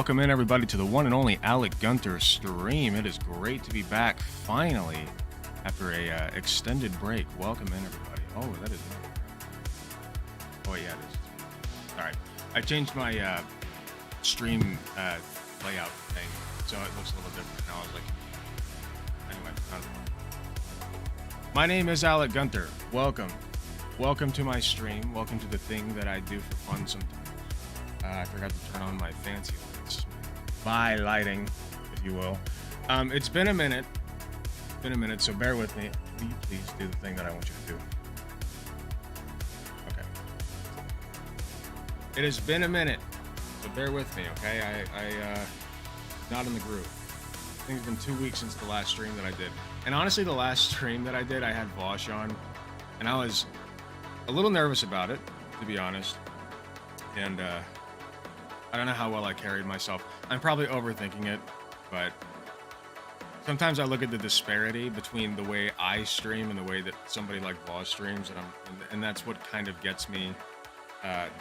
Welcome in, everybody, to the one and only Alec Gunter stream. It is great to be back, finally, after a extended break. Welcome in, everybody. Oh, that is. Oh, yeah, it is. All right. I changed my stream layout thing, so it looks a little different now. I was like, anyway. My name is Alec Gunther. Welcome. Welcome to my stream. Welcome to the thing that I do for fun sometimes. I forgot to turn on my fancy lights. My lighting, if you will. It's been a minute. So bear with me. Will you please do the thing that I want you to do? Okay. It has been a minute, so bear with me, okay? I not in the groove. I think it's been 2 weeks since the last stream that I did. And honestly, the last stream that I did, I had Vosh on, and I was a little nervous about it, to be honest. And I don't know how well I carried myself. I'm probably overthinking it, but sometimes I look at the disparity between the way I stream and the way that somebody like Vosh streams, and that's what kind of gets me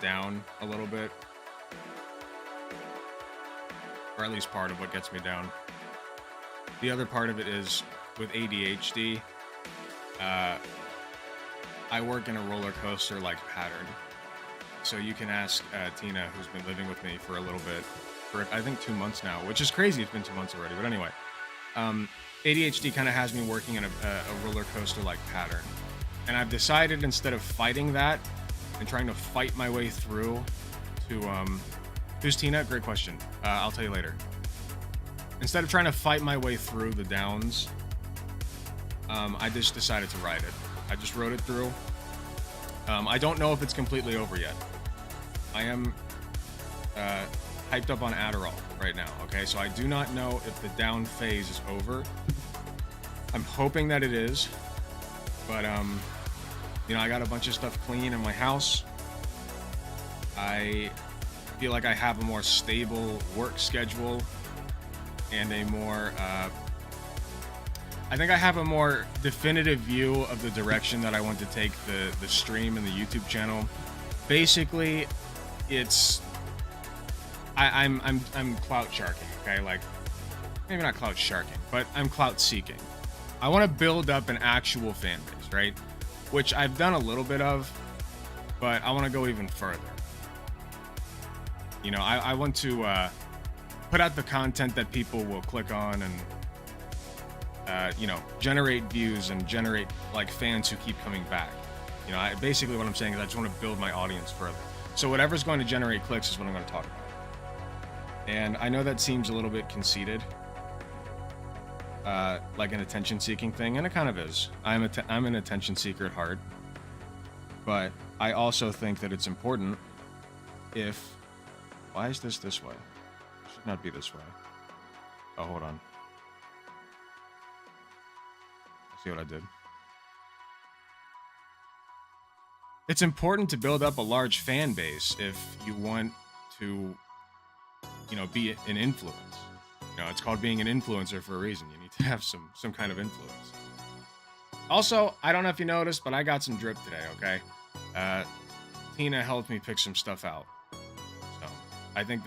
down a little bit, or at least part of what gets me down. The other part of it is with ADHD. I work in a roller coaster like pattern. So you can ask Tina, who's been living with me for a little bit, for I think 2 months now, which is crazy. It's been 2 months already. But anyway, ADHD kind of has me working in a roller coaster like pattern. And I've decided, instead of fighting that and trying to fight my way through to, who's Tina? Great question. I'll tell you later. Instead of trying to fight my way through the downs, I just decided to ride it. I just rode it through. I don't know if it's completely over yet. I am hyped up on Adderall right now, okay? So I do not know if the down phase is over. I'm hoping that it is. But, you know, I got a bunch of stuff clean in my house. I feel like I have a more stable work schedule and a more, I think I have a more definitive view of the direction that I want to take the stream and the YouTube channel. Basically, it's I'm clout sharking, okay? Like, maybe not clout sharking, but I'm clout seeking. I want to build up an actual fan base, right? Which I've done a little bit of, but I want to go even further. You know, I want to put out the content that people will click on and you know, generate views and generate like fans who keep coming back. You know, basically what I'm saying is I just want to build my audience further. So whatever's going to generate clicks is what I'm going to talk about. And I know that seems a little bit conceited, like an attention-seeking thing, and it kind of is. I'm an attention seeker at heart, but I also think that it's important. Why is this way? It should not be this way. Oh, hold on. See what I did? It's important to build up a large fan base if you want to, you know, be an influence. You know, it's called being an influencer for a reason. You need to have some kind of influence. Also, I don't know if you noticed, but I got some drip today, okay? Tina helped me pick some stuff out. So, I think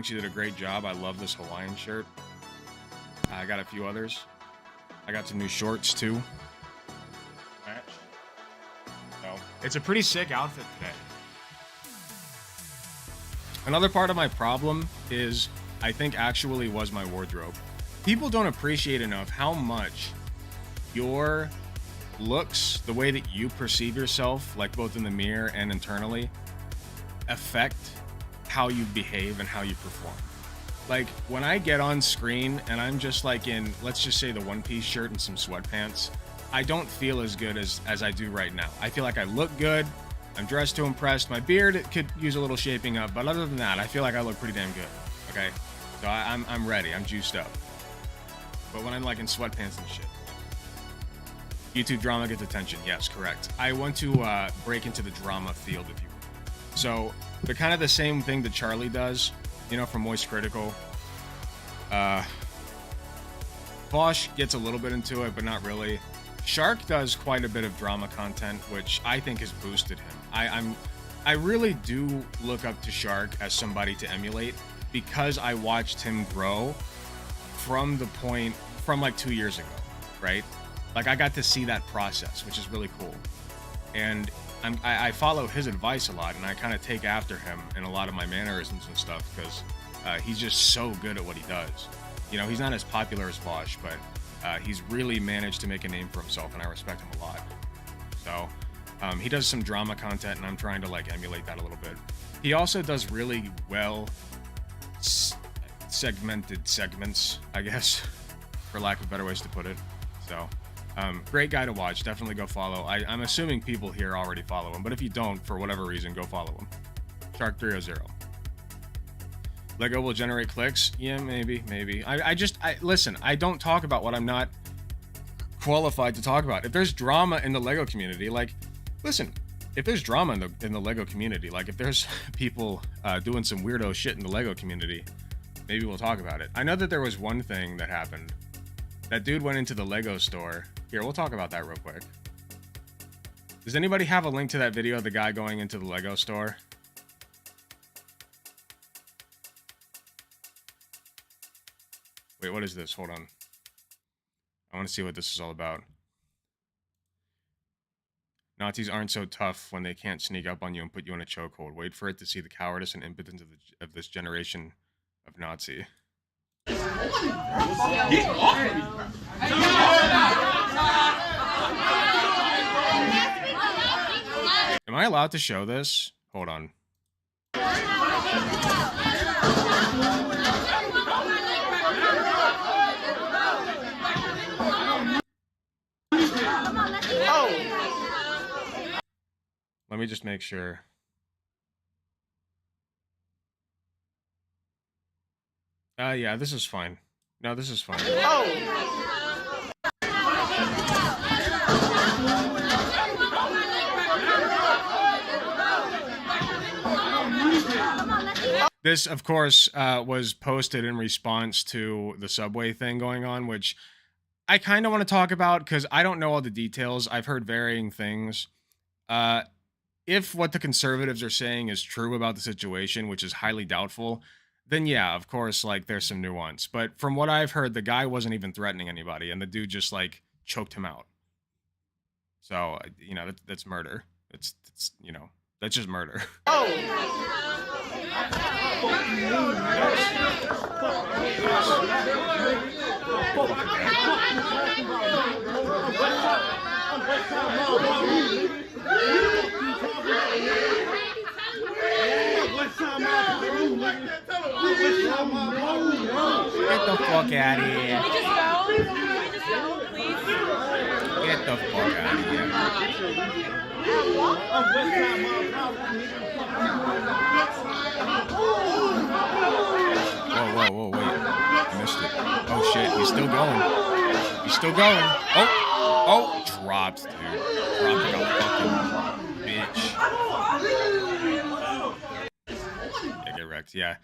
she did a great job. I love this Hawaiian shirt. I got a few others. I got some new shorts too. Match. So it's a pretty sick outfit today. Another part of my problem is, I think, actually was my wardrobe. People don't appreciate enough how much your looks, the way that you perceive yourself, like both in the mirror and internally, affect how you behave and how you perform. Like, when I get on screen and I'm just like in, let's just say, the one-piece shirt and some sweatpants, I don't feel as good as I do right now. I feel like I look good. I'm dressed to impress. My beard could use a little shaping up, but other than that, I feel like I look pretty damn good. Okay? So I'm ready. I'm juiced up. But when I'm like in sweatpants and shit, YouTube drama gets attention. Yes, correct. I want to break into the drama field, if you will. So they're kind of the same thing that Charlie does, you know, from Moist Critical. Vosh gets a little bit into it, but not really. Shark does quite a bit of drama content, which I think has boosted him. I really do look up to Shark as somebody to emulate, because I watched him grow from like 2 years ago, right? Like, I got to see that process, which is really cool. And I follow his advice a lot, and I kind of take after him in a lot of my mannerisms and stuff, because he's just so good at what he does. You know, he's not as popular as Vosh, but he's really managed to make a name for himself, and I respect him a lot. So he does some drama content, and I'm trying to like emulate that a little bit. He also does really well segmented segments, I guess, for lack of better ways to put it. So great guy to watch. Definitely go follow. I'm assuming people here already follow him, but if you don't, for whatever reason, go follow him. Shark300. Lego will generate clicks. Yeah, maybe. I listen, I don't talk about what I'm not qualified to talk about. If there's drama in the Lego community, like, listen, if there's drama in the Lego community, like if there's people doing some weirdo shit in the Lego community, maybe we'll talk about it. I know that there was one thing that happened. That dude went into the Lego store. Here, we'll talk about that real quick. Does anybody have a link to that video of the guy going into the Lego store? Wait, what is this? Hold on. I want to see what this is all about. Nazis aren't so tough when they can't sneak up on you and put you in a chokehold. Wait for it to see the cowardice and impotence of this generation of Nazi. Am I allowed to show this? Hold on. Let me just make sure. Yeah, this is fine. No, this is fine. This, of course, was posted in response to the subway thing going on, which I kind of want to talk about because I don't know all the details. I've heard varying things. If what the conservatives are saying is true about the situation, which is highly doubtful, then yeah, of course, like, there's some nuance. But from what I've heard, the guy wasn't even threatening anybody, and the dude just, like, choked him out. So, you know, that's murder. It's you know, that's just murder. Get the fuck out of here. Can we just go? Can we just go, please? Get the fuck out of here. Whoa, wait. I missed it. Oh shit, he's still going. He's still going. Oh, dropped, dude. Dropped like a fucking bitch. Yeah, get wrecked, yeah.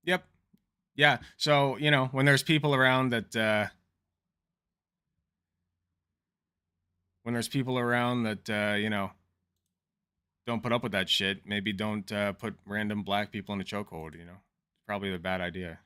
Yep. Yeah, so, you know, when there's people around that, you know, don't put up with that shit, maybe don't put random black people in a chokehold, you know? It's probably a bad idea.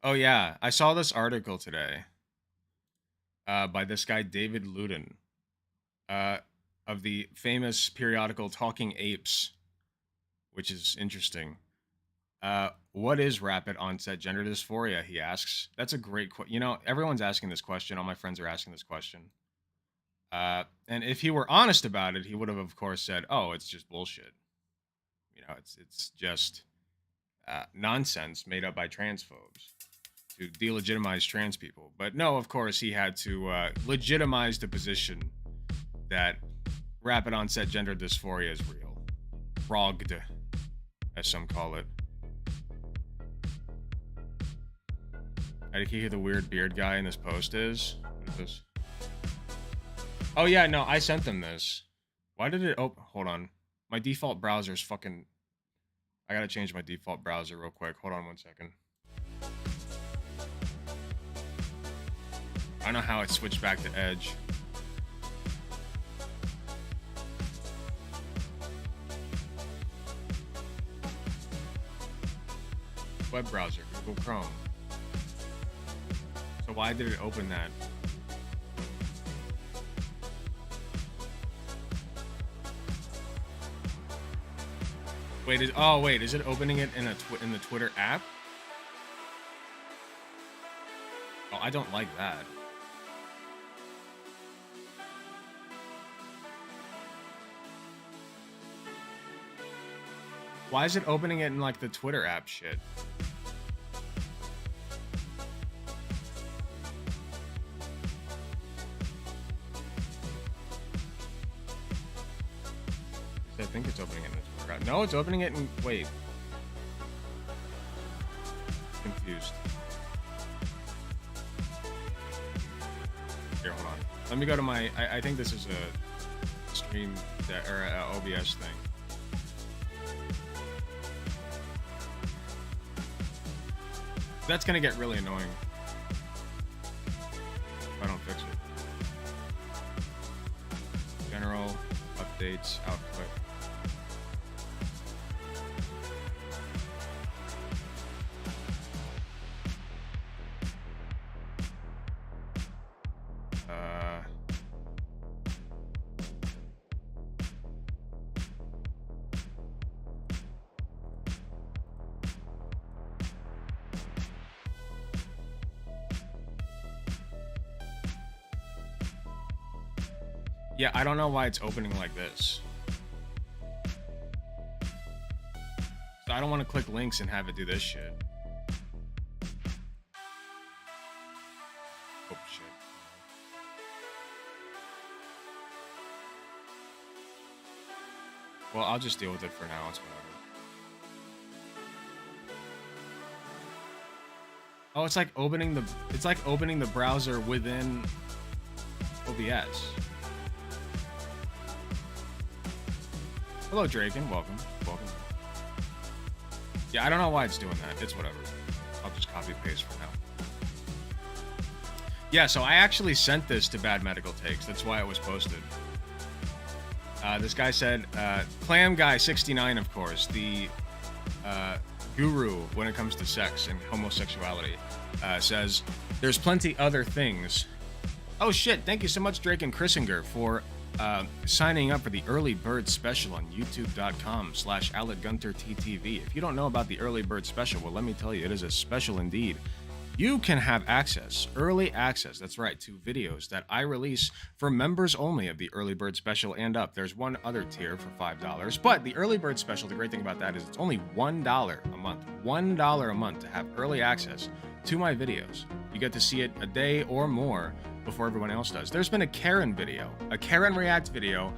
Oh yeah, I saw this article today by this guy David Ludden of the famous periodical Talking Apes, which is interesting. What is rapid onset gender dysphoria? He asks. That's a great question. You know, everyone's asking this question. All my friends are asking this question. And if he were honest about it, he would have, of course, said, "Oh, it's just bullshit. You know, it's just nonsense made up by transphobes to delegitimize trans people." But no, of course, he had to legitimize the position that rapid onset gender dysphoria is real. Frogged, as some call it. I did you hear the weird beard guy in this post is? What is this? Oh yeah, no, I sent them this. Why did it? Oh, hold on. My default browser's fucking. I gotta change my default browser real quick. Hold on 1 second. I don't know how it switched back to Edge. Web browser, Google Chrome. So why did it open that? Wait, is it opening it in in the Twitter app? Oh, I don't like that. Why is it opening it in like the Twitter app shit? I think it's opening it in the Twitter app. No, it's opening it in... Wait. Confused. Here, hold on. Let me go to my... I think this is a stream or a OBS thing. That's gonna get really annoying if I don't fix it. General updates, output. Yeah, I don't know why it's opening like this. So I don't want to click links and have it do this shit. Oh, shit. Well, I'll just deal with it for now. It's whatever. Oh, it's like opening the browser within OBS. Hello, Draken. Welcome. Yeah, I don't know why it's doing that. It's whatever. I'll just copy paste for now. Yeah, so I actually sent this to Bad Medical Takes. That's why it was posted. This guy said, Clam Guy 69, of course, the guru when it comes to sex and homosexuality, says, there's plenty other things. Oh shit, thank you so much, Drake and Chrisinger, for signing up for the early bird special on youtube.com/AlecGunterTTV. If you don't know about the early bird special, well, let me tell you, it is a special indeed. You can have access, early access, that's right, to videos that I release for members only of the early bird special and up. There's one other tier for $5, but the early bird special, the great thing about that is it's only $1 a month. $1 a month to have early access to my videos. You get to see it a day or more before everyone else does. There's been a Karen video, a Karen React video,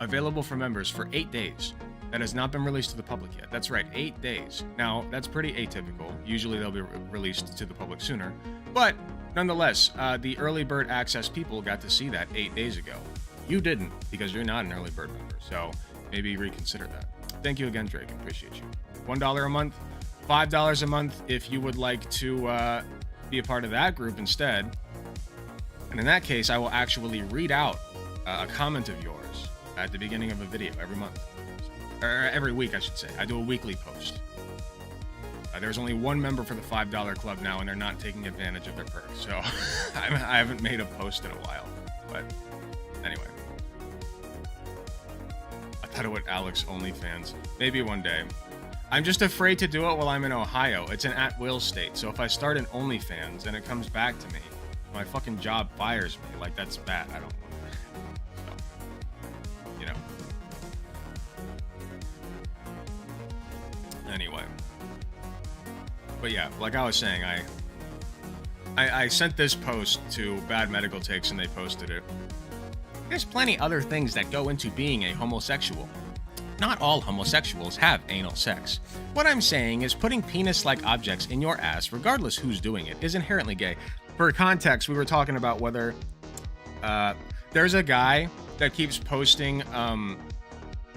available for members for 8 days that has not been released to the public yet. That's right, 8 days. Now, that's pretty atypical. Usually they'll be released to the public sooner. But nonetheless, the early bird access people got to see that 8 days ago. You didn't, because you're not an early bird member. So maybe reconsider that. Thank you again, Drake. Appreciate you. $1 a month, $5 a month if you would like to be a part of that group instead. And in that case, I will actually read out a comment of yours at the beginning of a video every month. Or every week, I should say. I do a weekly post. There's only one member for the $5 club now, and they're not taking advantage of their perks. So I haven't made a post in a while. But anyway. I thought it would Alex OnlyFans. Maybe one day. I'm just afraid to do it while I'm in Ohio. It's an at-will state. So if I start an OnlyFans and it comes back to me, my fucking job fires me. Like, that's bad. I don't want that. So, you know. Anyway. But yeah, like I was saying, I sent this post to Bad Medical Takes and they posted it. There's plenty other things that go into being a homosexual. Not all homosexuals have anal sex. What I'm saying is putting penis-like objects in your ass, regardless who's doing it, is inherently gay. For context, we were talking about whether there's a guy that keeps posting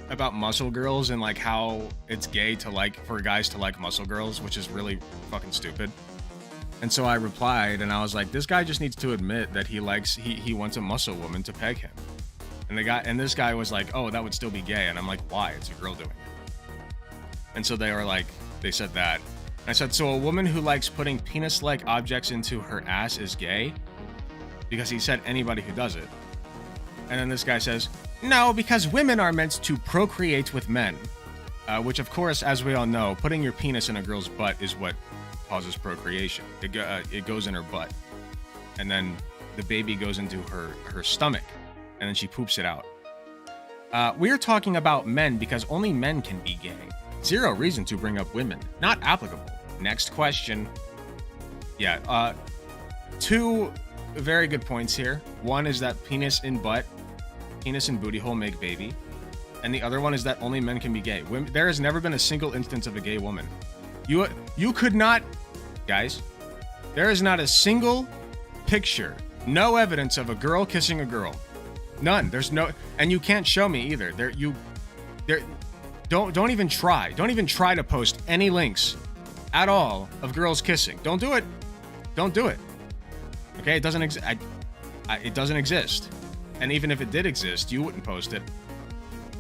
about muscle girls and like how it's gay to like for guys to like muscle girls, which is really fucking stupid. And so I replied and I was like, this guy just needs to admit that he wants a muscle woman to peg him. And this guy was like, oh, that would still be gay. And I'm like, why? It's a girl doing it. And so they said that. And I said, so a woman who likes putting penis-like objects into her ass is gay? Because he said anybody who does it. And then this guy says, no, because women are meant to procreate with men. Which, of course, as we all know, putting your penis in a girl's butt is what causes procreation. It goes in her butt. And then the baby goes into her stomach. And then she poops it out. We're talking about men because only men can be gay. Zero reason to bring up women. Not applicable. Next question. Yeah, two very good points here. One is that penis in booty hole make baby. And the other one is that only men can be gay. There has never been a single instance of a gay woman. You could not, guys, there is not a single picture, no evidence of a girl kissing a girl. None. There's no, and you can't show me either. Don't even try. Don't even try to post any links at all of girls kissing. Don't do it. Don't do it. Okay, it doesn't exist. It doesn't exist. And even if it did exist, you wouldn't post it.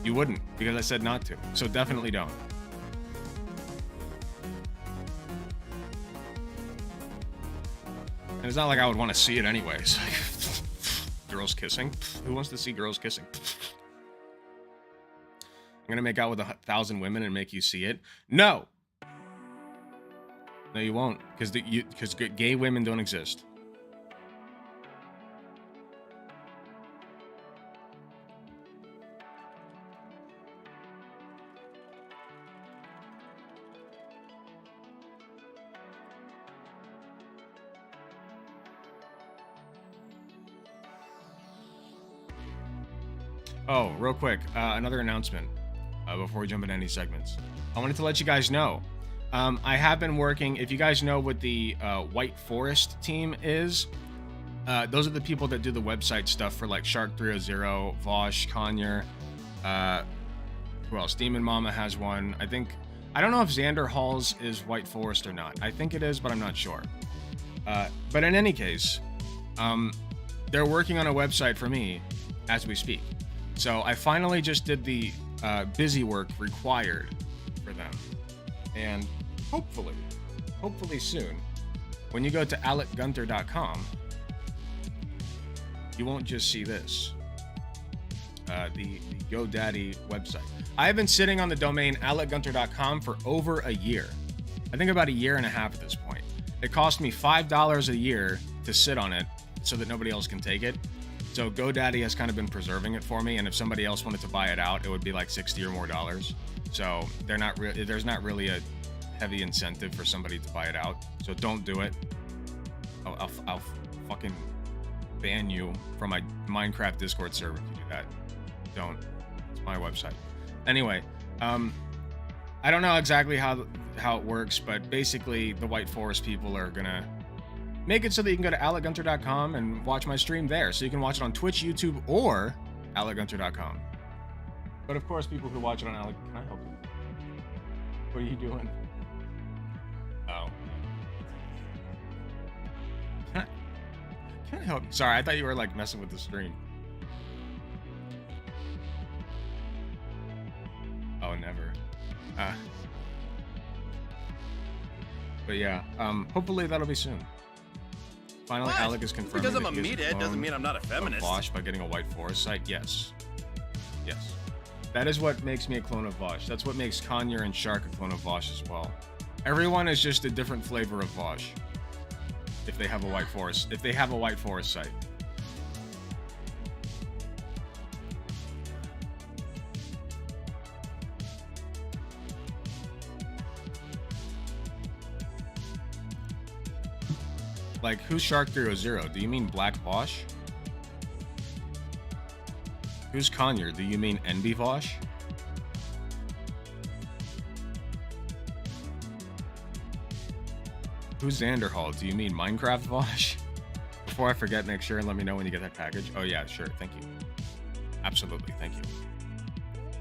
You wouldn't, because I said not to. So definitely don't. And it's not like I would want to see it anyways. Girls kissing? Who wants to see girls kissing? I'm gonna make out with 1,000 women and make you see it? No! No, you won't, because gay women don't exist. Oh, real quick, another announcement before we jump into any segments. I wanted to let you guys know. I have been working, if you guys know what the White Forest team is, those are the people that do the website stuff for like Shark 300, Vosh, Conyer, who else? Demon Mama has one. I don't know if Xander Halls is White Forest or not. I think it is, but I'm not sure. But in any case, they're working on a website for me as we speak. So I finally just did the busy work required for them. And hopefully soon, when you go to alecgunter.com, you won't just see this. The GoDaddy website. I have been sitting on the domain alecgunter.com for over a year. I think about a year and a half at this point. It cost me $5 a year to sit on it so that nobody else can take it. So GoDaddy has kind of been preserving it for me, and if somebody else wanted to buy it out, it would be like $60 or more. So there's not really a heavy incentive for somebody to buy it out. So don't do it. I'll fucking ban you from my Minecraft Discord server if you do that. Don't. It's my website. Anyway, I don't know exactly how it works, but basically the White Forest people are gonna make it so that you can go to alecgunter.com and watch my stream there. So you can watch it on Twitch, YouTube, or alecgunter.com. But of course, people who watch it on Alec, can I help you? What are you doing? Oh. Can I help you? Sorry, I thought you were like messing with the stream. Oh, never. But yeah, hopefully that'll be soon. Finally, what? Alec is confirmed. Because I'm a meathead doesn't mean I'm not a feminist. Vosh by getting a White Forest site. Yes. That is what makes me a clone of Vosh. That's what makes Conyer and Shark a clone of Vosh as well. Everyone is just a different flavor of Vosh. If they have a White Forest site. Like, who's Shark 300? Do you mean Black Vosh? Who's Conyer? Do you mean NB Vosh? Who's Xanderhall? Do you mean Minecraft Vosh? Before I forget, make sure and let me know when you get that package. Oh yeah, sure. Thank you. Absolutely. Thank you.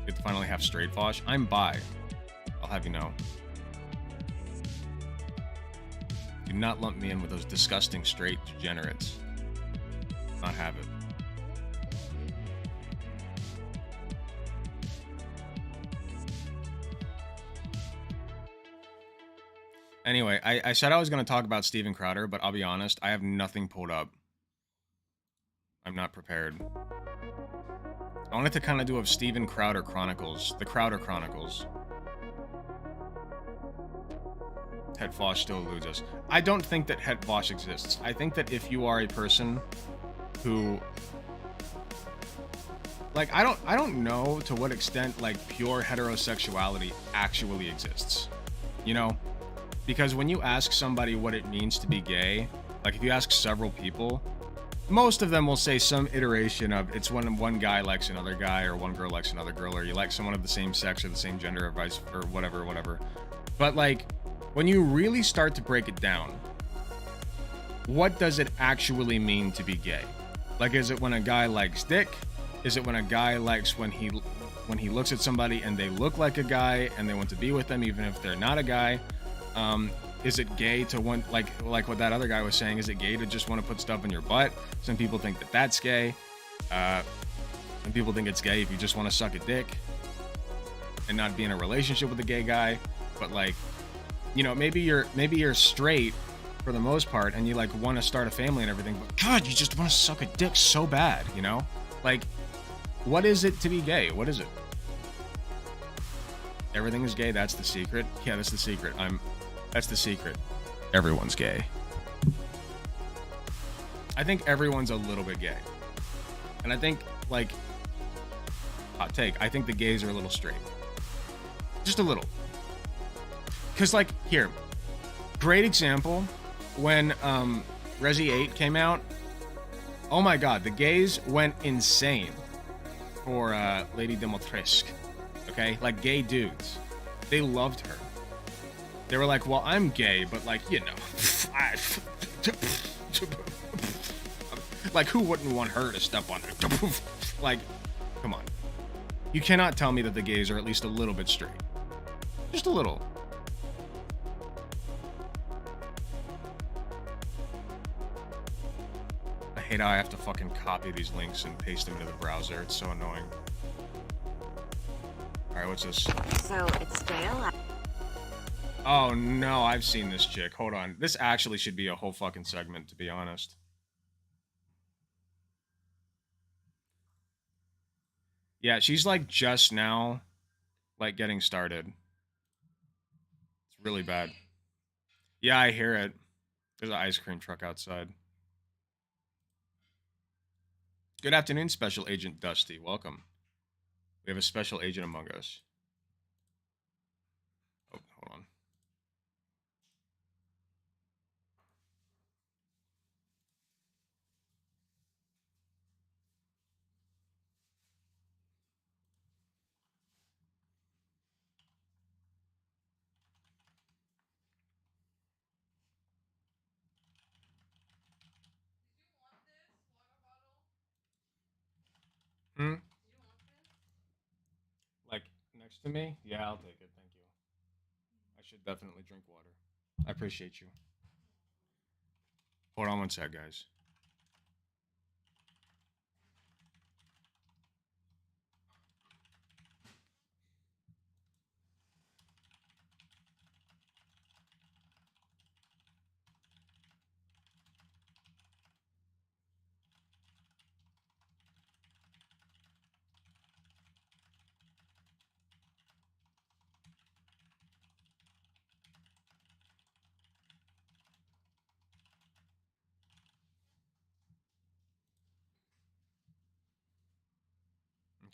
Good to finally have straight Fosh. I'm bi. I'll have you know. Do not lump me in with those disgusting straight degenerates. Not have it. Anyway, I said I was going to talk about Steven Crowder, but I'll be honest, I have nothing pulled up. I'm not prepared. I wanted to kind of do a Steven Crowder Chronicles, the Crowder Chronicles. Het Vosh still eludes us. I don't think that Het Vosh exists. I think that if you are a person who, like, I don't know to what extent like pure heterosexuality actually exists. You know? Because when you ask somebody what it means to be gay, like if you ask several people, most of them will say some iteration of it's when one guy likes another guy or one girl likes another girl or you like someone of the same sex or the same gender or vice or whatever. But like when you really start to break it down, what does it actually mean to be gay? Like, is it when a guy likes dick? Is it when a guy likes when he looks at somebody and they look like a guy and they want to be with them even if they're not a guy? Is it gay to want, like what that other guy was saying, is it gay to just want to put stuff in your butt? Some people think that that's gay. Some people think it's gay if you just want to suck a dick and not be in a relationship with a gay guy. But like, you know, maybe you're straight for the most part and you like want to start a family and everything, but God, you just want to suck a dick so bad, you know? Like, what is it to be gay? What is it? Everything is gay. That's the secret. Yeah, that's the secret. That's the secret. Everyone's gay. I think everyone's a little bit gay. And I think, like, hot take, I think the gays are a little straight. Just a little. Because, like, here, great example, when Resi 8 came out, oh my god, the gays went insane for Lady Dimitrescu. Okay? Like, gay dudes. They loved her. They were like, well, I'm gay, but like, you know, like, who wouldn't want her to step on her? Like, come on. You cannot tell me that the gays are at least a little bit straight. Just a little. I hate how I have to fucking copy these links and paste them to the browser. It's so annoying. Alright, what's this? So it's Dale. Oh no, I've seen this chick. Hold on. This actually should be a whole fucking segment, to be honest. Yeah, she's like just now, like getting started. It's really bad. Yeah, I hear it. There's an ice cream truck outside. Good afternoon, Special Agent Dusty. Welcome. We have a special agent among us. Oh, hold on. Hmm? Like, next to me? Yeah, I'll take it. Thank you. I should definitely drink water. I appreciate you. Hold on one sec, guys.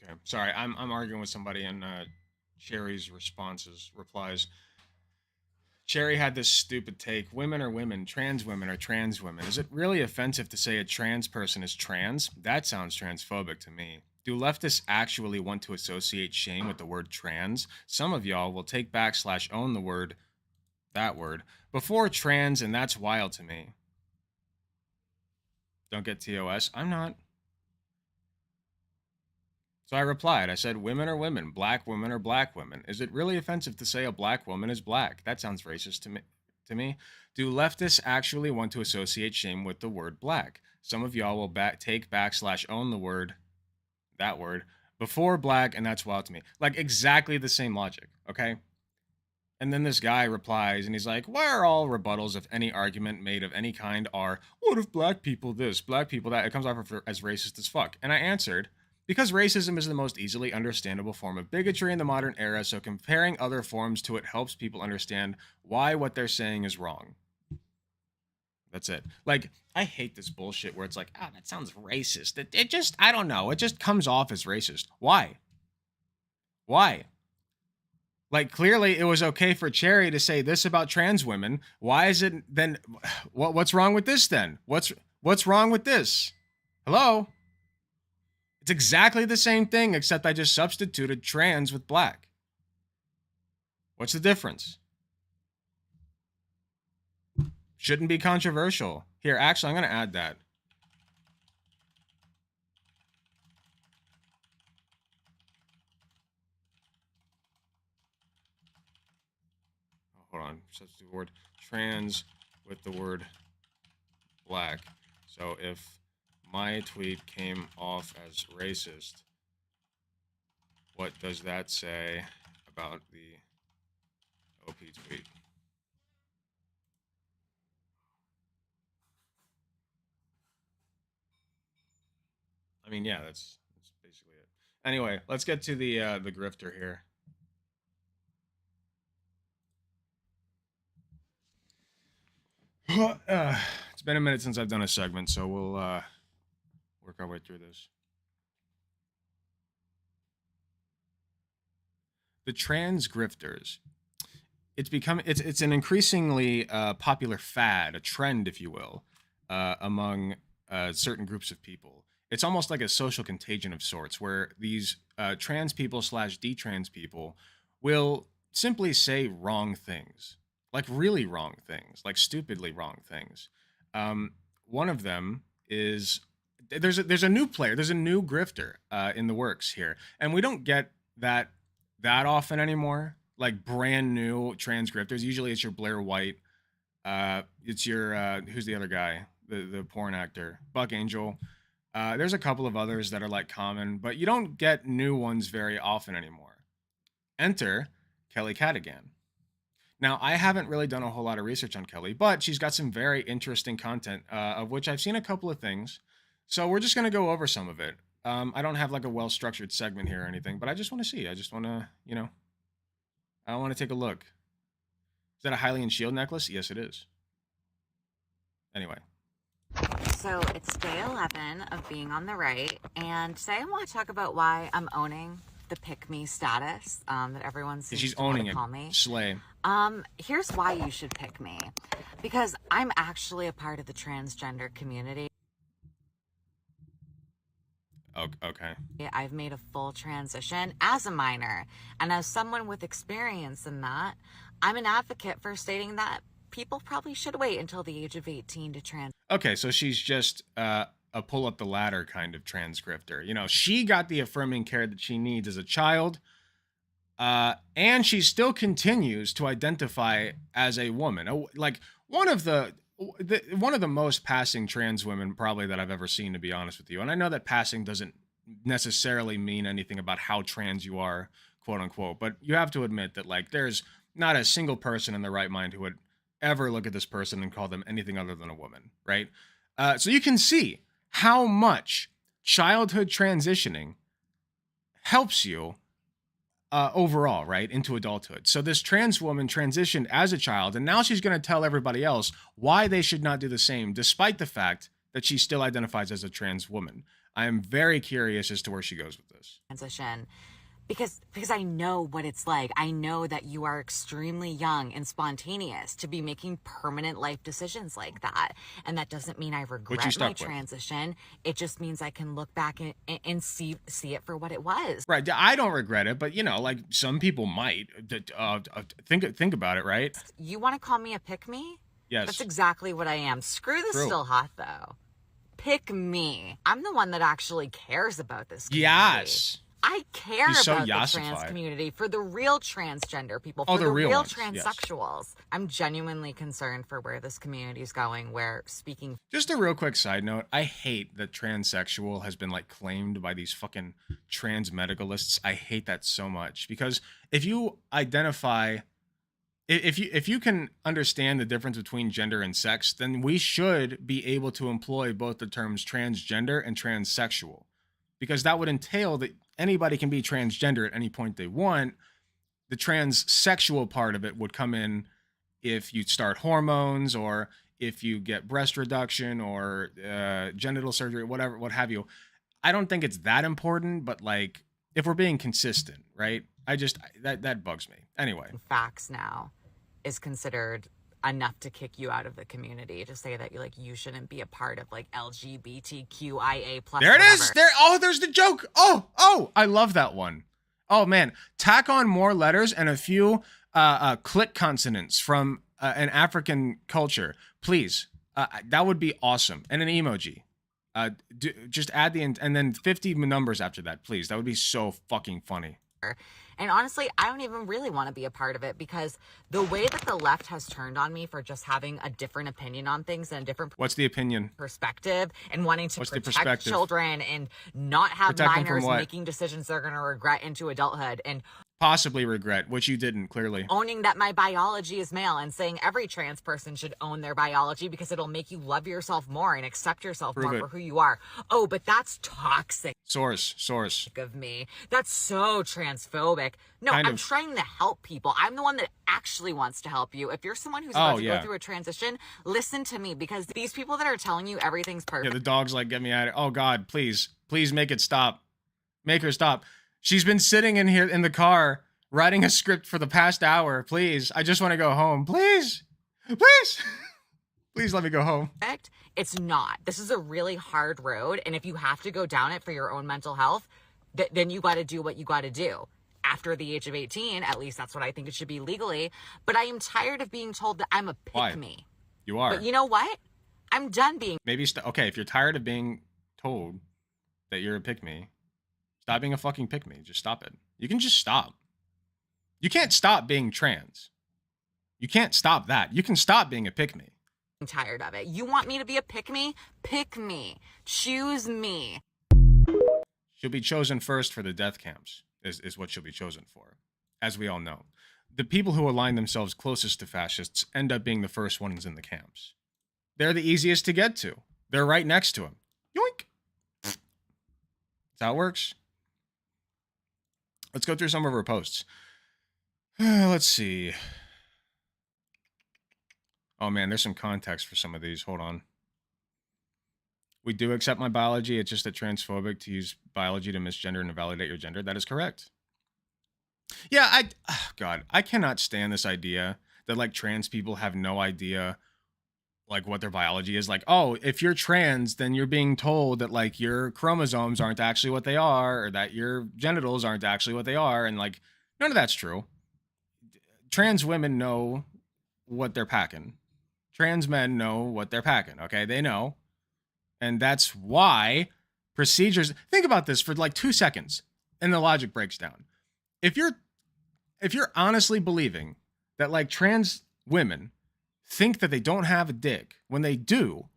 Okay, sorry, I'm arguing with somebody, and Sherry's replies. Sherry had this stupid take: women are women, trans women are trans women. Is it really offensive to say a trans person is trans? That sounds transphobic to me. Do leftists actually want to associate shame with the word trans? Some of y'all will take back / own the word, that word, before trans, and that's wild to me. Don't get TOS. I'm not. So I replied, I said, women are women, black women are black women. Is it really offensive to say a black woman is black? That sounds racist to me. Do leftists actually want to associate shame with the word black? Some of y'all will take /own the word, that word, before black, and that's wild to me. Like, exactly the same logic, okay? And then this guy replies, and he's like, why are all rebuttals of any argument made of any kind are, what if black people this, black people that? It comes off as racist as fuck. And I answered, because racism is the most easily understandable form of bigotry in the modern era, so comparing other forms to it helps people understand why what they're saying is wrong. That's it. Like, I hate this bullshit where it's like, that sounds racist. It just, I don't know. It just comes off as racist. Why? Why? Like, clearly it was okay for Cherry to say this about trans women. Why is it then? What's wrong with this then? What's wrong with this? Hello? It's exactly the same thing, except I just substituted trans with black. What's the difference? Shouldn't be controversial. Here, actually, I'm going to add that. Hold on, substitute the word trans with the word black. So if my tweet came off as racist, what does that say about the OP tweet? I mean, yeah, that's basically it. Anyway, let's get to the grifter here. It's been a minute since I've done a segment, so we'll work our way through this. The trans grifters. It's an increasingly popular fad, a trend, if you will, among certain groups of people. It's almost like a social contagion of sorts, where these trans people / detrans people will simply say wrong things. Like really wrong things, like stupidly wrong things. One of them is there's a new player, there's a new grifter in the works here, and we don't get that often anymore. Like brand new trans grifters. Usually it's your Blair White, it's your who's the other guy, the porn actor, Buck Angel. There's a couple of others that are like common, but you don't get new ones very often anymore. Enter Kelly Cadigan. Now, I haven't really done a whole lot of research on Kelly, but she's got some very interesting content, of which I've seen a couple of things. So we're just going to go over some of it. I don't have like a well-structured segment here or anything, but I just want to see. I just want to, I want to take a look. Is that a Hylian shield necklace? Yes, it is. Anyway. So it's day 11 of being on the right, and today I want to talk about why I'm owning the pick-me status that everyone seems She's to want owning to it. call me. Slay. Here's why you should pick me. Because I'm actually a part of the transgender community. Okay. I've made a full transition as a minor. And as someone with experience in that, I'm an advocate for stating that people probably should wait until the age of 18 to trans. Okay, so she's just a pull up the ladder kind of trans grifter. She got the affirming care that she needs as a child. And she still continues to identify as a woman. Like one of the most passing trans women probably that I've ever seen, to be honest with you. And I know that passing doesn't necessarily mean anything about how trans you are, quote unquote, but you have to admit that like there's not a single person in their right mind who would ever look at this person and call them anything other than a woman, right? So you can see how much childhood transitioning helps you overall, right, into adulthood. So this trans woman transitioned as a child, and now she's going to tell everybody else why they should not do the same, despite the fact that she still identifies as a trans woman. I am very curious as to where she goes with this. Transition. Because I know what it's like. I know that you are extremely young and spontaneous to be making permanent life decisions like that. And that doesn't mean I regret my transition. It just means I can look back and see it for what it was. Right. I don't regret it, but like some people might. Think about it, right? You want to call me a pick-me? Yes. That's exactly what I am. Screw the still hot though. Pick me. I'm the one that actually cares about this community. Yes. I care She's so about the trans yassified. community, for the real transgender people, for Oh, the real ones, transsexuals. Yes. I'm genuinely concerned for where this community is going, where speaking... Just a real quick side note, I hate that transsexual has been like claimed by these fucking trans medicalists. I hate that so much, because if you identify... If you can understand the difference between gender and sex, then we should be able to employ both the terms transgender and transsexual, because that would entail that anybody can be transgender at any point they want. The transsexual part of it would come in if you start hormones, or if you get breast reduction, or genital surgery, whatever, what have you. I don't think it's that important, but like, if we're being consistent, right? That bugs me. Anyway. Facts now is considered enough to kick you out of the community, to say that you shouldn't be a part of like LGBTQIA plus. There it is. There's the joke. Oh, I love that one. Oh man, tack on more letters and a few click consonants from an African culture, please. That would be awesome. And an emoji. Just add and then 50 numbers after that, please. That would be so fucking funny. And honestly, I don't even really want to be a part of it, because the way that the left has turned on me for just having a different opinion on things and a different... What's the opinion? Perspective, and wanting to protect children and not have minors making decisions they're going to regret into adulthood, and possibly regret, which you didn't, clearly. Owning that my biology is male, and saying every trans person should own their biology because it'll make you love yourself more and accept yourself more for who you are. Oh, but that's toxic. Source. Of me. That's so transphobic. No, I'm trying to help people. I'm the one that actually wants to help you. If you're someone who's about to go through a transition, listen to me, because these people that are telling you everything's perfect. Yeah, the dog's like, get me out of it. Oh God, please make it stop. Make her stop. She's been sitting in here in the car writing a script for the past hour. Please, I just want to go home. Please. Please let me go home. It's not. This is a really hard road, and if you have to go down it for your own mental health, then you got to do what you got to do. After the age of 18, at least that's what I think it should be legally. But I am tired of being told that I'm a pick-me. You are. But you know what? I'm done being... Okay, if you're tired of being told that you're a pick-me, stop being a fucking pick-me. Just stop it. You can just stop. You can't stop being trans. You can't stop that. You can stop being a pick-me. I'm tired of it. You want me to be a pick-me? Pick me. Choose me. She'll be chosen first for the death camps, is what she'll be chosen for, as we all know. The people who align themselves closest to fascists end up being the first ones in the camps. They're the easiest to get to. They're right next to him. Yoink! That's how it works. Let's go through some of her posts. Let's see. Oh man, there's some context for some of these. Hold on. We do accept my biology. It's just that transphobic to use biology to misgender and invalidate your gender. That is correct. Yeah, God, I cannot stand this idea that like trans people have no idea like what their biology is. Like, oh, if you're trans, then you're being told that like your chromosomes aren't actually what they are, or that your genitals aren't actually what they are. And like, none of that's true. Trans women know what they're packing. Trans men know what they're packing. Okay, they know. And that's why procedures... Think about this for like 2 seconds, and the logic breaks down. If you're honestly believing that like trans women think that they don't have a dick when they do,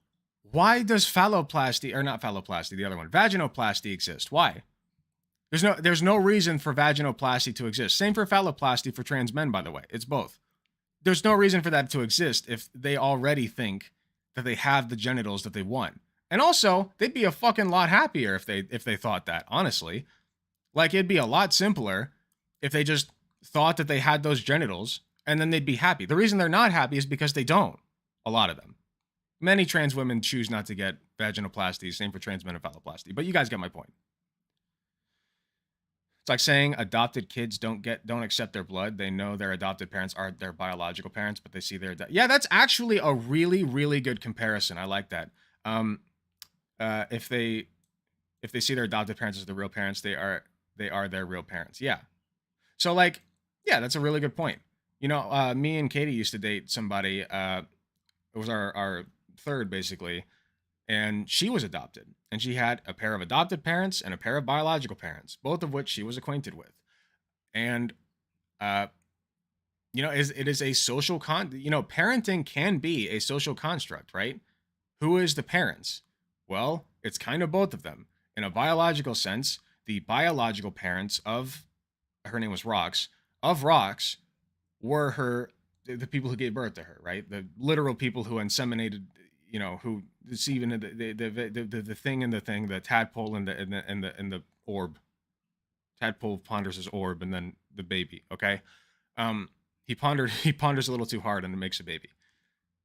why does phalloplasty, or not phalloplasty, the other one, vaginoplasty exist? Why? There's no reason for vaginoplasty to exist. Same for phalloplasty for trans men, by the way. It's both. There's no reason for that to exist if they already think that they have the genitals that they want. And also, they'd be a fucking lot happier if they thought that, honestly. Like, it'd be a lot simpler if they just thought that they had those genitals, and then they'd be happy. The reason they're not happy is because they don't. A lot of them. Many trans women choose not to get vaginoplasty. Same for trans men and phalloplasty. But you guys get my point. It's like saying adopted kids don't accept their blood. They know their adopted parents aren't their biological parents, but they see their... Yeah, that's actually a really, really good comparison. I like that. If they see their adopted parents as the real parents, they are their real parents. Yeah. So like, yeah, that's a really good point. You know, me and Katie used to date somebody. It was our third, basically. and she was adopted, and she had a pair of adopted parents and a pair of biological parents, both of which she was acquainted with. And it is a social parenting can be a social construct, right? Who is the parents? Well, it's kind of both of them. In a biological sense, the biological parents of, her name was Rox, of Rox were the people who gave birth to her, right? The literal people who inseminated, who it's even the thing in the thing, the tadpole and the orb. Tadpole ponders his orb and then the baby, okay? He ponders a little too hard and it makes a baby.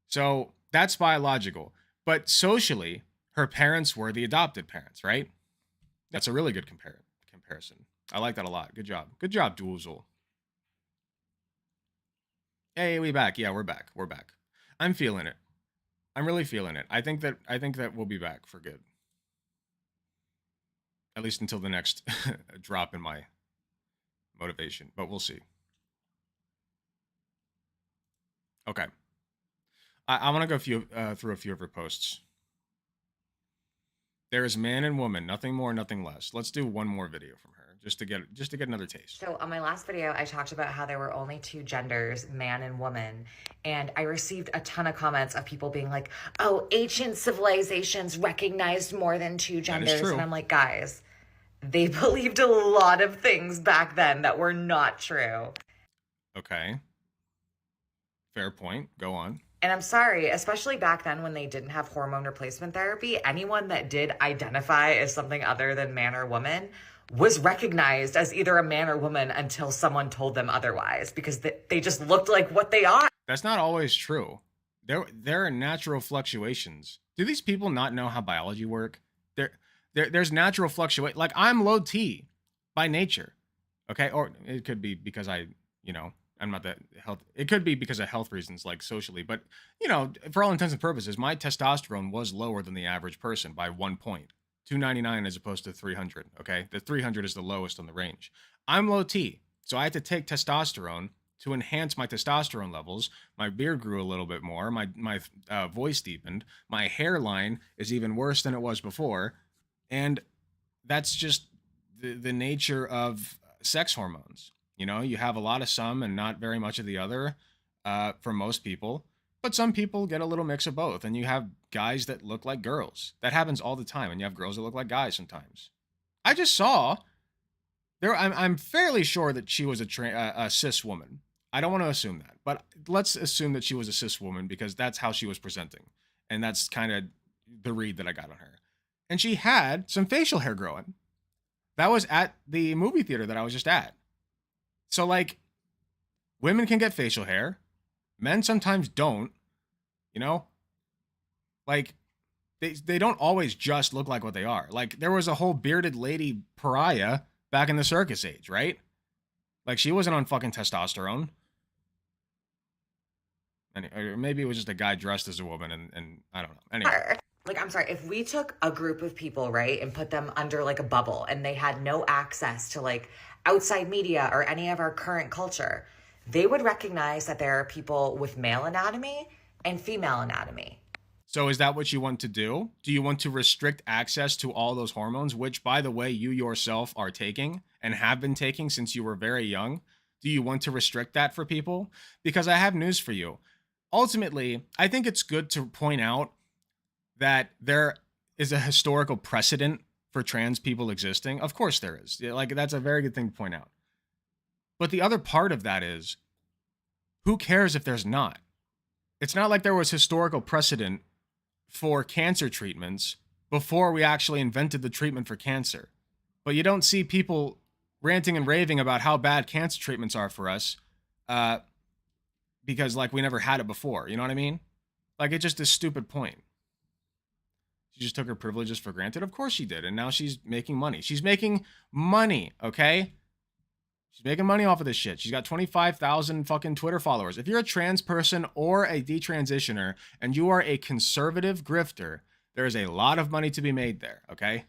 So that's biological. But socially, her parents were the adopted parents, right? That's a really good comparison. I like that a lot. Good job. Good job, Doozle. Hey, we back. Yeah, we're back. We're back. I'm feeling it. I'm really feeling it. I think that we'll be back for good. At least until the next drop in my motivation, but we'll see. Okay. I want to go through a few of her posts. There is man and woman, nothing more, nothing less. Let's do one more video from her just to get another taste. So on my last video, I talked about how there were only two genders, man and woman. And I received a ton of comments of people being like, oh, ancient civilizations recognized more than two genders. That is true. And I'm like, guys, they believed a lot of things back then that were not true. Okay. Fair point. Go on. And I'm sorry, especially back then when they didn't have hormone replacement therapy, anyone that did identify as something other than man or woman was recognized as either a man or woman until someone told them otherwise, because they just looked like what they are. That's not always true. There are natural fluctuations. Do these people not know how biology work? There's natural fluctuation. Like, I'm low T by nature, okay? Or it could be because I'm not that health. It could be because of health reasons, like socially. But, for all intents and purposes, my testosterone was lower than the average person by 1 point. 299 as opposed to 300, okay? The 300 is the lowest on the range. I'm low T, so I had to take testosterone to enhance my testosterone levels. My beard grew a little bit more. My voice deepened. My hairline is even worse than it was before. And that's just the nature of sex hormones. You have a lot of some and not very much of the other for most people. But some people get a little mix of both. And you have guys that look like girls. That happens all the time. And you have girls that look like guys sometimes. I just saw there. I'm fairly sure that she was a cis woman. I don't want to assume that. But let's assume that she was a cis woman because that's how she was presenting. And that's kind of the read that I got on her. And she had some facial hair growing. That was at the movie theater that I was just at. So, like, women can get facial hair. Men sometimes don't, Like, they don't always just look like what they are. Like, there was a whole bearded lady pariah back in the circus age, right? Like, she wasn't on fucking testosterone. Or maybe it was just a guy dressed as a woman, and I don't know. Anyway. Like, I'm sorry, if we took a group of people, right, and put them under, like, a bubble, and they had no access to, like, outside media or any of our current culture, they would recognize that there are people with male anatomy and female anatomy. So is that what you want to do? Do you want to restrict access to all those hormones, which, by the way, you yourself are taking and have been taking since you were very young? Do you want to restrict that for people? Because I have news for you. Ultimately, I think it's good to point out that there is a historical precedent for trans people existing. Of course there is. Like, that's a very good thing to point out. But the other part of that is, who cares if there's not? It's not like there was historical precedent for cancer treatments before we actually invented the treatment for cancer. But you don't see people ranting and raving about how bad cancer treatments are for us because, like, we never had it before. You know what I mean? Like, it's just a stupid point. She just took her privileges for granted. Of course she did. And now she's making money. She's making money, okay? She's making money off of this shit. She's got 25,000 fucking Twitter followers. If you're a trans person or a detransitioner and you are a conservative grifter, there is a lot of money to be made there, okay?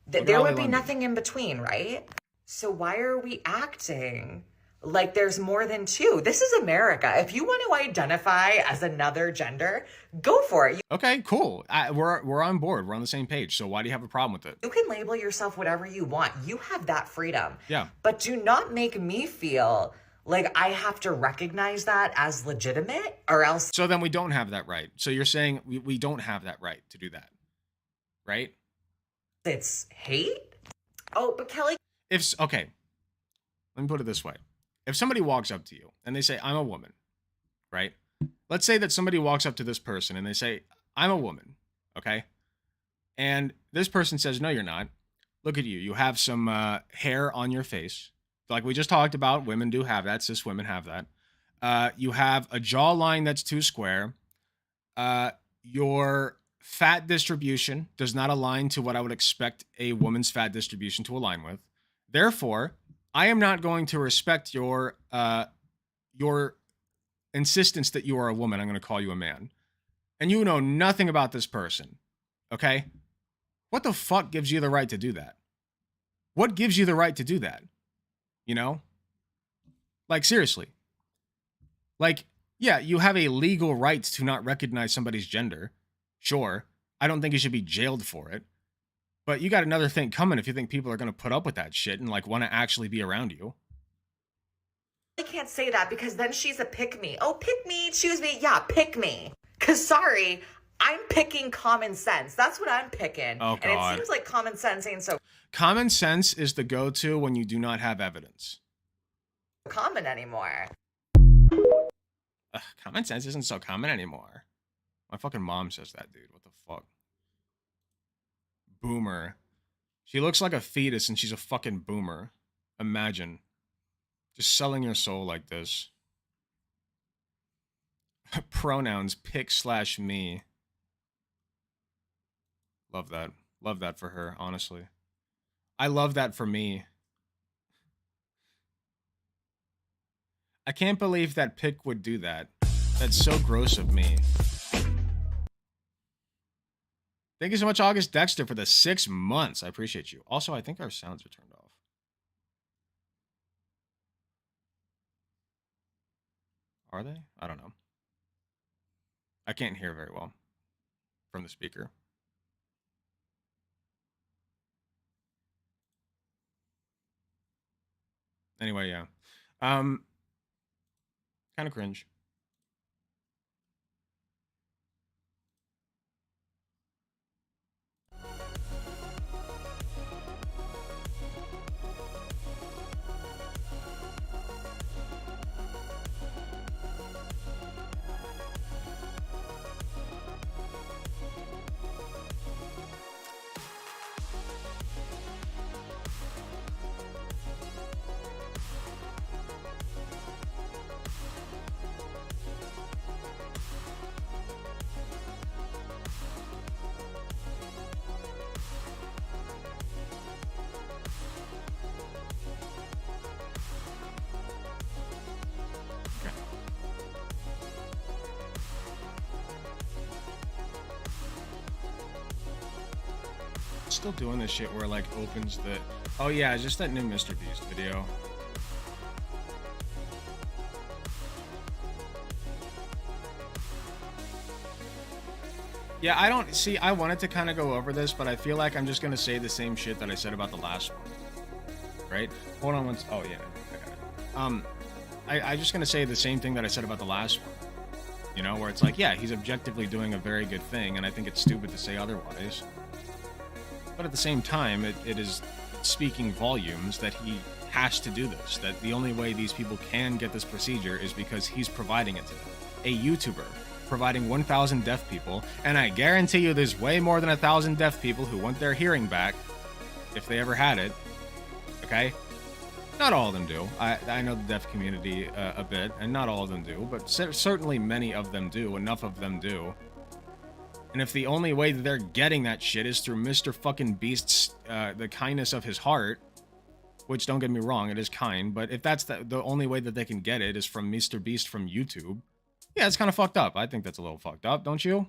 There would be nothing in between, right? So why are we acting Like there's more than two. This is America. If you want to identify as another gender, go for it. Okay, cool. We're on board. We're on the same page. So why do you have a problem with it? You can label yourself whatever you want. You have that freedom. Yeah. But do not make me feel like I have to recognize that as legitimate or else. So then we don't have that right. So you're saying we don't have that right to do that, right? It's hate? Oh, but Kelly. Okay, let me put it this way. If somebody walks up to you and they say, I'm a woman, right? Let's say that somebody walks up to this person and they say, I'm a woman, okay? And this person says, no, you're not. Look at you. You have some hair on your face. Like we just talked about, women do have that. Cis women have that. You have a jawline that's too square. Your fat distribution does not align to what I would expect a woman's fat distribution to align with. Therefore, I am not going to respect your insistence that you are a woman. I'm going to call you a man. And you know nothing about this person. Okay? What the fuck gives you the right to do that? What gives you the right to do that? You know? Like, seriously. Like, yeah, you have a legal right to not recognize somebody's gender. Sure. I don't think you should be jailed for it. But you got another thing coming if you think people are going to put up with that shit and like want to actually be around you. I can't say that because then she's a pick me. Oh, pick me, choose me. Yeah, pick me. Because sorry, I'm picking common sense. That's what I'm picking. Oh, God. And it seems like common sense ain't so common sense is the go-to when you do not have evidence. Common anymore. Common sense isn't so common anymore. My fucking mom says that, dude. What the fuck? Boomer. She looks like a fetus and she's a fucking boomer. Imagine. Just selling your soul like this. Pronouns pick/me. Love that. Love that for her, honestly. I love that for me. I can't believe that Pick would do that. That's so gross of me. Thank you so much, August Dexter, for the 6 months. I appreciate you. Also, I think our sounds are turned off. Are they? I don't know. I can't hear very well from the speaker. Anyway, yeah. Kind of cringe. Still doing this shit where it like opens the oh yeah, just that new Mr. Beast video. Yeah, I don't see. I wanted to kind of go over this, but I feel like I'm just gonna say the same shit that I said about the last one. Right? Hold on once. Oh yeah, I got it. I just gonna say the same thing that I said about the last one. You know, where it's like, yeah, he's objectively doing a very good thing, and I think it's stupid to say otherwise. But at the same time, it is speaking volumes that he has to do this. That the only way these people can get this procedure is because he's providing it to them. A YouTuber providing 1,000 deaf people, and I guarantee you there's way more than 1,000 deaf people who want their hearing back, if they ever had it. Okay? Not all of them do. I know the deaf community a bit, and not all of them do, but certainly many of them do. Enough of them do. And if the only way that they're getting that shit is through Mr. fucking Beast's, the kindness of his heart, which don't get me wrong, it is kind, but if that's the only way that they can get it is from Mr. Beast from YouTube, yeah, it's kind of fucked up. I think that's a little fucked up, don't you?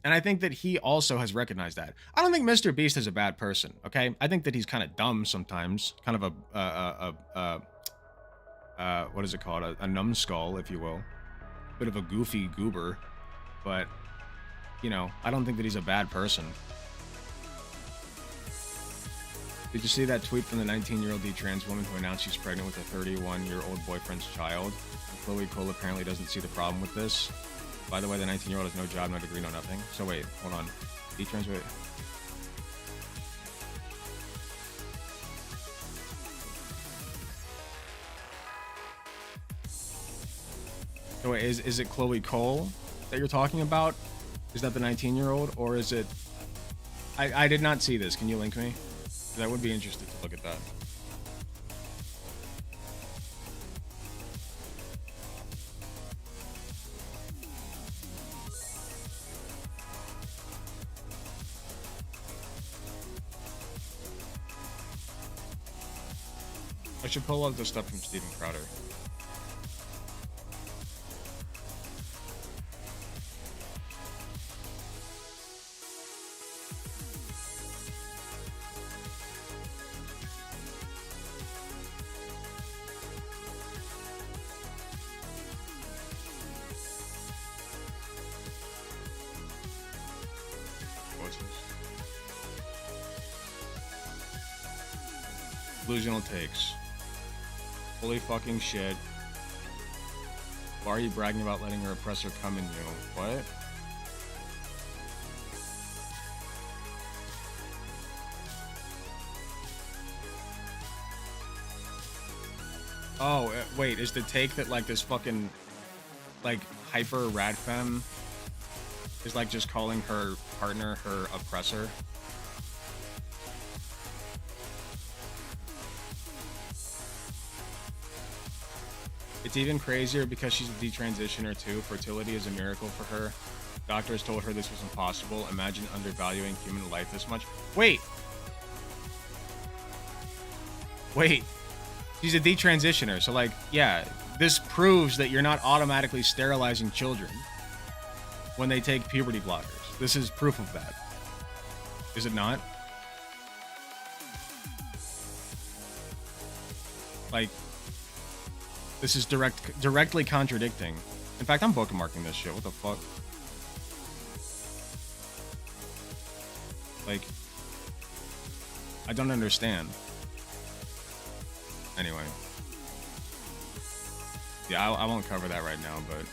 And I think that he also has recognized that. I don't think Mr. Beast is a bad person, okay? I think that he's kind of dumb sometimes. Kind of what is it called? A numbskull, if you will. Bit of a goofy goober. But, you know, I don't think that he's a bad person. Did you see that tweet from the 19-year-old trans woman who announced she's pregnant with a 31-year-old boyfriend's child? Chloe Cole apparently doesn't see the problem with this. By the way, the 19-year-old has no job, no degree, no nothing. So wait, hold on. D-trans, wait. So wait, is it Chloe Cole that you're talking about? Is that the 19-year-old, or is it... I did not see this. Can you link me? I would be interested to look at that. I should pull out the stuff from Steven Crowder. Delusional takes. Holy fucking shit. Why are you bragging about letting your oppressor come in you? What? Oh, wait, is the take that like this fucking like hyper radfem is like just calling her partner her oppressor? It's even crazier because she's a detransitioner too. Fertility is a miracle for her. Doctors told her this was impossible. Imagine undervaluing human life this much. Wait. She's a detransitioner. So like, yeah, this proves that you're not automatically sterilizing children when they take puberty blockers. This is proof of that. Is it not? Like, this is directly contradicting. In fact, I'm bookmarking this shit. What the fuck? Like, I don't understand. Anyway. Yeah, I won't cover that right now, but...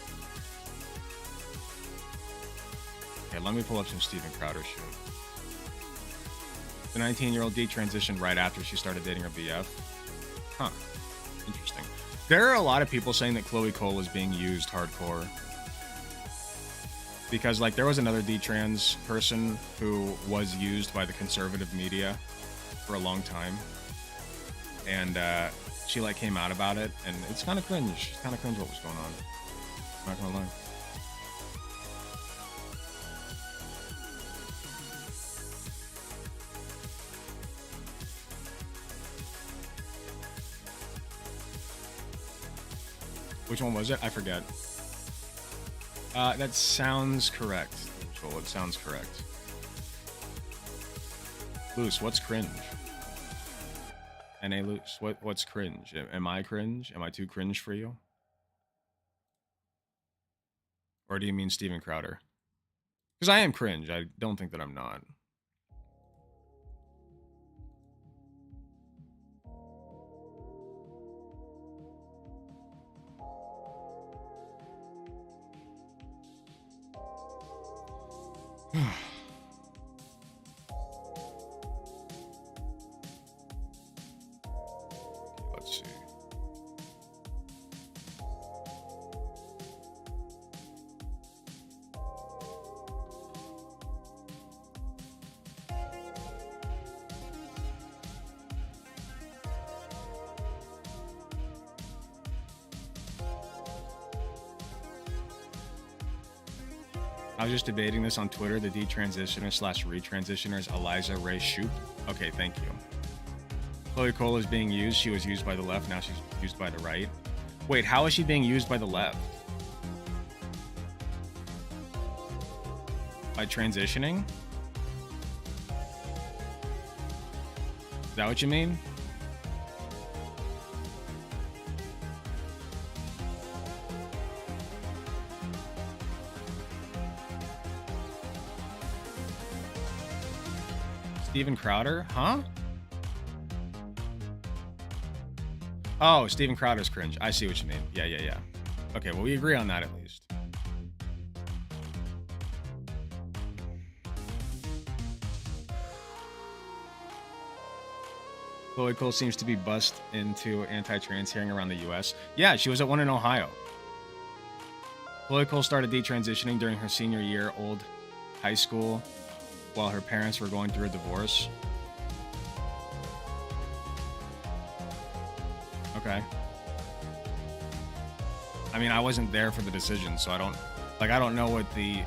Okay, let me pull up some Steven Crowder shit. The 19-year-old detransitioned right after she started dating her BF. Huh. Interesting. There are a lot of people saying that Chloe Cole is being used hardcore. Because, like, there was another detrans person who was used by the conservative media for a long time. And, she, like, came out about it. And it's kind of cringe. It's kind of cringe what was going on. I'm not gonna lie. Which one was it? I forget. That sounds correct. Well, it sounds correct. Luce, what's cringe? NA Luce, what's cringe? Am I cringe? Am I too cringe for you? Or do you mean Steven Crowder? Because I am cringe. I don't think that I'm not. Let's see. I was just debating this on Twitter. The detransitioner / retransitioner is Eliza Ray Shoup. Okay, thank you. Chloe Cole is being used. She was used by the left. Now she's used by the right. Wait, how is she being used by the left? By transitioning? Is that what you mean? Steven Crowder? Huh? Oh, Steven Crowder's cringe. I see what you mean. Yeah. Okay, well, we agree on that at least. Chloe Cole seems to be bussed into anti-trans hearing around the U.S. Yeah, she was at one in Ohio. Chloe Cole started detransitioning during her senior year old high school while her parents were going through a divorce. Okay. I mean, I wasn't there for the decision, so I don't know what the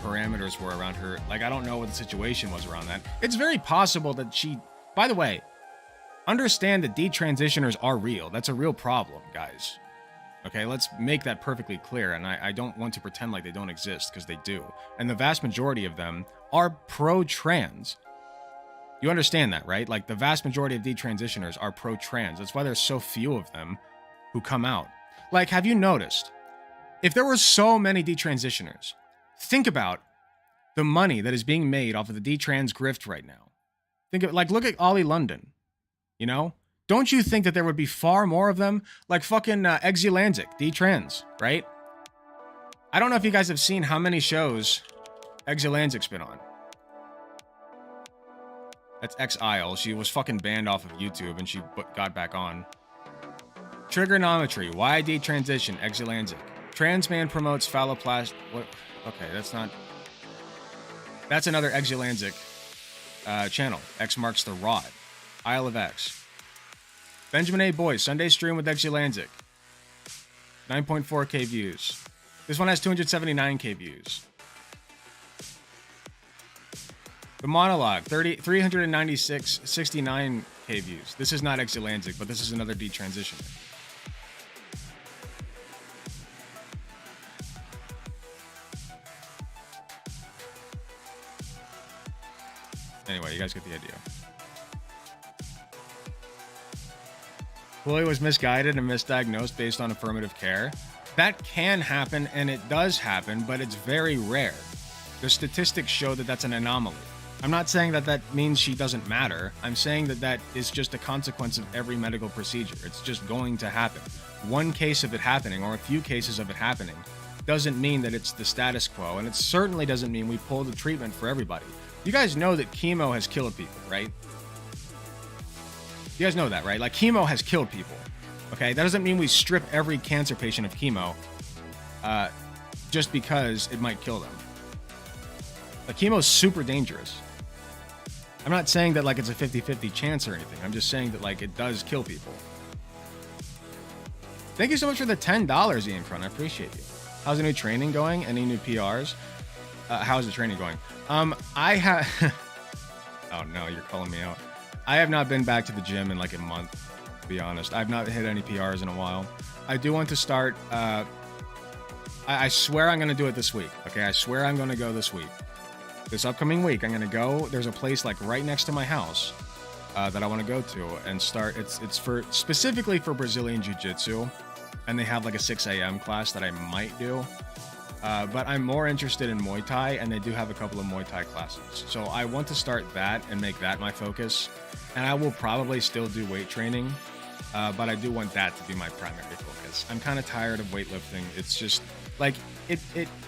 parameters were around her. Like, I don't know what the situation was around that. It's very possible that she, by the way, understand that detransitioners are real. That's a real problem, guys. Okay, let's make that perfectly clear. And I don't want to pretend like they don't exist, because they do. And the vast majority of them are pro-trans. You understand that, right? Like, the vast majority of detransitioners are pro-trans. That's why there's so few of them who come out. Like, have you noticed? If there were so many detransitioners, think about the money that is being made off of the detrans grift right now. Look at Ollie London. You know? Don't you think that there would be far more of them? Like fucking Eggsy Lanzik, detrans, right? I don't know if you guys have seen how many shows Eggsy Lanzik's been on. That's X-Isle. She was fucking banned off of YouTube and she got back on. Trigonometry. Why detransition? Eggsy Lanzik. Trans man promotes phalloplasty. What? Okay, that's not... That's another Eggsy Lanzik channel. X marks the rod. Isle of X. Benjamin A. Boyce, Sunday stream with Eggsy Lanzik. 9.4k views. This one has 279k views. The monologue, 369k views. This is not Eggsy Lanzik, but this is another detransitioner. Anyway, you guys get the idea. Chloe was misguided and misdiagnosed based on affirmative care. That can happen, and it does happen, but it's very rare. The statistics show that that's an anomaly. I'm not saying that that means she doesn't matter. I'm saying that that is just a consequence of every medical procedure. It's just going to happen. One case of it happening, or a few cases of it happening, doesn't mean that it's the status quo, and it certainly doesn't mean we pull the treatment for everybody. You guys know that chemo has killed people, right? You guys know that, right? Like, chemo has killed people, okay? That doesn't mean we strip every cancer patient of chemo just because it might kill them. Like, chemo is super dangerous. I'm not saying that, like, it's a 50-50 chance or anything. I'm just saying that, like, it does kill people. Thank you so much for the $10, Ian Cron. I appreciate you. How's the new training going? Any new PRs? How's the training going? I have... Oh, no, you're calling me out. I have not been back to the gym in like a month, to be honest. I've not hit any PRs in a while. I do want to start. I swear I'm going to do it this week. Okay, I swear I'm going to go this week. This upcoming week, I'm going to go. There's a place like right next to my house that I want to go to and start. It's for specifically for Brazilian Jiu-Jitsu, and they have like a 6 a.m. class that I might do. But I'm more interested in Muay Thai, and they do have a couple of Muay Thai classes. So I want to start that and make that my focus. And I will probably still do weight training, but I do want that to be my primary focus. I'm kind of tired of weightlifting. It's just, like, it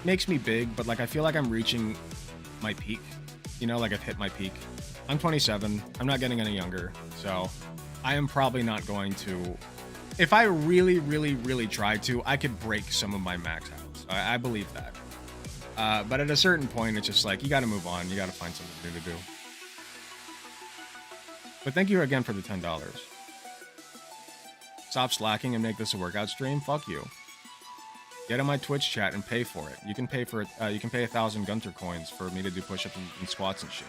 makes me big, but, like, I feel like I'm reaching my peak. You know, like, I've hit my peak. I'm 27. I'm not getting any younger. So I am probably not going to... If I really, really, really tried to, I could break some of my max outs. I believe that. But at a certain point, it's just like, you got to move on. You got to find something new to do. But thank you again for the $10. Stop slacking and make this a workout stream? Fuck you. Get in my Twitch chat and pay for it. You can pay for it. You can pay 1,000 Gunter coins for me to do push-ups and squats and shit.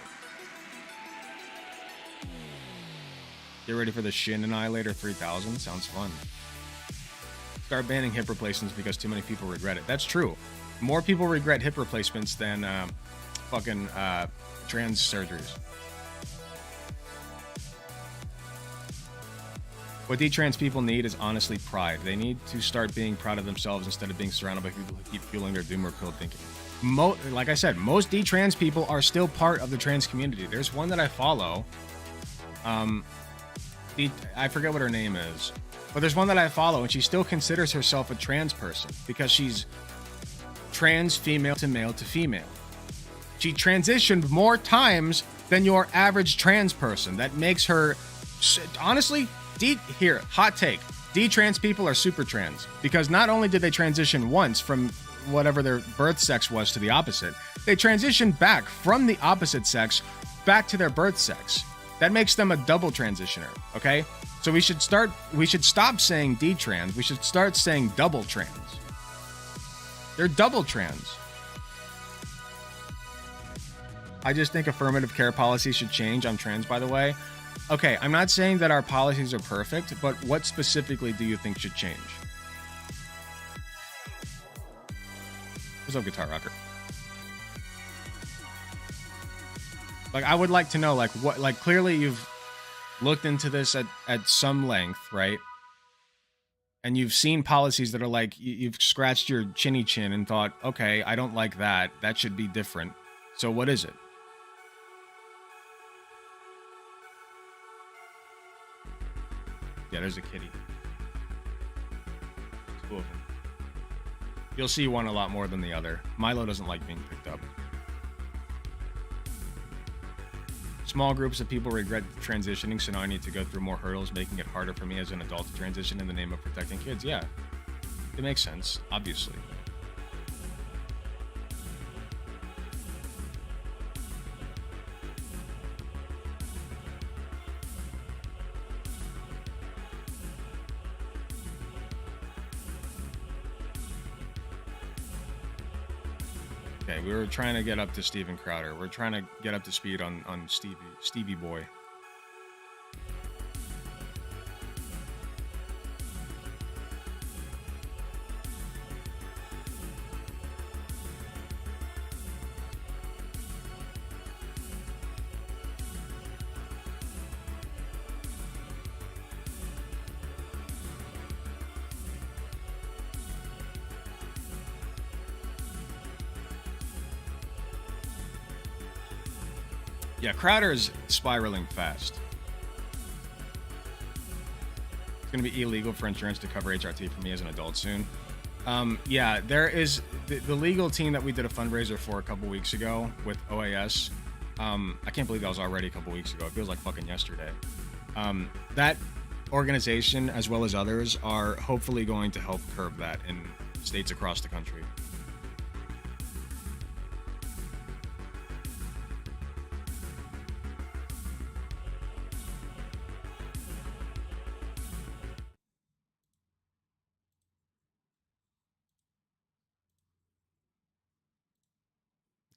Get ready for the Shin Annihilator 3000. Sounds fun. Start banning hip replacements because too many people regret it. That's true. More people regret hip replacements than fucking trans surgeries. What detrans people need is honestly pride. They need to start being proud of themselves instead of being surrounded by people who keep fueling their doom or pill thinking. Like I said, most detrans people are still part of the trans community. There's one that I follow. I forget what her name is, but there's one that I follow, and she still considers herself a trans person because she's trans female to male to female. She transitioned more times than your average trans person. That makes her, honestly, hot take. D-trans people are super trans because not only did they transition once from whatever their birth sex was to the opposite, they transitioned back from the opposite sex back to their birth sex. That makes them a double transitioner, okay? So we should stop saying D-trans. We should start saying double trans. They're double trans. I just think affirmative care policy should change. I'm trans, by the way. Okay, I'm not saying that our policies are perfect, but what specifically do you think should change? What's up, Guitar Rocker? Like, I would like to know, like, what, like, clearly you've looked into this at some length, right? And you've seen policies that are like, you've scratched your chinny chin and thought, okay, I don't like that. That should be different. So what is it? Yeah, there's a kitty. Two of them. You'll see one a lot more than the other. Milo doesn't like being picked up. Small groups of people regret transitioning, so now I need to go through more hurdles, making it harder for me as an adult to transition in the name of protecting kids. Yeah, it makes sense, obviously. Okay, we were trying to get up to Steven Crowder. We're trying to get up to speed on Stevie Boy. Yeah, Crowder is spiraling fast. It's going to be illegal for insurance to cover HRT for me as an adult soon. Yeah, there is the legal team that we did a fundraiser for a couple weeks ago with OAS. I can't believe that was already a couple weeks ago. It feels like fucking yesterday. That organization, as well as others, are hopefully going to help curb that in states across the country.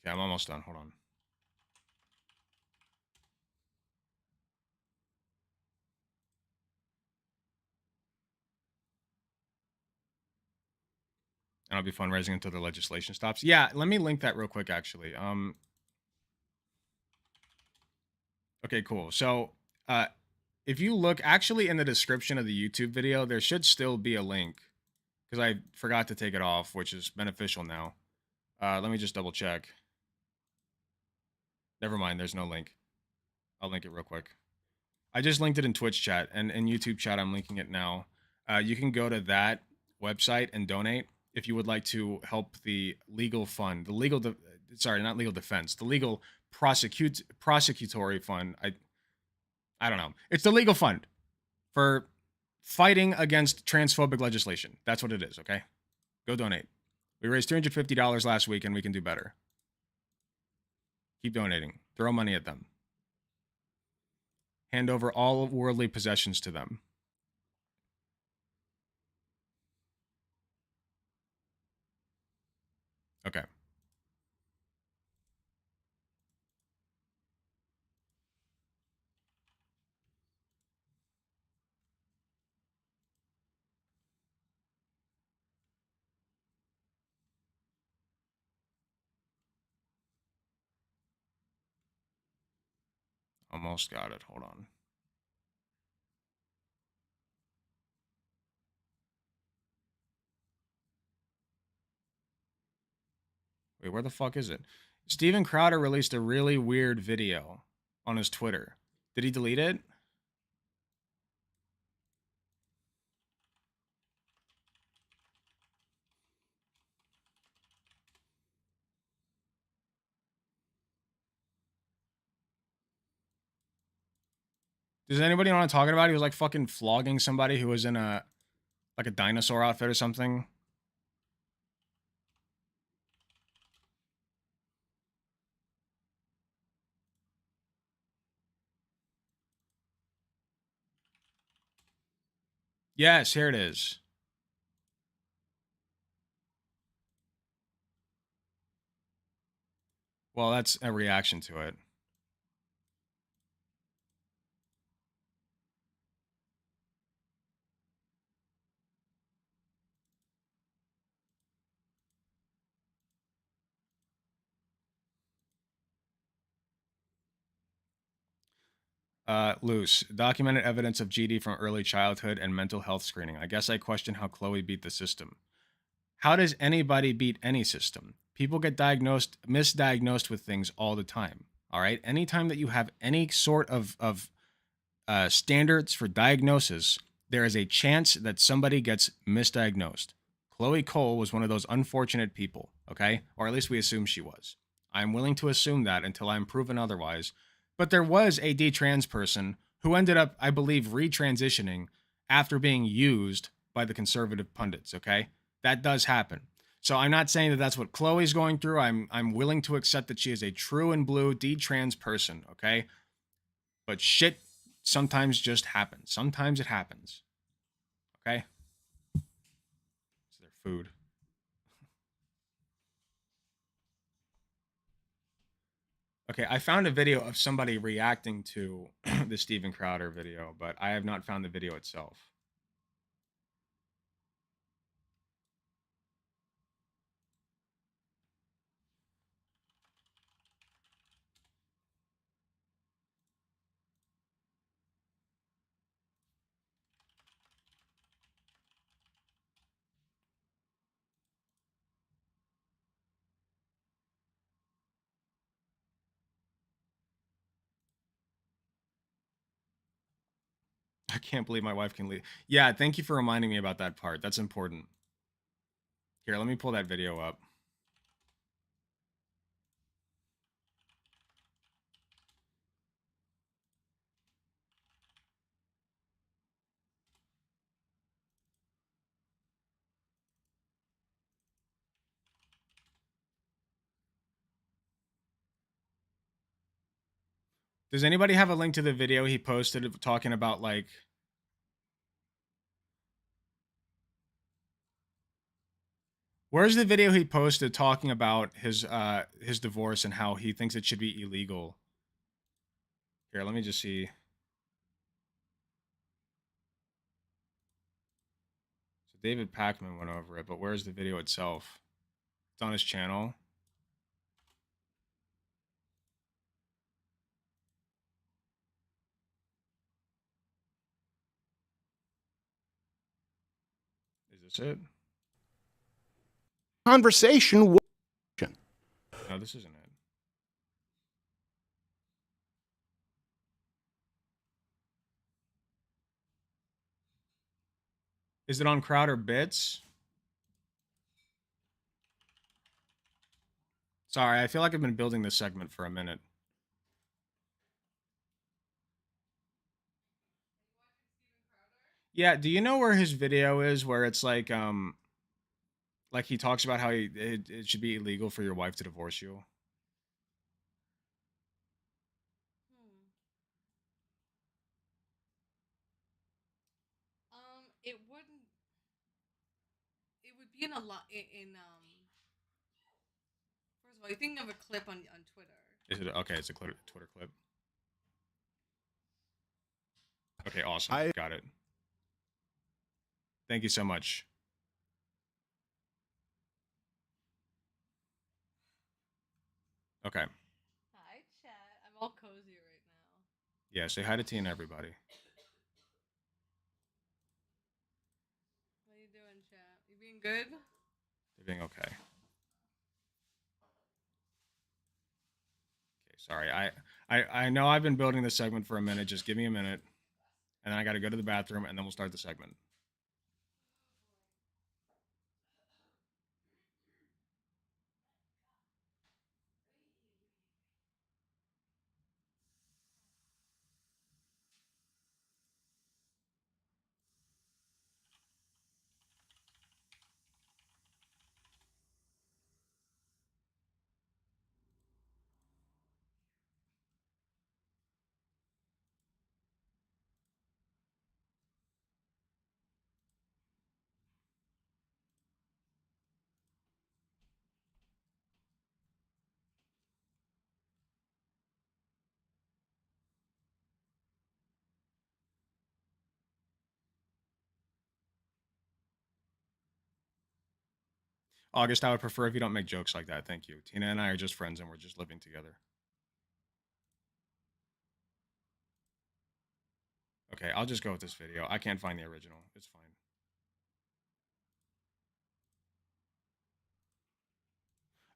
Okay, I'm almost done. Hold on. And I'll be fundraising until the legislation stops. Yeah, let me link that real quick, actually. Okay, cool. So, if you look, actually, in the description of the YouTube video, there should still be a link. Because I forgot to take it off, which is beneficial now. Let me just double check. Never mind, there's no link. I'll link it real quick. I just linked it in Twitch chat, and in YouTube chat, I'm linking it now. You can go to that website and donate if you would like to help the legal fund, the legal, sorry, not legal defense, the legal prosecutory fund. I don't know. It's the legal fund for fighting against transphobic legislation. That's what it is, okay? Go donate. We raised $350 last week, and we can do better. Keep donating. Throw money at them. Hand over all worldly possessions to them. Okay. Almost got it. Hold on. Wait, where the fuck is it? Steven Crowder released a really weird video on his Twitter. Did he delete it? Does anybody know what I'm talking about? He was like fucking flogging somebody who was in a like a dinosaur outfit or something. Yes, here it is. Well, that's a reaction to it. Loose. Documented evidence of GD from early childhood and mental health screening. I guess I question how Chloe beat the system. How does anybody beat any system? People get misdiagnosed with things all the time. All right. Anytime that you have any sort of standards for diagnosis, there is a chance that somebody gets misdiagnosed. Chloe Cole was one of those unfortunate people, okay? Or at least we assume she was. I'm willing to assume that until I'm proven otherwise. But there was a D-trans person who ended up, I believe, retransitioning after being used by the conservative pundits, okay? That does happen. So I'm not saying that that's what Chloe's going through. I'm willing to accept that she is a true and blue D-trans person, okay? But shit sometimes just happens. Sometimes it happens. Okay? It's their food. Okay, I found a video of somebody reacting to the Steven Crowder video, but I have not found the video itself. I can't believe my wife can leave. Yeah, thank you for reminding me about that part. That's important. Here, let me pull that video up. Does anybody have a link to the video he posted talking about like where's the video he posted talking about his divorce and how he thinks it should be illegal? Here, let me just see. So David Pakman went over it, but where's the video itself? It's on his channel. Is this it? Conversation. No, this isn't it. Is it on Crowder Bits? Sorry, I feel like I've been building this segment for a minute. Yeah, do you know where his video is where it's like he talks about how it should be illegal for your wife to divorce you? It wouldn't. It would be in a lot First of all, you're thinking of a clip on Twitter. Is it okay? It's a Twitter clip. Okay, awesome. Got it. Thank you so much. Okay. Hi, chat. I'm all cozy right now. Yeah, say hi to Tina, everybody. What are you doing, chat? You being good? They're being okay. Okay, sorry. I know I've been building this segment for a minute. Just give me a minute. And then I got to go to the bathroom, and then we'll start the segment. August, I would prefer if you don't make jokes like that. Thank you. Tina and I are just friends, and we're just living together. Okay, I'll just go with this video. I can't find the original. It's fine.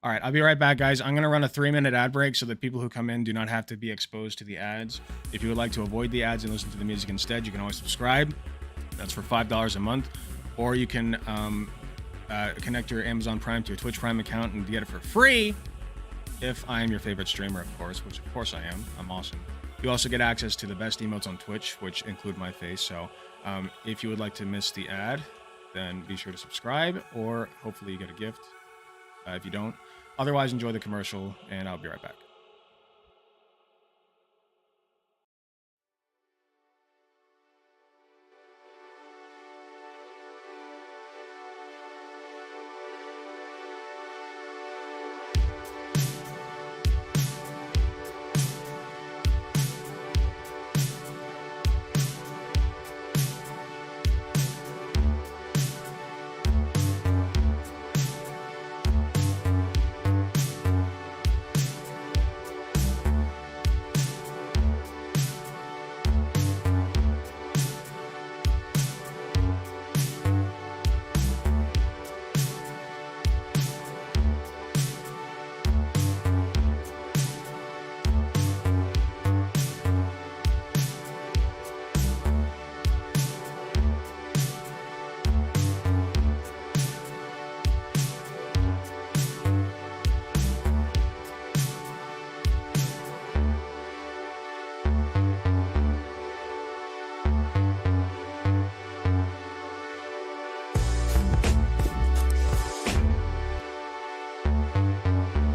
All right, I'll be right back, guys. I'm going to run a 3-minute ad break so that people who come in do not have to be exposed to the ads. If you would like to avoid the ads and listen to the music instead, you can always subscribe. That's for $5 a month. Or you can connect your Amazon Prime to your Twitch Prime account and get it for free if I am your favorite streamer, of course, which of course I am. I'm awesome. You also get access to the best emotes on Twitch, which include my face. So if you would like to miss the ad, then be sure to subscribe, or hopefully you get a gift if you don't. Otherwise, enjoy the commercial, and I'll be right back.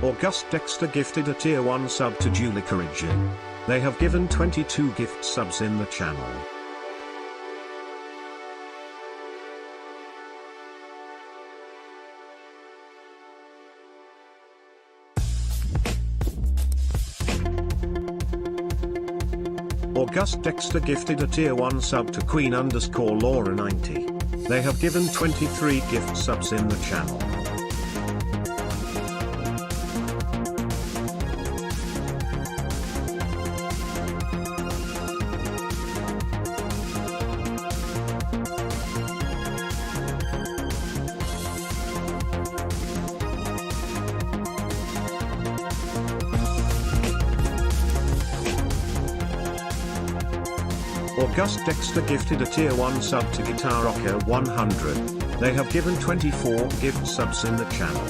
August Dexter gifted a tier 1 sub to Julie Origin. They have given 22 gift subs in the channel. August Dexter gifted a tier 1 sub to Queen_Laura90. They have given 23 gift subs in the channel. August Dexter gifted a tier 1 sub to Guitar Rocker 100. They have given 24 gift subs in the channel.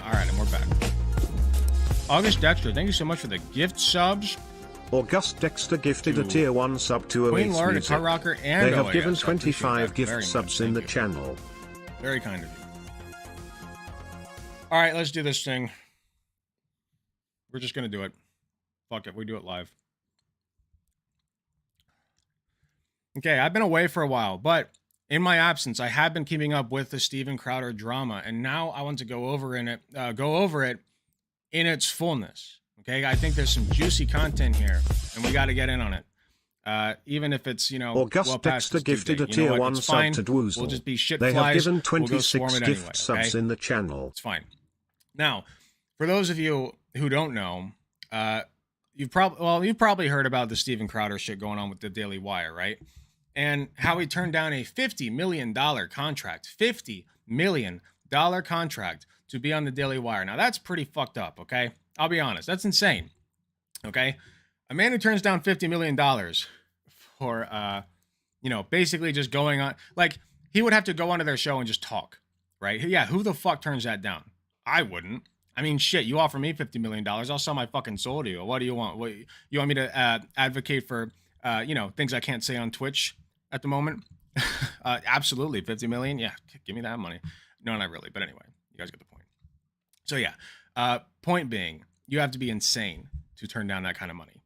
All right, and we're back. August Dexter, thank you so much for the gift subs. August Dexter gifted a tier 1 sub to Queen Oates Laura, Music. Guitar Rocker, and They have OAS. given I appreciate 25 that gift very subs much. in the Thank you. channel. Very kind of you. All right, let's do this thing. We're just going to do it. Fuck it, we do it live. Okay, I've been away for a while, but in my absence, I have been keeping up with the Steven Crowder drama, and now I want to go over it in its fullness. Okay, I think there's some juicy content here, and we got to get in on it. Even if it's, August well past Dexter its due gifted date. a tier 1 It's sub fine. to Dwoozle. We'll just be shit They flies. have given We'll go 26 swarm it gift anyway, subs okay? in the channel. It's fine. Now, for those of you who don't know, you've probably heard about the Steven Crowder shit going on with the Daily Wire, right? And how he turned down a $50 million contract. $50 million contract to be on the Daily Wire. Now, that's pretty fucked up, okay? I'll be honest. That's insane, okay? A man who turns down $50 million for, basically just going on... Like, he would have to go onto their show and just talk, right? Yeah, who the fuck turns that down? I wouldn't. I mean, shit, you offer me $50 million, I'll sell my fucking soul to you. What do you want? You want me to advocate for, things I can't say on Twitch at the moment? Absolutely. 50 million? Yeah, give me that money. No, not really. But anyway, you guys get the point. So yeah, point being, you have to be insane to turn down that kind of money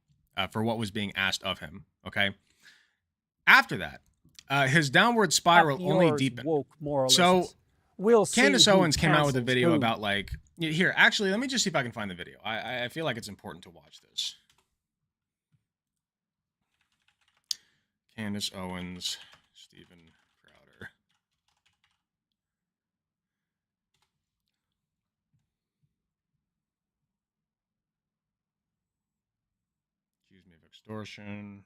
for what was being asked of him, okay? After that, his downward spiral only deepened. Woke So we'll see Candace who Owens came out with a cancels video who. about like, here, actually, let me just see if I can find the video. I feel like it's important to watch this. Candace Owens, Steven Crowder. Accuse me of extortion.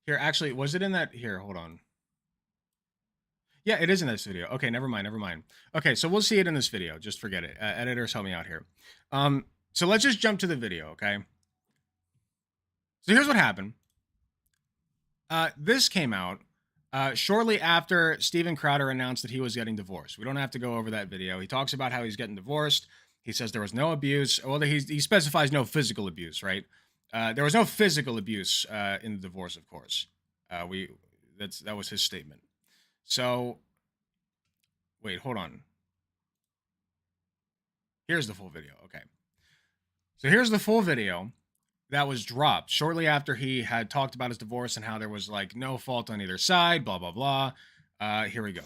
Here, actually, was it in that? Here, hold on. Yeah, it is in this video. Okay, never mind. Okay, so we'll see it in this video. Just forget it. Editors, help me out here. So let's just jump to the video, okay? So here's what happened. This came out shortly after Steven Crowder announced that he was getting divorced. We don't have to go over that video. He talks about how he's getting divorced. He says there was no abuse. Well, he specifies no physical abuse, right? There was no physical abuse in the divorce, of course. That was his statement. So, wait, hold on. Here's the full video. Okay. So here's the full video that was dropped shortly after he had talked about his divorce and how there was like no fault on either side, blah, blah, blah. Here we go.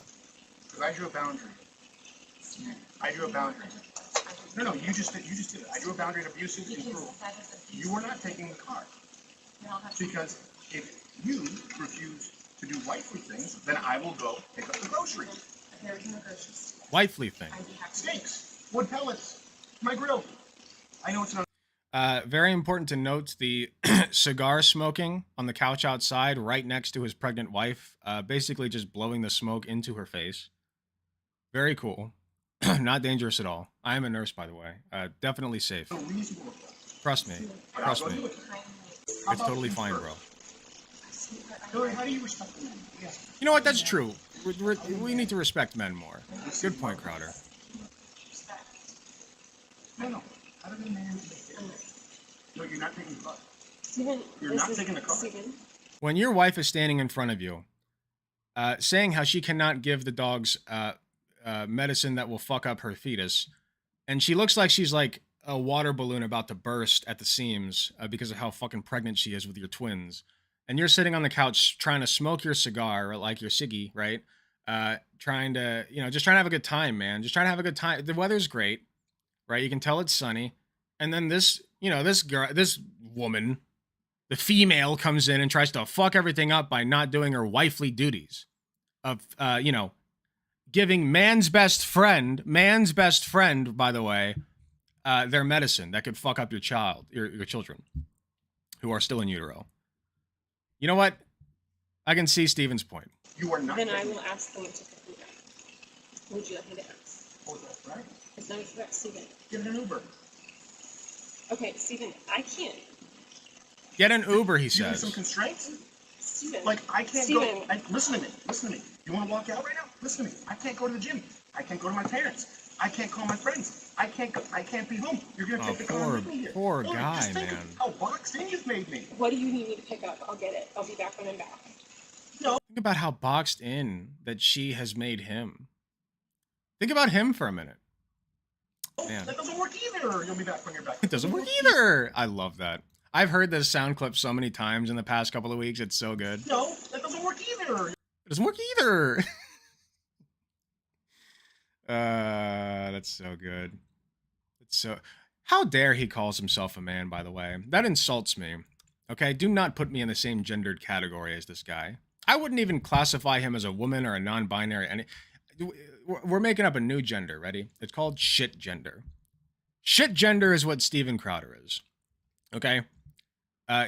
I drew a boundary. No, you just did it. I drew a boundary of abusive and cruel. You were not taking the car. Because if you refuse to do wifely things, then I will go pick up the groceries. Wifely thing. Steaks, wood pellets, my grill. I know it's not. Very important to note the cigar smoking on the couch outside right next to his pregnant wife, basically just blowing the smoke into her face. Very cool. Not dangerous at all. I am a nurse, by the way. Definitely safe. Trust me. Trust me. It's totally fine, bro. Hillary, how do you respect men? You know what? That's true. We need to respect men more. Good point, Crowder. No. How do they manage? No, you're not taking the car. You're not taking the car. When your wife is standing in front of you, saying how she cannot give the dogs medicine that will fuck up her fetus, and she looks like she's like a water balloon about to burst at the seams because of how fucking pregnant she is with your twins, and you're sitting on the couch trying to smoke your cigar, like your ciggy, right? Trying to have a good time, man. Just trying to have a good time. The weather's great, right? You can tell it's sunny. And then this woman, the female, comes in and tries to fuck everything up by not doing her wifely duties of, giving man's best friend, by the way, their medicine that could fuck up your children who are still in utero. You know what? I can see Steven's point. You are not. Then I will ask them to pick me up. Would you like me to ask? Oh, that's right. As long as you got Steven. Give it an Uber. Okay, Steven, I can't. Get an Uber, he You need some says. constraints? Steven. Like, I can't Steven. go. Listen to me. Listen to me. You want to walk out right now? Listen to me. I can't go to the gym. I can't go to my parents. I can't call my friends. I can't be home. You're gonna take the car with me here. Poor Look, guy, just think man. of how boxed in you've made me. What do you need me to pick up? I'll get it. I'll be back when I'm back. Think about how boxed in that she has made him. Think about him for a minute. Man. That doesn't work either. You'll be back when you're back. It doesn't work either. I love that. I've heard this sound clip so many times in the past couple of weeks. It's so good. No, that doesn't work either. It doesn't work either. That's so good. It's so. How dare he calls himself a man, by the way? That insults me. Okay, do not put me in the same gendered category as this guy. I wouldn't even classify him as a woman or a non-binary. We're making up a new gender. Ready? It's called shit gender. Shit gender is what Steven Crowder is. Okay?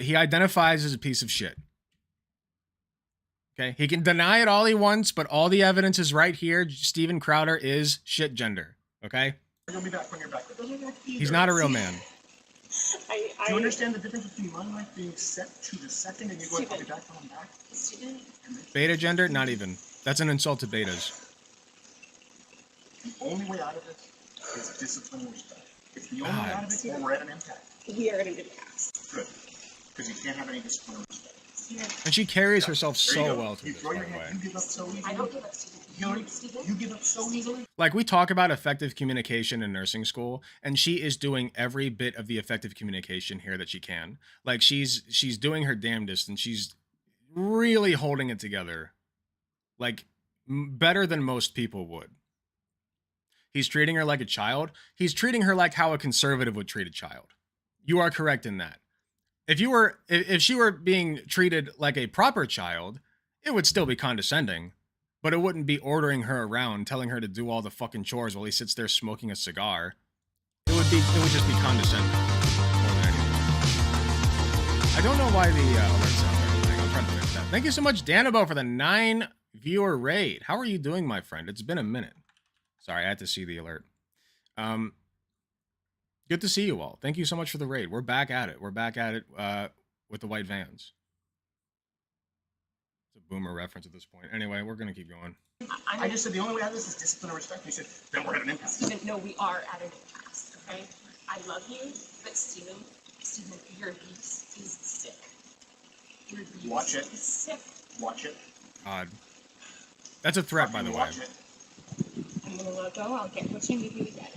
He identifies as a piece of shit. Okay? He can deny it all he wants, but all the evidence is right here. Steven Crowder is shit gender. Okay? You'll be back when you're back. That doesn't work either. He's not a real man. Do you understand the difference between my life being set to the second and you going, I'll be back when I'm back? Steven. Beta gender? Not even. That's an insult to betas. The only way out of it is discipline and respect. It's the only way out of it, or we're at an impact. We are at an impasse. Good. Because you can't have any discipline or respect. And she carries herself There you so go. well through You this, throw by your the way. hand, you give up so easily. I don't give up, Steven. You give up so easily. Like, we talk about effective communication in nursing school, and she is doing every bit of the effective communication here that she can. Like, she's doing her damnedest, and she's really holding it together. Like, better than most people would. He's treating her like a child. He's treating her like how a conservative would treat a child. You are correct in that. If she were being treated like a proper child, it would still be condescending, but it wouldn't be ordering her around, telling her to do all the fucking chores while he sits there smoking a cigar. It would just be condescending more than anything. I don't know why the alerts out there. I'm trying to fix that. Thank you so much, Danabo, for the 9 viewer raid. How are you doing, my friend? It's been a minute. Sorry, I had to see the alert. Good to see you all. Thank you so much for the raid. We're back at it. We're back at it with the white vans. It's a boomer reference at this point. Anyway, we're going to keep going. I just said the only way out of this is discipline and respect. You said, then we're at an impasse. Steven, no, we are at an impasse, okay? I love you, but Steven, your abuse is sick. Your abuse Watch it. is sick. Watch it. God. That's a threat, by the way. Watch it. I'm gonna let go. I'll get what you need me to get.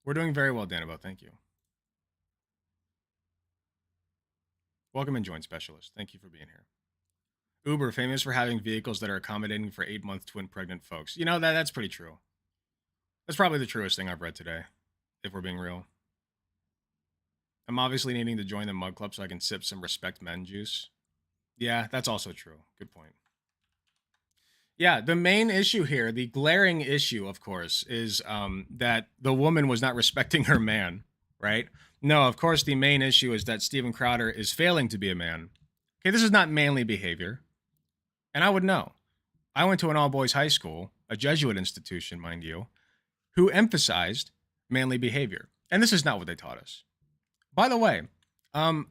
We're doing very well, Danabo. Thank you. Welcome and join, Specialist. Thank you for being here. Uber, famous for having vehicles that are accommodating for 8-month twin pregnant folks. You know, that's pretty true. That's probably the truest thing I've read today, if we're being real. I'm obviously needing to join the mug club so I can sip some Respect Men juice. Yeah, that's also true. Good point. Yeah, the main issue here, the glaring issue, of course, is that the woman was not respecting her man, right? No, of course, the main issue is that Steven Crowder is failing to be a man. Okay, this is not manly behavior. And I would know. I went to an all-boys high school, a Jesuit institution, mind you, who emphasized manly behavior. And this is not what they taught us. By the way, I'm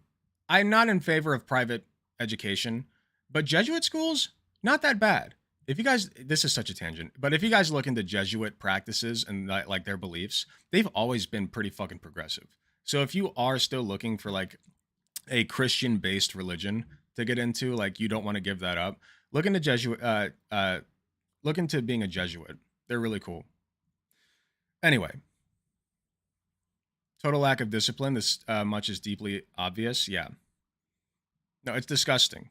not in favor of private education, but Jesuit schools, not that bad. If you guys, this is such a tangent, but if you guys look into Jesuit practices and like their beliefs, they've always been pretty fucking progressive. So if you are still looking for like a Christian-based religion to get into, like you don't want to give that up, look into look into being a Jesuit. They're really cool. Anyway, total lack of discipline. This much is deeply obvious. Yeah. No, it's disgusting.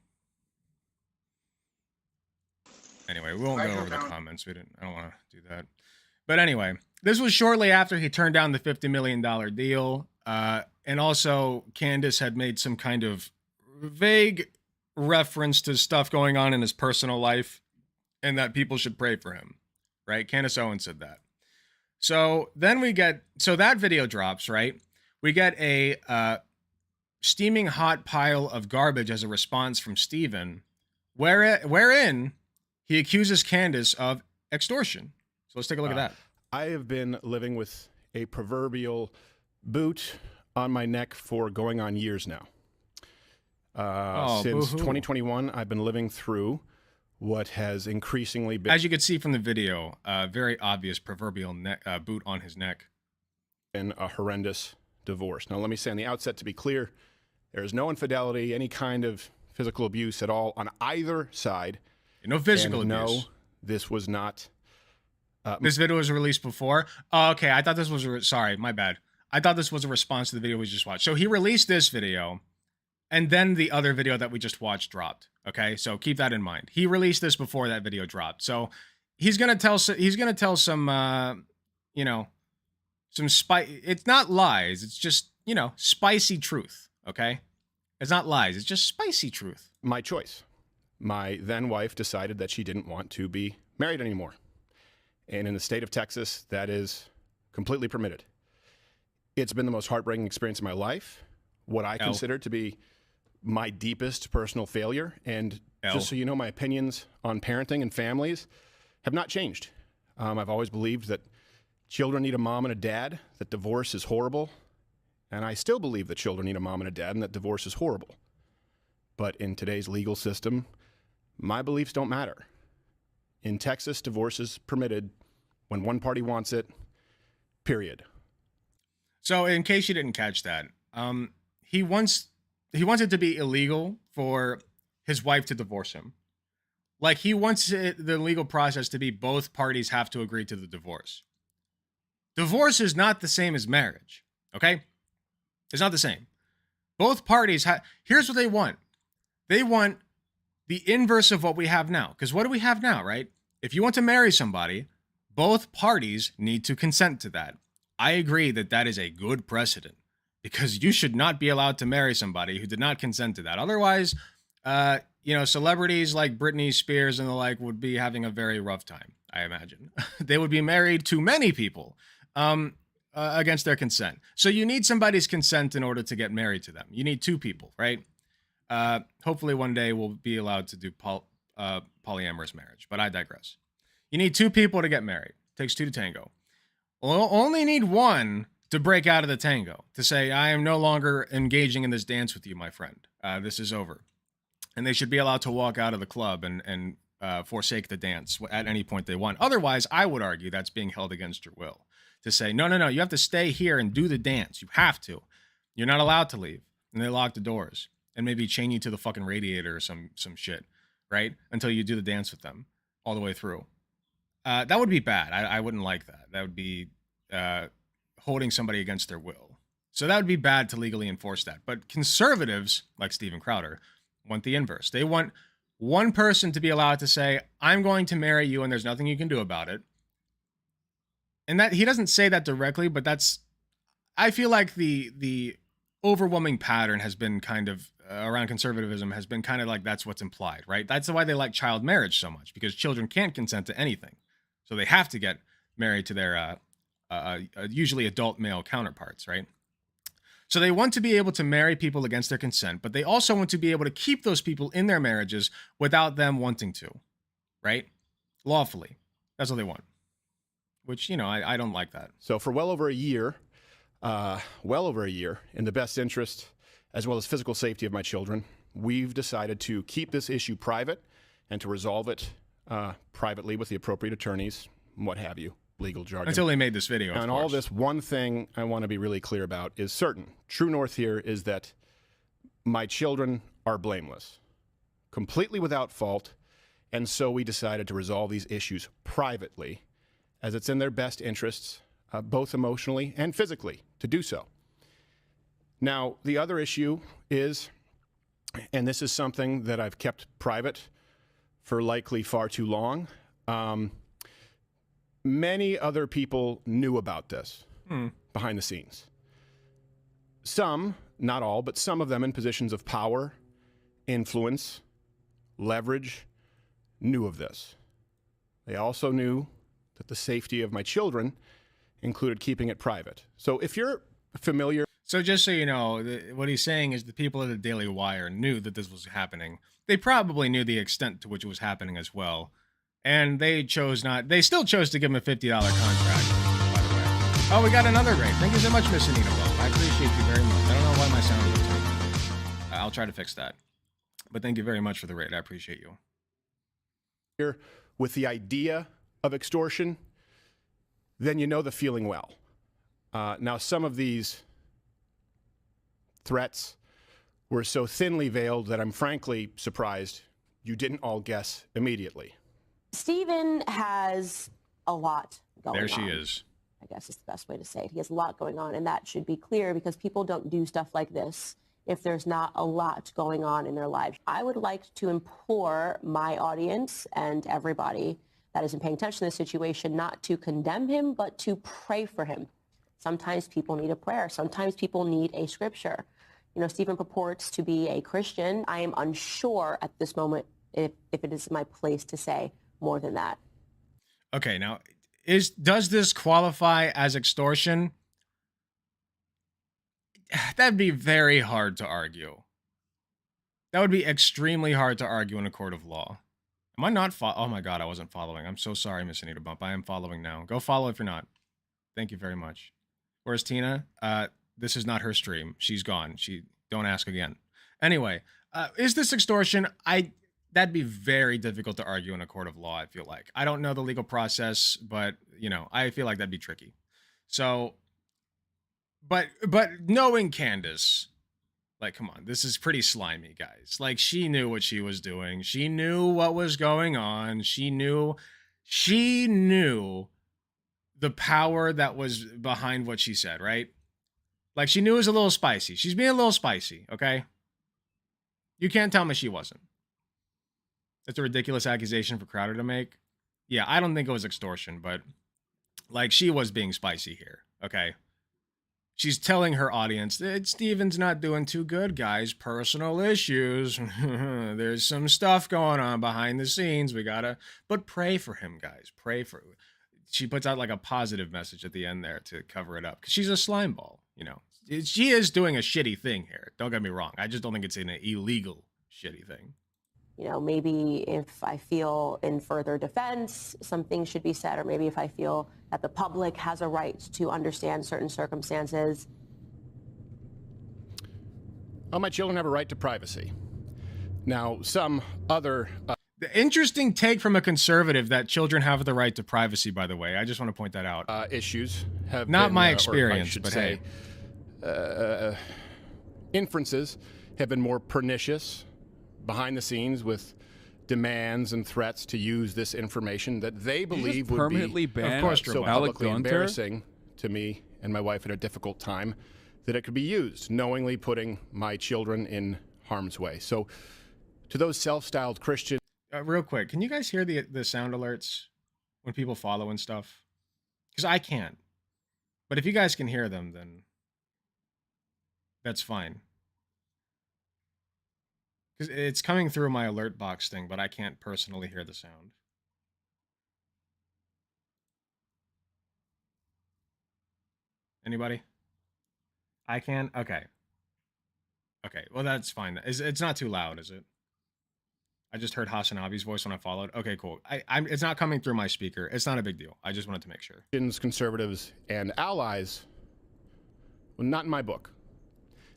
Anyway, we won't go over the comments. I don't want to do that. But anyway, this was shortly after he turned down the $50 million deal. And also, Candace had made some kind of vague reference to stuff going on in his personal life and that people should pray for him, right? Candace Owens said that. So then so that video drops, right? We get a steaming hot pile of garbage as a response from Steven, wherein he accuses Candace of extortion. So let's take a look at that. I have been living with a proverbial boot on my neck for going on years now. Since boo-hoo. 2021, I've been living through what has increasingly been... As you could see from the video, very obvious proverbial boot on his neck. ...and a horrendous divorce. Now, let me say on the outset, to be clear, there is no infidelity, any kind of physical abuse at all on either side. No physical and abuse. No, this was not... this video was released before? Oh, okay, I thought this was... sorry, my bad. I thought this was a response to the video we just watched. So he released this video, and then the other video that we just watched dropped. Okay, so keep that in mind. He released this before that video dropped. So he's gonna tell some you know, some it's not lies, it's just, you know, spicy truth. Okay, it's not lies, it's just spicy truth. My choice. My then wife decided that she didn't want to be married anymore, and in the state of Texas, that is completely permitted. It's been the most heartbreaking experience of my life, what I consider to be my deepest personal failure. And just so you know, my opinions on parenting and families have not changed. I've always believed that children need a mom and a dad, that divorce is horrible. And I still believe that children need a mom and a dad and that divorce is horrible. But in today's legal system, my beliefs don't matter. In Texas, divorce is permitted when one party wants it, period. So in case you didn't catch that, he wants it to be illegal for his wife to divorce him. Like, he wants the legal process to be both parties have to agree to the divorce. Divorce is not the same as marriage, okay? It's not the same. Both parties here's what they want. They want the inverse of what we have now. Because what do we have now, right? If you want to marry somebody, both parties need to consent to that. I agree that that is a good precedent, because you should not be allowed to marry somebody who did not consent to that. Otherwise, you know, celebrities like Britney Spears and the like would be having a very rough time, I imagine. They would be married to many people against their consent. So you need somebody's consent in order to get married to them. You need two people, right? Hopefully one day we'll be allowed to do polyamorous marriage, but I digress. You need two people to get married. It takes two to tango. We'll only need one to break out of the tango, to say, I am no longer engaging in this dance with you, my friend. This is over. And they should be allowed to walk out of the club and forsake the dance at any point they want. Otherwise, I would argue that's being held against your will. To say, no, you have to stay here and do the dance. You have to. You're not allowed to leave. And they lock the doors and maybe chain you to the fucking radiator or some shit, right? Until you do the dance with them all the way through. That would be bad. I wouldn't like that. That would be holding somebody against their will. So that would be bad to legally enforce that. But conservatives, like Steven Crowder, want the inverse. They want one person to be allowed to say, I'm going to marry you and there's nothing you can do about it. And that he doesn't say that directly, but that's, I feel like the overwhelming pattern has been kind of around conservatism has been kind of like that's what's implied, right? That's why they like child marriage so much, because children can't consent to anything. So they have to get married to their usually adult male counterparts, right? So they want to be able to marry people against their consent, but they also want to be able to keep those people in their marriages without them wanting to, right? Lawfully. That's what they want. Which, you know, I don't like that. So for well over a year, in the best interest as well as physical safety of my children, we've decided to keep this issue private and to resolve it privately with the appropriate attorneys, what have you, legal jargon. Until they made this video, and all this, one thing I want to be really clear about is certain. True north here is that my children are blameless, completely without fault, and so we decided to resolve these issues privately, as it's in their best interests, both emotionally and physically, to do so. Now, the other issue is, and this is something that I've kept private for likely far too long, many other people knew about this behind the scenes. Some, not all, but some of them in positions of power, influence, leverage, knew of this. They also knew that the safety of my children included keeping it private. So if you're familiar... So just so you know, what he's saying is the people at the Daily Wire knew that this was happening. They probably knew the extent to which it was happening as well. And they chose not... They still chose to give him a $50 contract, by the way. Oh, we got another raid. Thank you so much, Miss Anita. appreciate you very much. I don't know why my sound was like that. I'll try to fix that. But thank you very much for the raid. I appreciate you. Here with the idea of extortion, then you know the feeling well. Now, some of these threats were so thinly veiled that I'm frankly surprised you didn't all guess immediately. Stephen has a lot going on. There she is. I guess is the best way to say it. He has a lot going on, and that should be clear because people don't do stuff like this if there's not a lot going on in their lives. I would like to implore my audience and everybody that isn't paying attention to this situation not to condemn him, but to pray for him. Sometimes people need a prayer. Sometimes people need a scripture. You know, Stephen purports to be a Christian. I am unsure at this moment if it is my place to say more than that. Okay, now, does this qualify as extortion? That'd be very hard to argue. That would be extremely hard to argue in a court of law. Am I not oh my God, I wasn't following. I'm so sorry, Miss Anita Bump. I am following now. Go follow if you're not. Thank you very much. Where's Tina? This is not her stream. She's gone. Don't ask again. Anyway, is this extortion? That'd be very difficult to argue in a court of law, I feel like. I don't know the legal process, but, you know, I feel like that'd be tricky. So, but knowing Candace, like, come on, this is pretty slimy, guys. Like, she knew what she was doing. She knew what was going on. She knew the power that was behind what she said, right? Like, she knew it was a little spicy. She's being a little spicy, okay? You can't tell me she wasn't. That's a ridiculous accusation for Crowder to make. Yeah, I don't think it was extortion, but, like, she was being spicy here, okay? She's telling her audience that Steven's not doing too good, guys. Personal issues. There's some stuff going on behind the scenes. But pray for him, guys. Pray for him. She puts out like a positive message at the end there to cover it up. Because she's a slime ball, you know. She is doing a shitty thing here. Don't get me wrong. I just don't think it's an illegal shitty thing. You know, maybe if I feel in further defense, something should be said, or maybe if I feel that the public has a right to understand certain circumstances. Well, my children have a right to privacy. Now, some other... The interesting take from a conservative that children have the right to privacy, by the way. I just want to point that out. Issues have not been, my experience, but say, hey. Inferences have been more pernicious behind the scenes with demands and threats to use this information that they believe would permanently be ban so publicly embarrassing to me and my wife at a difficult time that it could be used, knowingly putting my children in harm's way. So to those self-styled Christians... real quick, can you guys hear the sound alerts when people follow and stuff? Because I can't. But if you guys can hear them, then that's fine. Because it's coming through my alert box thing, but I can't personally hear the sound. Anybody? I can? Okay. Okay, well that's fine. It's not too loud, is it? I just heard Hasanabi's voice when I followed. Okay, cool. It's not coming through my speaker. It's not a big deal. I just wanted to make sure. Conservatives and allies, well, not in my book.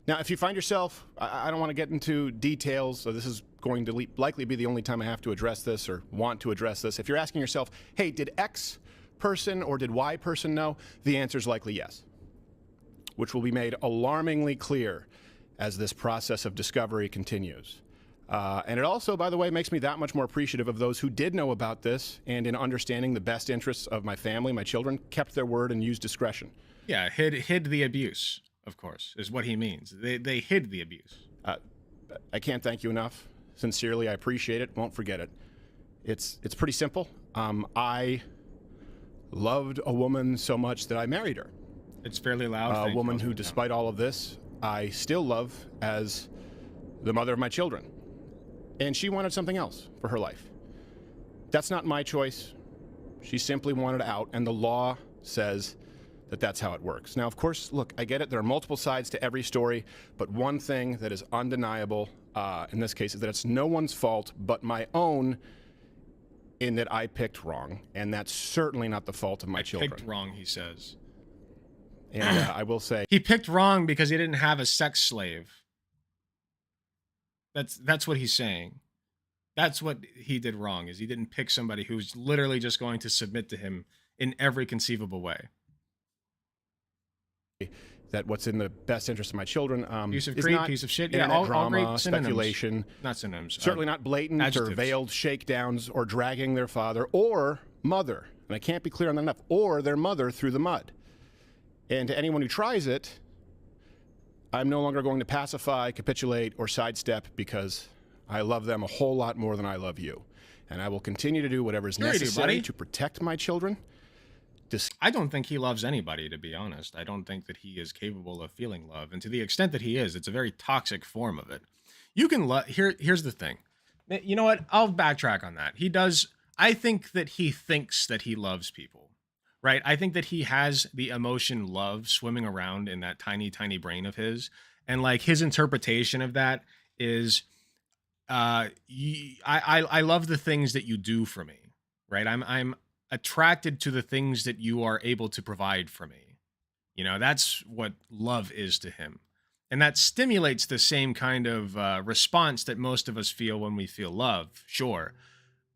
Now, if you find yourself, I don't want to get into details, so this is going to likely be the only time I have to address this or want to address this. If you're asking yourself, hey, did X person or did Y person know? The answer is likely yes, which will be made alarmingly clear as this process of discovery continues. And it also, by the way, makes me that much more appreciative of those who did know about this and in understanding the best interests of my family, my children, kept their word and used discretion. Yeah, hid the abuse, of course, is what he means. They hid the abuse. I can't thank you enough. Sincerely, I appreciate it. Won't forget it. It's pretty simple. I loved a woman so much that I married her. It's fairly loud. A woman who, despite all of this, I still love as the mother of my children. And she wanted something else for her life. That's not my choice. She simply wanted out, and the law says that that's how it works. Now, of course, look, I get it. There are multiple sides to every story, but one thing that is undeniable in this case is that it's no one's fault but my own in that I picked wrong, and that's certainly not the fault of my children. Picked wrong, he says. And I will say he picked wrong because he didn't have a sex slave. That's what he's saying. That's what he did wrong, is he didn't pick somebody who's literally just going to submit to him in every conceivable way. that what's in the best interest of my children Piece of is creep, not piece of shit. internet Yeah, all drama, great synonyms. speculation. Not synonyms. Certainly not blatant adjectives. or veiled shakedowns or dragging their father or mother, and I can't be clear on that enough, or their mother through the mud. And to anyone who tries it, I'm no longer going to pacify, capitulate, or sidestep because I love them a whole lot more than I love you. And I will continue to do whatever is necessary to protect my children. I don't think he loves anybody, to be honest. I don't think that he is capable of feeling love. And to the extent that he is, it's a very toxic form of it. You can love... Here's the thing. You know what? I'll backtrack on that. He does... I think that he thinks that he loves people, right? I think that he has the emotion love swimming around in that tiny, tiny brain of his. And like his interpretation of that is... I love the things that you do for me, right? I'm attracted to the things that you are able to provide for me. You know, that's what love is to him. And that stimulates the same kind of response that most of us feel when we feel love, sure.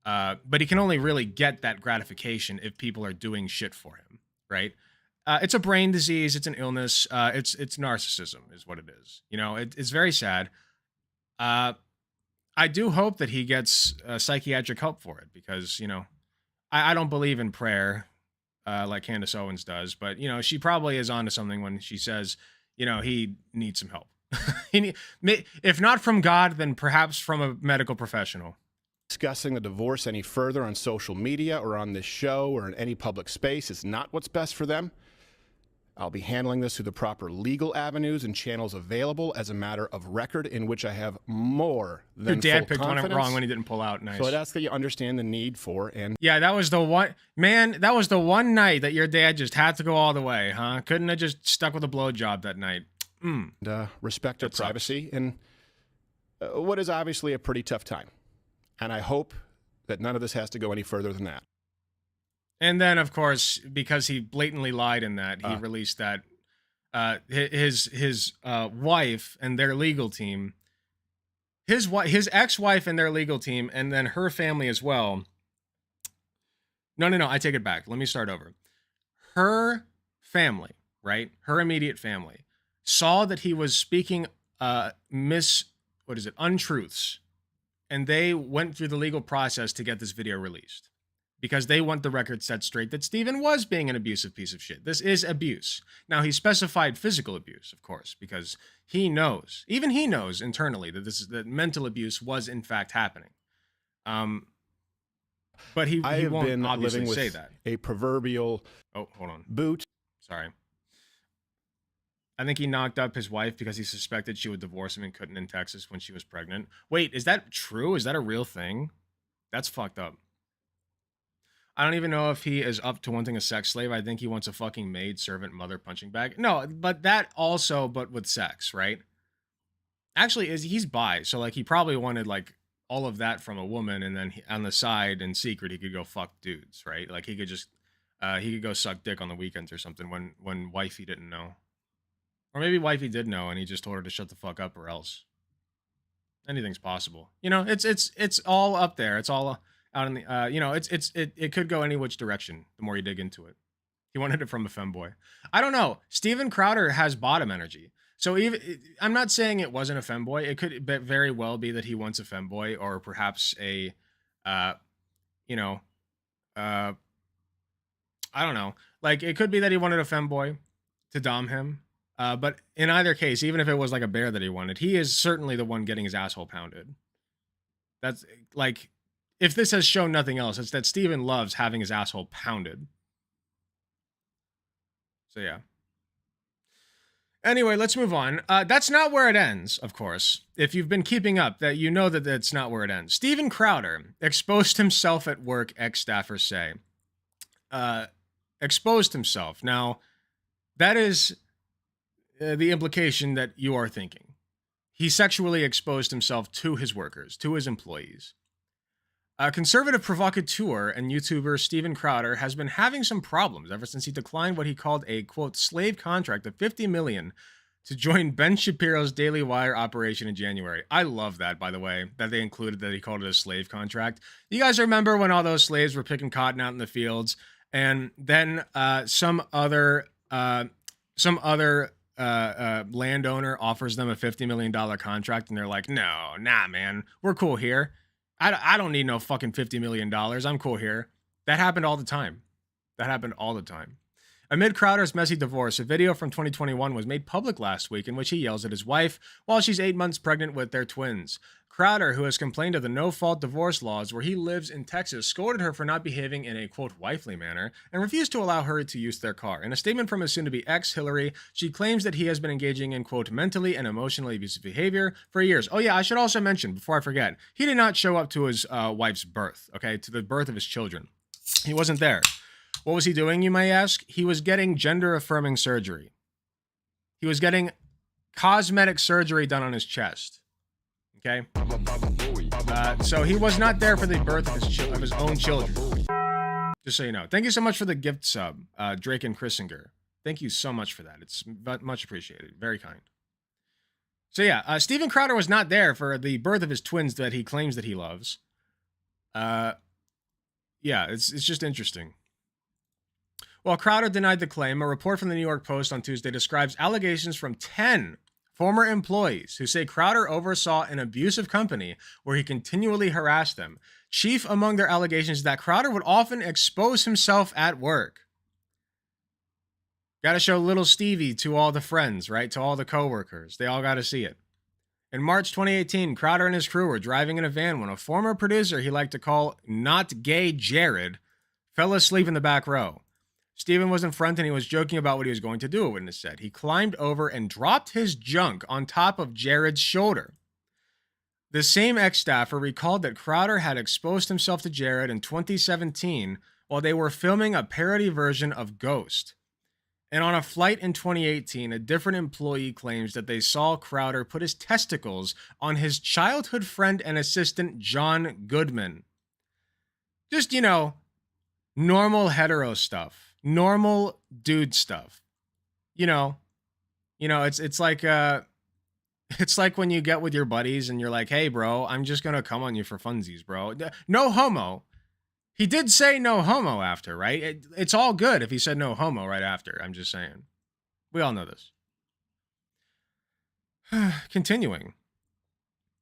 But he can only really get that gratification if people are doing shit for him, right? It's a brain disease, it's an illness, it's narcissism is what it is. You know, it's very sad. I do hope that he gets psychiatric help for it because, you know, I don't believe in prayer like Candace Owens does, but, you know, she probably is onto something when she says, you know, he needs some help. If not from God, then perhaps from a medical professional. Discussing the divorce any further on social media or on this show or in any public space is not what's best for them. I'll be handling this through the proper legal avenues and channels available as a matter of record in which I have more than Your dad full picked confidence. one wrong when he didn't pull out. Nice. So I'd ask that you understand the need for and... Yeah, that was the one... Man, that was the one night that your dad just had to go all the way, huh? Couldn't have just stuck with a blowjob that night. Respect their privacy in what is obviously a pretty tough time. And I hope that none of this has to go any further than that. And then, of course, because he blatantly lied in that, he released that his wife and their legal team, his ex-wife and their legal team, and then her family as well. No, I take it back. Let me start over. Her family, right? Her immediate family saw that he was speaking untruths, and they went through the legal process to get this video released. Because they want the record set straight that Steven was being an abusive piece of shit. This is abuse. Now, he specified physical abuse, of course, because he knows, even he knows internally that mental abuse was in fact happening. But he won't obviously say that. A proverbial boot. Sorry. I think he knocked up his wife because he suspected she would divorce him and couldn't in Texas when she was pregnant. Wait, is that true? Is that a real thing? That's fucked up. I don't even know if he is up to wanting a sex slave. I think he wants a fucking maid, servant, mother, punching bag. No, but that also, but with sex, right? Actually, he's bi, so like he probably wanted like all of that from a woman, and then on the side in secret he could go fuck dudes, right? Like he could just he could go suck dick on the weekends or something when wifey didn't know, or maybe wifey did know and he just told her to shut the fuck up or else. Anything's possible, you know. It's all up there. It's all out in the you know, it could go any which direction the more you dig into it. He wanted it from a femboy. I don't know. Steven Crowder has bottom energy. So even I'm not saying it wasn't a femboy. It could very well be that he wants a femboy or perhaps a you know, I don't know. Like it could be that he wanted a femboy to dom him. But in either case, even if it was like a bear that he wanted, he is certainly the one getting his asshole pounded. That's like, if this has shown nothing else, it's that Steven loves having his asshole pounded. So yeah. Anyway, let's move on. That's not where it ends, of course. If you've been keeping up, that you know that that's not where it ends. Steven Crowder exposed himself at work, ex-staffers say. Exposed himself. Now, that is the implication that you are thinking. He sexually exposed himself to his workers, to his employees. Conservative provocateur and YouTuber Steven Crowder has been having some problems ever since he declined what he called a, quote, slave contract of $50 million to join Ben Shapiro's Daily Wire operation in January. I love that, by the way, that they included that he called it a slave contract. You guys remember when all those slaves were picking cotton out in the fields, and then some other landowner offers them a $50 million contract, and they're like, nah, man, we're cool here. I don't need no fucking $50 million. I'm cool here. That happened all the time. Amid Crowder's messy divorce, a video from 2021 was made public last week in which he yells at his wife while she's 8 months pregnant with their twins. Crowder, who has complained of the no-fault divorce laws where he lives in Texas, scolded her for not behaving in a, quote, wifely manner and refused to allow her to use their car. In a statement from his soon-to-be ex, Hillary, she claims that he has been engaging in, quote, mentally and emotionally abusive behavior for years. Oh yeah, I should also mention, before I forget, he did not show up to his wife's birth, okay, to the birth of his children. He wasn't there. What was he doing, you may ask? He was getting gender-affirming surgery. He was getting cosmetic surgery done on his chest. Okay? So he was not there for the birth of his own children. Just so you know. Thank you so much for the gift sub, Drake and Chrissinger. Thank you so much for that. It's much appreciated. Very kind. So yeah, Steven Crowder was not there for the birth of his twins that he claims that he loves. Yeah, it's just interesting. While Crowder denied the claim, a report from the New York Post on Tuesday describes allegations from 10 former employees who say Crowder oversaw an abusive company where he continually harassed them. Chief among their allegations is that Crowder would often expose himself at work. Got to show little Stevie to all the friends, right? To all the coworkers. They all got to see it. In March 2018, Crowder and his crew were driving in a van when a former producer he liked to call Not Gay Jared fell asleep in the back row. Steven was in front and he was joking about what he was going to do, a witness said. He climbed over and dropped his junk on top of Jared's shoulder. The same ex-staffer recalled that Crowder had exposed himself to Jared in 2017 while they were filming a parody version of Ghost. And on a flight in 2018, a different employee claims that they saw Crowder put his testicles on his childhood friend and assistant, John Goodman. Just, you know, normal hetero stuff. Normal dude stuff. You know, it's like when you get with your buddies and you're like, hey bro, I'm just gonna come on you for funsies, bro. No homo. He did say no homo after, right? It's all good if he said no homo right after. I'm just saying. We all know this. Continuing.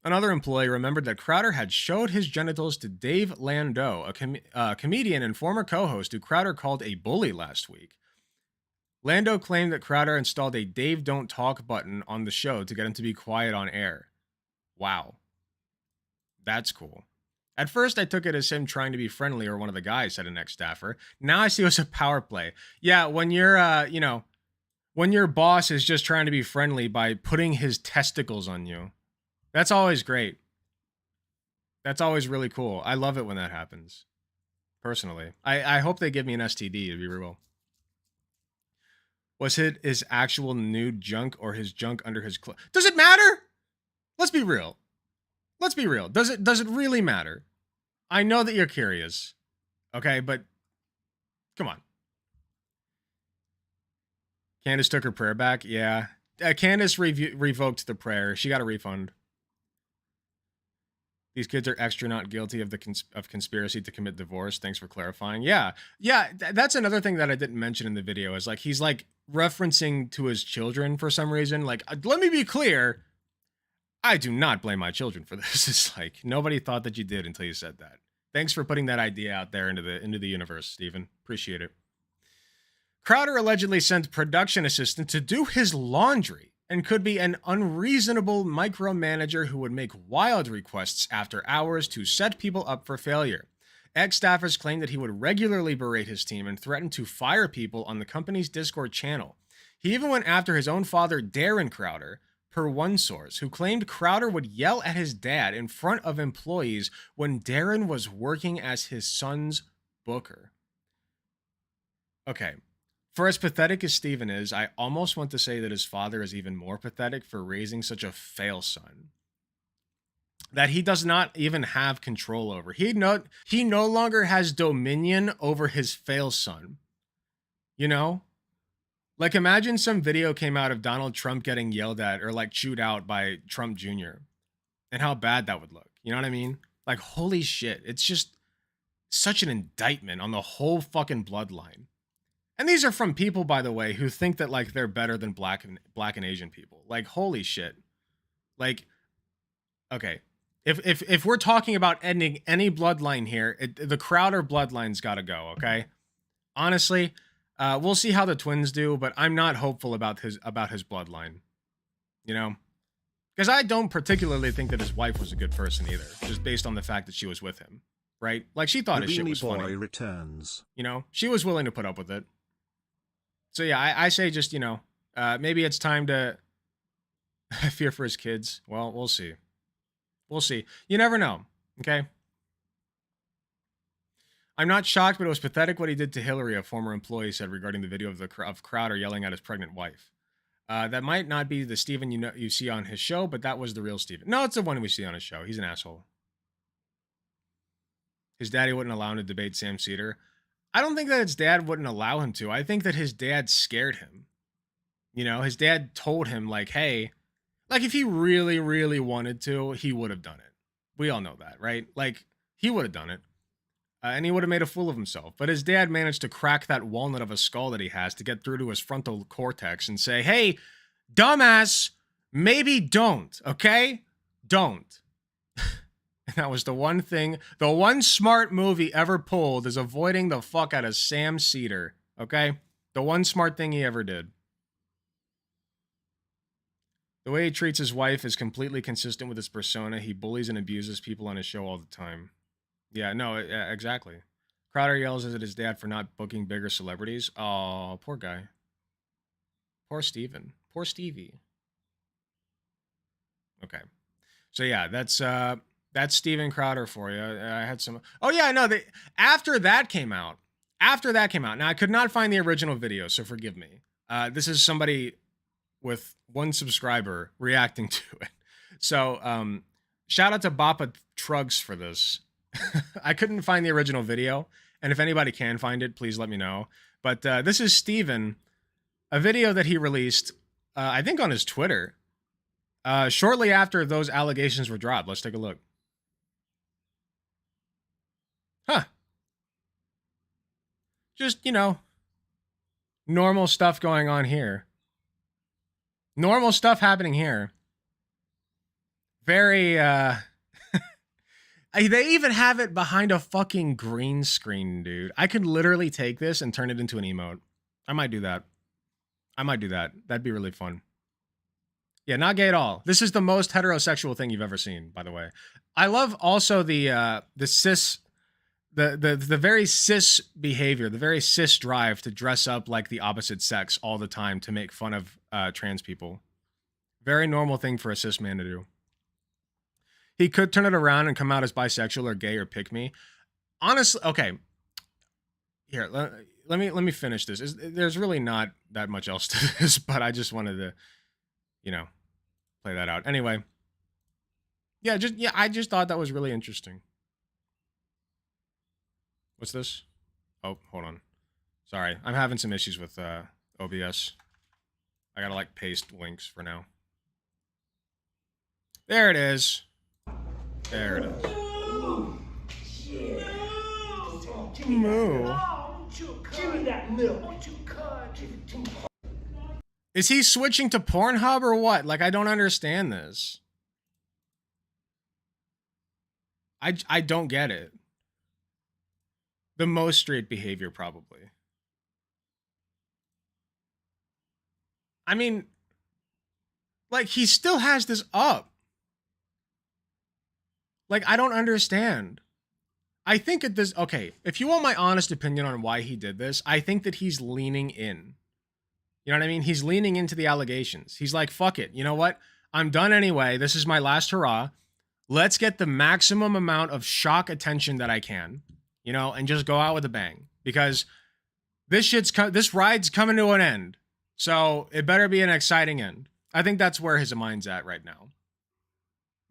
Another employee remembered that Crowder had showed his genitals to Dave Landau, a comedian and former co-host who Crowder called a bully last week. Landau claimed that Crowder installed a Dave Don't Talk button on the show to get him to be quiet on air. Wow. That's cool. At first, I took it as him trying to be friendly or one of the guys, said an ex-staffer. Now I see it was a power play. Yeah, when you're, when your boss is just trying to be friendly by putting his testicles on you. That's always great. That's always really cool. I love it when that happens. Personally. I hope they give me an STD, to be real. Was it his actual nude junk or his junk under his clothes? Does it matter? Let's be real. Let's be real. Does it really matter? I know that you're curious. Okay, but come on. Candace took her prayer back. Yeah. Candace revoked the prayer. She got a refund. These kids are extra not guilty of of conspiracy to commit divorce. Thanks for clarifying. Yeah. That's another thing that I didn't mention in the video is like he's like referencing to his children for some reason. Like, let me be clear. I do not blame my children for this. It's like nobody thought that you did until you said that. Thanks for putting that idea out there into the universe, Stephen. Appreciate it. Crowder allegedly sent production assistant to do his laundry and could be an unreasonable micromanager who would make wild requests after hours to set people up for failure. Ex-staffers claimed that he would regularly berate his team and threaten to fire people on the company's Discord channel. He even went after his own father, Darren Crowder, per one source, who claimed Crowder would yell at his dad in front of employees when Darren was working as his son's booker. Okay. For as pathetic as Steven is, I almost want to say that his father is even more pathetic for raising such a fail son. that he does not even have control over. He no longer has dominion over his fail son. You know? Like, imagine some video came out of Donald Trump getting yelled at or like chewed out by Trump Jr. and how bad that would look. You know what I mean? Like, holy shit. It's just such an indictment on the whole fucking bloodline. And these are from people, by the way, who think that like they're better than black and Asian people. Like, holy shit. Like, okay. If we're talking about ending any bloodline here, the Crowder bloodline's got to go, okay? Honestly, we'll see how the twins do, but I'm not hopeful about his bloodline. You know? Because I don't particularly think that his wife was a good person either, just based on the fact that she was with him, right? Like, she thought his shit was funny. Returns. You know? She was willing to put up with it. So yeah, I say just, you know, maybe it's time to fear for his kids. Well, we'll see. We'll see. You never know, okay? I'm not shocked, but it was pathetic what he did to Hillary, a former employee said regarding the video of Crowder yelling at his pregnant wife. That might not be the Steven you see on his show, but that was the real Steven. No, it's the one we see on his show. He's an asshole. His daddy wouldn't allow him to debate Sam Cedar. I don't think that his dad wouldn't allow him to. I think that his dad scared him. You know, his dad told him, like, hey, like, if he really, really wanted to, he would have done it. We all know that, right? Like, he would have done it. And he would have made a fool of himself. But his dad managed to crack that walnut of a skull that he has to get through to his frontal cortex and say, hey, dumbass, maybe don't, okay? Don't. And that was the one thing, the one smart move he ever pulled is avoiding the fuck out of Sam Cedar, okay? The one smart thing he ever did. The way he treats his wife is completely consistent with his persona. He bullies and abuses people on his show all the time. Yeah, no, exactly. Crowder yells at his dad for not booking bigger celebrities. Oh, poor guy. Poor Steven. Poor Stevie. Okay. So yeah, that's Steven Crowder for you. I had some. Oh yeah, no. After that came out. Now I could not find the original video, so forgive me. This is somebody with one subscriber reacting to it. So shout out to Bappa Trugs for this. I couldn't find the original video, and if anybody can find it, please let me know. But this is Steven, a video that he released, I think on his Twitter, shortly after those allegations were dropped. Let's take a look. Huh. Just, you know, normal stuff going on here. Normal stuff happening here. Very, they even have it behind a fucking green screen, dude. I could literally take this and turn it into an emote. I might do that. That'd be really fun. Yeah, not gay at all. This is the most heterosexual thing you've ever seen, by the way. I love also the cis, the very cis behavior, the very cis drive to dress up like the opposite sex all the time to make fun of trans people. Very normal thing for a cis man to do. He could turn it around and come out as bisexual or gay or pick me. Honestly, okay. Here, let me finish this. There's really not that much else to this, but I just wanted to, you know, play that out. Anyway. Yeah, I just thought that was really interesting. What's this? Oh, hold on. Sorry, I'm having some issues with OBS. I gotta like paste links for now. There it is. There it is. Moo. Is he switching to Pornhub or what? Like, I don't understand this. I don't get it. The most straight behavior, probably. I mean, like, he still has this up. Like, I don't understand. I think at this, okay, if you want my honest opinion on why he did this, I think that he's leaning in. You know what I mean? He's leaning into the allegations. He's like, fuck it. You know what? I'm done anyway. This is my last hurrah. Let's get the maximum amount of shock attention that I can, you know, and just go out with a bang. Because this ride's coming to an end. So it better be an exciting end. I think that's where his mind's at right now.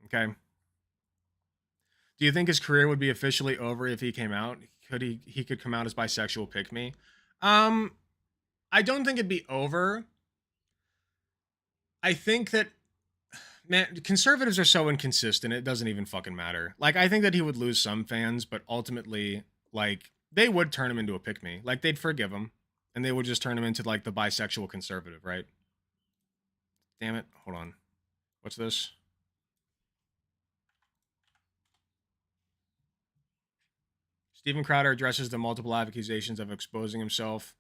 Okay. Do you think his career would be officially over if he came out? Could he could come out as bisexual pick me? I don't think it'd be over. I think that, man, conservatives are so inconsistent, it doesn't even fucking matter. Like, I think that he would lose some fans, but ultimately, like, they would turn him into a pick me. Like, they'd forgive him, and they would just turn him into, like, the bisexual conservative, right? Damn it. Hold on. What's this? Steven Crowder addresses the multiple accusations of exposing himself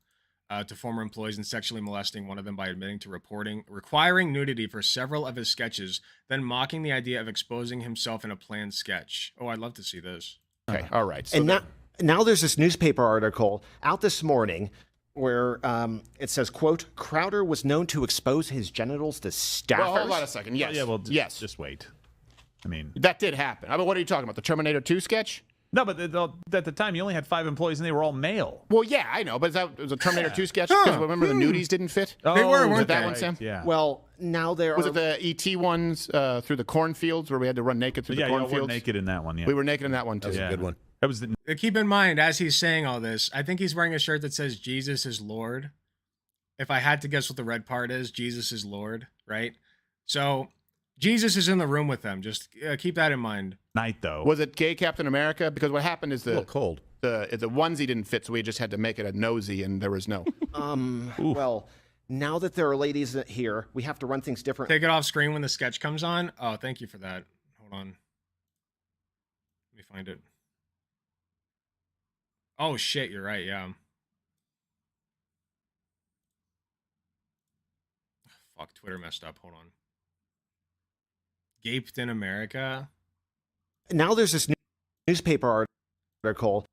to former employees and sexually molesting one of them by admitting to requiring nudity for several of his sketches, then mocking the idea of exposing himself in a planned sketch. Oh, I'd love to see this. Okay, all right. So and now there's this newspaper article out this morning where it says, quote, Crowder was known to expose his genitals to staffers. Well, hold on a second. Yes. Yeah, well, yes. Just wait. I mean, that did happen. I mean, what are you talking about? The Terminator 2 sketch? No, but at the time, you only had 5 employees, and they were all male. Well, yeah, I know, but it was a Terminator 2 sketch? Because remember the nudies didn't fit? They were, weren't that they? one, Sam? Yeah. Well, now there Was are... it the E.T. ones through the cornfields where we had to run naked through the Yeah, cornfields? we were naked in that one, yeah. We were naked in that one, too. That was a good one. That was the... Keep in mind, as he's saying all this, I think he's wearing a shirt that says Jesus is Lord. If I had to guess what the red part is, Jesus is Lord, right? So Jesus is in the room with them. Just keep that in mind. Night, though. Was it gay Captain America? Because what happened is a little cold. The onesie didn't fit, so we just had to make it a nosy, and there was no. Well, now that there are ladies here, we have to run things different. Take it off screen when the sketch comes on. Oh, thank you for that. Hold on. Let me find it. Oh, shit, you're right, yeah. Fuck, Twitter messed up. Hold on. Gaped in America? Now there's this newspaper article.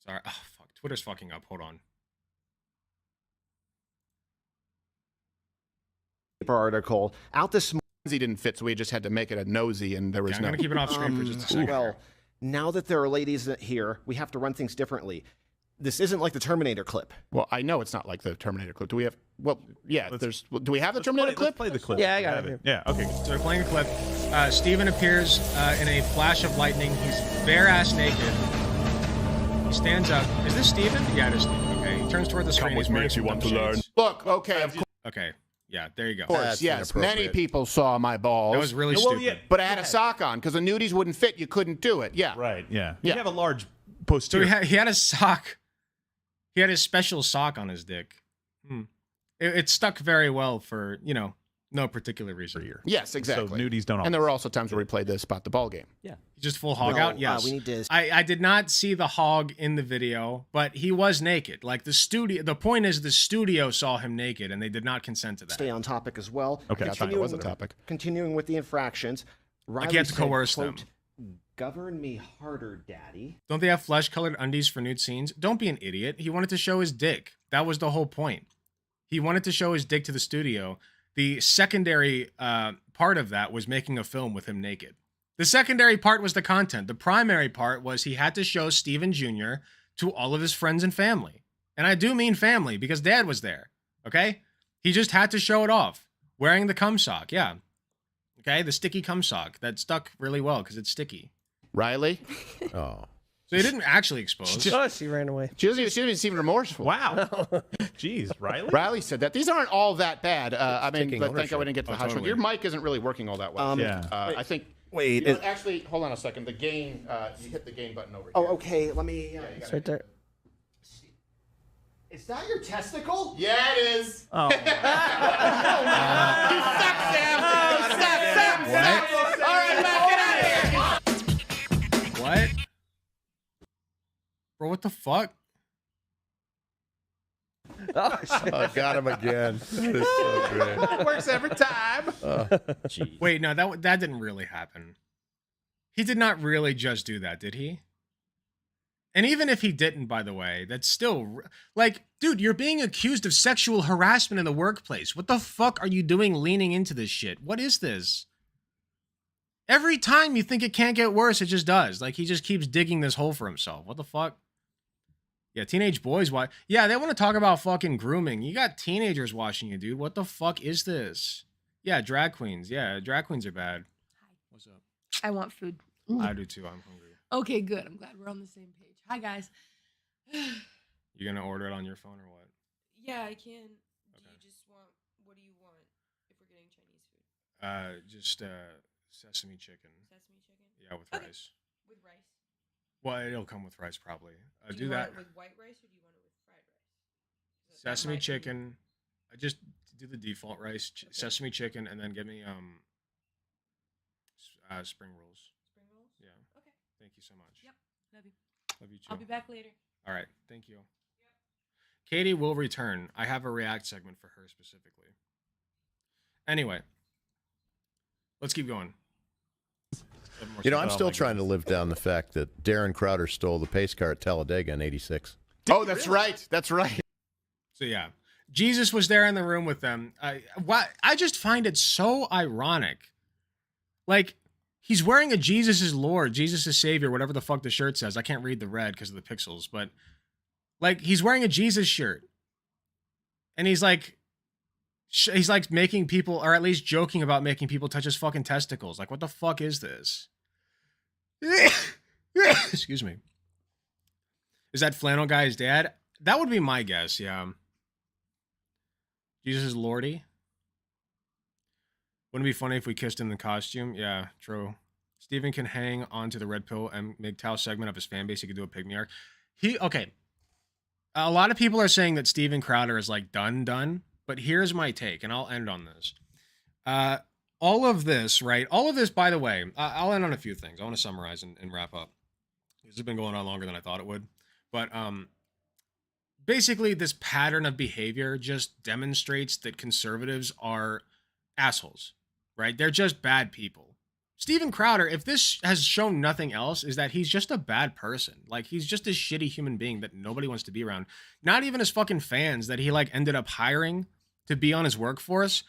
Sorry. Oh, fuck. Twitter's fucking up. Hold on. Article out this morning. He didn't fit, so we just had to make it a nosy, and there was I'm no. going to keep it off screen for just a second. Well, now that there are ladies here, we have to run things differently. This isn't like the Terminator clip. Well, I know it's not like the Terminator clip. Do we have? Well, yeah. Do we have the Terminator clip? Let's play the clip. Yeah, I got it. Yeah. Okay. So they're playing a clip. Steven appears in a flash of lightning. He's bare-ass naked. He stands up. Is this Steven? Yeah, it is Steven. Okay. He turns toward the screen. Come with me if you want to learn. Shades. Look, okay, of Okay. Yeah, there you go. course, That's yes. Many inappropriate. people saw my balls. That was really Well, stupid. yeah. But I had a sock on because the nudies wouldn't fit. You couldn't do it. Yeah. Right, yeah. Yeah. You have a large So posterior. he had a sock. He had his special sock on his dick. It stuck very well for, no particular reason. Yes, exactly. So nudies don't And there were also times where we played the spot the ball game. Just full hog Well, out? Yes. we need to I did not see the hog in the video, but he was naked. Like the point is the studio saw him naked and they did not consent to that. stay on topic as well. Okay, I thought it was a topic. Continuing with the infractions. Riley you have to said, coerce quote, them. Govern me harder, daddy. Don't they have flesh-colored undies for nude scenes? Don't be an idiot. He wanted to show his dick. That was the whole point. He wanted to show his dick to the studio. The secondary part of that was making a film with him naked. The secondary part was the content. The primary part was he had to show Steven Jr. to all of his friends and family. And I do mean family because Dad was there. Okay? He just had to show it off. Wearing the cum sock. Yeah. Okay? The sticky cum sock. That stuck really well because it's sticky. Riley? Oh. So he didn't actually expose. Oh, she ran away. She doesn't seem remorseful. Wow. Jeez, Riley? Riley said that. These aren't all that bad. I mean, taking but thank God we ownership. didn't get to the Oh, hot totally. Your mic isn't really working all that well. Yeah. I think. Wait. Actually, hold on a second. The gain, you hit the gain button over here. Oh, okay. Let me. It's right there. Is that your testicle? Yeah, it is. Oh. You suck, Sam. You suck, Sam. All right, Matt, get out of here. What? Bro, what the fuck? I got him again. It's so great. It works every time. Wait, no, that didn't really happen. He did not really just do that, did he? And even if he didn't, by the way, that's still like, dude, you're being accused of sexual harassment in the workplace. What the fuck are you doing leaning into this shit? What is this? Every time you think it can't get worse, it just does. Like, he just keeps digging this hole for himself. What the fuck? Yeah, teenage boys watch. Yeah, they want to talk about fucking grooming. You got teenagers watching you, dude. What the fuck is this? Yeah, drag queens. Yeah, drag queens are bad. What's up? I want food. I do too. I'm hungry. Okay, good. I'm glad we're on the same page. Hi, guys. You gonna order it on your phone or what? Yeah, I can. Do you just want, what do you want if we're getting Chinese food? Just sesame chicken. Sesame chicken? Yeah, with Okay. rice. With rice? Well, it'll come with rice probably. Do Do you that. want it with white rice or do you want it with fried rice? Sesame chicken. I just do the default rice, sesame chicken, and then give me spring rolls. Spring rolls? Yeah. Okay. Thank you so much. Yep. Love you. Love you too. I'll be back later. All right. Thank you. Yep. Katie will return. I have a react segment for her specifically. Anyway, let's keep going. You know, I'm still trying to live down the fact that Darren Crowder stole the pace car at Talladega in '86. Oh, that's right. That's right. So yeah, Jesus was there in the room with them. I just find it so ironic. Like, he's wearing a Jesus is Lord, Jesus is Savior, whatever the fuck the shirt says. I can't read the red because of the pixels, but like, he's wearing a Jesus shirt, and he's like making people, or at least joking about making people touch his fucking testicles. Like, what the fuck is this? Excuse me. Is that flannel guy his dad? That would be my guess, yeah. Jesus is Lordy. Wouldn't it be funny if we kissed in the costume? Yeah, true. Steven can hang on to the red pill and MGTOW segment of his fan base. He could do a pygmy arc. Okay. A lot of people are saying that Steven Crowder is like done. But here's my take, and I'll end on this. All of this, right? All of this, by the way, I'll end on a few things. I want to summarize and wrap up. This has been going on longer than I thought it would. But basically, this pattern of behavior just demonstrates that conservatives are assholes, right? They're just bad people. Steven Crowder, if this has shown nothing else, is that he's just a bad person. Like, he's just a shitty human being that nobody wants to be around. Not even his fucking fans that he, like, ended up hiring to be on his workforce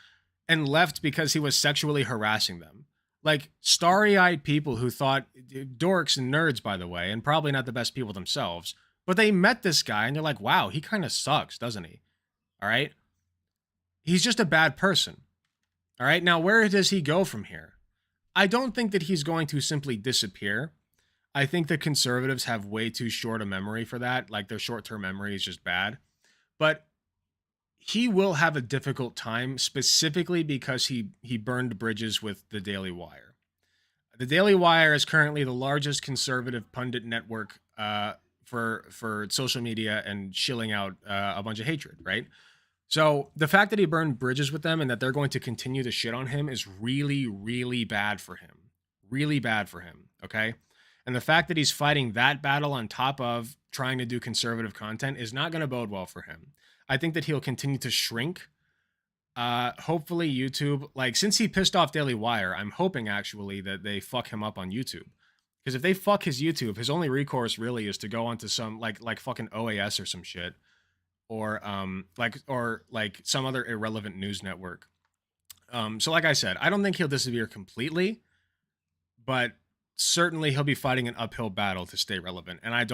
and left because he was sexually harassing them. Like, starry-eyed people who thought, dorks and nerds, by the way, and probably not the best people themselves, but they met this guy and they're like, wow, he kind of sucks, doesn't he? All right? He's just a bad person. All right? Now, where does he go from here? I don't think that he's going to simply disappear. I think that conservatives have way too short a memory for that. Like, their short-term memory is just bad. But he will have a difficult time, specifically because he burned bridges with the Daily Wire. The Daily Wire is currently the largest conservative pundit network for social media and shilling out a bunch of hatred, right? So the fact that he burned bridges with them and that they're going to continue to shit on him is really, really bad for him. Really bad for him, okay? And the fact that he's fighting that battle on top of trying to do conservative content is not going to bode well for him. I think that he'll continue to shrink. Hopefully YouTube, like, since he pissed off Daily Wire, I'm hoping actually that they fuck him up on YouTube. Because if they fuck his YouTube, his only recourse really is to go onto some like fucking OAS or some shit. Or like some other irrelevant news network. So like I said, I don't think he'll disappear completely, but certainly he'll be fighting an uphill battle to stay relevant. And I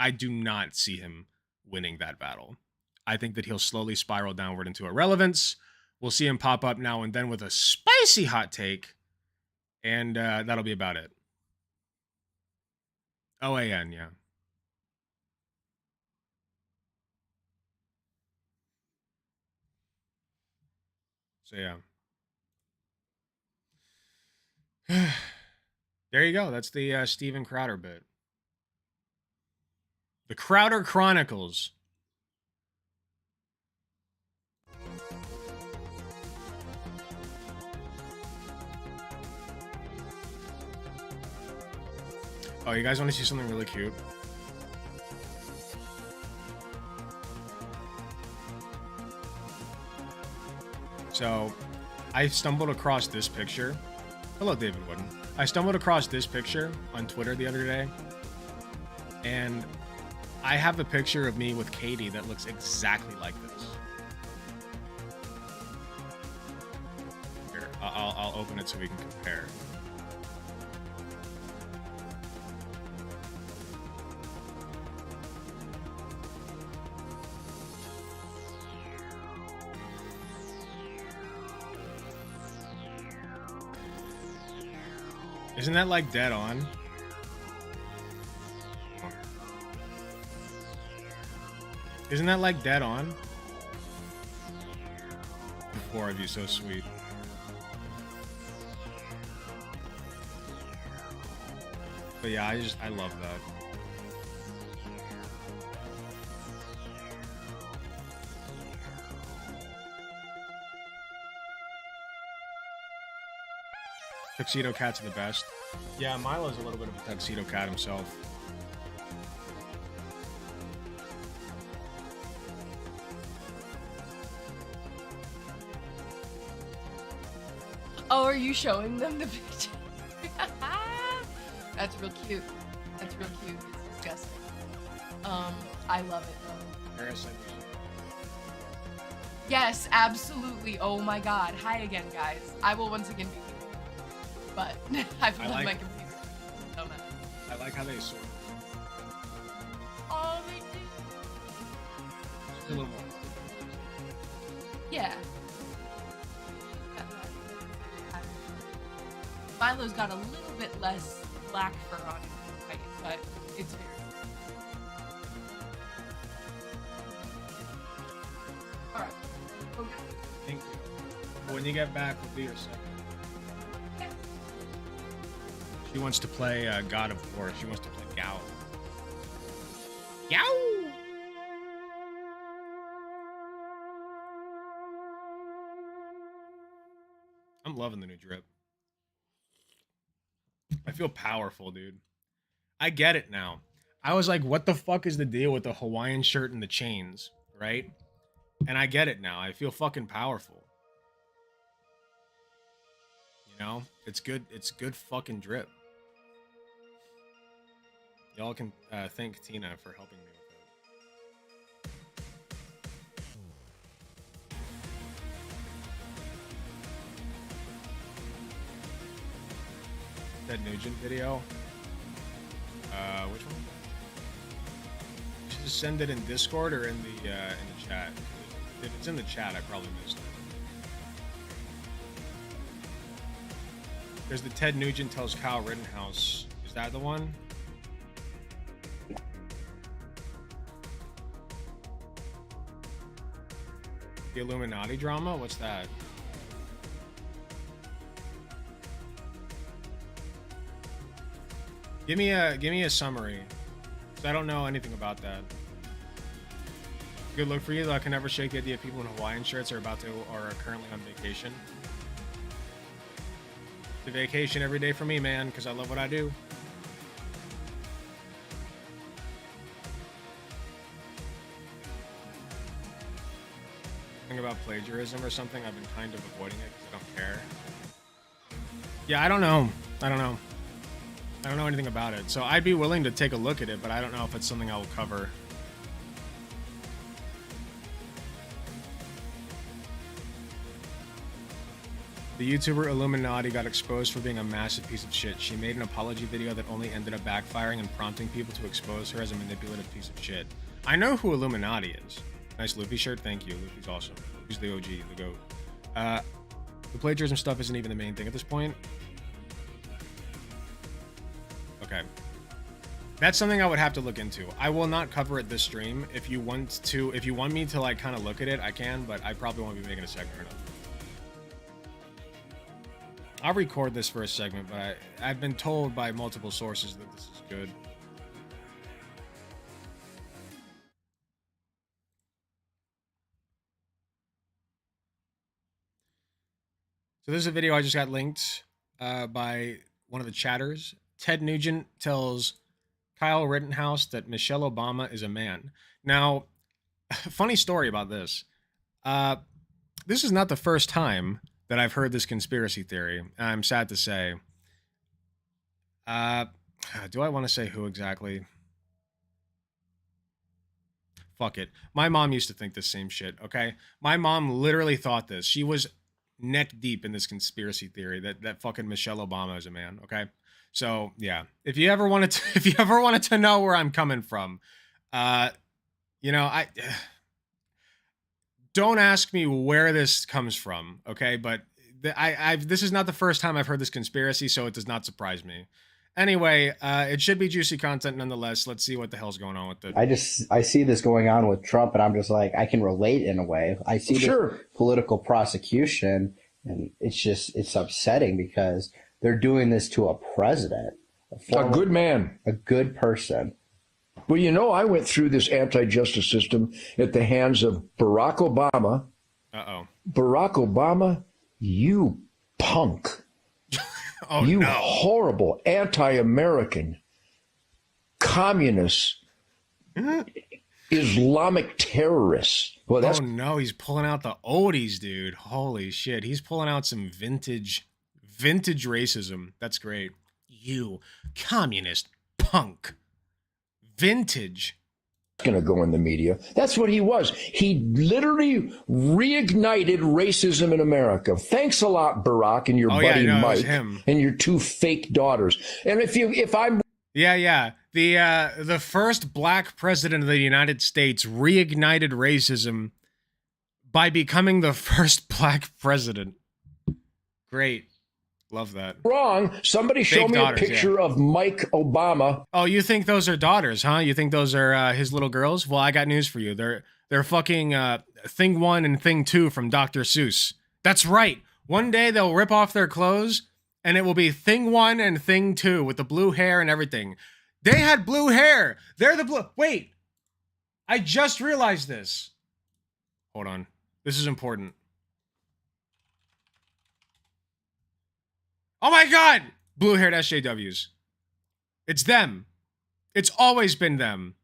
do not see him winning that battle. I think that he'll slowly spiral downward into irrelevance. We'll see him pop up now and then with a spicy hot take, and that'll be about it. OAN, yeah. So yeah. There you go. That's the Steven Crowder bit. The Crowder Chronicles. Oh, you guys want to see something really cute? So, I stumbled across this picture. Hello, David Wooden. I stumbled across this picture on Twitter the other day. And I have a picture of me with Katie that looks exactly like this. Here, I'll open it so we can compare. Isn't that like dead on? Isn't that like dead on? The four of you, so sweet. But yeah, I love that. Tuxedo Cat's the best. Yeah, Milo's a little bit of a Tuxedo Cat himself. Oh, are you showing them the picture? That's real cute. That's real cute. It's disgusting. I love it though. Yes, absolutely. Oh my god. Hi again, guys. I will once again be here. But I've left my computer. So mad. I like how they sort. Oh, they do. A little more. Yeah. Milo's got a little bit less black fur on him, but it's very. Alright. Okay. Thank you. When you get back, we'll be your second. Okay. She wants to play God of War. She wants to play Gao. Yow! I'm loving the new drip. I feel powerful, dude. I get it now. I was like, what the fuck is the deal with the Hawaiian shirt and the chains, right? And I get it now. I feel fucking powerful. You know? It's good. It's good fucking drip. Y'all can thank Tina for helping me with that. Ted Nugent video. Which one? You should just send it in Discord or in the chat. If it's in the chat, I probably missed it. There's the Ted Nugent tells Kyle Rittenhouse. Is that the one? The Illuminati drama? What's that? Give me a summary. 'Cause I don't know anything about that. Good look for you, though. I can never shake the idea of people in Hawaiian shirts are currently on vacation. It's a vacation every day for me, man, because I love what I do. Think about plagiarism or something. I've been kind of avoiding it because I don't care. Yeah, I don't know. I don't know anything about it. So I'd be willing to take a look at it, but I don't know if it's something I will cover. The YouTuber Illuminati got exposed for being a massive piece of shit. She made an apology video that only ended up backfiring and prompting people to expose her as a manipulative piece of shit. I know who Illuminati is. Nice Luffy shirt, thank you. Luffy's awesome. Who's the OG, the GOAT. The plagiarism stuff isn't even the main thing at this point. Okay. That's something I would have to look into. I will not cover it this stream. If you want me to like kind of look at it, I can, but I probably won't be making a segment or nothing. I'll record this for a segment, but I've been told by multiple sources that this is good. So this is a video I just got linked by one of the chatters. Ted Nugent tells Kyle Rittenhouse that Michelle Obama is a man. Now, funny story about this. This is not the first time that I've heard this conspiracy theory. I'm sad to say. Do I want to say who exactly? Fuck it. My mom used to think the same shit, okay? My mom literally thought this. She was neck deep in this conspiracy theory that fucking Michelle Obama is a man, okay? So, yeah. If you ever wanted to know where I'm coming from, you know, don't ask me where this comes from, okay? But this is not the first time I've heard this conspiracy, so it does not surprise me. Anyway, it should be juicy content nonetheless. Let's see what the hell's going on with it. I see this going on with Trump, and I'm just like, I can relate in a way. I see this political prosecution, and it's upsetting because they're doing this to a president, a good man, a good person. Well, you know, I went through this anti-justice system at the hands of Barack Obama. Barack Obama, you punk. Oh, you no. horrible anti-American, communist, Islamic terrorist. Well, that's... Oh no, he's pulling out the oldies, dude. Holy shit, he's pulling out some vintage racism. That's great. You communist punk. Vintage. Going to go in the media. That's what he was. He literally reignited racism in America. Thanks a lot, Barack, and your buddy Mike, and your two fake daughters. And if I'm the first black president of the United States reignited racism by becoming the first black president. Great. Love that. Wrong. Somebody show me a picture of Mike Obama. Oh, you think those are daughters, huh? You think those are his little girls? Well, I got news for you. They're fucking Thing 1 and Thing 2 from Dr. Seuss. That's right. One day they'll rip off their clothes and it will be Thing 1 and Thing 2 with the blue hair and everything. They had blue hair. They're the blue. Wait. I just realized this. Hold on. This is important. Oh my God! Blue-haired SJWs. It's them. It's always been them.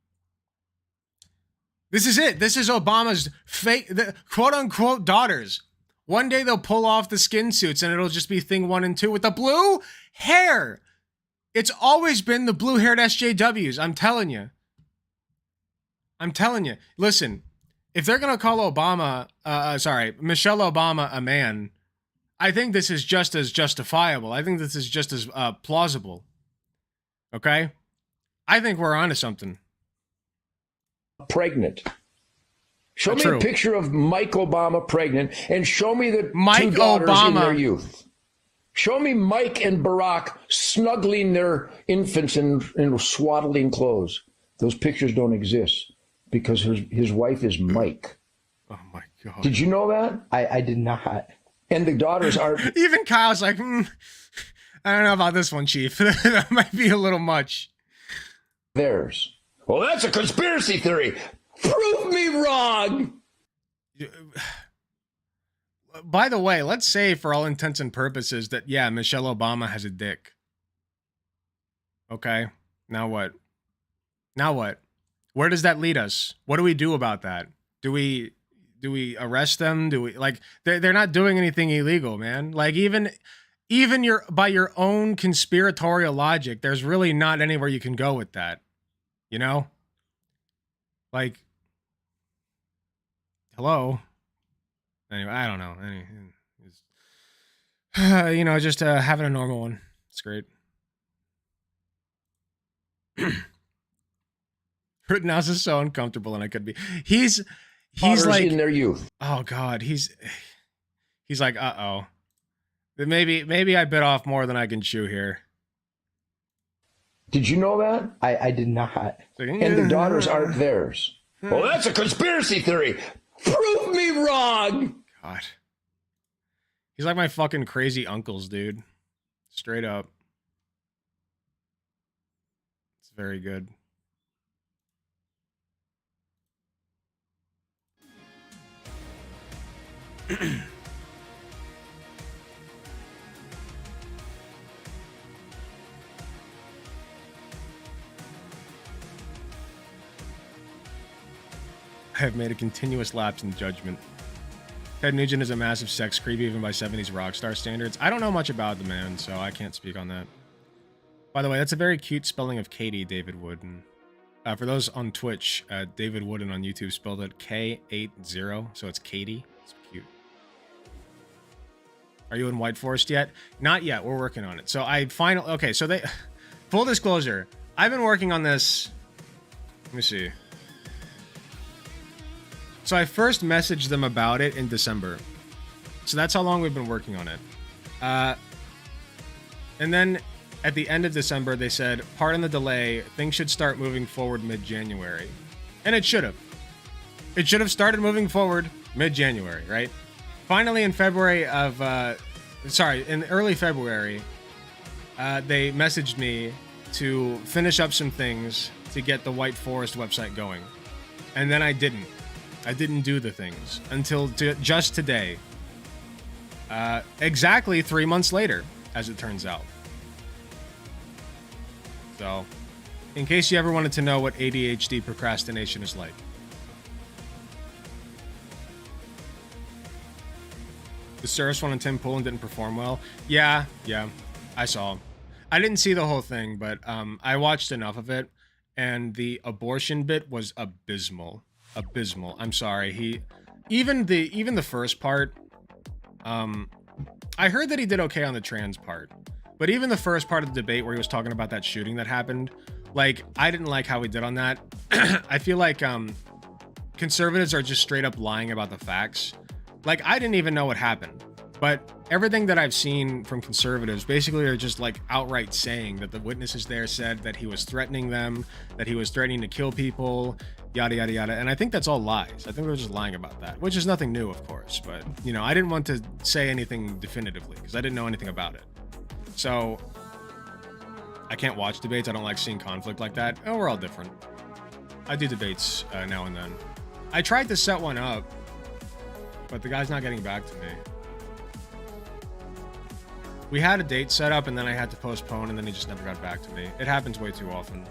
This is it. This is Obama's fake, quote-unquote daughters. One day they'll pull off the skin suits and it'll just be Thing 1 and 2 with the blue hair. It's always been the blue-haired SJWs. I'm telling you. Listen, if they're going to call Michelle Obama a man, I think this is just as justifiable. I think this is just as plausible. Okay? I think we're onto something. Pregnant. Show me a picture of Mike Obama pregnant, and show me the Mike two daughters Obama in their youth. Show me Mike and Barack snuggling their infants in swaddling clothes. Those pictures don't exist because his wife is Mike. Oh my God. Did you know that? I did not. And the daughters are... Even Kyle's like, I don't know about this one, Chief. That might be a little much. Theirs. Well, that's a conspiracy theory. Prove me wrong. By the way, let's say for all intents and purposes that, yeah, Michelle Obama has a dick. Okay. Now what? Where does that lead us? What do we do about that? Do we arrest them? Do we they're not doing anything illegal, man. Like even by your own conspiratorial logic, there's really not anywhere you can go with that. You know? Like, hello? Anyway, I don't know. Just having a normal one. It's great. Rittenhouse is so uncomfortable, and I could be. He's like in their youth. Oh God, he's like, uh-oh. Maybe I bit off more than I can chew here. Did you know that? I did not. And the daughters aren't theirs. Well, that's a conspiracy theory. Prove me wrong. God. He's like my fucking crazy uncles, dude. Straight up. It's very good. I have made a continuous lapse in judgment. Ted Nugent is a massive sex creep even by 70s rock star standards. I don't know much about the man, so I can't speak on that. By the way, that's a very cute spelling of Katie, David Wooden. For those on Twitch, David Wooden on YouTube spelled it K80, so it's Katie. It's cute. Are you in White Forest yet? Not yet. We're working on it. So full disclosure, I've been working on this. Let me see. So I first messaged them about it in December. So that's how long we've been working on it. And then at the end of December, they said, pardon the delay, things should start moving forward mid-January. And it should have. It should have started moving forward mid-January, right? Finally, in early February, they messaged me to finish up some things to get the White Forest website going. And then I didn't. I didn't do the things until just today. Exactly 3 months later, as it turns out. So, in case you ever wanted to know what ADHD procrastination is like. The Surfs one and Tim Pool didn't perform well. Yeah, I saw. I didn't see the whole thing, but I watched enough of it, and the abortion bit was abysmal. I'm sorry. Even the first part. I heard that he did okay on the trans part, but even the first part of the debate where he was talking about that shooting that happened, like, I didn't like how he did on that. I feel like conservatives are just straight up lying about the facts. Like, I didn't even know what happened, but everything that I've seen from conservatives basically are just like outright saying that the witnesses there said that he was threatening them, that he was threatening to kill people, yada, yada, yada. And I think that's all lies. I think they're just lying about that, which is nothing new, of course. But, you know, I didn't want to say anything definitively because I didn't know anything about it. So I can't watch debates. I don't like seeing conflict like that. Oh, we're all different. I do debates now and then. I tried to set one up, but the guy's not getting back to me. We had a date set up and then I had to postpone and then he just never got back to me. It happens way too often.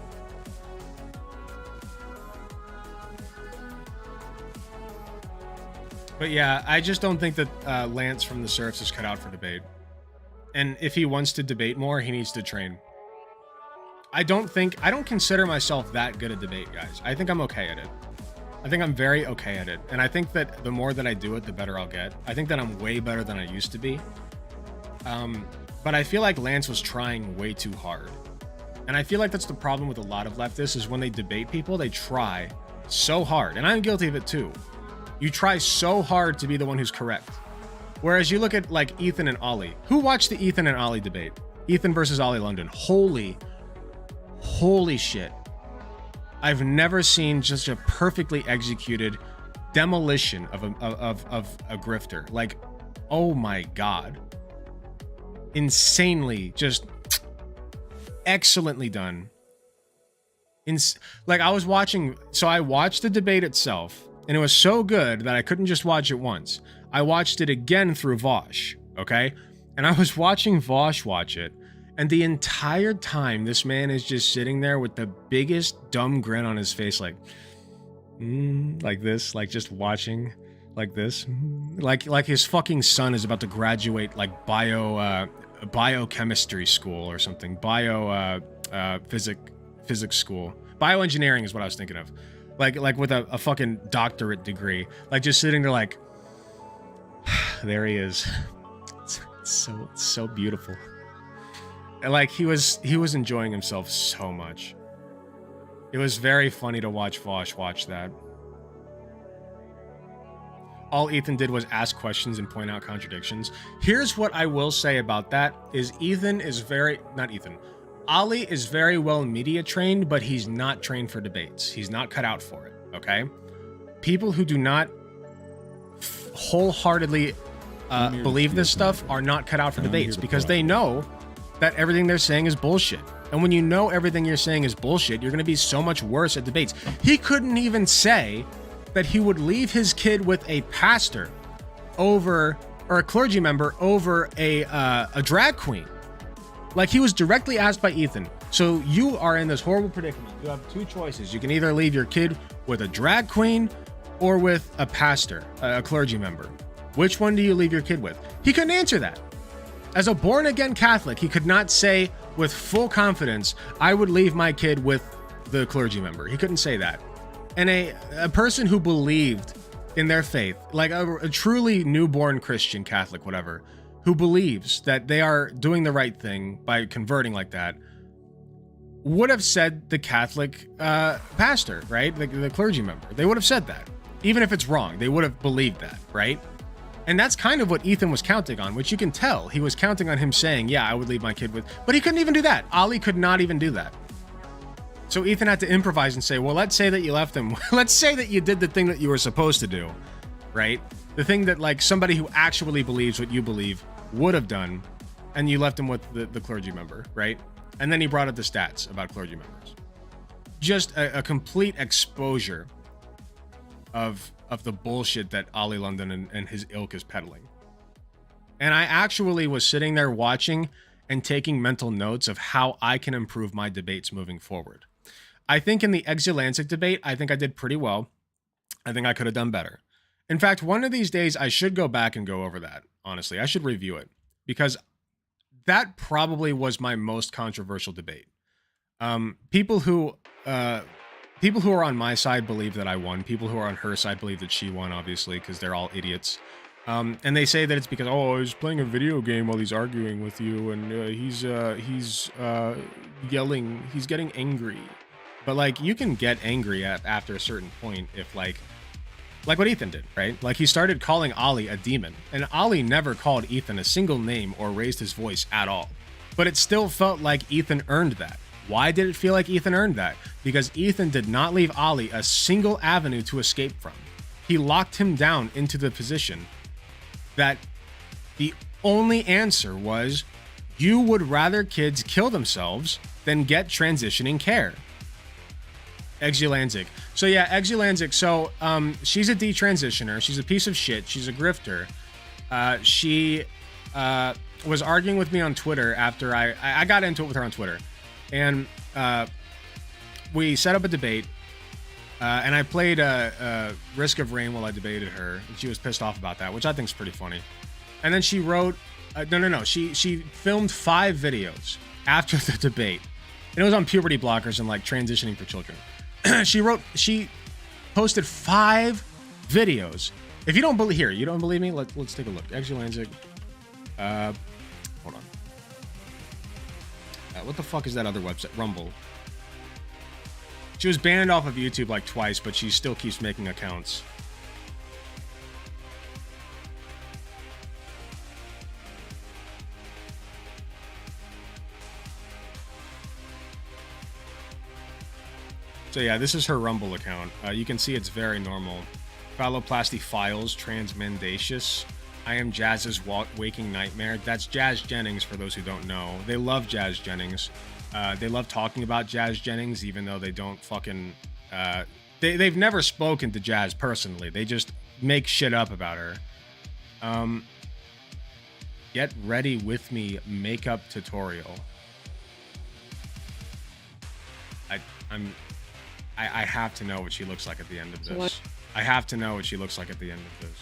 But yeah, I just don't think that Lance from the Surfs is cut out for debate. And if he wants to debate more, he needs to train. I don't consider myself that good at debate, guys. I think I'm okay at it. I think I'm very okay at it. And I think that the more that I do it, the better I'll get. I think that I'm way better than I used to be. But I feel like Lance was trying way too hard. And I feel like that's the problem with a lot of leftists is when they debate people, they try so hard. And I'm guilty of it too. You try so hard to be the one who's correct. Whereas you look at like Ethan and Ollie. Who watched the Ethan and Ollie debate? Ethan versus Ollie London. Holy shit. I've never seen just a perfectly executed demolition of a grifter. Like, oh my God. Insanely, just excellently done. Like I watched the debate itself, and it was so good that I couldn't just watch it once. I watched it again through Vosh, okay? And I was watching Vosh watch it, and the entire time this man is just sitting there with the biggest dumb grin on his face, like this, like just watching like this, like his fucking son is about to graduate like biochemistry school or something, physics school. Bioengineering is what I was thinking of. Like with a fucking doctorate degree. Like just sitting there like, there he is. It's so beautiful. And like he was enjoying himself so much. It was very funny to watch Vosh watch that. All Ethan did was ask questions and point out contradictions. Here's what I will say about that is Ollie is very well media trained, but he's not trained for debates. He's not cut out for it, okay? People who do not wholeheartedly believe this stuff are not cut out for debates because they know that everything they're saying is bullshit. And when you know everything you're saying is bullshit, you're going to be so much worse at debates. He couldn't even say that he would leave his kid with a pastor over, or a clergy member over a drag queen. Like he was directly asked by Ethan, so you are in this horrible predicament. You have two choices. You can either leave your kid with a drag queen or with a pastor, a clergy member. Which one do you leave your kid with? He couldn't answer that. As a born-again Catholic, he could not say with full confidence, I would leave my kid with the clergy member. He couldn't say that. And a person who believed in their faith, like a truly newborn Christian, Catholic, whatever, who believes that they are doing the right thing by converting like that, would have said the Catholic pastor, right? The clergy member. They would have said that. Even if it's wrong, they would have believed that, right? And that's kind of what Ethan was counting on, which you can tell. He was counting on him saying, yeah, I would leave my kid with, but he couldn't even do that. Ali could not even do that. So Ethan had to improvise and say, well, let's say that you left him. Let's say that you did the thing that you were supposed to do, right? The thing that like somebody who actually believes what you believe would have done, and you left him with the clergy member, right? And then he brought up the stats about clergy members. Just a complete exposure of the bullshit that Ali London and his ilk is peddling. And I actually was sitting there watching and taking mental notes of how I can improve my debates moving forward. I think in the Exulancic debate, I think I did pretty well. I think I could have done better. In fact, one of these days, I should go back and go over that. Honestly, I should review it because that probably was my most controversial debate. People who are on my side believe that I won. People who are on her side believe that she won, obviously, because they're all idiots. And they say that it's because, oh, he's playing a video game while he's arguing with you, and he's yelling, he's getting angry. But like, you can get angry after a certain point if like what Ethan did, right? Like he started calling Ali a demon, and Ali never called Ethan a single name or raised his voice at all. But it still felt like Ethan earned that. Why did it feel like Ethan earned that? Because Ethan did not leave Ali a single avenue to escape from. He locked him down into the position that the only answer was, you would rather kids kill themselves than get transitioning care. Exulancic. So yeah, Exulancic. So she's a detransitioner. She's a piece of shit. She's a grifter. She was arguing with me on Twitter after I got into it with her on Twitter. And we set up a debate, and I played Risk of Rain while I debated her, and she was pissed off about that, which I think is pretty funny. And then she wrote, she filmed 5 videos after the debate, and it was on puberty blockers and like transitioning for children. She posted 5 videos. If you don't believe, here, you don't believe me? Let's take a look. Exulancic. Hold on. What the fuck is that other website? Rumble. She was banned off of YouTube like twice, but she still keeps making accounts. So yeah, this is her Rumble account. You can see it's very normal. Phalloplasty Files, Transmendacious. I am Jazz's waking nightmare. That's Jazz Jennings, for those who don't know. They love Jazz Jennings. They love talking about Jazz Jennings, even though they don't fucking... They've never spoken to Jazz personally. They just make shit up about her. Get ready with me makeup tutorial. I have to know what she looks like at the end of this. I have to know what she looks like at the end of this.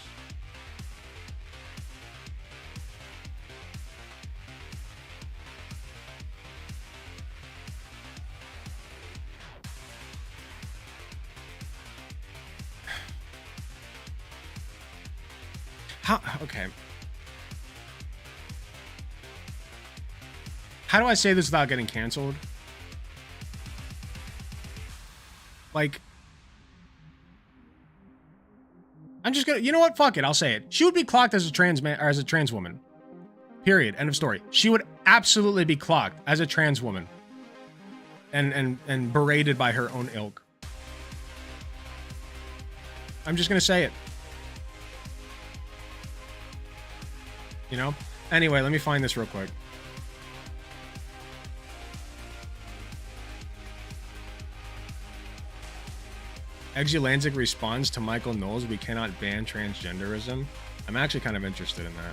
Okay. How do I say this without getting canceled? Like, I'm just gonna, you know what? Fuck it. I'll say it. She would be clocked as a trans man or as a trans woman. Period. End of story. She would absolutely be clocked as a trans woman. And berated by her own ilk. I'm just gonna say it. You know? Anyway, let me find this real quick. Exulancic responds to Michael Knowles, we cannot ban transgenderism. I'm actually kind of interested in that.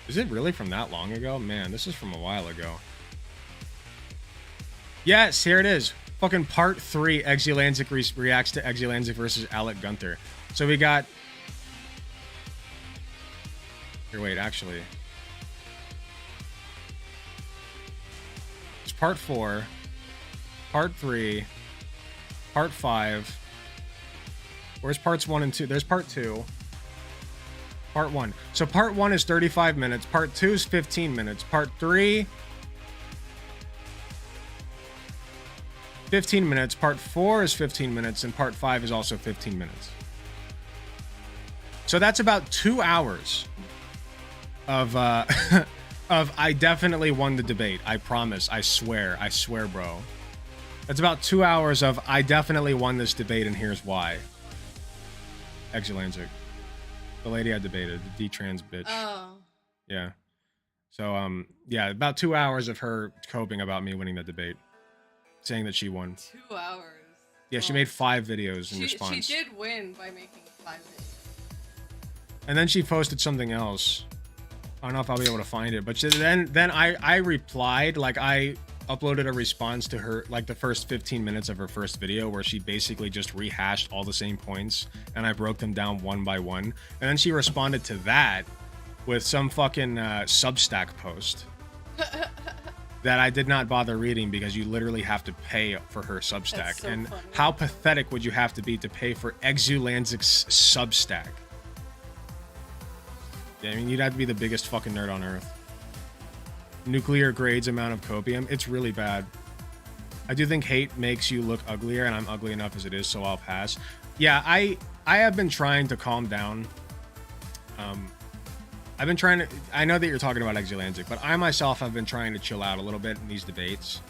Is it really from that long ago? Man, this is from a while ago. Yes, here it is. Fucking part 3, Exulancic reacts to Exulancic versus Alec Gunther. So we got... Here, wait, actually. It's part 4, part 3, part 5. Where's parts 1 and 2? There's part 2. Part 1. So part 1 is 35 minutes. Part 2 is 15 minutes. Part 3, 15 minutes. Part 4 is 15 minutes. And part 5 is also 15 minutes. So that's about 2 hours of of I definitely won the debate. I promise. I swear, bro. That's about 2 hours of I definitely won this debate, and here's why. Exulansic. The lady I debated, the D-trans bitch. Oh. Yeah. So, yeah, about 2 hours of her coping about me winning that debate. Saying that she won. 2 hours. Yeah, she made 5 videos in response. She did win by making 5 videos. And then she posted something else. I don't know if I'll be able to find it, but then I replied, like I uploaded a response to her, like the first 15 minutes of her first video where she basically just rehashed all the same points and I broke them down one by one. And then she responded to that with some fucking Substack post that I did not bother reading because you literally have to pay for her Substack. So and funny. How pathetic would you have to be to pay for Exulansic's Substack? Yeah, I mean, you'd have to be the biggest fucking nerd on earth. Nuclear grades amount of copium. It's really bad. I do think hate makes you look uglier, and I'm ugly enough as it is, so I'll pass. Yeah, I have been trying to calm down. I've been trying to... I know that you're talking about Exulansic, but I myself have been trying to chill out a little bit in these debates.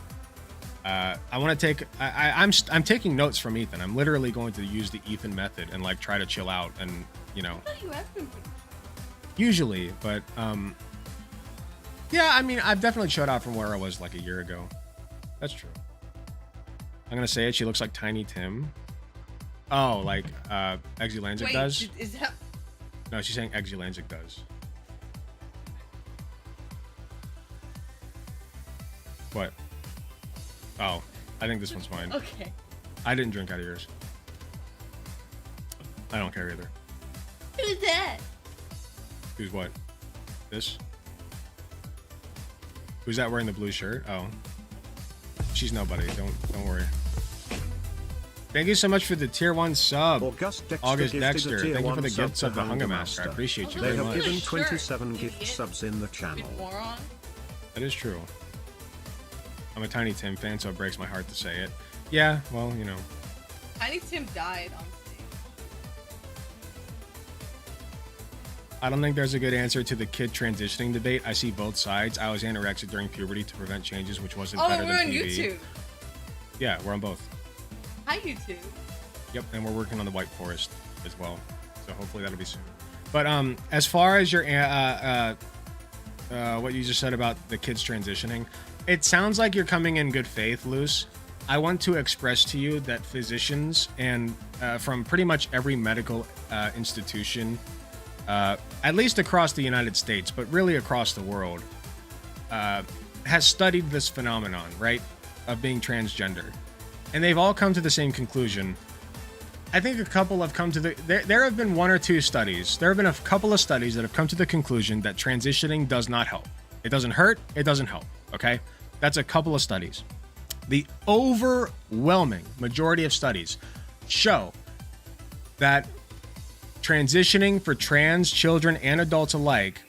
I want to take... I'm taking notes from Ethan. I'm literally going to use the Ethan method and, like, try to chill out and, you know... I thought you have been pretty Usually, but yeah, I mean, I've definitely showed out from where I was like a year ago. That's true. I'm gonna say it. She looks like Tiny Tim. Oh, like Exulansic does? Is that... No, she's saying Exulansic does. What? Oh, I think this one's fine. Okay. I didn't drink out of yours. I don't care either. Who's that? Who's what? This? Who's that wearing the blue shirt? Oh. She's nobody. Don't worry. Thank you so much for the tier 1 sub. August Dexter. Thank you for the gift sub to Hunger Master. I appreciate you They very have much. given 27 gift subs in the channel. That is true. I'm a Tiny Tim fan, so it breaks my heart to say it. Yeah, well, you know. Tiny Tim died on stage. I don't think there's a good answer to the kid transitioning debate. I see both sides. I was anorexic during puberty to prevent changes, which wasn't better than we're on TV. YouTube. Yeah, we're on both. Hi, YouTube. Yep, and we're working on the White Forest as well. So hopefully that'll be soon. But as far as your what you just said about the kids transitioning, it sounds like you're coming in good faith, Luce. I want to express to you that physicians and from pretty much every medical institution, at least across the United States, but really across the world, has studied this phenomenon, right, of being transgender. And they've all come to the same conclusion. I think a couple have come to the... There have been 1 or 2 studies. There have been a couple of studies that have come to the conclusion that transitioning does not help. It doesn't hurt. It doesn't help. Okay? That's a couple of studies. The overwhelming majority of studies show that transitioning for trans children and adults alike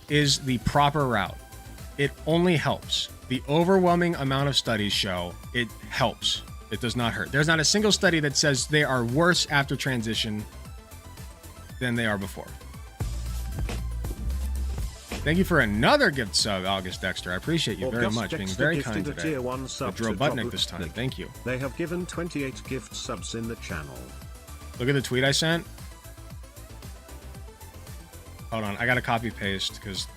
is the proper route. It only helps. The overwhelming amount of studies show it helps. It does not hurt. There's not a single study that says they are worse after transition than they are before. Thank you for another gift sub, August Dexter. I appreciate you very much, being very kind today. Tier 1 sub Joe Butnick this time. Thank you. They have given 28 gift subs in the channel. Look at the tweet I sent. Hold on, I gotta copy paste because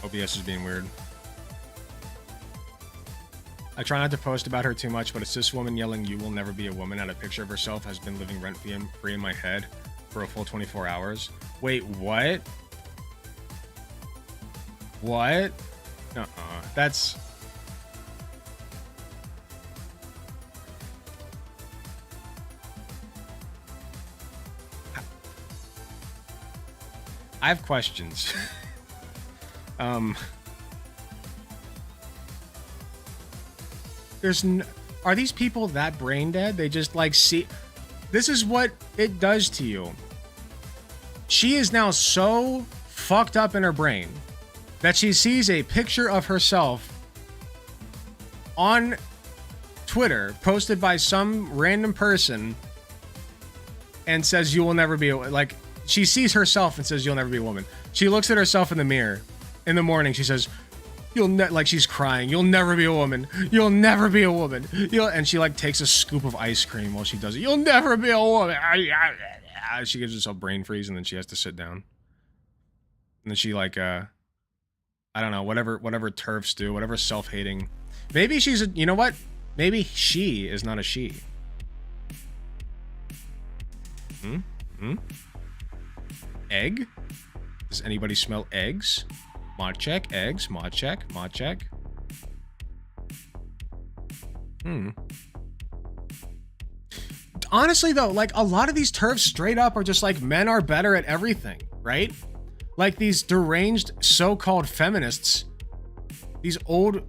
OBS is being weird. I try not to post about her too much, but a cis woman yelling "You will never be a woman" at a picture of herself has been living rent-free in my head for a full 24 hours. Wait, what? What? That's... I have questions. Are these people that brain dead? They just like see... This is what it does to you. She is now so fucked up in her brain that she sees a picture of herself on Twitter posted by some random person and says, you will never be like, she sees herself and says, you'll never be a woman. She looks at herself in the mirror in the morning. She says, like she's crying. You'll never be a woman. You'll never be a woman. And she like takes a scoop of ice cream while she does it. You'll never be a woman. She gives herself brain freeze and then she has to sit down. And then she like, I don't know, whatever TERFs do, whatever self-hating. Maybe she's you know what? Maybe she is not a she. Egg? Does anybody smell eggs? Mod check, eggs, mod check, mod check. Honestly though, like a lot of these TERFs straight up are just like men are better at everything, right? Like these deranged so-called feminists, these old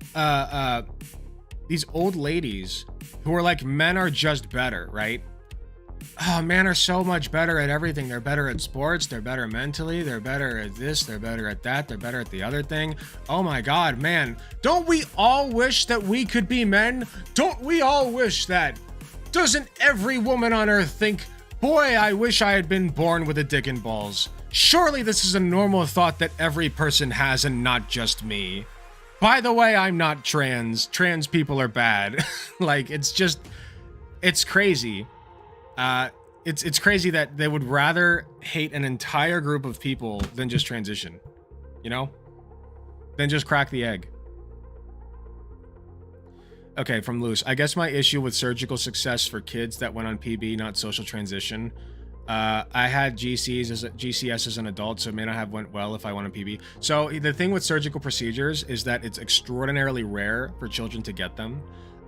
ladies who are like men are just better, right? Oh, men are so much better at everything. They're better at sports. They're better mentally. They're better at this. They're better at that. They're better at the other thing. Oh my God, man. Don't we all wish that we could be men? Don't we all wish that? Doesn't every woman on earth think, boy, I wish I had been born with a dick and balls? Surely this is a normal thought that every person has and not just me. By the way, I'm not trans. Trans people are bad. Like, it's just, it's crazy. It's crazy that they would rather hate an entire group of people than just transition, you know? Than just crack the egg. Okay, from Loose. I guess my issue with surgical success for kids that went on PB, not social transition. I had GCS as an adult, so it may not have went well if I went on PB. So the thing with surgical procedures is that it's extraordinarily rare for children to get them.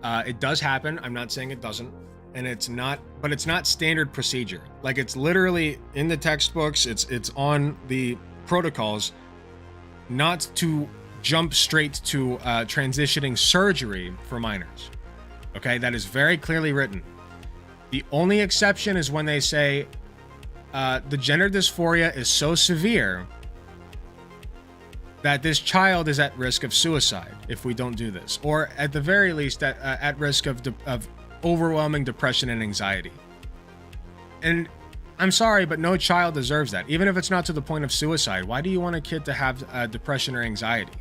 It does happen. I'm not saying it doesn't. And it's not, but it's not standard procedure. Like it's literally in the textbooks, it's on the protocols not to jump straight to transitioning surgery for minors. Okay, that is very clearly written. The only exception is when they say the gender dysphoria is so severe that this child is at risk of suicide if we don't do this, or at the very least at risk of overwhelming depression and anxiety. And I'm sorry, but no child deserves that. Even if it's not to the point of suicide, why do you want a kid to have depression or anxiety?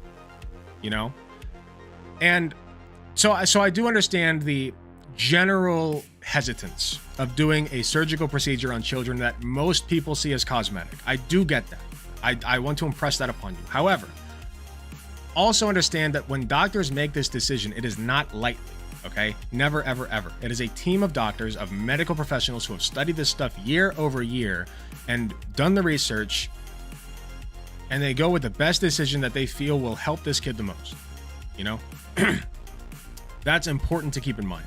You know? And so I do understand the general hesitance of doing a surgical procedure on children that most people see as cosmetic. I do get that. I want to impress that upon you. However, also understand that when doctors make this decision, it is not lightly. Okay? Never, ever, ever. It is a team of doctors, of medical professionals who have studied this stuff year over year and done the research, and they go with the best decision that they feel will help this kid the most. You know? That's important to keep in mind.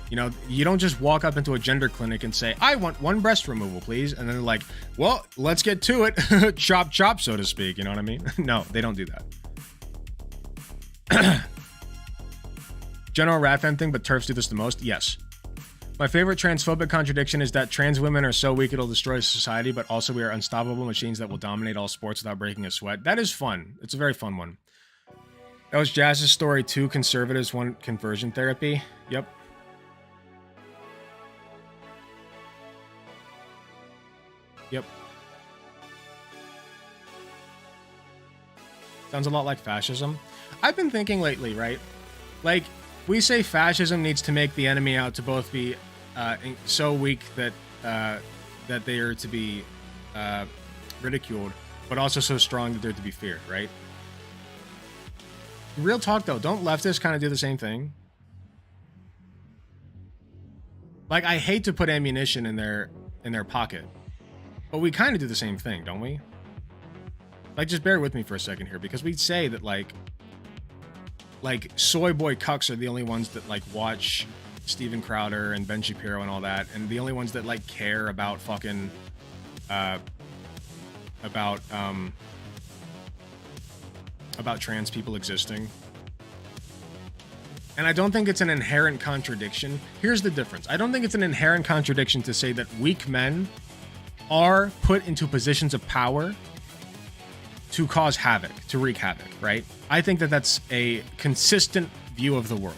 You know, you don't just walk up into a gender clinic and say, I want one breast removal, please. And then they're like, well, let's get to it. Chop, chop, so to speak. You know what I mean? No, they don't do that. General Ratfan thing, but TERFs do this the most? Yes. My favorite transphobic contradiction is that trans women are so weak it'll destroy society, but also we are unstoppable machines that will dominate all sports without breaking a sweat. That is fun. It's a very fun one. That was Jazz's story 2, conservatives want conversion therapy. Yep. Yep. Sounds a lot like fascism. I've been thinking lately, right? Like, we say fascism needs to make the enemy out to both be so weak that that they are to be ridiculed, but also so strong that they're to be feared, right? Real talk though, don't leftists kind of do the same thing? Like, I hate to put ammunition in their pocket, but we kind of do the same thing, don't we? Like, just bear with me for a second here, because we say that like soy boy cucks are the only ones that like watch Steven Crowder and Ben Shapiro and all that, and the only ones that like care about fucking about trans people existing. And I don't think it's an inherent contradiction. Here's the difference. I don't think it's an inherent contradiction to say that weak men are put into positions of power to cause havoc, to wreak havoc, right? I think that that's a consistent view of the world.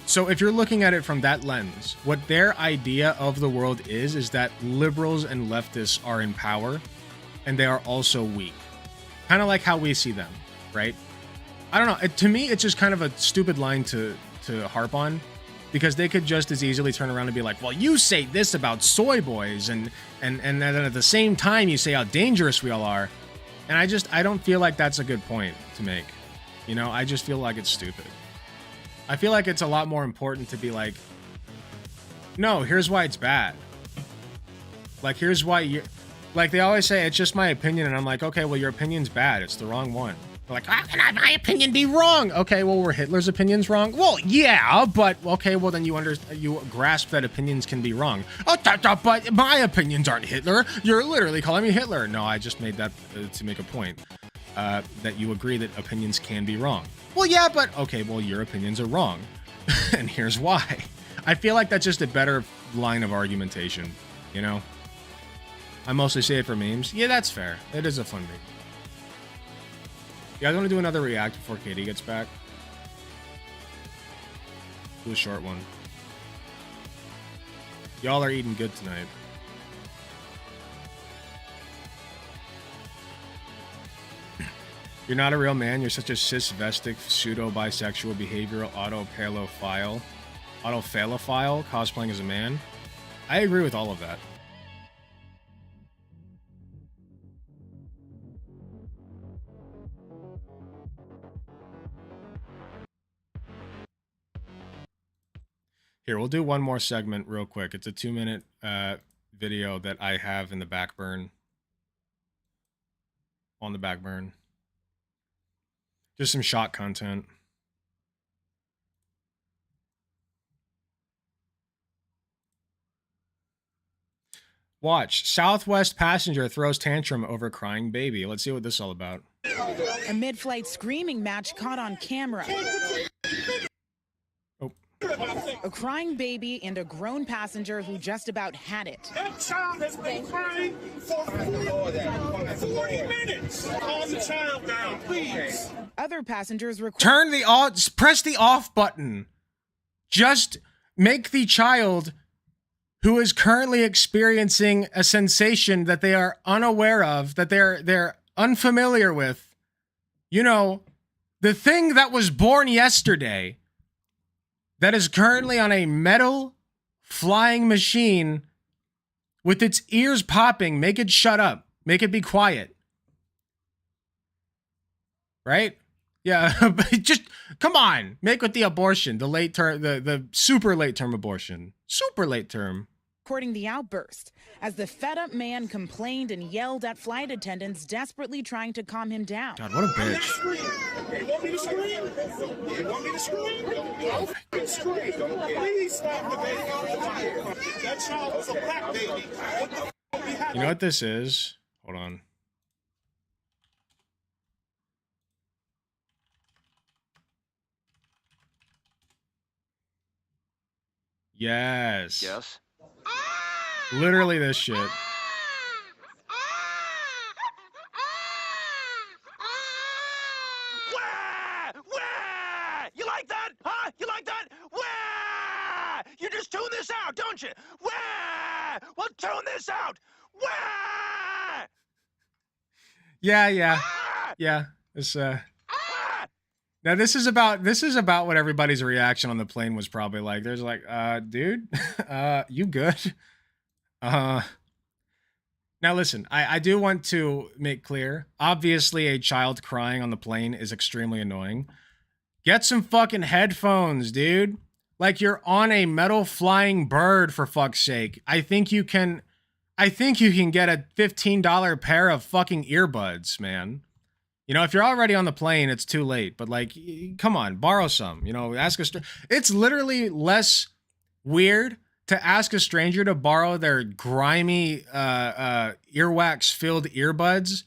So if you're looking at it from that lens, what their idea of the world is that liberals and leftists are in power and they are also weak. Kind of like how we see them, right? I don't know. To me, it's just kind of a stupid line to harp on, because they could just as easily turn around and be like, well, you say this about soy boys and then at the same time you say how dangerous we all are. And I don't feel like that's a good point to make. You know, I just feel like it's stupid. I feel like it's a lot more important to be like, no, here's why it's bad. Like, here's why you, like, they always say it's just my opinion, and I'm like, okay, well, your opinion's bad. It's the wrong one. They're like, how can my opinion be wrong? Okay, well, were Hitler's opinions wrong? Well, yeah, but okay, well, then you grasp that opinions can be wrong. Oh, but my opinions aren't Hitler. You're literally calling me Hitler. No, I just made that to make a point. That you agree that opinions can be wrong. Well, yeah, but okay, well, your opinions are wrong. And here's why. I feel like that's just a better line of argumentation, you know? I mostly say it for memes. Yeah, that's fair. It is a fun meme. You guys want to do another react before Katie gets back? Do a short one. Y'all are eating good tonight. You're not a real man. You're such a cisvestic, pseudo-bisexual, behavioral, autophalophile cosplaying as a man. I agree with all of that. Here, we'll do one more segment real quick. It's a 2-minute video that I have in the back burn. On the back burn. Just some shot content. Watch. Southwest passenger throws tantrum over crying baby. Let's see what this is all about. A mid-flight screaming match caught on camera. Oh. A crying baby and a grown passenger who just about had it. That child has been crying for 40 minutes. Calm the child down, please. Other passengers press the off button. Just make the child who is currently experiencing a sensation that they are unaware of, that they're unfamiliar with. You know, the thing that was born yesterday that is currently on a metal flying machine with its ears popping. Make it shut up. Make it be quiet. Right? Yeah, but just come on. Make with the abortion, the late term, the super late term abortion. Super late term. Recording the outburst as the fed up man complained and yelled at flight attendants desperately trying to calm him down. God, what a bitch. You want me to scream? You want me to scream? Don't scream. Please stop the baby. That child was a black baby. You know what this is? Hold on. Yes. Yes. Literally this shit. Wah! Wah! You like that? Huh? You like that? Wah! You just tune this out, don't you? Wah! Well, tune this out. Wah! Yeah. It's Now this is about what everybody's reaction on the plane was probably like. There's like, dude, you good? Now listen, I do want to make clear, obviously a child crying on the plane is extremely annoying. Get some fucking headphones, dude. Like you're on a metal flying bird, for fuck's sake. I think you can get a $15 pair of fucking earbuds, man. You know, if you're already on the plane, it's too late. But like, come on, borrow some. You know, it's literally less weird to ask a stranger to borrow their grimy, earwax-filled earbuds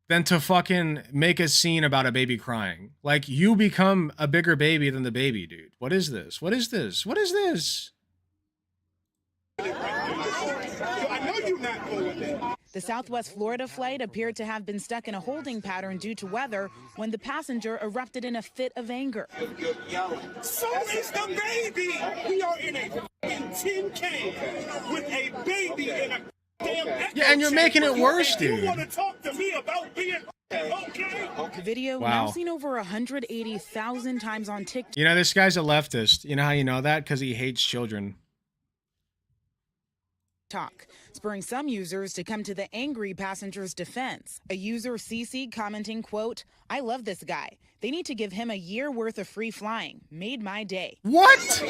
than to fucking make a scene about a baby crying. Like, you become a bigger baby than the baby, dude. What is this? What is this? What is this? I know you're not going there. The Southwest Florida flight appeared to have been stuck in a holding pattern due to weather when the passenger erupted in a fit of anger. So is the baby. We are in a tin can with a baby in a damn echo. Yeah, and you're making it worse, dude. You want to talk to me about being okay? The video now seen over 180,000 times on TikTok. You know, this guy's a leftist. You know how you know that? Because he hates children. Spurring some users to come to the angry passenger's defense. A user, CC, commenting, quote, "I love this guy. They need to give him a year worth of free flying. Made my day." What?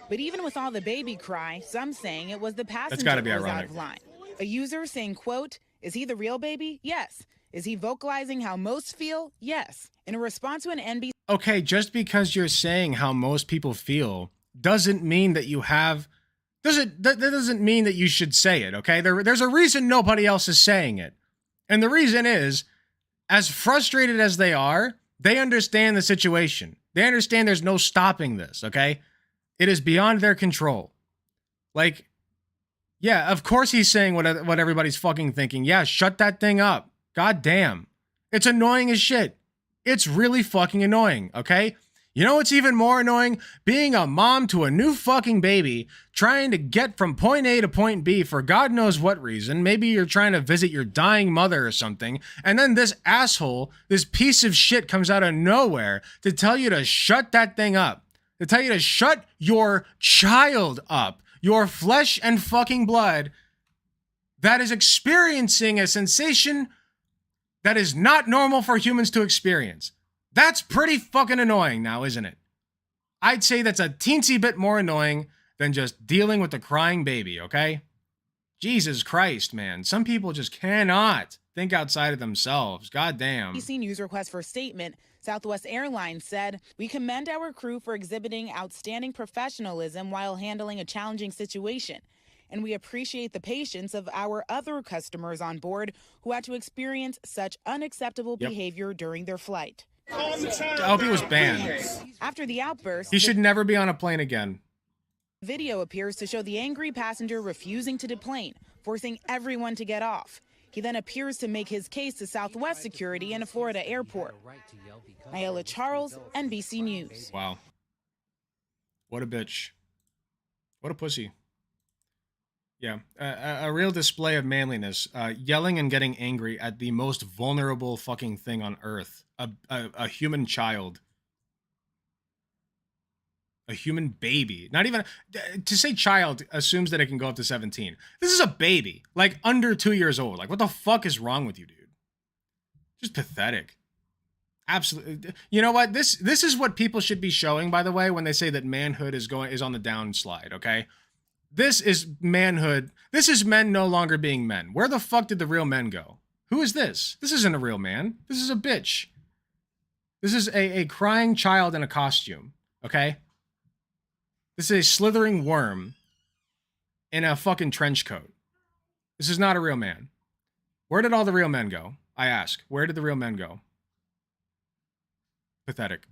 But even with all the baby cry, some saying it was the passenger That's gotta be who was ironic. out of line. A user saying, quote, "Is he the real baby? Yes. Is he vocalizing how most feel? Yes." In a response to an NBC... Okay, just because you're saying how most people feel doesn't mean that you have... That doesn't mean that you should say it, okay? There's a reason nobody else is saying it. And the reason is, as frustrated as they are, they understand the situation. They understand there's no stopping this, okay? It is beyond their control. Like, yeah, of course he's saying what everybody's fucking thinking. Yeah, shut that thing up. God damn. It's annoying as shit. It's really fucking annoying, okay? You know what's even more annoying? Being a mom to a new fucking baby, trying to get from point A to point B for God knows what reason. Maybe you're trying to visit your dying mother or something, and then this asshole, this piece of shit comes out of nowhere to tell you to shut that thing up. To tell you to shut your child up. Your flesh and fucking blood that is experiencing a sensation that is not normal for humans to experience. That's pretty fucking annoying now, isn't it? I'd say that's a teensy bit more annoying than just dealing with the crying baby, okay? Jesus Christ, man. Some people just cannot think outside of themselves. God damn. NBC News request for statement. Southwest Airlines said, "We commend our crew for exhibiting outstanding professionalism while handling a challenging situation. And we appreciate the patience of our other customers on board who had to experience such unacceptable behavior during their flight." I hope he was banned. After the outburst, He should never be on a plane again. video appears to show the angry passenger refusing to deplane, forcing everyone to get off. He then appears to make his case to Southwest security in a Florida airport. Ayala Charles, NBC News. Wow. What a bitch. What a pussy. Yeah, a real display of manliness, yelling and getting angry at the most vulnerable fucking thing on earth, a human child, a human baby. Not even, to say child assumes that it can go up to 17. This is a baby, like under 2 years old. Like, what the fuck is wrong with you, dude? Just pathetic. Absolutely. You know what? This is what people should be showing, by the way, when they say that manhood is on the downslide, okay? This is manhood. This is men no longer being men. Where the fuck did the real men go? Who is this? This isn't a real man. This is a bitch. This is a crying child in a costume, okay? This is a slithering worm in a fucking trench coat. This is not a real man. Where did all the real men go? I ask. Where did the real men go? Pathetic.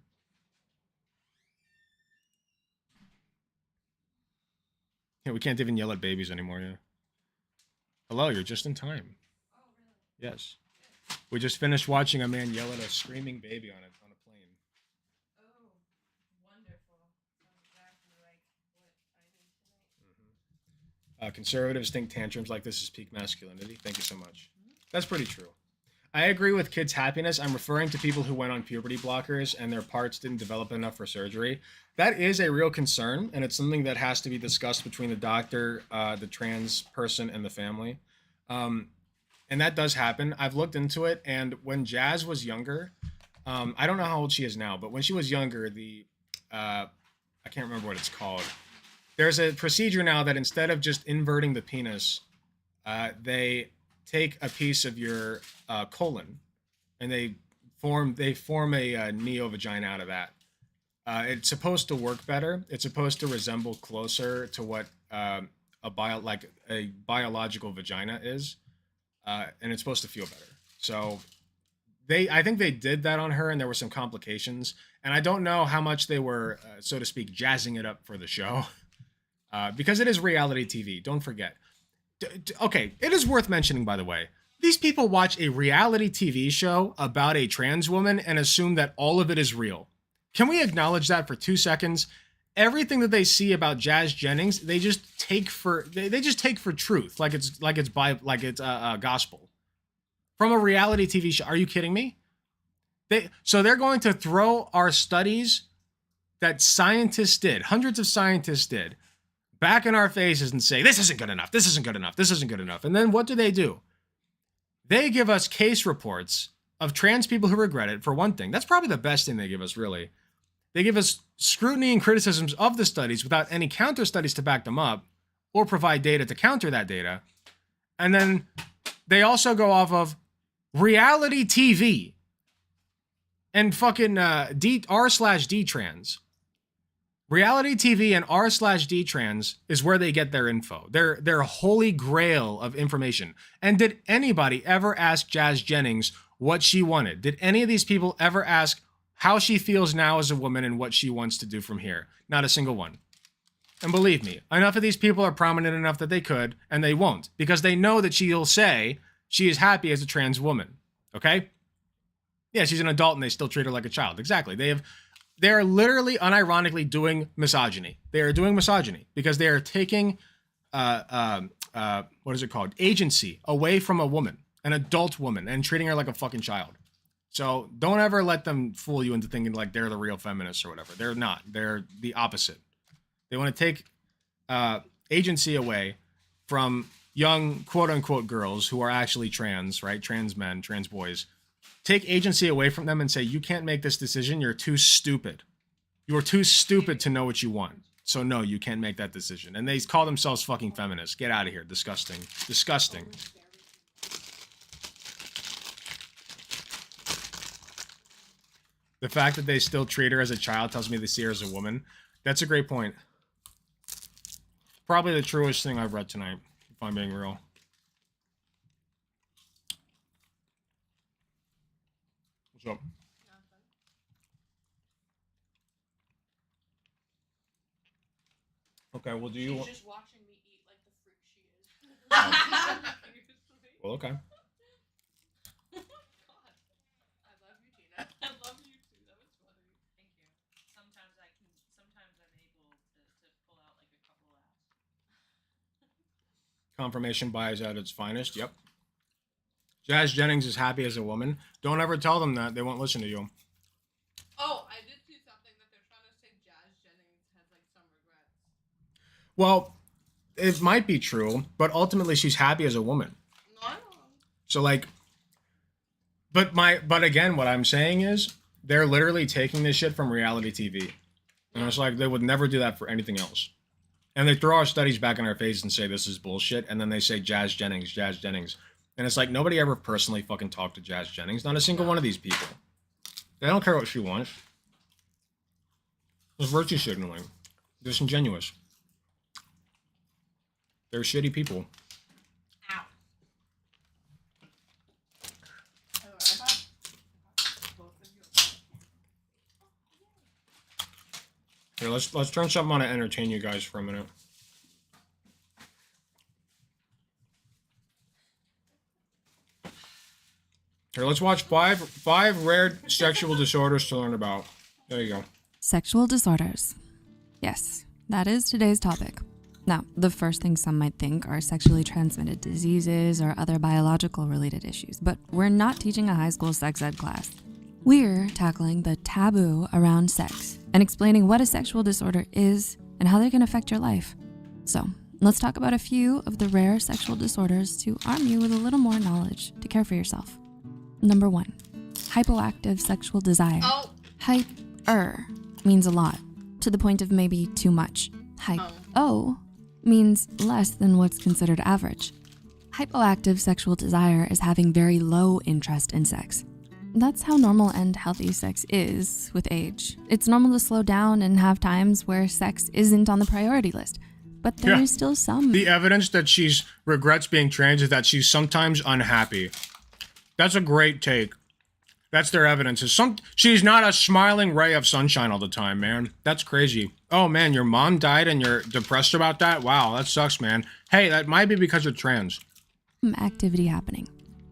Yeah, we can't even yell at babies anymore, yeah. Hello, you're just in time. Yes. We just finished watching a man yell at a screaming baby on a plane. Oh, wonderful. Sounds exactly like what I did tonight. Conservatives think tantrums like this is peak masculinity. Thank you so much. That's pretty true. I agree with kids' happiness. I'm referring to people who went on puberty blockers and their parts didn't develop enough for surgery. That is a real concern, and it's something that has to be discussed between the doctor, the trans person, and the family. And that does happen. I've looked into it, and when Jazz was younger, I don't know how old she is now, but when she was younger, I can't remember what it's called. There's a procedure now that instead of just inverting the penis, they take a piece of your colon, and they form a neo-vagina out of that. It's supposed to work better. It's supposed to resemble closer to what a biological vagina is, and it's supposed to feel better. So I think they did that on her, and there were some complications. And I don't know how much they were, so to speak, jazzing it up for the show. because it is reality TV. Don't forget. Okay, it is worth mentioning, by the way. These people watch a reality TV show about a trans woman and assume that all of it is real. Can we acknowledge that for 2 seconds? Everything that they see about Jazz Jennings, they just take for truth, like it's gospel from a reality TV show. Are you kidding me? So they're going to throw our studies that scientists did, hundreds of scientists did, back in our faces and say, this isn't good enough, this isn't good enough, this isn't good enough. And then what do? They give us case reports of trans people who regret it, for one thing. That's probably the best thing they give us, really. They give us scrutiny and criticisms of the studies without any counter studies to back them up or provide data to counter that data. And then they also go off of reality TV and fucking r/d-trans. Reality TV and r/d-trans is where they get their info. Their holy grail of information. And did anybody ever ask Jazz Jennings what she wanted? Did any of these people ever ask how she feels now as a woman and what she wants to do from here? Not a single one. And believe me, enough of these people are prominent enough that they could, and they won't, because they know that she'll say she is happy as a trans woman. Okay? Yeah, she's an adult and they still treat her like a child. Exactly. They are literally unironically doing misogyny. They are doing misogyny because they are taking what is it called? Agency away from a woman, an adult woman, and treating her like a fucking child. So don't ever let them fool you into thinking like they're the real feminists or whatever. They're not. They're the opposite. They want to take agency away from young quote unquote girls who are actually trans, right? Trans men, trans boys. Take agency away from them and say, you can't make this decision. You're too stupid. You're too stupid to know what you want. So no, you can't make that decision. And they call themselves fucking feminists. Get out of here. Disgusting. Disgusting. The fact that they still treat her as a child tells me they see her as a woman. That's a great point. Probably the truest thing I've read tonight, if I'm being real. What's up? Okay, well, do you want... She's just watching me eat like the freak she is. Well, okay. Confirmation bias at its finest. Yep. Jazz Jennings is happy as a woman. Don't ever tell them that. They won't listen to you. Oh, I did see something that they're trying to say Jazz Jennings has like some regrets. Well, it might be true, but ultimately she's happy as a woman. No. So like, but again, what I'm saying is they're literally taking this shit from reality TV. And it's like they would never do that for anything else. And they throw our studies back in our face and say this is bullshit, and then they say Jazz Jennings, Jazz Jennings. And it's like nobody ever personally fucking talked to Jazz Jennings. Not a single one of these people. They don't care what she wants. It's virtue signaling. Disingenuous. They're shitty people. Ow. Here, let's turn something on to entertain you guys for a minute. Here, let's watch five rare sexual disorders to learn about. There you go. Sexual disorders. Yes, that is today's topic. Now, the first thing some might think are sexually transmitted diseases or other biological related issues, but we're not teaching a high school sex ed class. We're tackling the taboo around sex and explaining what a sexual disorder is and how they can affect your life. So let's talk about a few of the rare sexual disorders to arm you with a little more knowledge to care for yourself. Number 1, hypoactive sexual desire. Oh. Hyper means a lot, to the point of maybe too much. Hypo means less than what's considered average. Hypoactive sexual desire is having very low interest in sex. That's how normal and healthy sex is with age. It's normal to slow down and have times where sex isn't on the priority list, but there's still some. The evidence that she regrets being trans is that she's sometimes unhappy. That's a great take. That's their evidence. She's not a smiling ray of sunshine all the time, man. That's crazy. Oh man, your mom died and you're depressed about that? Wow, that sucks, man. Hey, that might be because you're trans. Activity happening.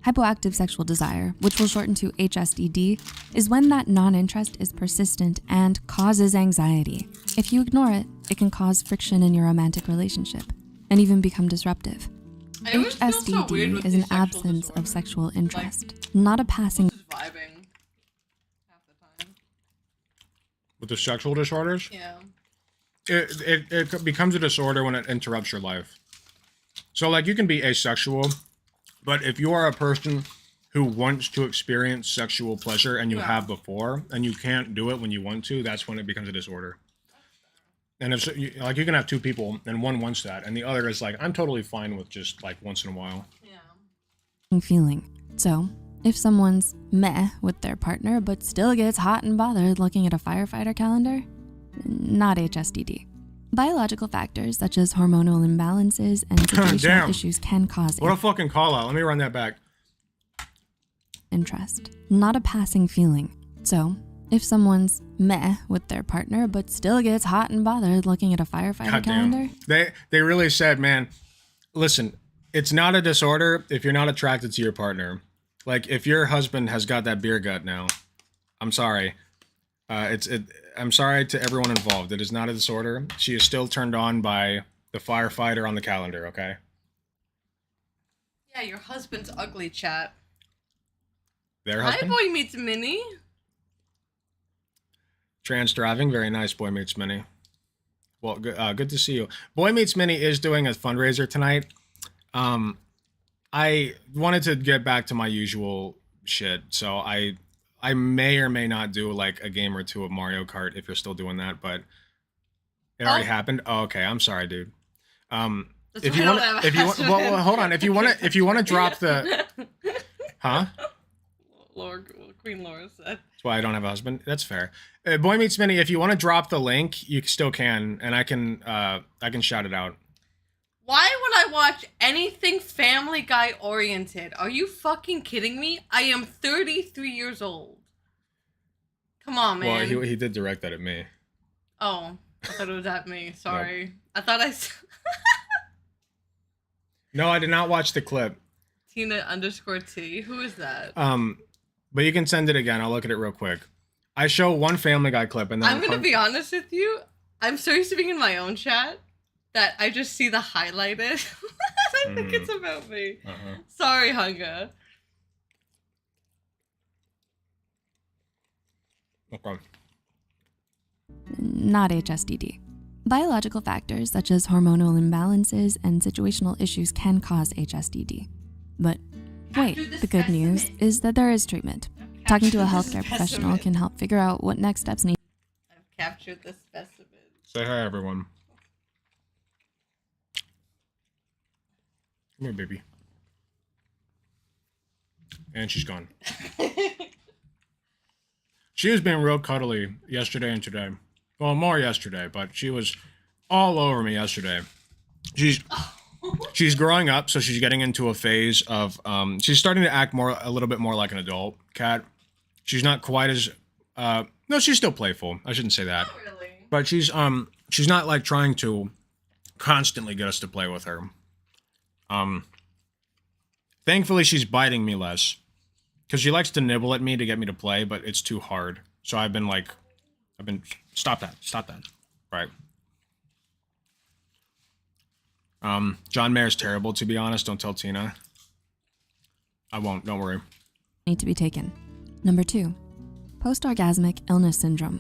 Hypoactive sexual desire, which will shorten to HSDD, is when that non-interest is persistent and causes anxiety. If you ignore it, it can cause friction in your romantic relationship and even become disruptive. HSDD is an absence of sexual interest, not a passing. Vibing half the time. With the sexual disorders? Yeah. It becomes a disorder when it interrupts your life. So like you can be asexual, but if you are a person who wants to experience sexual pleasure and you have before and you can't do it when you want to, that's when it becomes a disorder. And if like you can have two people and one wants that and the other is like, I'm totally fine with just like once in a while. Feeling. So if someone's meh with their partner but still gets hot and bothered looking at a firefighter calendar, not HSDD. Biological factors such as hormonal imbalances and situational issues can cause what a fucking call out. Let me run that back. Interest, not a passing feeling. So if someone's meh with their partner but still gets hot and bothered looking at a firefighter calendar, they really said, man, listen, it's not a disorder if you're not attracted to your partner. Like if your husband has got that beer gut now, I'm sorry. I'm sorry to everyone involved. It is not a disorder. She is still turned on by the firefighter on the calendar, okay? Yeah, your husband's ugly, chat. Their husband? Hi, Boy Meets Minnie. Trans driving, very nice. Boy Meets Minnie. Well, good to see you. Boy Meets Minnie is doing a fundraiser tonight. I wanted to get back to my usual shit, so I may or may not do like a game or two of Mario Kart if you're still doing that, but it already happened. Oh, okay. I'm sorry, dude. If you want, well, hold on. If you want to drop the, huh? Queen Laura said. That's why I don't have a husband. That's fair. Boy Meets Minnie. If you want to drop the link, you still can, and I can shout it out. Why would I watch anything Family Guy oriented? Are you fucking kidding me? I am 33 years old. Come on, man. Well, he did direct that at me. Oh, I thought it was at me. Sorry. Nope. I thought I... No, I did not watch the clip. Tina_T. Who is that? But you can send it again. I'll look at it real quick. I show one Family Guy clip and then... I'm going to be honest with you. I'm so used to being in my own chat that I just see the highlighted. I think it's about me. Sorry, Hunga. Okay. Not HSDD. Biological factors such as hormonal imbalances and situational issues can cause HSDD. But wait, the good news is that there is treatment. Talking to a healthcare professional can help figure out what next steps need. I've captured the specimen. Say hi, everyone. Come here, baby. And she's gone. She was being real cuddly yesterday and today. Well, more yesterday, but she was all over me yesterday. She's growing up, so she's getting into a phase of she's starting to act a little bit more like an adult cat. She's not quite as no, she's still playful. I shouldn't say that. Not really. But she's not like trying to constantly get us to play with her. Thankfully she's biting me less because she likes to nibble at me to get me to play, but it's too hard. So I've been stop that. Right. John Mayer's terrible, to be honest. Don't tell Tina. I won't, don't worry. Need to be taken. Number 2, post-orgasmic illness syndrome.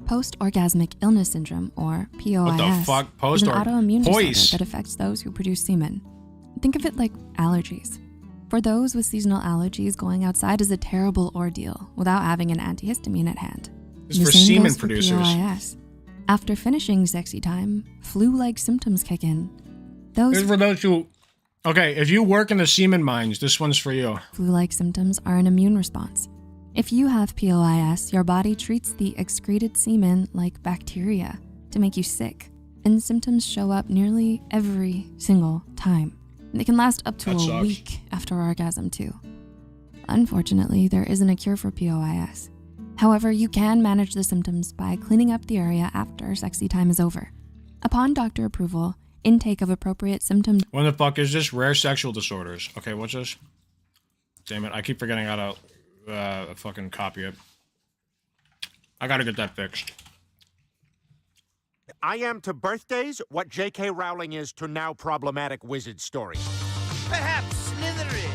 Post-orgasmic illness syndrome, or POIS, what the fuck? is an autoimmune disorder that affects those who produce semen. Think of it like allergies. For those with seasonal allergies, going outside is a terrible ordeal without having an antihistamine at hand. It's for semen producers. POIS. After finishing sexy time, flu-like symptoms kick in. This is for those who... Okay, if you work in the semen mines, this one's for you. Flu-like symptoms are an immune response. If you have POIS, your body treats the excreted semen like bacteria to make you sick, and symptoms show up nearly every single time. They can last up to a week after orgasm too. Unfortunately, there isn't a cure for POIS. However, you can manage the symptoms by cleaning up the area after sexy time is over. Upon doctor approval, intake of appropriate symptoms. What the fuck is this? Rare sexual disorders. Okay, what's this? Damn it, I keep forgetting how to fucking copy it. I gotta get that fixed. I am to birthdays what J.K. Rowling is to now problematic wizard stories. Perhaps Slytherin,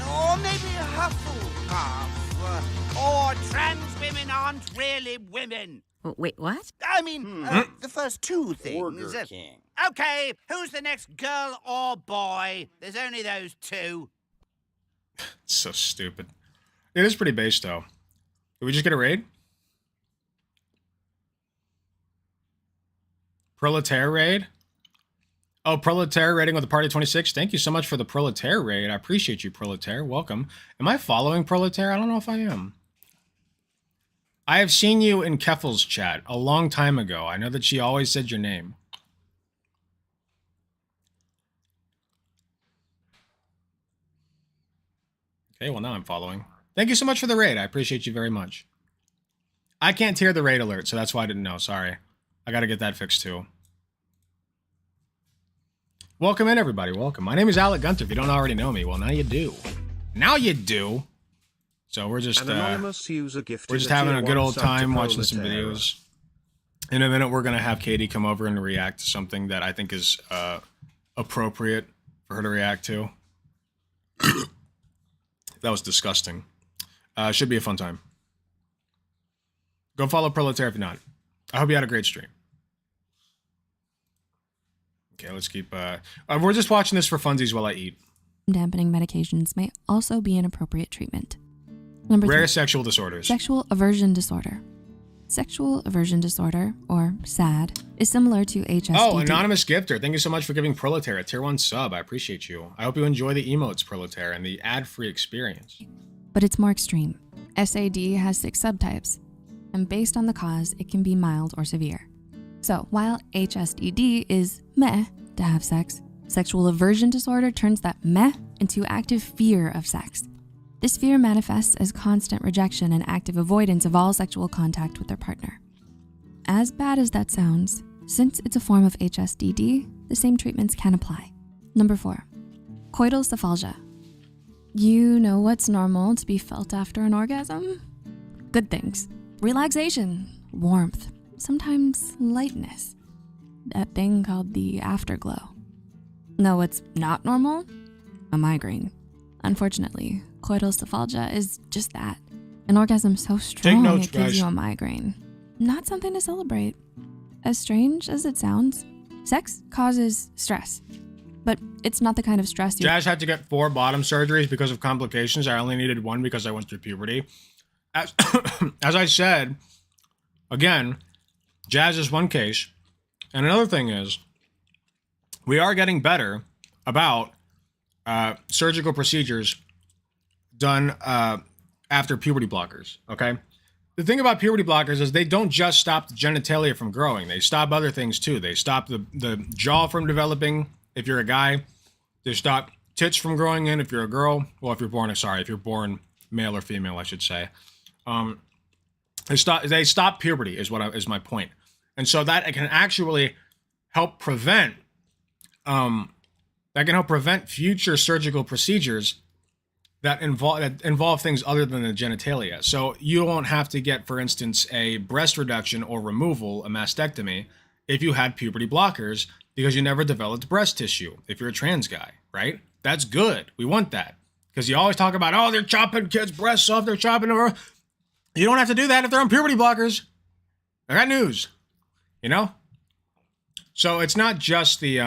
or maybe Hufflepuff, or trans women aren't really women. Wait, what? I mean, the first two things. Burger King. Okay, who's the next girl or boy? There's only those two. It's so stupid. It is pretty base, though. Did we just get a raid? Proletaire raid? Oh, Proletaire raiding with the party 26. Thank you so much for the Proletaire raid. I appreciate you, Proletaire. Welcome. Am I following Proletaire? I don't know if I am. I have seen you in Keffel's chat a long time ago. I know that she always said your name. Okay, well now I'm following. Thank you so much for the raid. I appreciate you very much. I can't hear the raid alert, so that's why I didn't know. Sorry. I gotta get that fixed too. Welcome in, everybody. Welcome. My name is Alec Gunter. If you don't already know me, well, now you do. Now you do. So we're just having a good old time watching some videos. In a minute, we're gonna have Katie come over and react to something that I think is appropriate for her to react to. That was disgusting. Should be a fun time. Go follow Proletaire if you're not. I hope you had a great stream. Okay, let's keep... we're just watching this for funsies while I eat. Dampening medications may also be an appropriate treatment. Number 3. Rare sexual disorders. Sexual aversion disorder. Sexual aversion disorder, or SAD, is similar to HSDD. Oh, Anonymous Gifter. Thank you so much for giving Proletaire a tier 1 sub. I appreciate you. I hope you enjoy the emotes, Proletaire, and the ad-free experience. But it's more extreme. SAD has 6 subtypes, and based on the cause, it can be mild or severe. So, while HSDD is meh to have sex, sexual aversion disorder turns that meh into active fear of sex. This fear manifests as constant rejection and active avoidance of all sexual contact with their partner. As bad as that sounds, since it's a form of HSDD, the same treatments can apply. Number 4, coital cephalgia. You know what's normal to be felt after an orgasm? Good things. Relaxation, warmth, sometimes lightness. That thing called the afterglow. No, what's not normal? A migraine. Unfortunately, coital cephalgia is just that. An orgasm so strong it gives you a migraine. Not something to celebrate. As strange as it sounds, sex causes stress. But it's not the kind of stress you... Jazz had to get 4 bottom surgeries because of complications. I only needed 1 because I went through puberty. As I said, again, Jazz is one case. And another thing is, we are getting better about surgical procedures done after puberty blockers, okay? The thing about puberty blockers is they don't just stop the genitalia from growing. They stop other things too. They stop the jaw from developing if you're a guy. They stop tits from growing in if you're a girl. Well, if you're born male or female, I should say. They stop puberty is my point. And so that can actually help prevent future surgical procedures that involve things other than the genitalia. So you won't have to get, for instance, a breast reduction or removal, a mastectomy, if you had puberty blockers because you never developed breast tissue, if you're a trans guy, right? That's good. We want that. Because you always talk about, oh, they're chopping kids' breasts off, they're chopping them. You don't have to do that if they're on puberty blockers. I got news, you know? So it's not just the...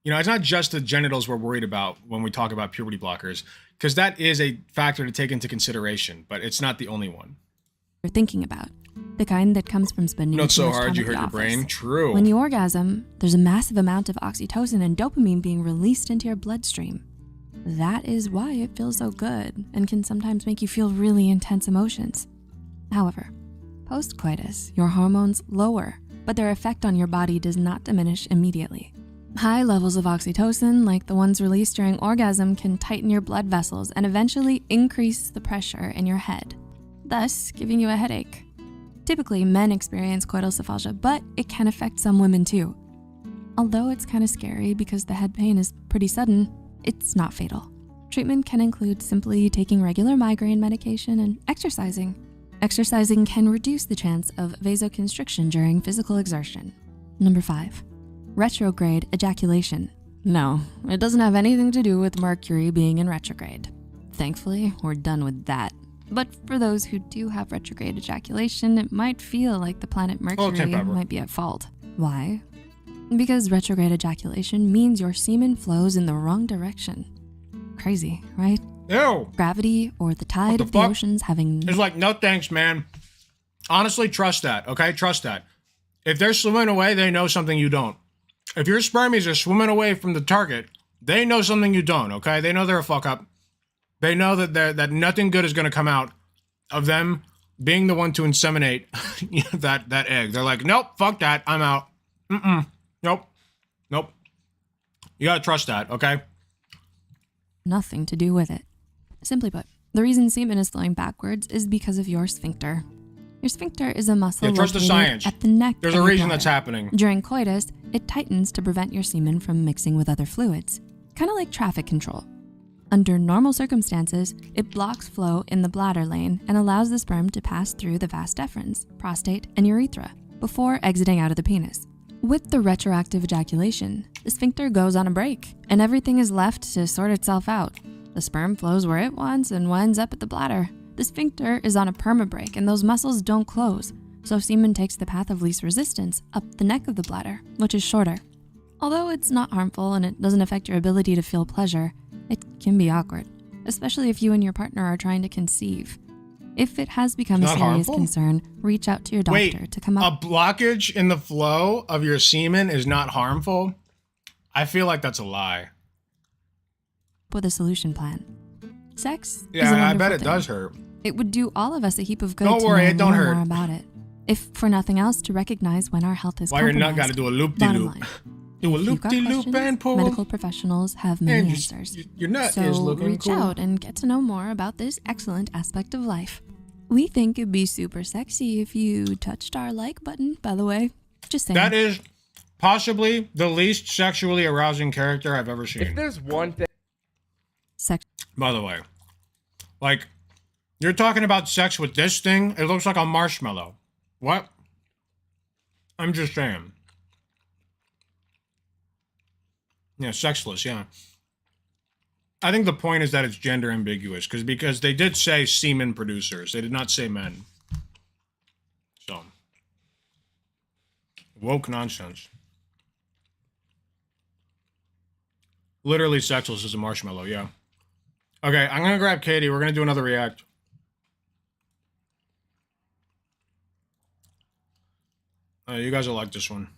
it's not just the genitals we're worried about when we talk about puberty blockers, because that is a factor to take into consideration, but it's not the only one. You're thinking about the kind that comes from spending not so hard you hurt your brain. True. When you orgasm, there's a massive amount of oxytocin and dopamine being released into your bloodstream. That is why it feels so good and can sometimes make you feel really intense emotions. However, post-coitus, your hormones lower, but their effect on your body does not diminish immediately. High levels of oxytocin, like the ones released during orgasm, can tighten your blood vessels and eventually increase the pressure in your head, thus giving you a headache. Typically, men experience coital cephalgia, but it can affect some women too. Although it's kind of scary because the head pain is pretty sudden, it's not fatal. Treatment can include simply taking regular migraine medication and exercising. Exercising can reduce the chance of vasoconstriction during physical exertion. Number 5, retrograde ejaculation. No, it doesn't have anything to do with Mercury being in retrograde. Thankfully, we're done with that. But for those who do have retrograde ejaculation, it might feel like the planet Mercury might be at fault. Why? Because retrograde ejaculation means your semen flows in the wrong direction. Crazy, right? Ew. Gravity or the tide of the oceans having... It's like, no thanks, man. Honestly, trust that, okay? Trust that. If they're swimming away, they know something you don't. If your spermies are swimming away from the target, they know something you don't, okay? They know they're a fuck up. They know that nothing good is going to come out of them being the one to inseminate that egg. They're like, nope, fuck that, I'm out. Nope. You gotta trust that, okay? Nothing to do with it. Simply put, the reason semen is flowing backwards is because of your sphincter. Your sphincter is a muscle trust the located science. at the neck. There's of a your reason bladder. that's happening. During coitus, it tightens to prevent your semen from mixing with other fluids, kind of like traffic control. Under normal circumstances, it blocks flow in the bladder lane and allows the sperm to pass through the vas deferens, prostate, and urethra before exiting out of the penis. With the retroactive ejaculation, the sphincter goes on a break and everything is left to sort itself out. The sperm flows where it wants and winds up at the bladder. The sphincter is on a perma-break and those muscles don't close, so semen takes the path of least resistance up the neck of the bladder, which is shorter. Although it's not harmful and it doesn't affect your ability to feel pleasure, it can be awkward, especially if you and your partner are trying to conceive. If it has become a serious concern, reach out to your doctor to come up. A blockage in the flow of your semen is not harmful? I feel like that's a lie. With a solution plan. Sex is a Yeah, I wonderful bet it thing. does hurt. It would do all of us a heap of good Don't to worry, know it don't more hurt. more about it. If for nothing else, to recognize when our health is Why your compromised. nut gotta do a Bottom loop-de-loop? line, Do a if you've got loop-de-loop questions, and pull. medical professionals have many And answers. your nut so is looking reach cool. out and get to know more about this excellent aspect of life. We think it'd be super sexy if you touched our like button, by the way. Just saying. That is possibly the least sexually arousing character I've ever seen. If there's one thing. By the way, like, you're talking about sex with this thing? It looks like a marshmallow. What? I'm just saying. Yeah, sexless, yeah. I think the point is that it's gender ambiguous, because they did say semen producers. They did not say men. So. Woke nonsense. Literally sexless is a marshmallow, yeah. Okay, I'm gonna grab Katie. We're gonna do another react. You guys will like this one.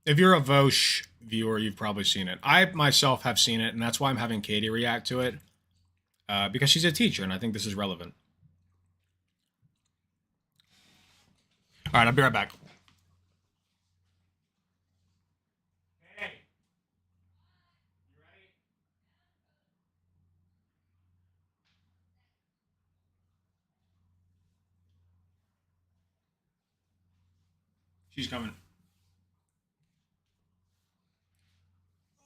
If you're a Vosh viewer, you've probably seen it. I myself have seen it, and that's why I'm having Katie react to it. Because she's a teacher, and I think this is relevant. All right, I'll be right back. She's coming.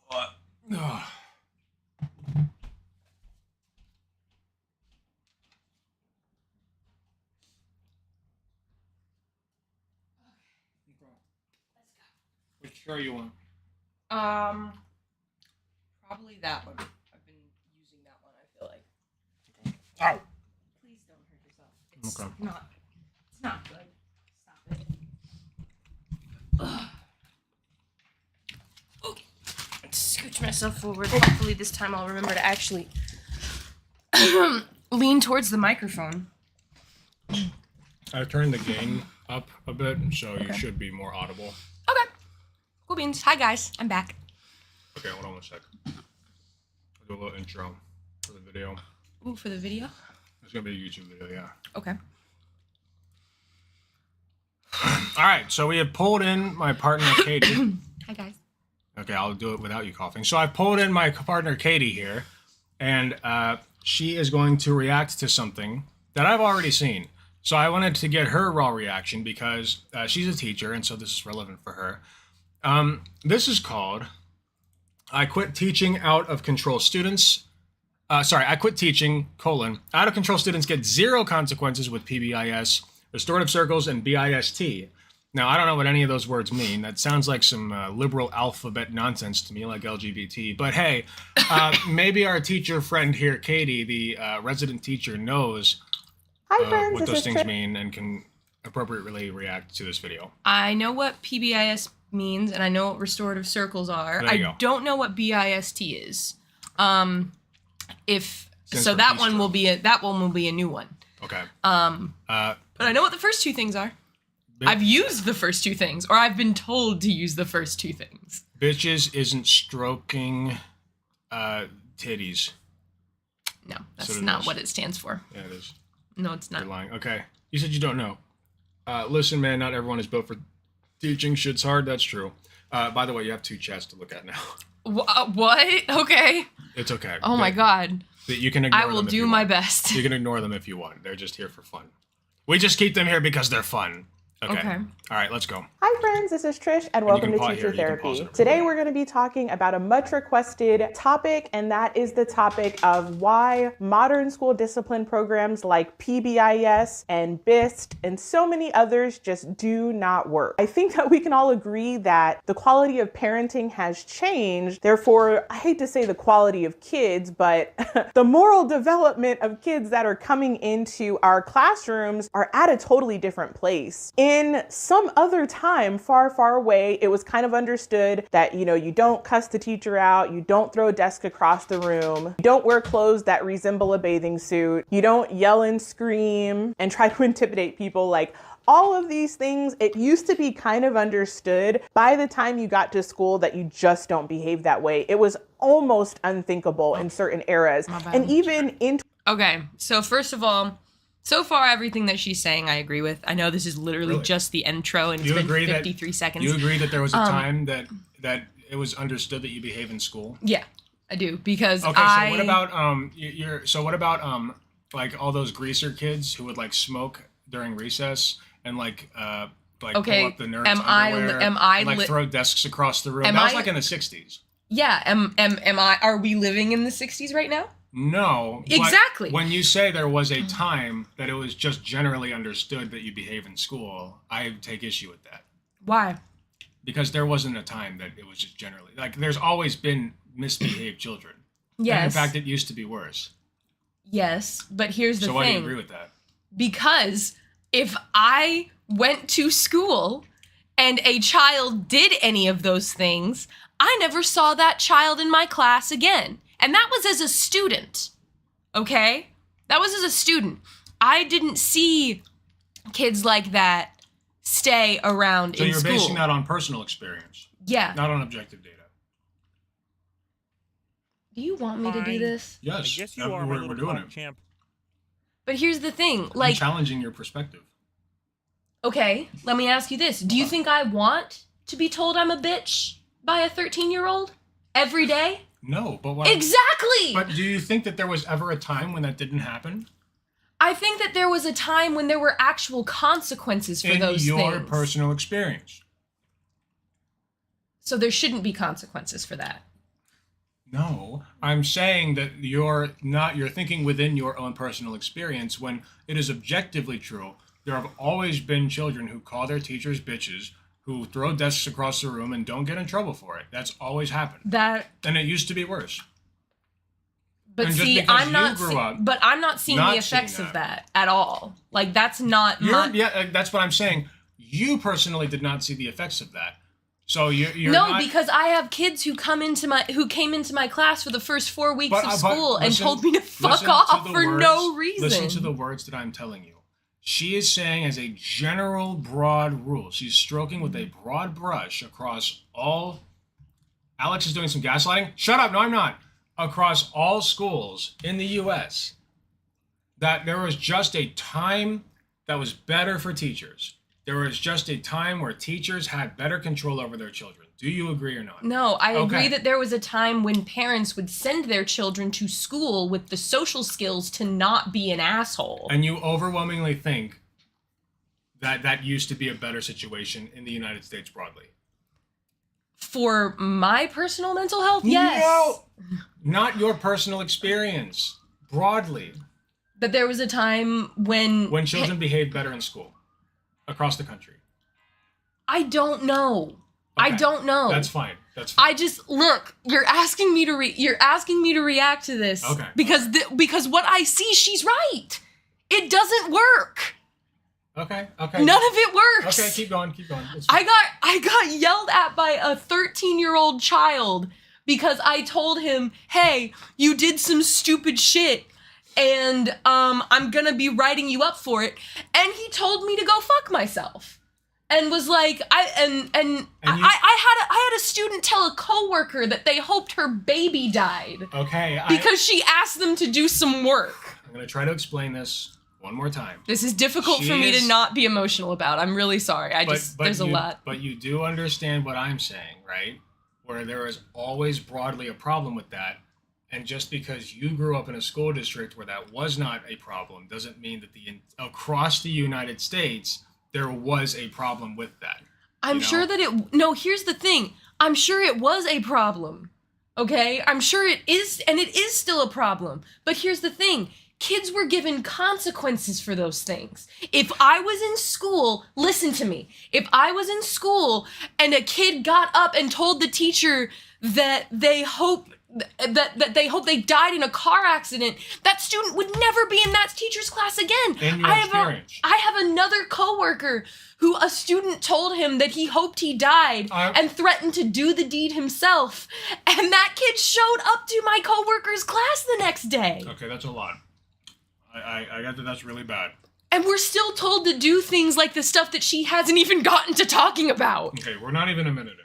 What? Ugh. Which shirt you want? Probably that one. I've been using that one, I feel like. Ow! Please don't hurt yourself. It's Okay. it's not good. Stop it. Ugh. Okay. Scooch myself forward. Hopefully this time I'll remember to actually lean towards the microphone. I turned the gain up a bit, so you should be more audible. Okay. Cool beans. Hi guys, I'm back. Okay, hold on one sec. I'll do a little intro for the video. Ooh, for the video? It's gonna be a YouTube video, yeah. Okay. All right, so we have pulled in my partner, Katie. Hi, guys. Okay, I'll do it without you coughing. So I've pulled in my partner, Katie, here, and she is going to react to something that I've already seen. So I wanted to get her raw reaction because she's a teacher, and so this is relevant for her. This is called, I quit teaching out of control students. I quit teaching, out of control students get 0 consequences with PBIS, restorative circles, and BIST. Now, I don't know what any of those words mean. That sounds like some liberal alphabet nonsense to me, like LGBT. But hey, maybe our teacher friend here, Katie, the resident teacher, knows what those things mean and can appropriately react to this video. I know what PBIS means, and I know what restorative circles are. I don't know what BIST is. That one will be a new one. Okay. But I know what the first 2 things are. I've used the first 2 things, or I've been told to use the first 2 things. Bitches isn't stroking titties. No, that's not what it stands for. Yeah, it is. No, it's not. You're lying. Okay. You said you don't know. Listen, man, not everyone is built for teaching. Shit's hard. That's true. By the way, you have 2 chats to look at now. What? Okay. It's okay. Oh my God. You can ignore them. I will do my best. You can ignore them if you want. They're just here for fun. We just keep them here because they're fun. Okay. All right, let's go. Hi friends, this is Trish and welcome to Teacher Therapy. Today we're going to be talking about a much requested topic, and that is the topic of why modern school discipline programs like PBIS and BIST and so many others just do not work. I think that we can all agree that the quality of parenting has changed. Therefore, I hate to say the quality of kids, but the moral development of kids that are coming into our classrooms are at a totally different place. In some other time, far, far away, it was kind of understood that, you don't cuss the teacher out, you don't throw a desk across the room, you don't wear clothes that resemble a bathing suit, you don't yell and scream and try to intimidate people. Like, all of these things, it used to be kind of understood by the time you got to school that you just don't behave that way. It was almost unthinkable in certain eras. And even in... Okay, so first of all, so far, everything that she's saying, I agree with. I know this is literally just the intro, and it's been 53 seconds. You agree that there was a time that it was understood that you behave in school? Yeah, I do, because so what about like all those greaser kids who would like smoke during recess and pull up the nerds underwear and throw desks across the room? That was like in the 60s. Yeah, are we living in the 60s right now? No. Exactly. When you say there was a time that it was just generally understood that you behave in school, I take issue with that. Why? Because there wasn't a time that it was just generally. Like, there's always been misbehaved children. Yes. And in fact, it used to be worse. Yes, but here's the thing. So why do you agree with that? Because if I went to school and a child did any of those things, I never saw that child in my class again. And that was as a student, okay? That was as a student. I didn't see kids like that stay around in school. So you're basing that on personal experience? Yeah. Not on objective data? Do you want me to do this? Yes. I guess you are, we're doing it. Champ. But here's the thing, I'm challenging your perspective. Okay, let me ask you this. Do you think I want to be told I'm a bitch by a 13-year-old every day? No, but what? Exactly! But do you think that there was ever a time when that didn't happen? I think that there was a time when there were actual consequences for those things. In your personal experience. So there shouldn't be consequences for that. No, I'm saying that you're thinking within your own personal experience when it is objectively true. There have always been children who call their teachers bitches, who throw desks across the room and don't get in trouble for it. That's always happened. And it used to be worse. But see, I'm not seeing the effects of that at all. Like, that's not yeah, that's what I'm saying. You personally did not see the effects of that. So you're no, not... because I have kids who came into my class for the first 4 weeks of school and told me to fuck off for no reason. Listen to the words that I'm telling you. She is saying as a general broad rule, she's stroking with a broad brush across all... Alex is doing some gaslighting. Shut up, no I'm not. Across all schools in the U.S. that there was just a time that was better for teachers. There was just a time where teachers had better control over their children. Do you agree or not? No, I agree Okay. that there was a time when parents would send their children to school with the social skills to not be an asshole. And you overwhelmingly think that that used to be a better situation in the United States broadly? For my personal mental health, yes. No, not your personal experience. Broadly. But there was a time when children behaved better in school across the country. I don't know. I don't know. That's fine. That's fine. I just look. You're asking me to react to this. Okay. Because what I see, she's right. It doesn't work. Okay. None of it works. Okay, keep going. It's I got yelled at by a 13-year-old child because I told him, "Hey, you did some stupid shit, and I'm gonna be writing you up for it." And he told me to go fuck myself, and was like, I had a student tell a coworker that they hoped her baby died. Okay. Because she asked them to do some work. I'm gonna try to explain this one more time. This is difficult for me to not be emotional about. I'm really sorry. There's a lot. But you do understand what I'm saying, right? Where there is always broadly a problem with that. And just because you grew up in a school district where that was not a problem doesn't mean that across the United States, there was a problem with that. I'm sure that no, here's the thing. I'm sure it was a problem. Okay? I'm sure it is, and it is still a problem. But here's the thing. Kids were given consequences for those things. If I was in school, listen to me. If I was in school and a kid got up and told the teacher that they hope they died in a car accident, that student would never be in that teacher's class again. I have another coworker who a student told him that he hoped he died and threatened to do the deed himself. And that kid showed up to my coworker's class the next day. Okay, that's a lot. I got that that's really bad. And we're still told to do things like the stuff that she hasn't even gotten to talking about. Okay, we're not even a minute in.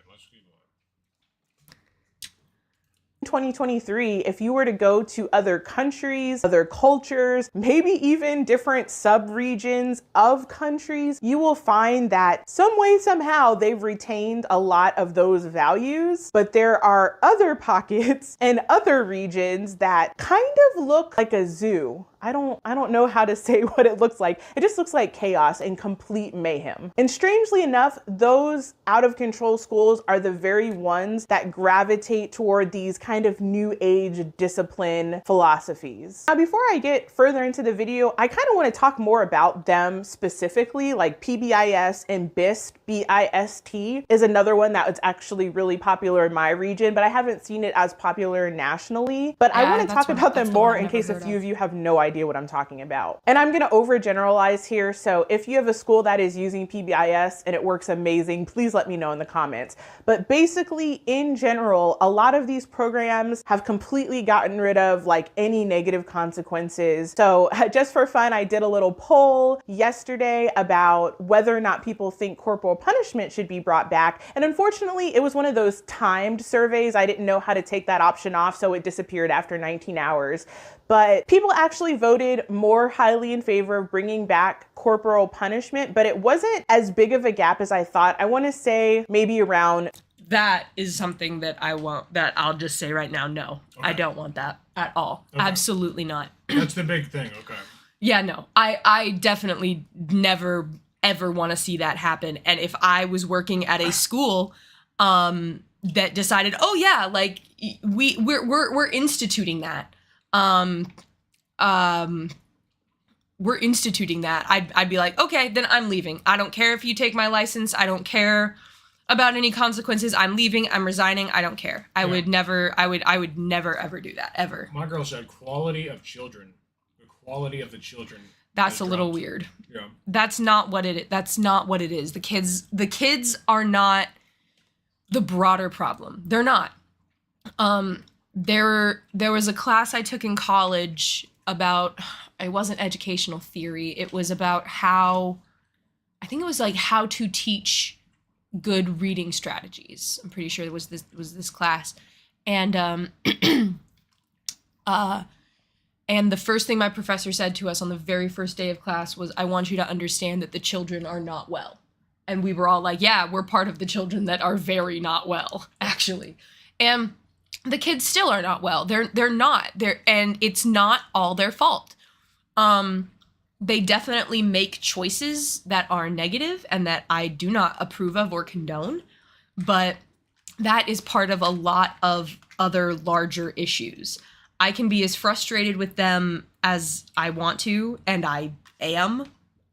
2023, if you were to go to other countries, other cultures, maybe even different sub-regions of countries, you will find that some way, somehow, they've retained a lot of those values. But there are other pockets and other regions that kind of look like a zoo. I don't know how to say what it looks like. It just looks like chaos and complete mayhem. And strangely enough, those out of control schools are the very ones that gravitate toward these kind of new age discipline philosophies. Now, before I get further into the video, I kind of want to talk more about them specifically, like PBIS and BIST, B-I-S-T is another one that was actually really popular in my region, but I haven't seen it as popular nationally. But I want to talk about them more in case a few of you have no idea what I'm talking about. And I'm going to overgeneralize here. So if you have a school that is using PBIS and it works amazing, please let me know in the comments. But basically, in general, a lot of these programs have completely gotten rid of like any negative consequences. So just for fun, I did a little poll yesterday about whether or not people think corporal punishment should be brought back. And unfortunately, it was one of those timed surveys. I didn't know how to take that option off, so it disappeared after 19 hours. But people actually voted more highly in favor of bringing back corporal punishment, but it wasn't as big of a gap as I thought. I want to say maybe around. That is something that I want, that I'll just say right now, no. Okay. I don't want that at all. Okay. Absolutely not. That's the big thing, okay. Yeah, no. I definitely never, ever want to see that happen. And if I was working at a school that decided, oh yeah, like we're instituting that. We're instituting that. I'd be like, okay, then I'm leaving. I don't care if you take my license. I don't care about any consequences. I'm leaving. I'm resigning. I don't care. I would never ever do that, ever. My girl said quality of children. The quality of the children. That's a little weird. Yeah. That's not what it is. That's not what it is. The kids are not the broader problem. They're not. There was a class I took in college about, it wasn't educational theory. It was about how to teach good reading strategies. I'm pretty sure it was this class. And and the first thing my professor said to us on the very first day of class was, I want you to understand that the children are not well. And we were all like, yeah, we're part of the children that are very not well, actually. And the kids still are not well. They're not. And it's not all their fault. They definitely make choices that are negative and that I do not approve of or condone. But that is part of a lot of other larger issues. I can be as frustrated with them as I want to, and I am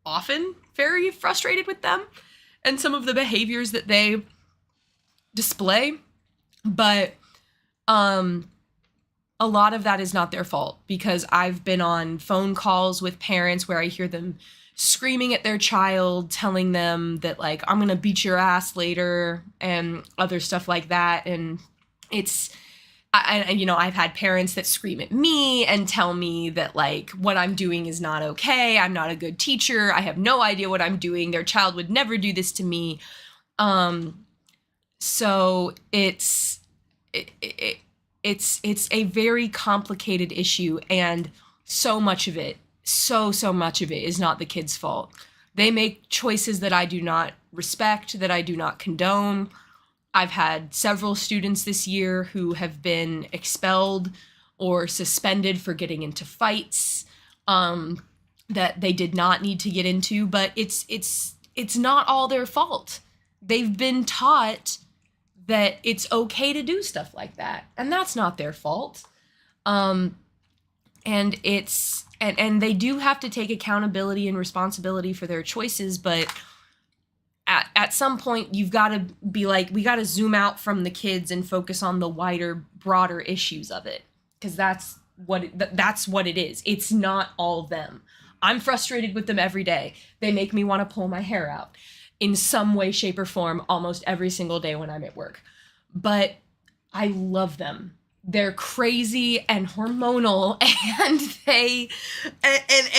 often very frustrated with them and some of the behaviors that they display. But a lot of that is not their fault, because I've been on phone calls with parents where I hear them screaming at their child, telling them that, like, I'm going to beat your ass later and other stuff like that. And it's, I've had parents that scream at me and tell me that, like, what I'm doing is not okay. I'm not a good teacher. I have no idea what I'm doing. Their child would never do this to me. So it's a very complicated issue, and so much of it is not the kid's fault. They make choices that I do not respect, that I do not condone. I've had several students this year who have been expelled or suspended for getting into fights that they did not need to get into, but it's not all their fault. They've been taught that it's okay to do stuff like that, and that's not their fault. And they do have to take accountability and responsibility for their choices, but at some point you've got to be like, we got to zoom out from the kids and focus on the wider, broader issues of it, because that's what it is. It's not all them. I'm frustrated with them every day. They make me want to pull my hair out in some way, shape, or form almost every single day when I'm at work. But I love them. They're crazy and hormonal,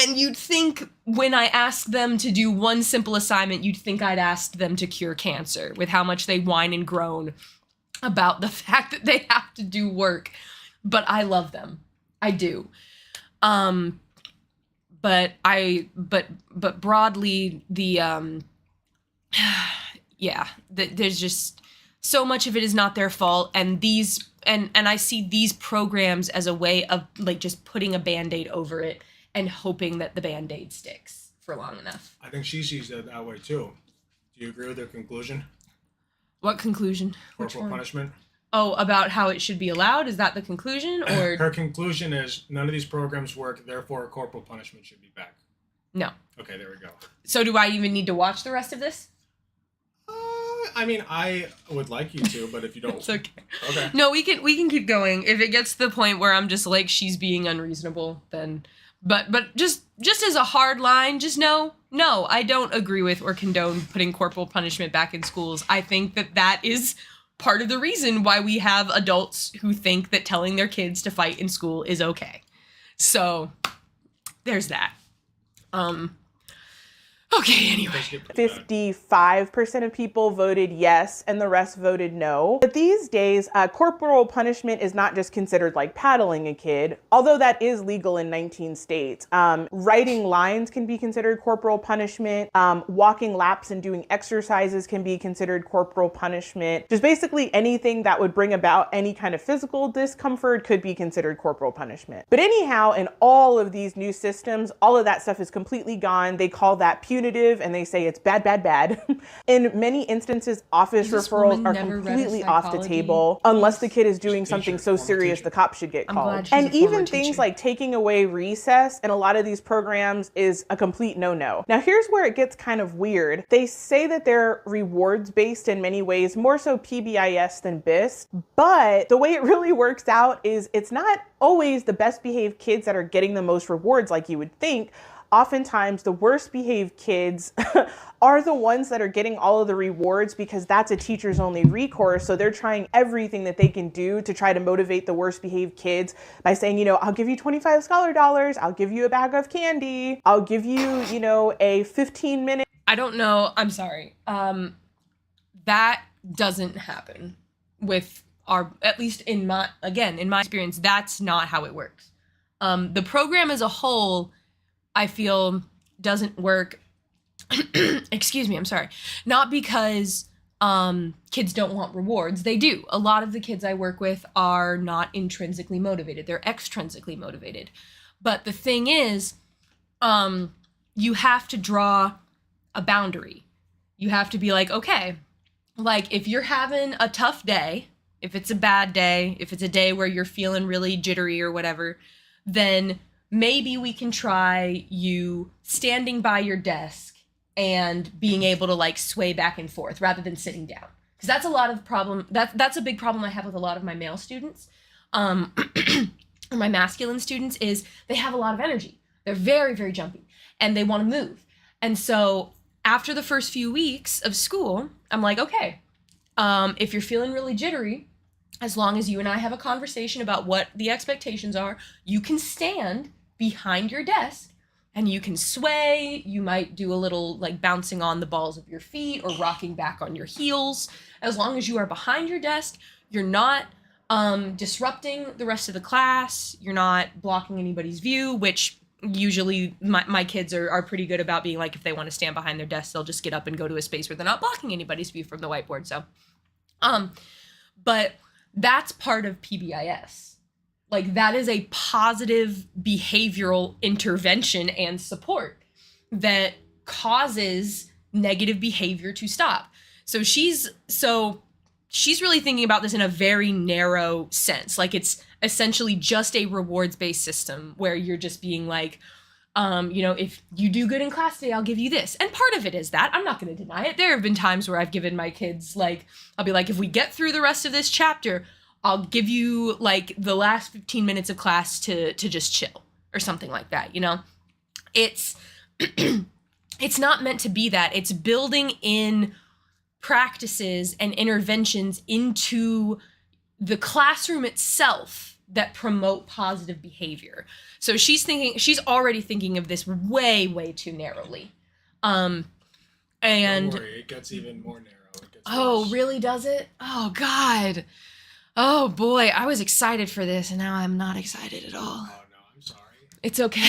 and you'd think when I asked them to do one simple assignment, you'd think I'd asked them to cure cancer with how much they whine and groan about the fact that they have to do work. But I love them. I do. But broadly, there's just so much of it is not their fault, and I see these programs as a way of, like, just putting a Band-Aid over it and hoping that the Band-Aid sticks for long enough. I think she sees it that way too. Do you agree with their conclusion? What conclusion? Corporal punishment. Oh, about how it should be allowed? Is that the conclusion? Or her conclusion is none of these programs work, therefore corporal punishment should be back. No. Okay, there we go. So do I even need to watch the rest of this? I mean, I would like you to, but if you don't, it's okay. Okay. No, we can keep going. If it gets to the point where I'm just like, she's being unreasonable, then, but just as a hard line, just no, I don't agree with or condone putting corporal punishment back in schools. I think that is part of the reason why we have adults who think that telling their kids to fight in school is okay. So there's that. Okay, anyway. 55% of people voted yes and the rest voted no. But these days, corporal punishment is not just considered like paddling a kid, although that is legal in 19 states. Writing lines can be considered corporal punishment. Walking laps and doing exercises can be considered corporal punishment. Just basically anything that would bring about any kind of physical discomfort could be considered corporal punishment. But anyhow, in all of these new systems, all of that stuff is completely gone. They call that punitive, and they say it's bad. In many instances, office referrals are completely off the table unless the kid is doing something so serious the cops should get called. And even things like taking away recess in a lot of these programs is a complete no-no. Now here's where it gets kind of weird. They say that they're rewards based in many ways, more so PBIS than BIS, but the way it really works out is it's not always the best behaved kids that are getting the most rewards like you would think. Oftentimes, the worst behaved kids are the ones that are getting all of the rewards because that's a teacher's only recourse. So they're trying everything that they can do to try to motivate the worst behaved kids by saying, I'll give you 25 scholar dollars. I'll give you a bag of candy. I'll give you, a 15-minute. I don't know. I'm sorry. That doesn't happen with at least in my experience, that's not how it works. The program as a whole, I feel, doesn't work excuse me, I'm sorry. Not because kids don't want rewards. They do. A lot of the kids I work with are not intrinsically motivated. They're extrinsically motivated. But the thing is, you have to draw a boundary. You have to be like, okay, like if you're having a tough day, if it's a bad day, if it's a day where you're feeling really jittery or whatever, then maybe we can try you standing by your desk and being able to like sway back and forth rather than sitting down. Because that's a lot of problem. That's a big problem I have with a lot of my male students, or my masculine students, is they have a lot of energy. They're very, very jumpy and they want to move. And so after the first few weeks of school, I'm like, okay, if you're feeling really jittery, as long as you and I have a conversation about what the expectations are, you can stand behind your desk and you can sway. You might do a little like bouncing on the balls of your feet or rocking back on your heels. As long as you are behind your desk, you're not disrupting the rest of the class. You're not blocking anybody's view, which usually my kids are pretty good about being like, if they want to stand behind their desk, they'll just get up and go to a space where they're not blocking anybody's view from the whiteboard. So, but that's part of PBIS. Like that is a positive behavioral intervention and support that causes negative behavior to stop. So she's really thinking about this in a very narrow sense. Like it's essentially just a rewards-based system where you're just being like, if you do good in class today, I'll give you this. And part of it is that. I'm not going to deny it. There have been times where I've given my kids, like, I'll be like, if we get through the rest of this chapter, I'll give you like the last 15 minutes of class to just chill or something like that. It's it's not meant to be that. It's building in practices and interventions into the classroom itself that promote positive behavior. So she's already thinking of this way, way too narrowly. And don't worry, it gets even more narrow. Worse. Really, does it? Oh God. Oh boy, I was excited for this and now I'm not excited at all. Oh no, I'm sorry. It's okay.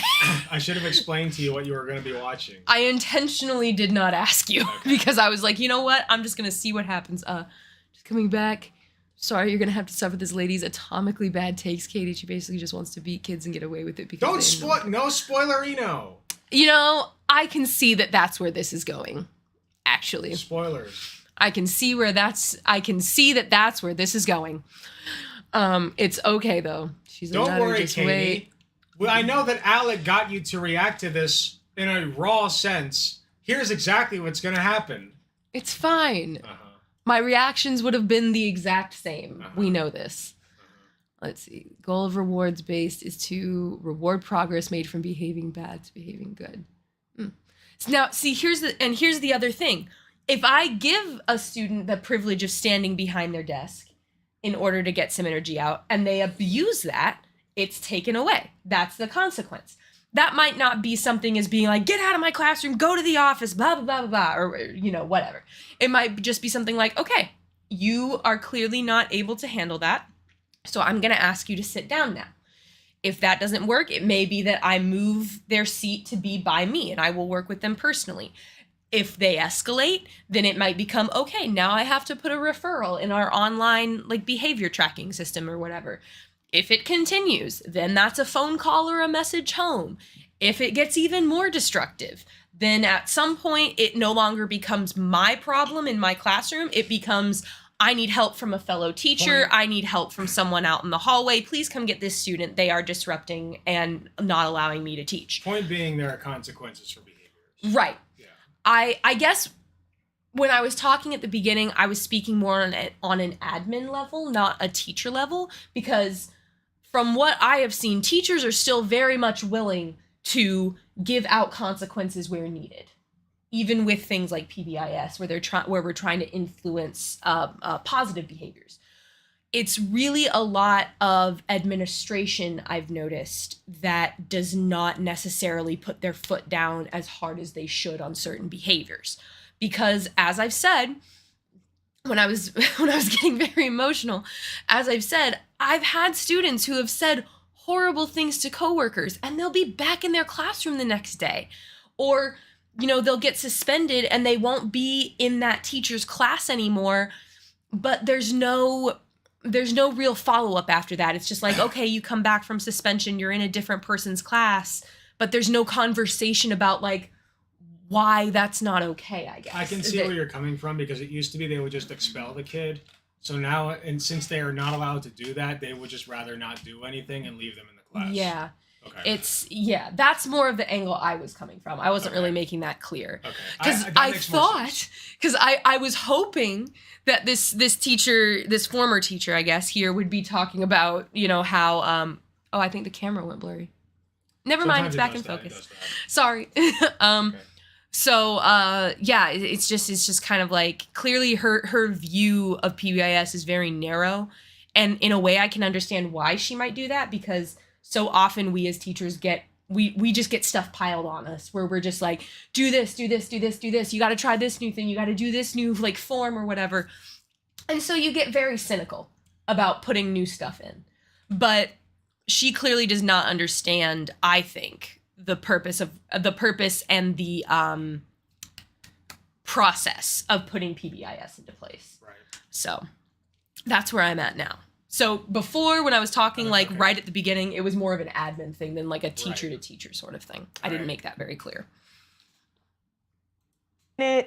I should have explained to you what you were going to be watching. I intentionally did not ask you because I was like, you know what? I'm just going to see what happens. Just coming back. Sorry, you're going to have to suffer this lady's atomically bad takes, Katie. She basically just wants to beat kids and get away with it. Because don't spoil, no spoilerino. I can see that that's where this is going, actually. Spoilers. I can see that that's where this is going. It's okay though. Don't worry, just Katie. Wait. Well, I know that Alec got you to react to this in a raw sense. Here's exactly what's going to happen. It's fine. My reactions would have been the exact same. We know this. Let's see. Goal of rewards based is to reward progress made from behaving bad to behaving good. So now, see, here's the other thing. If I give a student the privilege of standing behind their desk in order to get some energy out and they abuse that, it's taken away. That's the consequence. That might not be something as being like, get out of my classroom, go to the office, blah, blah, blah, blah, blah, or, whatever. It might just be something like, okay, you are clearly not able to handle that, so I'm going to ask you to sit down now. If that doesn't work, it may be that I move their seat to be by me and I will work with them personally. If they escalate, then it might become, okay, now I have to put a referral in our online behavior tracking system or whatever. If it continues, then that's a phone call or a message home. If it gets even more destructive, then at some point it no longer becomes my problem in my classroom. It becomes, I need help from a fellow teacher. I need help from someone out in the hallway. Please come get this student. They are disrupting and not allowing me to teach. Point being, there are consequences for behaviors. Right. I guess when I was talking at the beginning, I was speaking more on an admin level, not a teacher level, because from what I have seen, teachers are still very much willing to give out consequences where needed, even with things like PBIS, where we're trying to influence positive behaviors. It's really a lot of administration, I've noticed, that does not necessarily put their foot down as hard as they should on certain behaviors. Because as I've said, when I was getting very emotional, as I've said, I've had students who have said horrible things to coworkers and they'll be back in their classroom the next day. Or they'll get suspended and they won't be in that teacher's class anymore, but there's no real follow-up after that. It's just like, okay, you come back from suspension, you're in a different person's class, but there's no conversation about like why that's not okay, I guess. I can see where you're coming from, because it used to be they would just expel the kid. So now, and since they are not allowed to do that, they would just rather not do anything and leave them in the class. Yeah. Okay. That's more of the angle I was coming from. I wasn't really making that clear. Okay. Because I was hoping that this teacher, this former teacher, I guess, here would be talking about, how, I think the camera went blurry. Never mind, it's back in focus. Sorry. So, it's just kind of like, clearly her view of PBIS is very narrow. And in a way, I can understand why she might do that, because so often we as teachers we just get stuff piled on us where we're just like, do this, do this, do this, do this. You got to try this new thing. You got to do this new like form or whatever. And so you get very cynical about putting new stuff in. But she clearly does not understand, I think, the purpose and the process of putting PBIS into place. Right. So that's where I'm at now. So before, when I was talking right at the beginning, it was more of an admin thing than like a teacher to teacher sort of thing. I didn't make that very clear.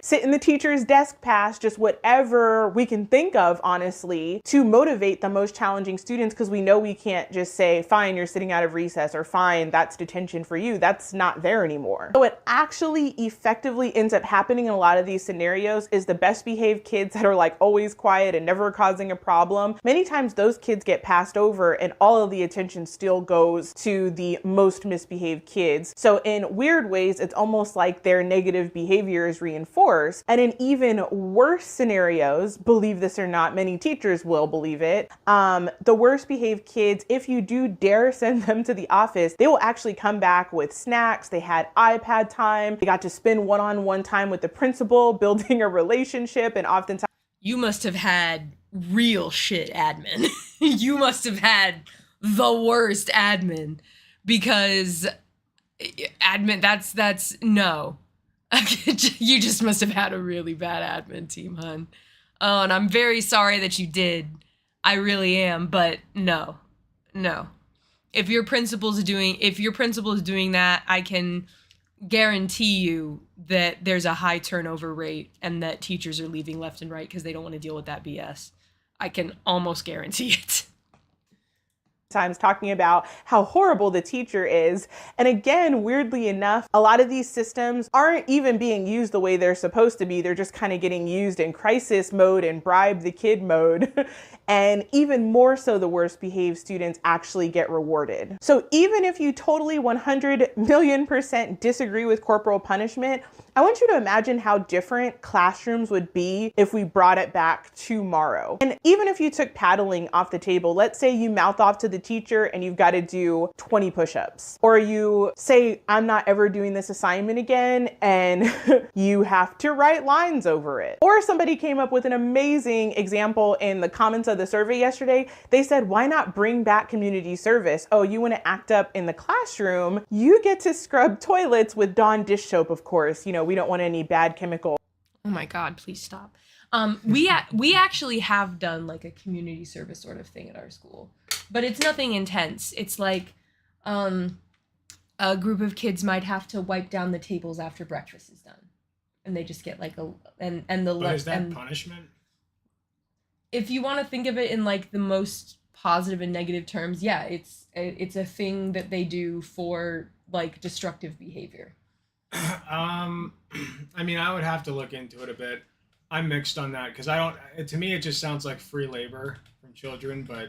Sit in the teacher's desk pass, just whatever we can think of, honestly, to motivate the most challenging students, because we know we can't just say, fine, you're sitting out of recess, or fine, that's detention for you. That's not there anymore. So what actually effectively ends up happening in a lot of these scenarios is the best behaved kids that are like always quiet and never causing a problem. Many times those kids get passed over and all of the attention still goes to the most misbehaved kids. So in weird ways, it's almost like their negative behavior is reinforced. And in even worse scenarios, believe this or not, many teachers will believe it, the worst behaved kids, if you do dare send them to the office, they will actually come back with snacks. They had iPad time. They got to spend one-on-one time with the principal, building a relationship, and oftentimes... You must have had real shit admin. You must have had the worst admin, because admin, that's no. You just must have had a really bad admin team, hun. Oh, and I'm very sorry that you did. I really am, but no. If your principal is doing that, I can guarantee you that there's a high turnover rate and that teachers are leaving left and right because they don't want to deal with that BS. I can almost guarantee it. Times talking about how horrible the teacher is. And again, weirdly enough, a lot of these systems aren't even being used the way they're supposed to be. They're just kind of getting used in crisis mode and bribe the kid mode. And even more so, the worst behaved students actually get rewarded. So even if you totally 100,000,000% disagree with corporal punishment, I want you to imagine how different classrooms would be if we brought it back tomorrow. And even if you took paddling off the table, let's say you mouth off to the teacher and you've got to do 20 push-ups, or you say, I'm not ever doing this assignment again, and you have to write lines over it. Or somebody came up with an amazing example in the comments of the survey yesterday. They said, why not bring back community service? Oh, you want to act up in the classroom? You get to scrub toilets with Dawn dish soap, of course. You know, we don't want any bad chemical. Oh my God, please stop. We actually have done like a community service sort of thing at our school, but it's nothing intense. It's like a group of kids might have to wipe down the tables after breakfast is done, and they just get like But is that punishment? If you want to think of it in like the most positive and negative terms, yeah, it's a thing that they do for like destructive behavior. I mean, I would have to look into it a bit. I'm mixed on that because to me, it just sounds like free labor from children, but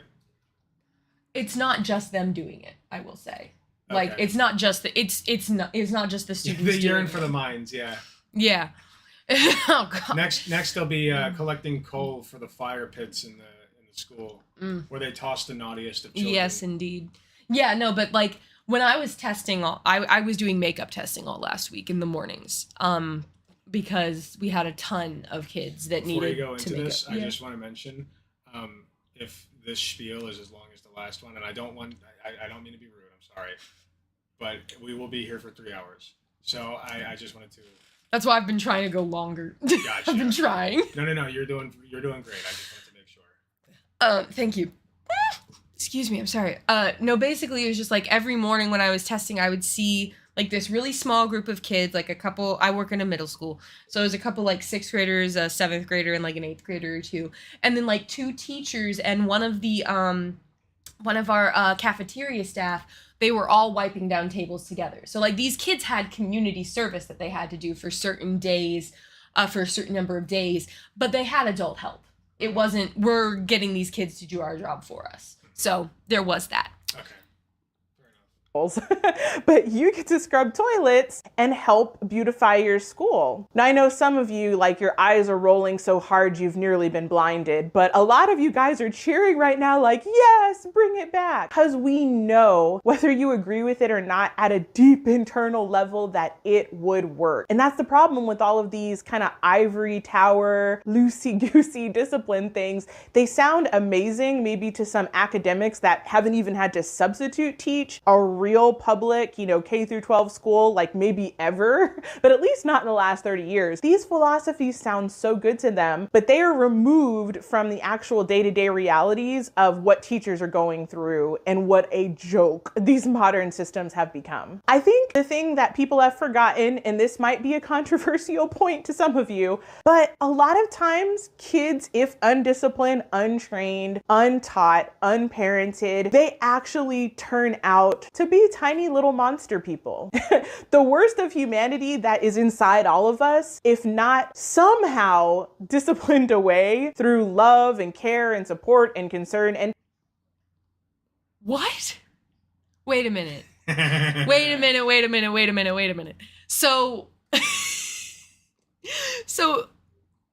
it's not just them doing it, I will say. Okay. Like, it's not just it's not just the students the yearn doing for it. The mines, yeah. Yeah. Oh God. Next they'll be collecting coal for the fire pits in the school where they toss the naughtiest of children. Yes, indeed. Yeah, no, but like when I was testing, I was doing makeup testing all last week in the mornings, because we had a ton of kids that Before needed you go into this, yeah. I just want to mention, if this spiel is as long as the last one, and I don't mean to be rude, I'm sorry, but we will be here for 3 hours. So I just wanted to. That's why I've been trying to go longer. Gotcha. I've been trying. No. You're doing great. I just wanted to make sure. Thank you. Excuse me, I'm sorry. No, basically it was just like every morning when I was testing, I would see like this really small group of kids, like a couple, I work in a middle school. So it was a couple like 6th graders, a 7th grader, and like an 8th grader or two. And then like 2 teachers and one of our cafeteria staff, they were all wiping down tables together. So like these kids had community service that they had to do for certain days, for a certain number of days, but they had adult help. It wasn't, we're getting these kids to do our job for us. So there was that. But you get to scrub toilets and help beautify your school. Now I know some of you, like your eyes are rolling so hard you've nearly been blinded, but a lot of you guys are cheering right now like, yes, bring it back. Because we know, whether you agree with it or not, at a deep internal level that it would work. And that's the problem with all of these kind of ivory tower, loosey-goosey discipline things. They sound amazing maybe to some academics that haven't even had to substitute teach a real public, K through 12 school, like maybe ever, but at least not in the last 30 years. These philosophies sound so good to them, but they are removed from the actual day-to-day realities of what teachers are going through and what a joke these modern systems have become. I think the thing that people have forgotten, and this might be a controversial point to some of you, but a lot of times kids, if undisciplined, untrained, untaught, unparented, they actually turn out to be tiny little monster people. The worst of humanity that is inside all of us, if not somehow disciplined away through love and care and support and concern and... What? Wait a minute. Wait a minute. So,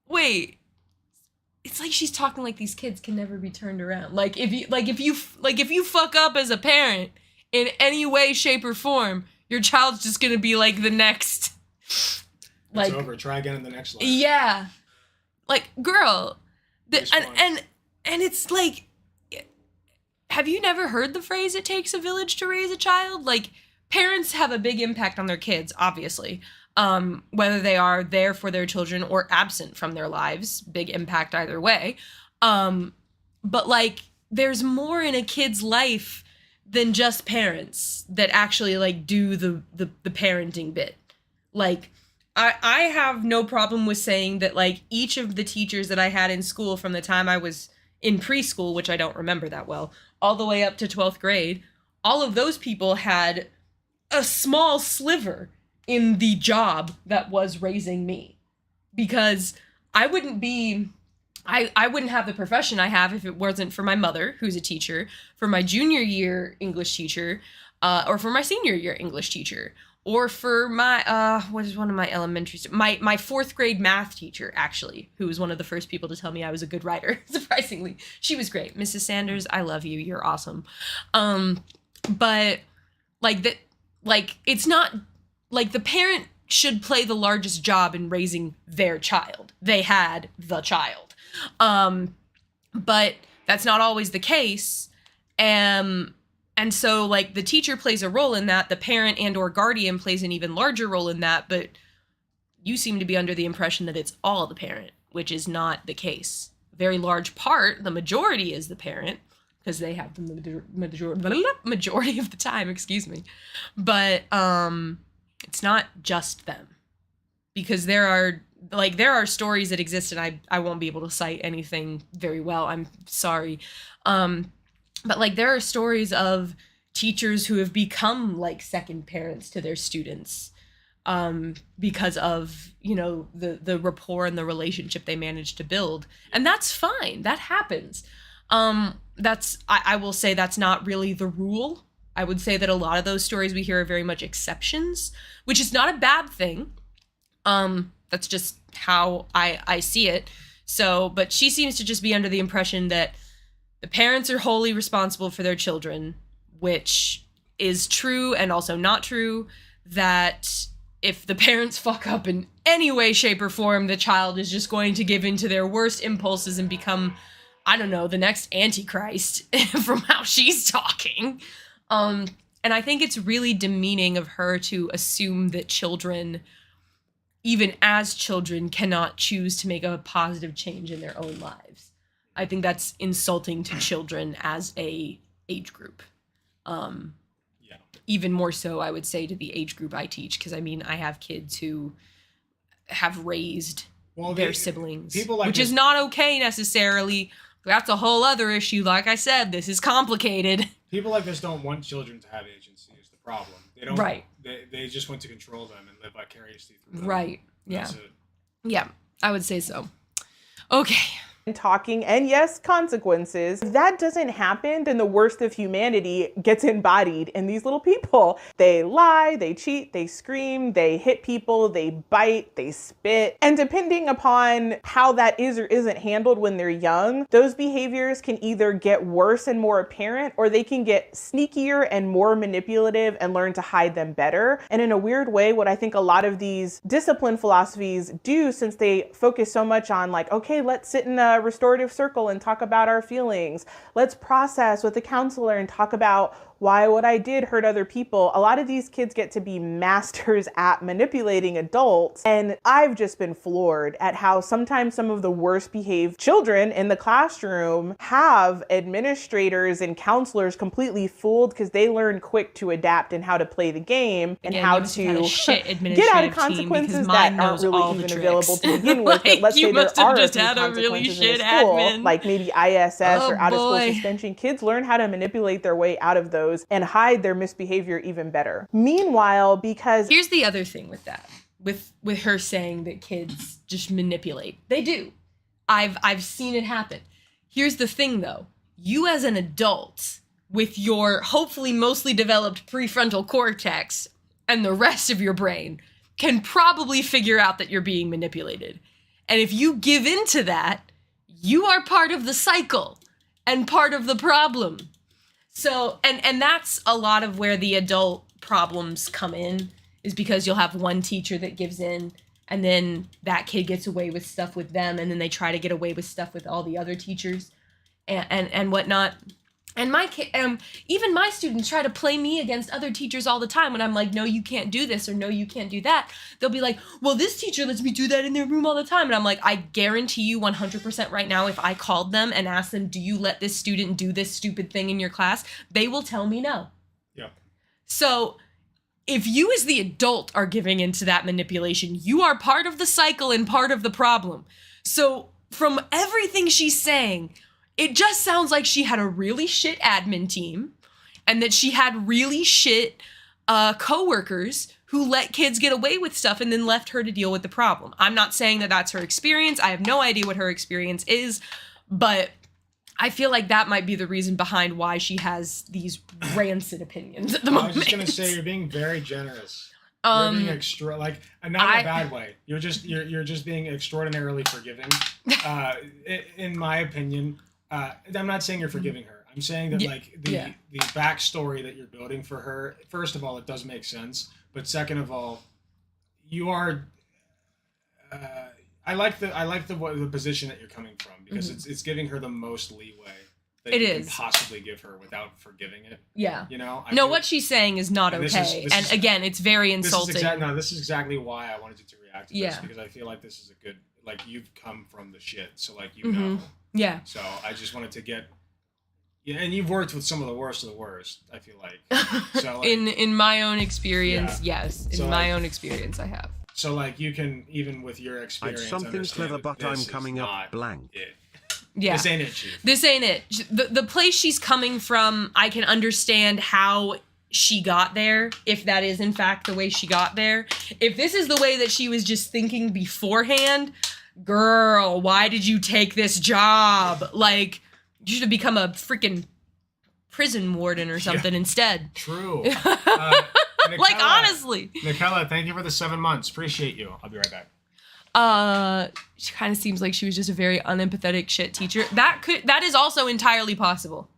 wait. It's like she's talking like these kids can never be turned around. Like if you fuck up as a parent in any way, shape, or form, your child's just gonna be like the next. It's over. Try again in the next life. Yeah, like girl, and it's like, have you never heard the phrase "it takes a village to raise a child"? Like, parents have a big impact on their kids, obviously. Whether they are there for their children or absent from their lives, big impact either way. But like, there's more in a kid's life than just parents that actually like do the parenting bit. Like, I have no problem with saying that like each of the teachers that I had in school from the time I was in preschool, which I don't remember that well, all the way up to 12th grade, all of those people had a small sliver in the job that was raising me. Because I wouldn't have the profession I have if it wasn't for my mother, who's a teacher, for my junior year English teacher, or for my senior year English teacher, or for my, what is one of my elementary, my 4th grade math teacher, actually, who was one of the first people to tell me I was a good writer, surprisingly. She was great. Mrs. Sanders, I love you. You're awesome. But like that, like, it's not, like, the parent should play the largest job in raising their child. They had the child. But that's not always the case. And so, like, the teacher plays a role in that. The parent and or guardian plays an even larger role in that. But you seem to be under the impression that it's all the parent, which is not the case. A very large part, the majority, is the parent, because they have the majority of the time, excuse me. But, it's not just them, because there are stories that exist, and I won't be able to cite anything very well. I'm sorry. But like, there are stories of teachers who have become like second parents to their students, because of, the rapport and the relationship they managed to build. And that's fine. That happens. I will say that's not really the rule. I would say that a lot of those stories we hear are very much exceptions, which is not a bad thing. That's just how I see it. So, but she seems to just be under the impression that the parents are wholly responsible for their children, which is true and also not true. That if the parents fuck up in any way, shape, or form, the child is just going to give in to their worst impulses and become, I don't know, the next Antichrist from how she's talking. And I think it's really demeaning of her to assume that children, even as children, cannot choose to make a positive change in their own lives. I think that's insulting to children as a age group. Even more so, I would say, to the age group I teach, because I mean, I have kids who have raised their siblings, which is not okay necessarily. That's a whole other issue. Like I said, this is complicated. People like this don't want children to have agency is the problem. They don't. Right. They just want to control them and live vicariously through them. Right. Yeah. That's it. Yeah, I would say so. Okay. Talking and yes, consequences. If that doesn't happen, then the worst of humanity gets embodied in these little people. They lie, they cheat, they scream, they hit people, they bite, they spit. And depending upon how that is or isn't handled when they're young, those behaviors can either get worse and more apparent, or they can get sneakier and more manipulative and learn to hide them better. And in a weird way, what I think a lot of these discipline philosophies do, since they focus so much on like, okay, let's sit in a restorative circle and talk about our feelings. Let's process with a counselor and talk about why what I did hurt other people. A lot of these kids get to be masters at manipulating adults. And I've just been floored at how sometimes some of the worst behaved children in the classroom have administrators and counselors completely fooled because they learn quick to adapt and how to play the game and how to get out of consequences that aren't really even available to begin with. But let's say there are a few consequences in a school, like maybe ISS or out of school suspension. Kids learn how to manipulate their way out of those and hide their misbehavior even better. Meanwhile, because here's the other thing with that, with her saying that kids just manipulate. They do. I've seen it happen. Here's the thing though. You as an adult with your hopefully mostly developed prefrontal cortex and the rest of your brain can probably figure out that you're being manipulated. And if you give in to that, you are part of the cycle and part of the problem. So, and that's a lot of where the adult problems come in, is because you'll have one teacher that gives in, and then that kid gets away with stuff with them, and then they try to get away with stuff with all the other teachers and whatnot. And my kid, even my students try to play me against other teachers all the time when I'm like, no, you can't do this, or no, you can't do that. They'll be like, well, this teacher lets me do that in their room all the time. And I'm like, I guarantee you 100% right now, if I called them and asked them, do you let this student do this stupid thing in your class? They will tell me no. Yeah. So if you as the adult are giving into that manipulation, you are part of the cycle and part of the problem. So from everything she's saying, it just sounds like she had a really shit admin team and that she had really shit coworkers who let kids get away with stuff and then left her to deal with the problem. I'm not saying that that's her experience. I have no idea what her experience is, but I feel like that might be the reason behind why she has these rancid opinions at the moment. I was just going to say, you're being very generous. You're being not in a bad way. You're just being extraordinarily forgiving. In my opinion, I'm not saying you're forgiving her. I'm saying that the backstory that you're building for her, first of all, it does make sense. But second of all, you are. I like the position that you're coming from, because it's giving her the most leeway that you can possibly give her without forgiving it. Yeah. You know. What she's saying is not okay, and again, it's very insulting. This is exactly why I wanted you to react to this, because I feel like this is a good, like, you've come from the shit, so like you know. Yeah. So I just wanted to get. Yeah, and you've worked with some of the worst, I feel like. So, like, in my own experience, yes. In my own experience, I have. So, like, you can, even with your experience, something clever, but I'm coming up blank. Yeah. This ain't it, Chief. This ain't it. The place she's coming from, I can understand how she got there, if that is, in fact, the way she got there. If this is the way that she was just thinking beforehand, girl, why did you take this job? Like, you should have become a freaking prison warden or something instead. True. Like, honestly. Nikela, thank you for the 7 months. Appreciate you. I'll be right back. She kind of seems like she was just a very unempathetic shit teacher. That is also entirely possible.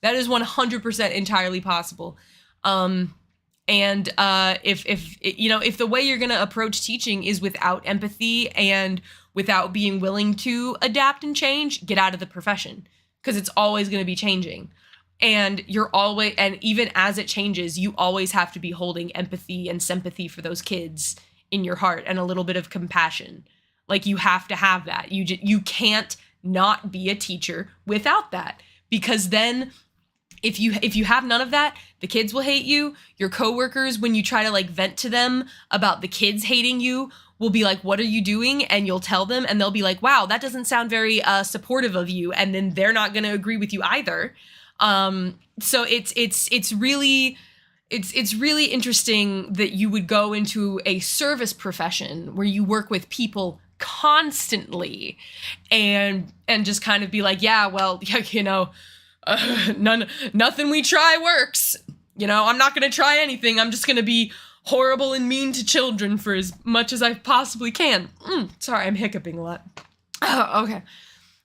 That is 100% entirely possible. And if the way you're going to approach teaching is without empathy and without being willing to adapt and change, get out of the profession, because it's always going to be changing. And you're always, and even as it changes, you always have to be holding empathy and sympathy for those kids in your heart and a little bit of compassion. Like, you have to have that. You can't not be a teacher without that, because then if you have none of that, the kids will hate you. Your coworkers, when you try to like vent to them about the kids hating you, will be like, what are you doing? And you'll tell them and they'll be like, wow, that doesn't sound very supportive of you. And then they're not going to agree with you either. So it's really interesting that you would go into a service profession where you work with people constantly and just kind of be like, yeah, well, you know, nothing we try works. You know, I'm not going to try anything. I'm just going to be horrible and mean to children for as much as I possibly can. Sorry, I'm hiccuping a lot. Okay.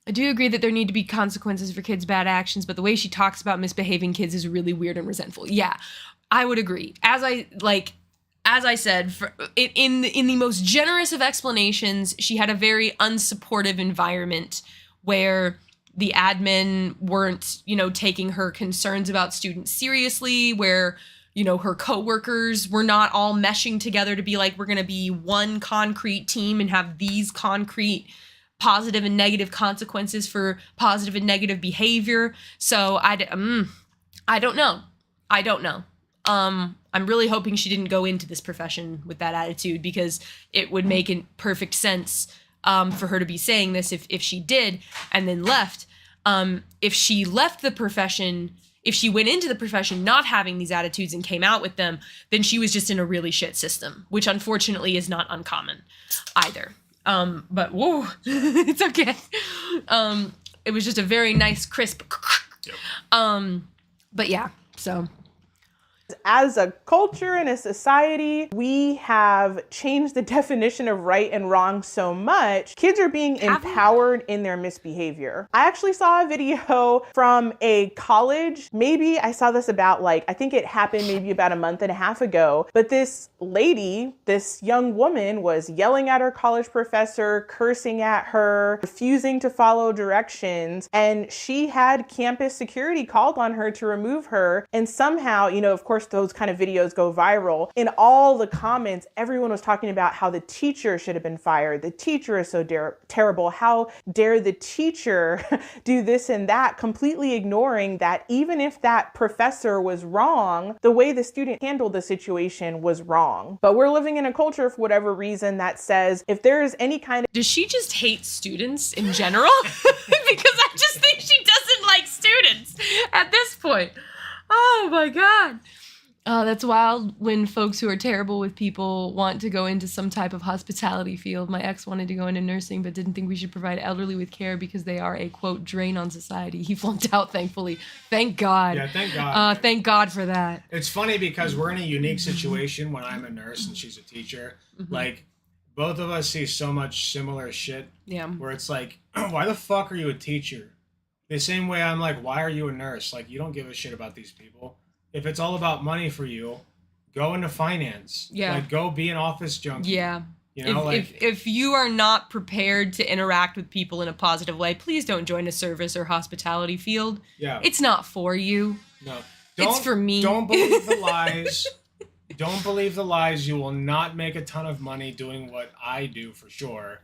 I do agree that there need to be consequences for kids' bad actions, but the way she talks about misbehaving kids is really weird and resentful. Yeah, I would agree. As I said, in the most generous of explanations, she had a very unsupportive environment where the admin weren't, you know, taking her concerns about students seriously, where, you know, her coworkers were not all meshing together to be like, we're going to be one concrete team and have these concrete positive and negative consequences for positive and negative behavior. So I don't know. I'm really hoping she didn't go into this profession with that attitude, because it would make perfect sense for her to be saying this if she did and then left. If she left the profession, if she went into the profession not having these attitudes and came out with them, then she was just in a really shit system, which unfortunately is not uncommon either. But whoa, it's okay. It was just a very nice, crisp. But yeah, so. As a culture and a society, we have changed the definition of right and wrong so much. Kids are being empowered in their misbehavior. I actually saw a video from a college. Maybe I saw this about I think it happened maybe about a month and a half ago. But this lady, this young woman, was yelling at her college professor, cursing at her, refusing to follow directions. And she had campus security called on her to remove her. And somehow, you know, of course, those kind of videos go viral. In all the comments, everyone was talking about how the teacher should have been fired. The teacher is so terrible. How dare the teacher do this and that, completely ignoring that even if that professor was wrong, the way the student handled the situation was wrong. But we're living in a culture, for whatever reason, that says if there is any kind of... Does she just hate students in general? Because I just think she doesn't like students at this point. Oh my God. That's wild when folks who are terrible with people want to go into some type of hospitality field. My ex wanted to go into nursing, but didn't think we should provide elderly with care because they are a, quote, drain on society. He flunked out, thankfully. Thank God. Yeah, thank God. Thank God for that. It's funny because we're in a unique situation when I'm a nurse and she's a teacher. Mm-hmm. Like, both of us see so much similar shit. Yeah. Where it's like, why the fuck are you a teacher? The same way I'm like, why are you a nurse? Like, you don't give a shit about these people. If it's all about money for you, go into finance. Yeah. Like, go be an office junkie. Yeah. You know, if you are not prepared to interact with people in a positive way, please don't join a service or hospitality field. Yeah. It's not for you. No. It's for me. Don't believe the lies. Don't believe the lies. You will not make a ton of money doing what I do, for sure.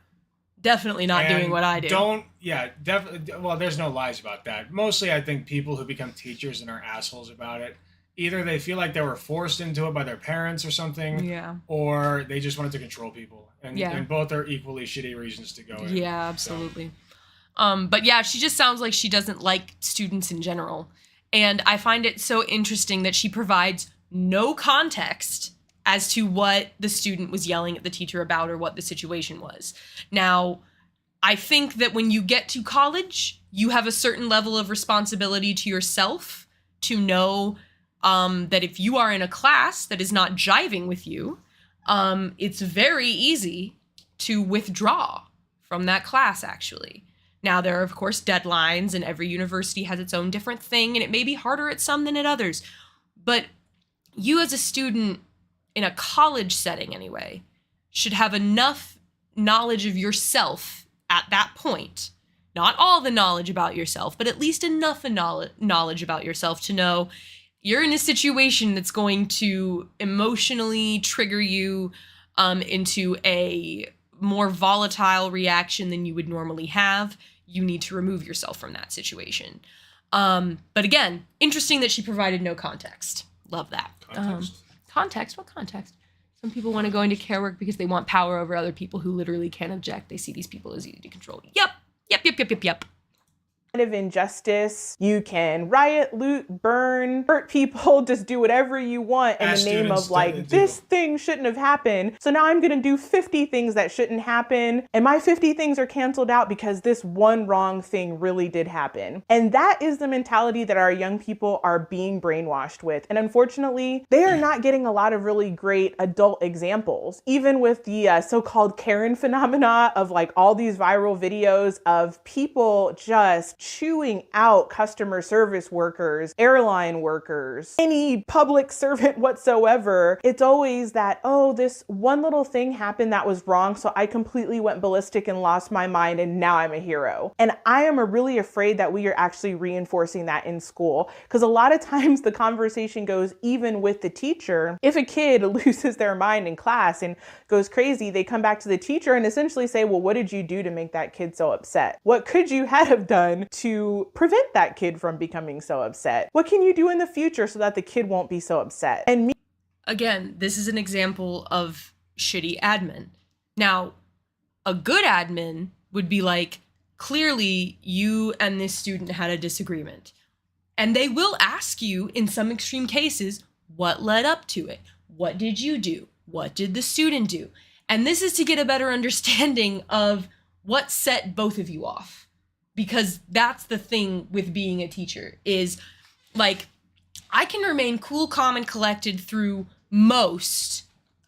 Definitely not doing what I do. Definitely. Well, there's no lies about that. Mostly, I think people who become teachers and are assholes about it, either they feel like they were forced into it by their parents or something, yeah, or they just wanted to control people. And, yeah, and both are equally shitty reasons to go in. Yeah, absolutely. So. But yeah, she just sounds like she doesn't like students in general. And I find it so interesting that she provides no context as to what the student was yelling at the teacher about or what the situation was. Now, I think that when you get to college, you have a certain level of responsibility to yourself to know that if you are in a class that is not jiving with you, it's very easy to withdraw from that class, actually. Now, there are, of course, deadlines, and every university has its own different thing, and it may be harder at some than at others. But you as a student, in a college setting anyway, should have enough knowledge of yourself at that point not all the knowledge about yourself, but at least enough knowledge about yourself to know you're in a situation that's going to emotionally trigger you into a more volatile reaction than you would normally have. You need to remove yourself from that situation. But again, interesting that she provided no context. Love that. Context? What context? Some people want to go into care work because they want power over other people who literally can't object. They see these people as easy to control. Yep. Of injustice. You can riot, loot, burn, hurt people, just do whatever you want in the name of like, this thing shouldn't have happened. So now I'm going to do 50 things that shouldn't happen. And my 50 things are canceled out because this one wrong thing really did happen. And that is the mentality that our young people are being brainwashed with. And unfortunately, they are not getting a lot of really great adult examples, even with the so-called Karen phenomena of like all these viral videos of people just chewing out customer service workers, airline workers, any public servant whatsoever. It's always that, oh, this one little thing happened that was wrong, so I completely went ballistic and lost my mind, and now I'm a hero. And I am really afraid that we are actually reinforcing that in school, because a lot of times the conversation goes even with the teacher. If a kid loses their mind in class and goes crazy, they come back to the teacher and essentially say, well, what did you do to make that kid so upset? What could you have done to prevent that kid from becoming so upset? What can you do in the future so that the kid won't be so upset? And again, this is an example of shitty admin. Now, a good admin would be like, clearly you and this student had a disagreement. And they will ask you in some extreme cases, what led up to it? What did you do? What did the student do? And this is to get a better understanding of what set both of you off. Because that's the thing with being a teacher is like, I can remain cool, calm, and collected through most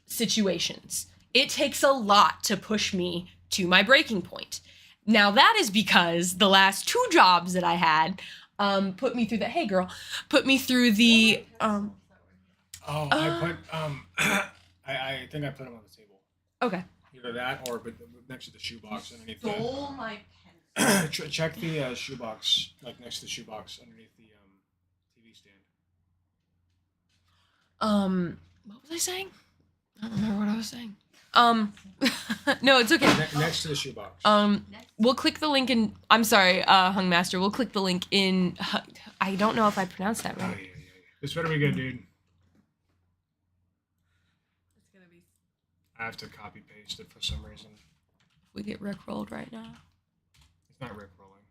situations. It takes a lot to push me to my breaking point. Now that is because the last 2 jobs that I had put me through the, hey girl, put me through the, I think I put them on the table. Okay. Either that or next to the shoebox underneath. Stole my Check the shoebox, like next to the shoebox underneath the TV stand. What was I saying? I don't remember what I was saying. No, it's okay. Next to the shoebox. We'll click the link in. I'm sorry, Hung Master. We'll click the link in. I don't know if I pronounced that right. Yeah. This better be good, dude. It's gonna be. I have to copy paste it for some reason. We get rickrolled right now. It's not rickrolling.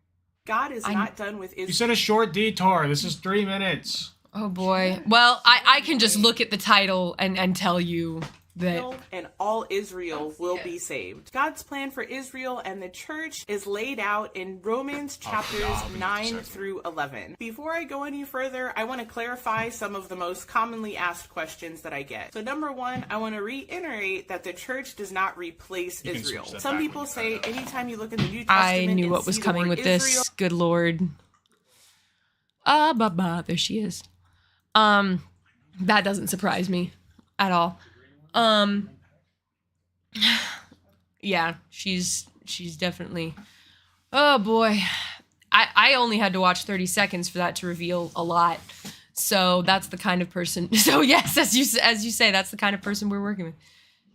God is not done with Israel. You said a short detour. This is 3 minutes. Oh boy. Well, I can just look at the title and tell you that and all Israel will be saved. God's plan for Israel and the church is laid out in Romans chapters 9 through 11. Before I go any further, I want to clarify some of the most commonly asked questions that I get. So number 1, I want to reiterate that the church does not replace Israel. Some people say anytime you look in the New Testament, I knew what was coming with this. Good Lord. There she is. That doesn't surprise me at all. Yeah, she's definitely, oh boy. I only had to watch 30 seconds for that to reveal a lot. So that's the kind of person, so yes, as you say, that's the kind of person we're working with.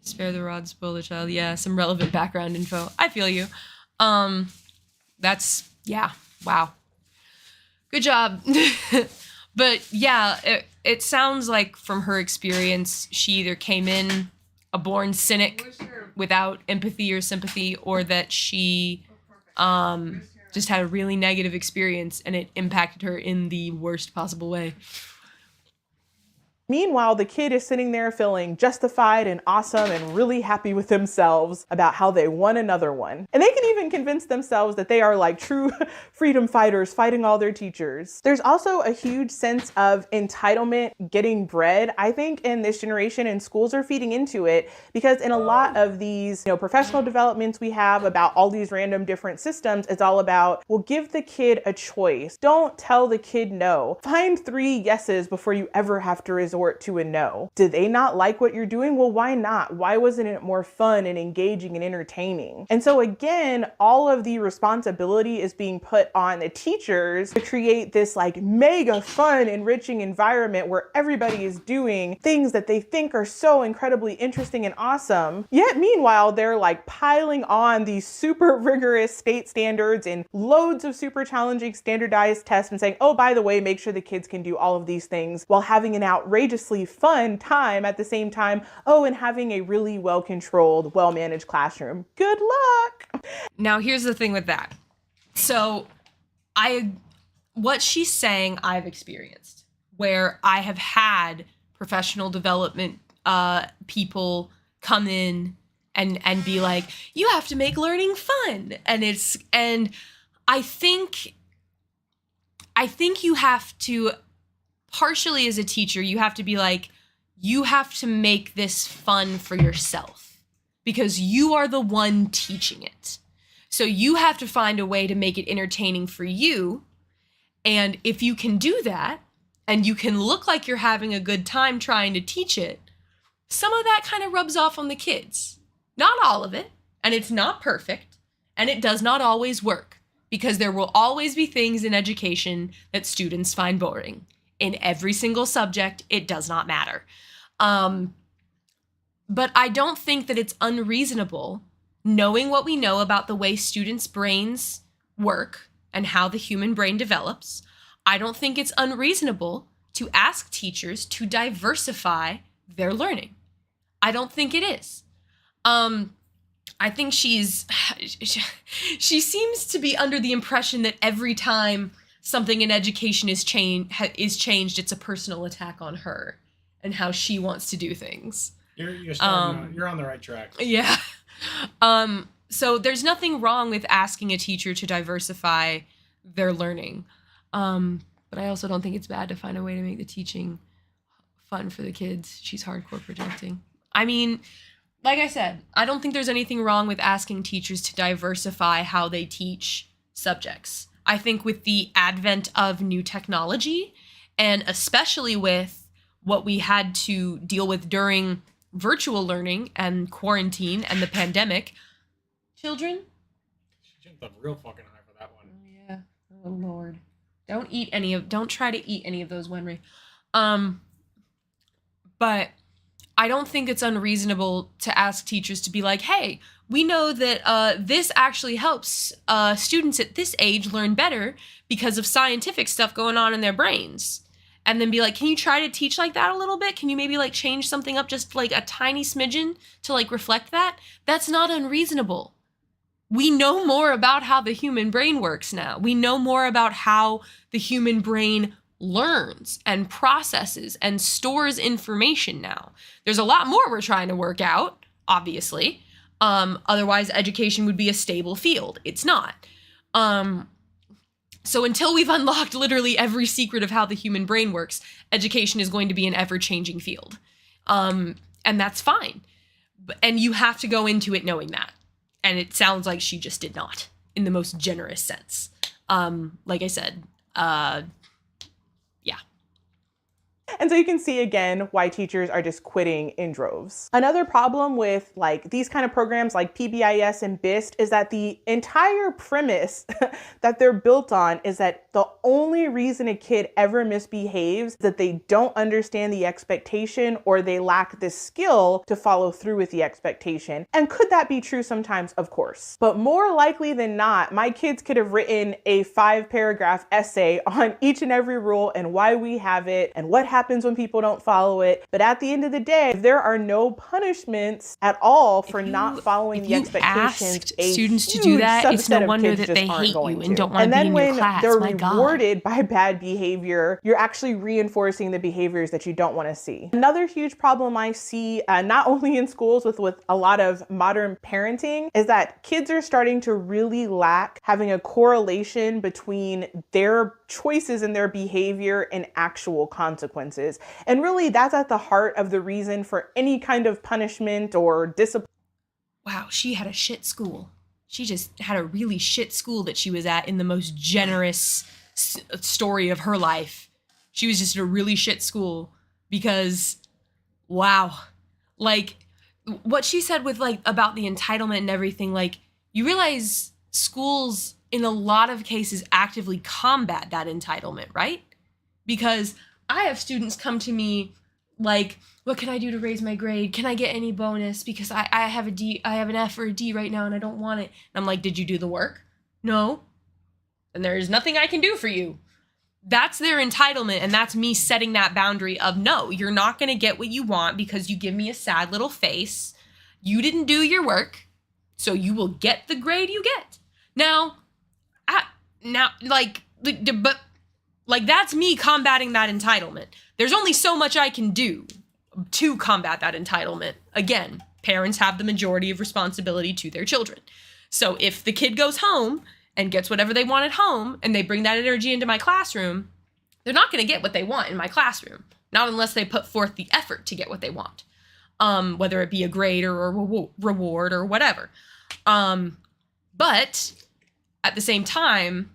Spare the rod, spoil the child. Yeah, some relevant background info. I feel you. That's, yeah, wow. Good job. But yeah, it sounds like from her experience, she either came in a born cynic without empathy or sympathy, or that she just had a really negative experience and it impacted her in the worst possible way. Meanwhile, the kid is sitting there feeling justified and awesome and really happy with themselves about how they won another one. And they can even convince themselves that they are like true freedom fighters fighting all their teachers. There's also a huge sense of entitlement getting bred, I think, in this generation, and schools are feeding into it because in a lot of these, professional developments we have about all these random different systems, it's all about, well, give the kid a choice. Don't tell the kid no. Find 3 yeses before you ever have to resort short to a no. Did they not like what you're doing? Well, why not? Why wasn't it more fun and engaging and entertaining? And so again, all of the responsibility is being put on the teachers to create this like mega fun, enriching environment where everybody is doing things that they think are so incredibly interesting and awesome. Yet meanwhile, they're like piling on these super rigorous state standards and loads of super challenging standardized tests and saying, oh, by the way, make sure the kids can do all of these things while having an outrageously fun time at the same time. Oh, and having a really well-controlled, well-managed classroom. Good luck. Now, here's the thing with that. So what she's saying I've experienced, where I have had professional development people come in and be like, you have to make learning fun. And I think you have to, partially as a teacher, you have to be like, you have to make this fun for yourself because you are the one teaching it. So you have to find a way to make it entertaining for you. And if you can do that, and you can look like you're having a good time trying to teach it, some of that kind of rubs off on the kids. Not all of it, and it's not perfect, and it does not always work, because there will always be things in education that students find boring. In every single subject, it does not matter. But I don't think that it's unreasonable, knowing what we know about the way students' brains work and how the human brain develops, I don't think it's unreasonable to ask teachers to diversify their learning. I don't think it is. I think she seems to be under the impression that every time something in education is changed, it's a personal attack on her and how she wants to do things. You're on the right track. Yeah. So there's nothing wrong with asking a teacher to diversify their learning. But I also don't think it's bad to find a way to make the teaching fun for the kids. She's hardcore projecting. I mean, like I said, I don't think there's anything wrong with asking teachers to diversify how they teach subjects. I think with the advent of new technology, and especially with what we had to deal with during virtual learning and quarantine and the pandemic, children? She jumped up real fucking high for that one. Yeah. Oh, Lord. Don't try to eat any of those, Wenry. But I don't think it's unreasonable to ask teachers to be like, hey, we know that this actually helps students at this age learn better because of scientific stuff going on in their brains. And then be like, can you try to teach like that a little bit? Can you maybe like change something up just like a tiny smidgen to like reflect that? That's not unreasonable. We know more about how the human brain works now. We know more about how the human brain learns and processes and stores information now. There's a lot more we're trying to work out, obviously. Otherwise, education would be a stable field. It's not. So until we've unlocked literally every secret of how the human brain works, education is going to be an ever-changing field. And that's fine. And you have to go into it knowing that. And it sounds like she just did not, in the most generous sense. Like I said, yeah. And so you can see again why teachers are just quitting in droves. Another problem with like these kind of programs like PBIS and BIST is that the entire premise that they're built on is that the only reason a kid ever misbehaves is that they don't understand the expectation or they lack the skill to follow through with the expectation. And could that be true sometimes? Of course. But more likely than not, my kids could have written a 5-paragraph essay on each and every rule and why we have it and what happens when people don't follow it. But at the end of the day, if there are no punishments at all for not following the expectations, students to do that, it's no wonder that they hate you and don't want to be in your class. And then when they're rewarded by bad behavior, you're actually reinforcing the behaviors that you don't want to see. Another huge problem I see, not only in schools with a lot of modern parenting, is that kids are starting to really lack having a correlation between their choices and their behavior and actual consequences. And really, that's at the heart of the reason for any kind of punishment or discipline. Wow, she had a shit school. She just had a really shit school that she was at in the most generous story of her life. She was just at a really shit school because, wow, like what she said with like about the entitlement and everything, like you realize schools in a lot of cases actively combat that entitlement, right? Because I have students come to me like, what can I do to raise my grade? Can I get any bonus? Because I have an F or a D right now and I don't want it. And I'm like, did you do the work? No. Then there's nothing I can do for you. That's their entitlement, and that's me setting that boundary of, no, you're not going to get what you want because you give me a sad little face. You didn't do your work, so you will get the grade you get. Now, that's me combating that entitlement. There's only so much I can do to combat that entitlement. Again, parents have the majority of responsibility to their children. So if the kid goes home and gets whatever they want at home, and they bring that energy into my classroom, they're not going to get what they want in my classroom. Not unless they put forth the effort to get what they want. Whether it be a grade or a reward or whatever. But at the same time,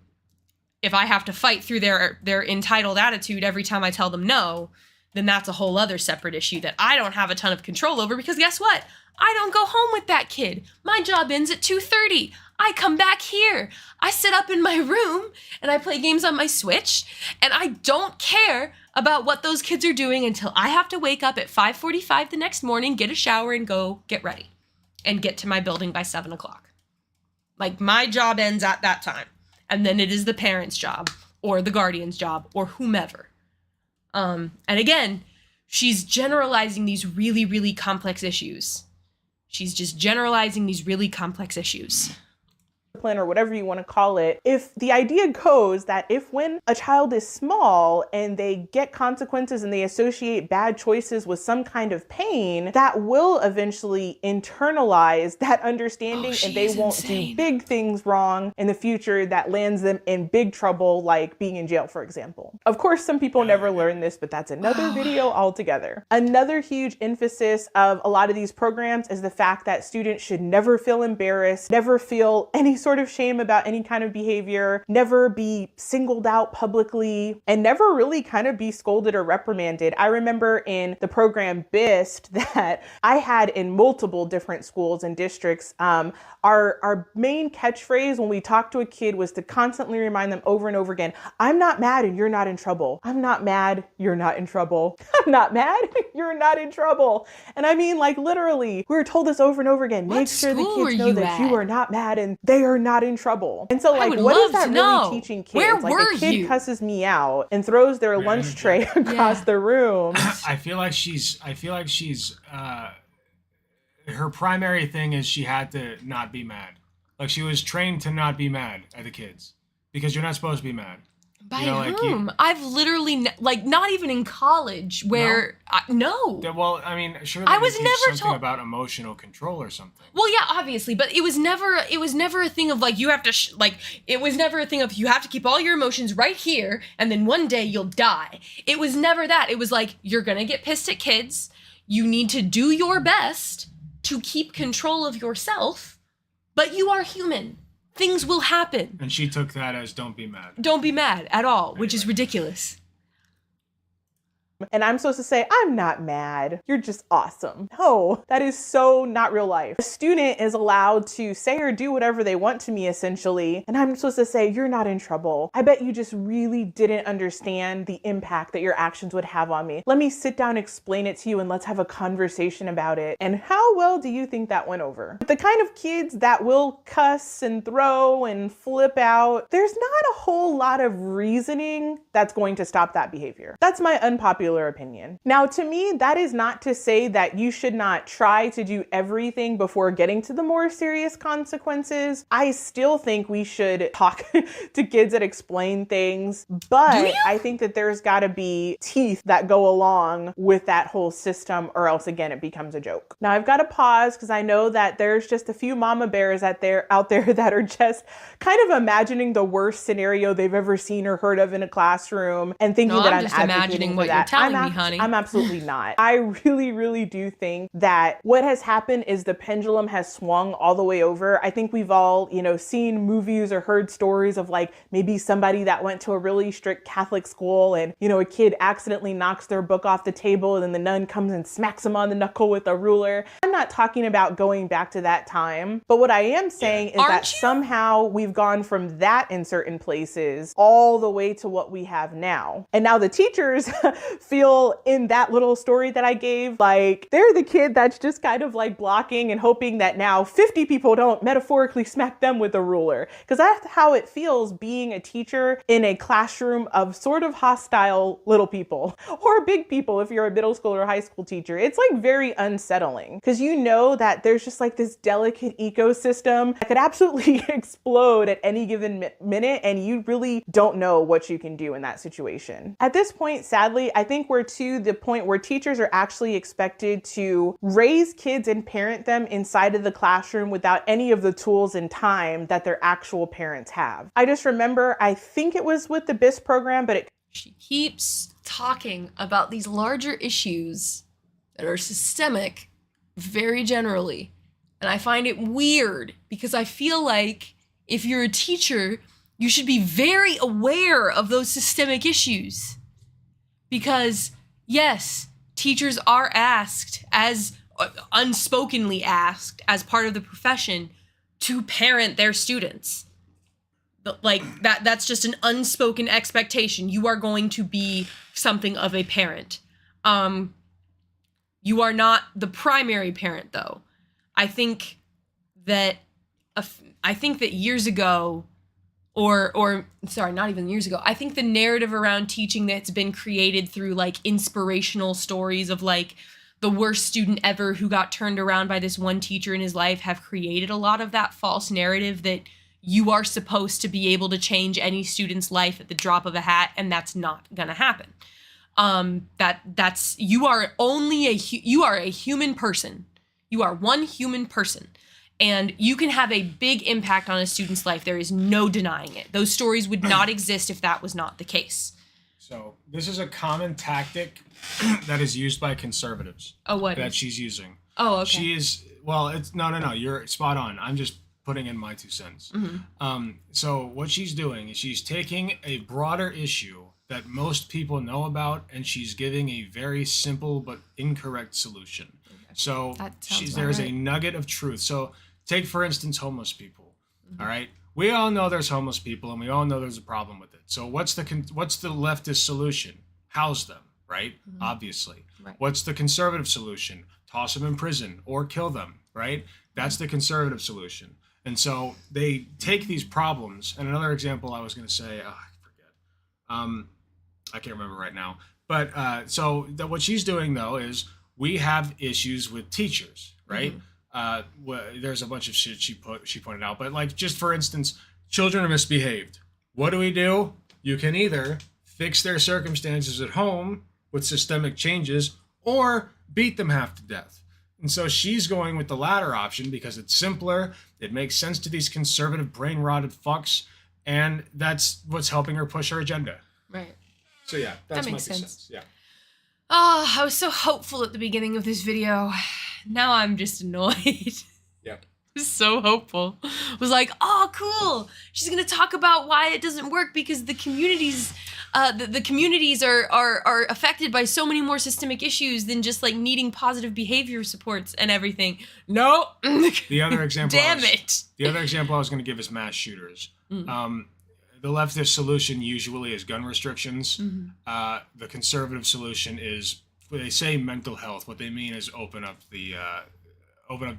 if I have to fight through their entitled attitude every time I tell them no, then that's a whole other separate issue that I don't have a ton of control over, because guess what? I don't go home with that kid. My job ends at 2:30. I come back here. I sit up in my room and I play games on my Switch, and I don't care about what those kids are doing until I have to wake up at 5:45 the next morning, get a shower, and go get ready and get to my building by 7 o'clock. Like, my job ends at that time. And then it is the parent's job or the guardian's job or whomever. And again, she's generalizing these really, really complex issues. She's just generalizing these really complex issues. Or whatever you want to call it, if the idea goes that if when a child is small and they get consequences and they associate bad choices with some kind of pain, that will eventually internalize that understanding, and they won't do big things wrong in the future that lands them in big trouble, like being in jail, for example. Of course, some people never learn this, but that's another video altogether. Another huge emphasis of a lot of these programs is the fact that students should never feel embarrassed, never feel any sort of shame about any kind of behavior, never be singled out publicly, and never really kind of be scolded or reprimanded. I remember in the program BIST that I had in multiple different schools and districts, our main catchphrase when we talked to a kid was to constantly remind them over and over again, I'm not mad and you're not in trouble. I'm not mad, you're not in trouble. I'm not mad, you're not in trouble. And I mean, like, literally, we were told this over and over again. Make sure the kids know that you are not mad and they are not in trouble. And so, like, what is that really teaching kids? Where like, were a kid you? cusses me out and throws their lunch tray across the room. I feel like she's her primary thing is she had to not be mad. Like, she was trained to not be mad at the kids because you're not supposed to be mad. By whom? I've literally, like, not even in college where, no. Well, I mean, sure. I was never something told about emotional control or something. Well, yeah, obviously, but it was never a thing of like, you have to, it was never a thing of you have to keep all your emotions right here and then one day you'll die. It was never that. It was like, you're gonna get pissed at kids. You need to do your best to keep control of yourself, but you are human. Things will happen. And she took that as don't be mad. Don't be mad at all, which is ridiculous. And I'm supposed to say, I'm not mad. You're just awesome. No, that is so not real life. A student is allowed to say or do whatever they want to me, essentially. And I'm supposed to say, you're not in trouble. I bet you just really didn't understand the impact that your actions would have on me. Let me sit down, explain it to you, and let's have a conversation about it. And how well do you think that went over? The kind of kids that will cuss and throw and flip out, there's not a whole lot of reasoning that's going to stop that behavior. That's my unpopular opinion. Now, to me, that is not to say that you should not try to do everything before getting to the more serious consequences. I still think we should talk to kids and explain things, but I think that there's got to be teeth that go along with that whole system, or else again, it becomes a joke. Now, I've got to pause because I know that there's just a few mama bears out there that are just kind of imagining the worst scenario they've ever seen or heard of in a classroom and thinking that I'm just advocating imagining for what that. you're telling me, honey. I'm absolutely not. I really, really do think that what has happened is the pendulum has swung all the way over. I think we've all, seen movies or heard stories of like maybe somebody that went to a really strict Catholic school and, a kid accidentally knocks their book off the table and then the nun comes and smacks them on the knuckle with a ruler. I'm not talking about going back to that time, but what I am saying is that somehow we've gone from that in certain places all the way to what we have now. And now the teachers feel in that little story that I gave, like they're the kid that's just kind of like blocking and hoping that now 50 people don't metaphorically smack them with a ruler. Because that's how it feels being a teacher in a classroom of sort of hostile little people or big people if you're a middle school or high school teacher. It's like very unsettling because that there's just like this delicate ecosystem that could absolutely explode at any given minute and you really don't know what you can do in that situation. At this point, sadly, I think we're to the point where teachers are actually expected to raise kids and parent them inside of the classroom without any of the tools and time that their actual parents have. I just remember, I think it was with the BIS program, but she keeps talking about these larger issues that are systemic very generally. And I find it weird because I feel like if you're a teacher, you should be very aware of those systemic issues. Because yes, teachers are asked, as unspokenly asked as part of the profession, to parent their students. Like that's just an unspoken expectation. You are going to be something of a parent. You are not the primary parent though. I think that years ago, or sorry, not even years ago, I think the narrative around teaching that's been created through like inspirational stories of like the worst student ever who got turned around by this one teacher in his life have created a lot of that false narrative that you are supposed to be able to change any student's life at the drop of a hat, and that's not gonna happen. You are a human person. You are one human person, and you can have a big impact on a student's life. There is no denying it. Those stories would not exist if that was not the case. So this is a common tactic that is used by conservatives. Oh, what? That she's using. Oh, okay. She is, well, it's, no, you're spot on. I'm just putting in my 2 cents. Mm-hmm. So what she's doing is she's taking a broader issue that most people know about, and she's giving a very simple but incorrect solution. Okay. So there's a nugget of truth. So take, for instance, homeless people. Mm-hmm. All right? We all know there's homeless people, and we all know there's a problem with it. So what's the leftist solution? House them, right? Mm-hmm. Obviously. Right. What's the conservative solution? Toss them in prison or kill them, right? That's the conservative solution. And so they take these problems, and another example I was going to say, I forget. I can't remember right now. But what she's doing, though, is we have issues with teachers, right? Mm-hmm. There's a bunch of shit she pointed out. But, like, just for instance, children are misbehaved. What do? You can either fix their circumstances at home with systemic changes or beat them half to death. And so she's going with the latter option because it's simpler, it makes sense to these conservative brain-rotted fucks, and that's what's helping her push her agenda. Right. So yeah, that's that my makes sense. Yeah. Oh, I was so hopeful at the beginning of this video. Now I'm just annoyed. Yeah. So hopeful. Was like, oh, cool. She's gonna talk about why it doesn't work because the communities, the communities are affected by so many more systemic issues than just like needing positive behavior supports and everything. No. The other example. Damn it. The other example I was gonna give is mass shooters. The leftist solution usually is gun restrictions. Mm-hmm. The conservative solution is, when they say mental health, what they mean is open up the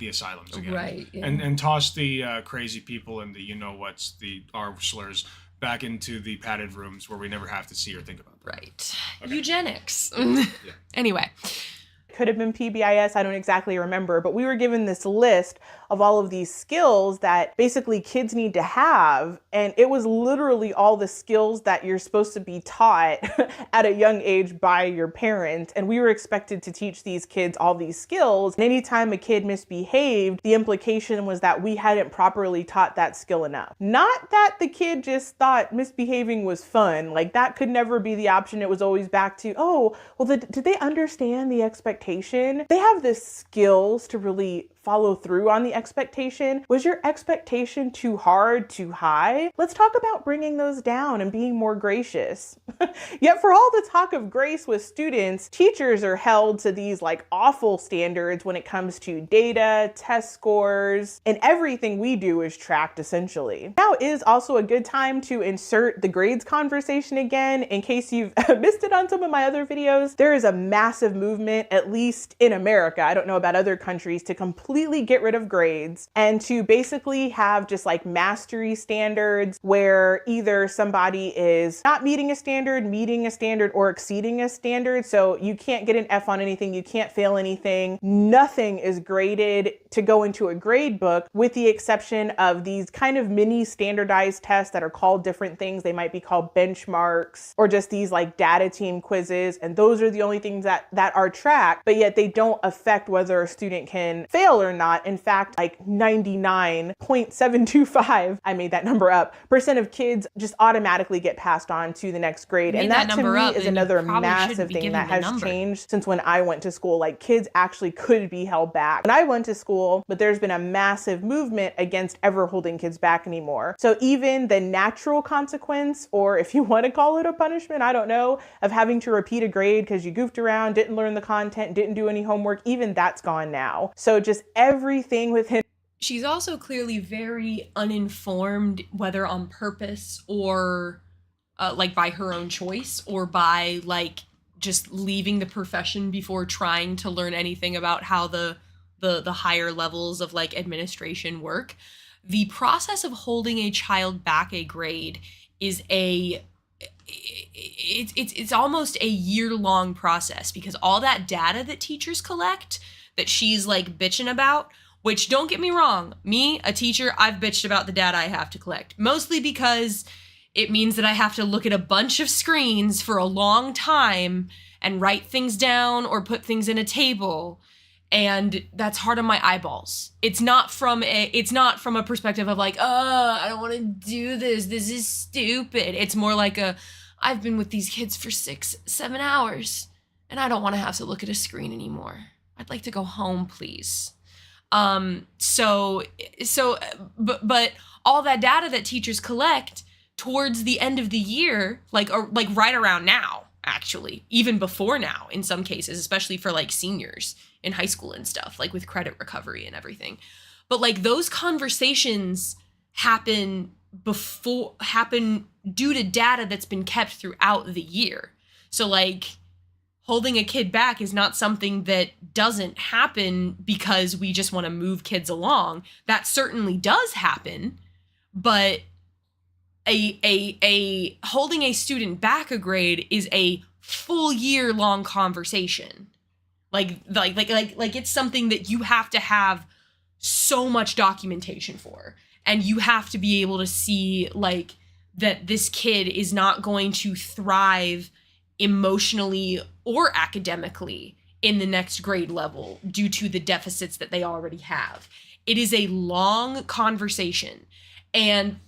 asylums again, right? Yeah. And toss the crazy people and the R slurs back into the padded rooms where we never have to see or think about them. Right. Okay. Eugenics. Yeah. Anyway. could have been PBIS. I don't exactly remember, but we were given this list of all of these skills that basically kids need to have. And it was literally all the skills that you're supposed to be taught at a young age by your parents. And we were expected to teach these kids all these skills. And anytime a kid misbehaved, the implication was that we hadn't properly taught that skill enough. Not that the kid just thought misbehaving was fun. Like, that could never be the option. It was always back to, oh, well, did they understand the expectation? They have the skills to really follow through on the expectation. Was your expectation too hard, too high? Let's talk about bringing those down and being more gracious. Yet for all the talk of grace with students, teachers are held to these like awful standards when it comes to data, test scores, and everything we do is tracked essentially. Now is also a good time to insert the grades conversation again. In case you've missed it on some of my other videos, there is a massive movement, at least in America, I don't know about other countries, to completely get rid of grades and to basically have just like mastery standards where either somebody is not meeting a standard, meeting a standard, or exceeding a standard. So you can't get an F on anything, you can't fail anything. Nothing is graded to go into a grade book with the exception of these kind of mini standardized tests that are called different things. They might be called benchmarks or just these like data team quizzes. And those are the only things that are tracked, but yet they don't affect whether a student can fail or not. In fact, like 99.725, I made that number up, % of kids just automatically get passed on to the next grade. And that to me is another massive thing that has changed since when I went to school. Like, kids actually could be held back when I went to school, but there's been a massive movement against ever holding kids back anymore. So even the natural consequence, or if you want to call it a punishment, I don't know, of having to repeat a grade because you goofed around, didn't learn the content, didn't do any homework, even that's gone now. So just everything within. She's also clearly very uninformed, whether on purpose or like by her own choice or by like just leaving the profession before trying to learn anything about how the higher levels of like administration work. The process of holding a child back a grade is it's almost a year-long process, because all that data that teachers collect that she's like bitching about, which don't get me wrong, me, a teacher, I've bitched about the data I have to collect, mostly because it means that I have to look at a bunch of screens for a long time and write things down or put things in a table. And that's hard on my eyeballs. It's not from a perspective of like, I don't want to do this. This is stupid. It's more like I've been with these kids for 6-7 hours and I don't want to have to look at a screen anymore. I'd like to go home, please. But all that data that teachers collect towards the end of the year, like right around now, actually, even before now, in some cases, especially for like seniors in high school and stuff, like with credit recovery and everything. But like those conversations happen due to data that's been kept throughout the year. So like holding a kid back is not something that doesn't happen because we just want to move kids along. That certainly does happen, but a holding a student back a grade is a full year long conversation. Like it's something that you have to have so much documentation for, and you have to be able to see like that this kid is not going to thrive emotionally or academically in the next grade level due to the deficits that they already have. It is a long conversation. And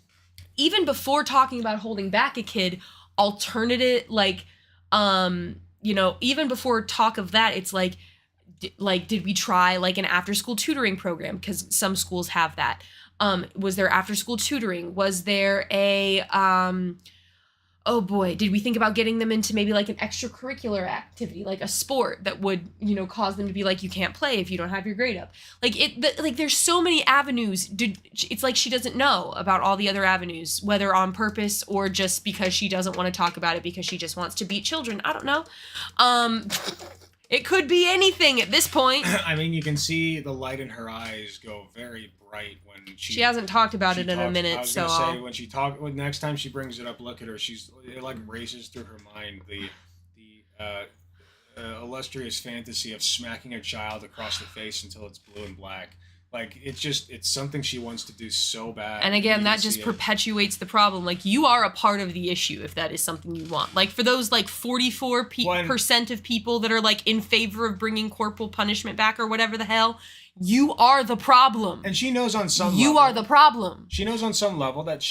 even before talking about holding back a kid, alternative, even before talk of that, it's like, did we try like an after school tutoring program? Because some schools have that. Was there after school tutoring? Was there a, did we think about getting them into maybe like an extracurricular activity, like a sport that would, cause them to be like, you can't play if you don't have your grade up. There's so many avenues. It's like she doesn't know about all the other avenues, whether on purpose or just because she doesn't want to talk about it because she just wants to beat children. I don't know. It could be anything at this point. I mean, you can see the light in her eyes go very bright when she hasn't talked about it in a minute. I was gonna say when next time she brings it up, look at her. It like races through her mind illustrious fantasy of smacking a child across the face until it's blue and black. Like, it's something she wants to do so bad. And again, that just perpetuates the problem. Like, you are a part of the issue if that is something you want. Like, for those, like, 44% of people that are, like, in favor of bringing corporal punishment back or whatever the hell, you are the problem. And she knows on some level. You are the problem. She knows on some level that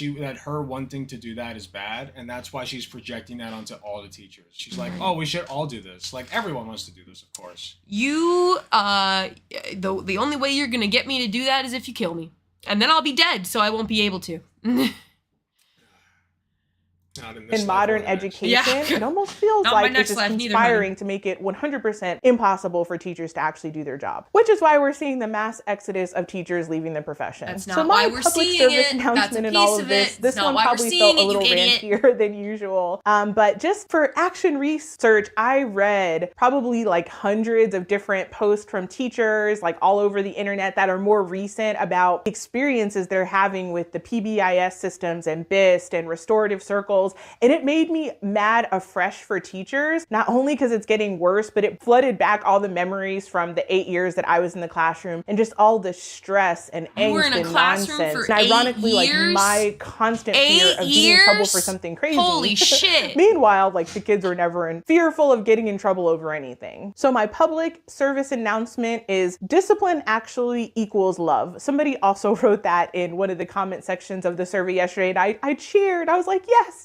her wanting to do that is bad, and that's why she's projecting that onto all the teachers. She's like, oh, we should all do this. Like, everyone wants to do this, of course. You, the only way you're gonna get me to do that is if you kill me. And then I'll be dead, so I won't be able to. In modern education, it almost feels like it's just conspiring to make it 100% impossible for teachers to actually do their job, which is why we're seeing the mass exodus of teachers leaving the profession. That's not why we're seeing it. That's a piece of it. This one probably felt a little rantier than usual. But just for action research, I read probably like hundreds of different posts from teachers like all over the internet that are more recent about experiences they're having with the PBIS systems and BIST and restorative circles. And it made me mad afresh for teachers, not only because it's getting worse, but it flooded back all the memories from the 8 years that I was in the classroom and just all the stress and angst and nonsense. And ironically, like my constant fear of being in trouble for something crazy. Holy shit. Meanwhile, like the kids are never fearful of getting in trouble over anything. So my public service announcement is discipline actually equals love. Somebody also wrote that in one of the comment sections of the survey yesterday, and I cheered. I was like, yes.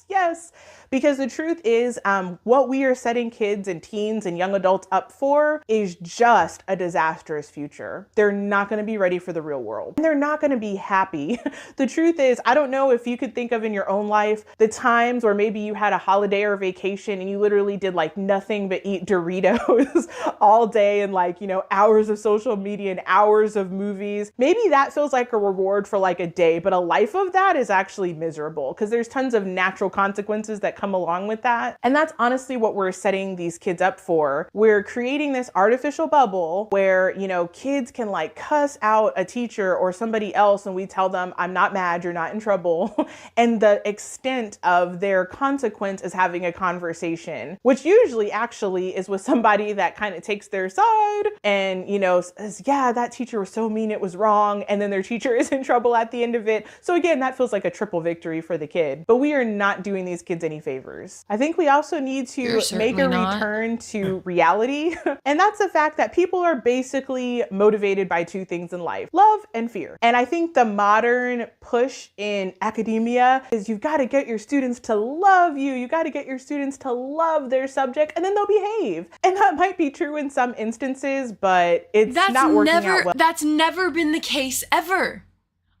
Because the truth is, what we are setting kids and teens and young adults up for is just a disastrous future. They're not going to be ready for the real world. And they're not going to be happy. The truth is, I don't know if you could think of in your own life the times where maybe you had a holiday or vacation and you literally did like nothing but eat Doritos all day and like, you know, hours of social media and hours of movies. Maybe that feels like a reward for like a day, but a life of that is actually miserable because there's tons of natural consequences that come along with that. And that's honestly what we're setting these kids up for. We're creating this artificial bubble where, you know, kids can like cuss out a teacher or somebody else and we tell them, I'm not mad, you're not in trouble. And the extent of their consequence is having a conversation, which usually actually is with somebody that kind of takes their side and, you know, says, yeah, that teacher was so mean, it was wrong. And then their teacher is in trouble at the end of it. So again, that feels like a triple victory for the kid. But we are not doing these kids any favors. I think we also need to make a return to reality. And that's the fact that people are basically motivated by two things in life, love and fear. And I think the modern push in academia is you've got to get your students to love you. You got to get your students to love their subject and then they'll behave. And that might be true in some instances, but it's not working out well. That's never been the case ever.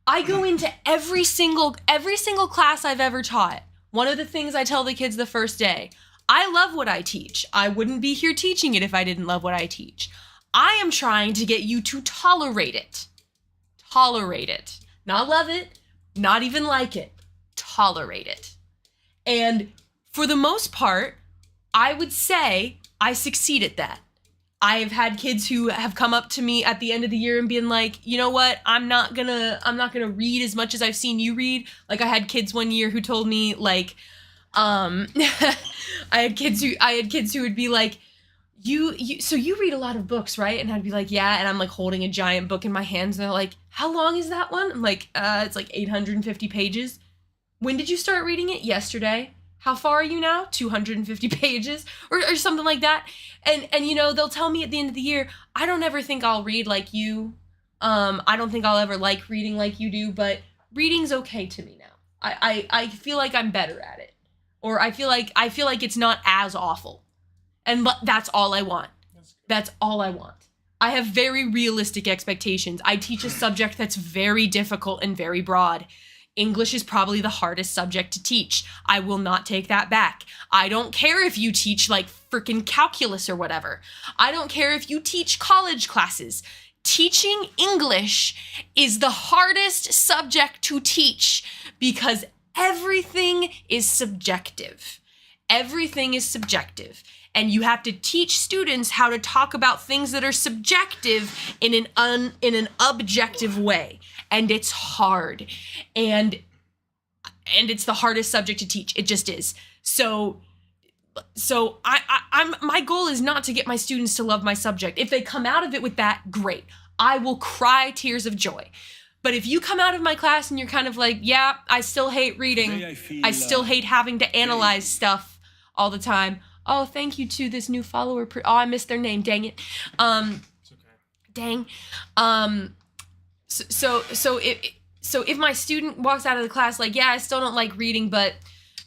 I go into every single class I've ever taught. One of the things I tell the kids the first day, I love what I teach. I wouldn't be here teaching it if I didn't love what I teach. I am trying to get you to tolerate it. Tolerate it. Not love it, not even like it. Tolerate it. And for the most part, I would say I succeed at that. I have had kids who have come up to me at the end of the year and been like, you know what, I'm not gonna read as much as I've seen you read. Like I had kids one year who told me like, I had kids who would be like, so you read a lot of books, right? And I'd be like, yeah. And I'm like holding a giant book in my hands and they're like, how long is that one? I'm like, it's like 850 pages. When did you start reading it? Yesterday. How far are you now? 250 pages or something like that. And you know, they'll tell me at the end of the year, I don't ever think I'll read like you. I don't think I'll ever like reading like you do, but reading's okay to me now. I feel like I'm better at it. Or I feel like it's not as awful. And that's all I want. That's all I want. I have very realistic expectations. I teach a subject that's very difficult and very broad. English is probably the hardest subject to teach. I will not take that back. I don't care if you teach like freaking calculus or whatever. I don't care if you teach college classes. Teaching English is the hardest subject to teach because everything is subjective. Everything is subjective. And you have to teach students how to talk about things that are subjective in an objective way. And it's hard. And it's the hardest subject to teach. It just is. So So my goal is not to get my students to love my subject. If they come out of it with that, great. I will cry tears of joy. But if you come out of my class and you're kind of like, yeah, I still hate reading. I still hate having to analyze stuff all the time. Oh, thank you to this new follower. I missed their name. Dang it. It's okay. Dang. So if my student walks out of the class like, yeah, I still don't like reading, but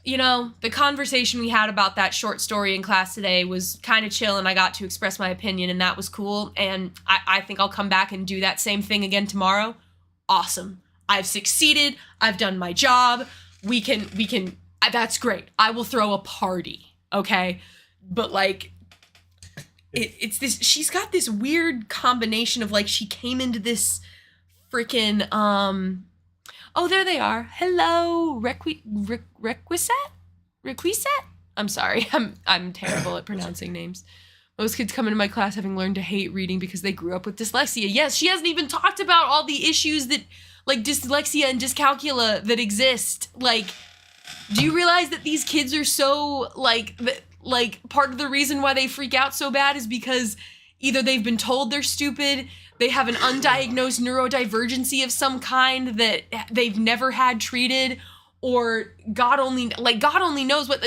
you know, the conversation we had about that short story in class today was kind of chill and I got to express my opinion and that was cool. And I think I'll come back and do that same thing again tomorrow. Awesome. I've succeeded. I've done my job. We can, that's great. I will throw a party. Okay. But like, it's this, she's got this weird combination of like, she came into this freaking, oh, there they are. Hello, Requisite? I'm sorry. I'm terrible at pronouncing names. Most kids come into my class having learned to hate reading because they grew up with dyslexia. Yes, she hasn't even talked about all the issues that, like dyslexia and dyscalculia that exist. Like, do you realize that these kids are so, like part of the reason why they freak out so bad is because either they've been told they're stupid, they have an undiagnosed neurodivergency of some kind that they've never had treated, or God only knows what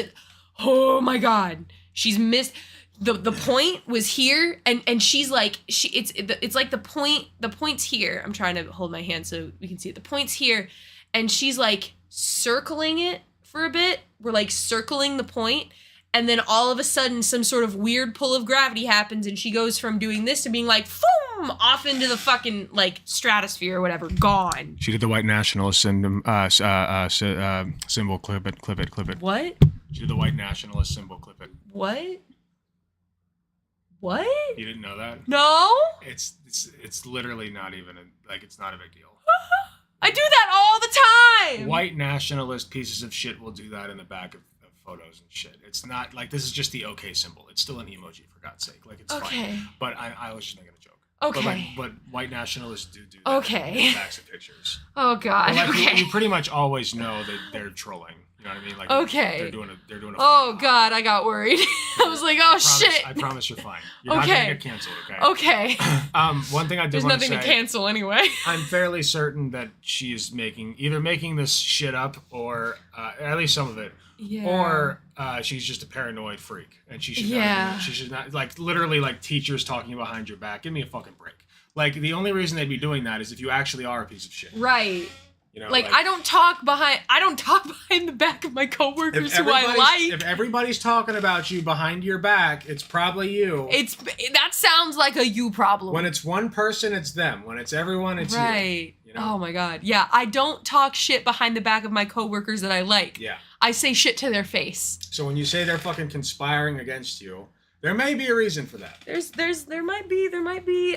oh my God, she's missed. The point was here, and she's like, it's like the point's here. I'm trying to hold my hand so we can see it. The point's here, and she's like circling it for a bit. We're like circling the point, and then all of a sudden some sort of weird pull of gravity happens, and she goes from doing this to being like, boom, off into the fucking like stratosphere or whatever, gone. She did the white nationalist symbol. Clip it. What? She did the white nationalist symbol. Clip it. What? You didn't know that? No. It's literally not even it's not a big deal. I do that all the time. White nationalist pieces of shit will do that in the back of photos and shit. It's not like this is just the okay symbol. It's still an emoji for God's sake. Like it's fine. But I was just making a joke. Okay. But white nationalists do that. Okay. In the backs of pictures. Oh God. Like, okay. You pretty much always know that they're trolling. You know what I mean? Like okay. They're doing a oh God, I got worried. I was like, oh shit. I promise you're fine. You're not gonna get canceled, okay? One thing I do There's want to say. There's nothing to cancel anyway. I'm fairly certain that she's either making this shit up or at least some of it. Yeah. Or she's just a paranoid freak, and she should not like literally like teachers talking behind your back. Give me a fucking break. Like the only reason they'd be doing that is if you actually are a piece of shit. Right. You know, like I don't talk behind the back of my coworkers who I like. If everybody's talking about you behind your back, it's probably you. That sounds like a you problem. When it's one person, it's them. When it's everyone, it's right. You know? Oh my God. Yeah, I don't talk shit behind the back of my coworkers that I like. Yeah. I say shit to their face. So when you say they're fucking conspiring against you, there may be a reason for that. There might be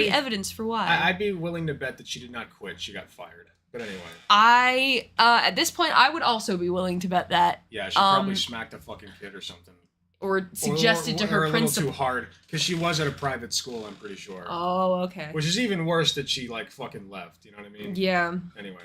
evidence for why. I'd be willing to bet that she did not quit. She got fired. But anyway. At this point, I would also be willing to bet that. Yeah, she probably smacked a fucking kid or something. Or suggested to her principal. A little too hard, because she was at a private school, I'm pretty sure. Oh, okay. Which is even worse that she, like, fucking left, you know what I mean? Yeah. Anyway.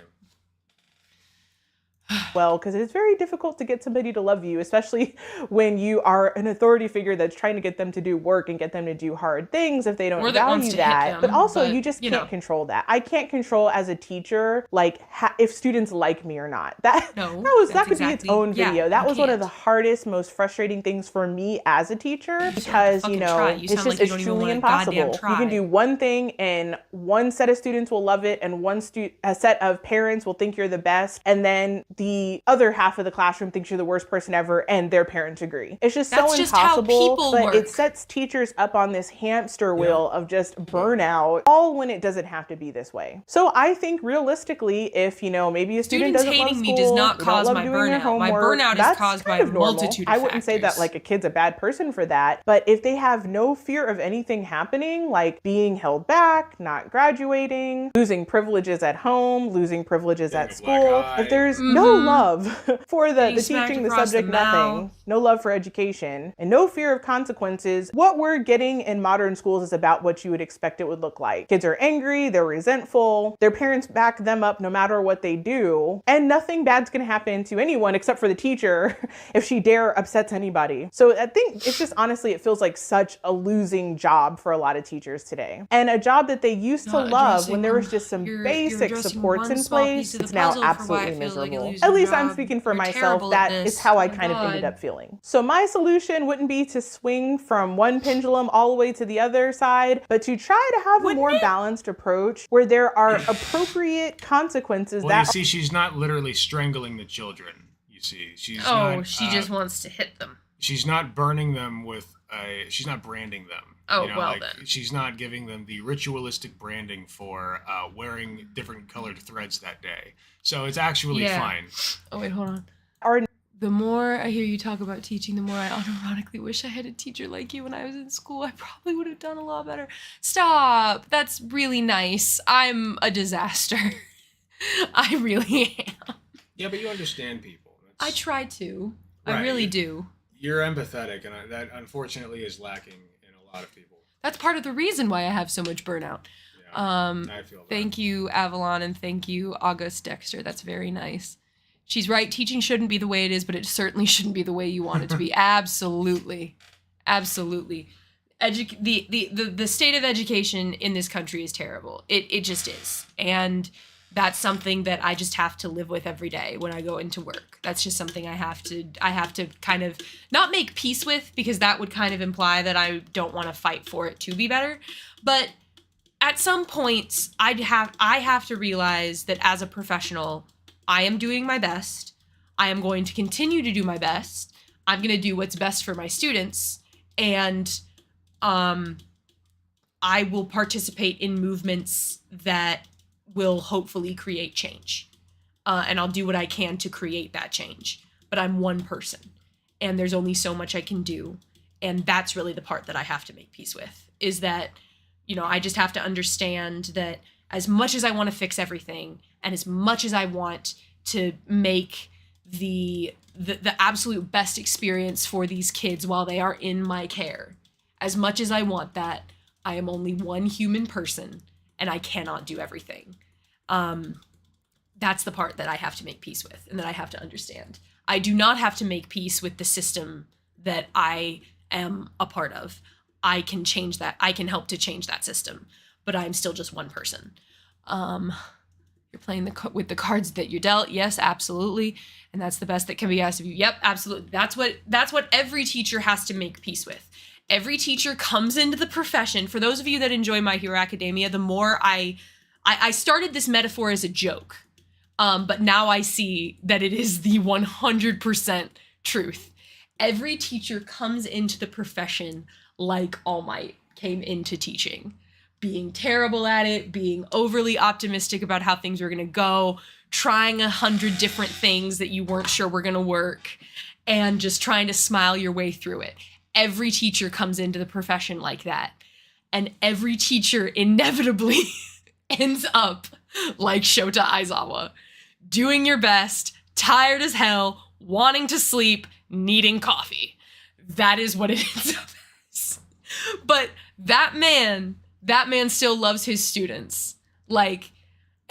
Well, because it's very difficult to get somebody to love you, especially when you are an authority figure that's trying to get them to do work and get them to do hard things if they don't value that. But also, you just can't control that. I can't control as a teacher, like if students like me or not. That could be its own video. That was one of the hardest, most frustrating things for me as a teacher because it's truly impossible. You can do one thing and one set of students will love it and a set of parents will think you're the best, and then the other half of the classroom thinks you're the worst person ever and their parents agree. It's just so impossible, but it sets teachers up on this hamster wheel of just burnout, all when it doesn't have to be this way. So I think realistically, if maybe a student doesn't love school, me does not cause my burnout. My burnout is caused by a multitude of I wouldn't say that like a kid's a bad person for that, but if they have no fear of anything happening, like being held back, not graduating, losing privileges at home, losing privileges at school, if there's no no love for the smacked teaching the across the subject mouth. nothing, no love for education, and no fear of consequences, what we're getting in modern schools is about what you would expect it would look like. Kids are angry, they're resentful, their parents back them up no matter what they do, and nothing bad's gonna happen to anyone except for the teacher if she dare upsets anybody. So I think it's just honestly, it feels like such a losing job for a lot of teachers today. And a job that they used to love when there was just some basic supports in place, it's now absolutely miserable. At least I'm speaking for myself. That is how I kind of ended up feeling. So my solution wouldn't be to swing from one pendulum all the way to the other side, but to try to have a more balanced approach where there are appropriate consequences. Well, you see, she's not literally strangling the children. You see, she's not, she just wants to hit them. She's not burning them with she's not branding them. Oh, well then. She's not giving them the ritualistic branding for wearing different colored threads that day. So it's actually fine. Oh, wait, hold on. The more I hear you talk about teaching, the more I unironically wish I had a teacher like you when I was in school. I probably would have done a lot better. Stop. That's really nice. I'm a disaster. I really am. Yeah, but you understand people. I try to. Right. I really do. You're empathetic, and that unfortunately is lacking in a lot of people. That's part of the reason why I have so much burnout. I feel that. Thank you, Avalon, and thank you, August Dexter. That's very nice. She's right. Teaching shouldn't be the way it is, but it certainly shouldn't be the way you want it to be. Absolutely. Absolutely. The state of education in this country is terrible. It just is. And that's something that I just have to live with every day when I go into work. That's just something I have to kind of not make peace with, because that would kind of imply that I don't want to fight for it to be better. But at some points, I have to realize that as a professional, I am doing my best. I am going to continue to do my best. I'm going to do what's best for my students. And I will participate in movements that will hopefully create change. And I'll do what I can to create that change. But I'm one person. And there's only so much I can do. And that's really the part that I have to make peace with, is that, you know, I just have to understand that as much as I want to fix everything, and as much as I want to make the absolute best experience for these kids while they are in my care, as much as I want that, I am only one human person, and I cannot do everything. That's the part that I have to make peace with, and that I have to understand. I do not have to make peace with the system that I am a part of. I can change that. I can help to change that system, but I'm still just one person. You're playing with the cards that you're dealt. Yes, absolutely. And that's the best that can be asked of you. Yep, absolutely. That's what every teacher has to make peace with. Every teacher comes into the profession. For those of you that enjoy My Hero Academia, the more I started this metaphor as a joke, but now I see that it is the 100% truth. Every teacher comes into the profession like All Might came into teaching. Being terrible at it, being overly optimistic about how things were going to go, trying 100 different things that you weren't sure were going to work, and just trying to smile your way through it. Every teacher comes into the profession like that. And every teacher inevitably ends up like Shota Aizawa, doing your best, tired as hell, wanting to sleep, needing coffee. That is what it ends up as. But that man still loves his students. Like,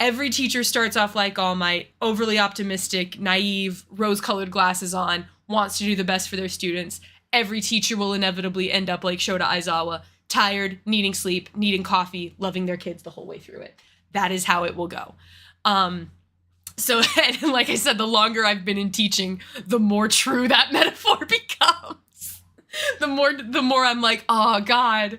every teacher starts off like All Might, overly optimistic, naive, rose-colored glasses on, wants to do the best for their students. Every teacher will inevitably end up like Shota Aizawa, tired, needing sleep, needing coffee, loving their kids the whole way through it. That is how it will go. So, and like I said, the longer I've been in teaching, the more true that metaphor becomes. The more I'm like, oh God,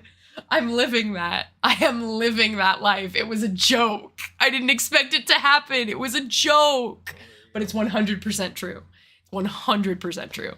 I'm living that. I am living that life. It was a joke. I didn't expect it to happen. It was a joke. But it's 100% true. 100% true.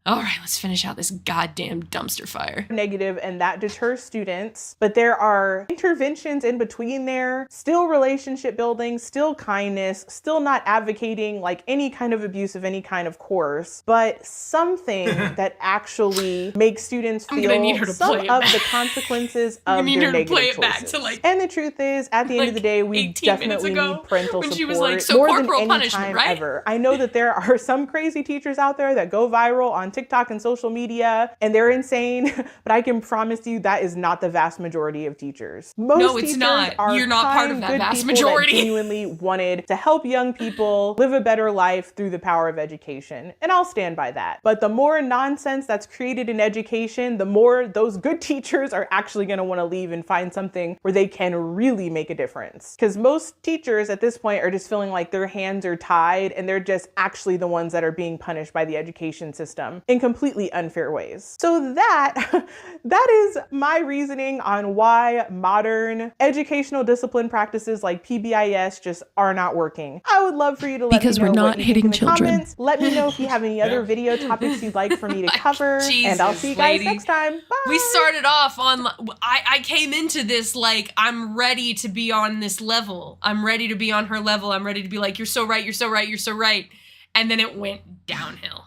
All right, let's finish out this goddamn dumpster fire. Negative, and that deters students. But there are interventions in between there, still relationship building, still kindness, still not advocating like any kind of abuse of any kind of course, but something that actually makes students feel some of the consequences of their negative choices. And the truth is, at the end of the day, we definitely need parental support she was like, so more corporal than any punishment, time right? ever. I know that there are some crazy teachers out there that go viral on TikTok and social media, and they're insane, but I can promise you that is not the vast majority of teachers. Most teachers are You're not part of that good vast people majority. that genuinely wanted to help young people live a better life through the power of education, and I'll stand by that. But the more nonsense that's created in education, the more those good teachers are actually going to want to leave and find something where they can really make a difference. Because most teachers at this point are just feeling like their hands are tied, and they're just actually the ones that are being punished by the education system in completely unfair ways. So that is my reasoning on why modern educational discipline practices like PBIS just are not working. I would love for you to let me know we're not what you think hitting in the children. comments. Let me know if you have any other video topics you'd like for me to cover, and I'll see you guys next time. Bye. We started off on, I came into this like, I'm ready to be on this level. I'm ready to be on her level. I'm ready to be like, you're so right, you're so right, you're so right. And then it went downhill.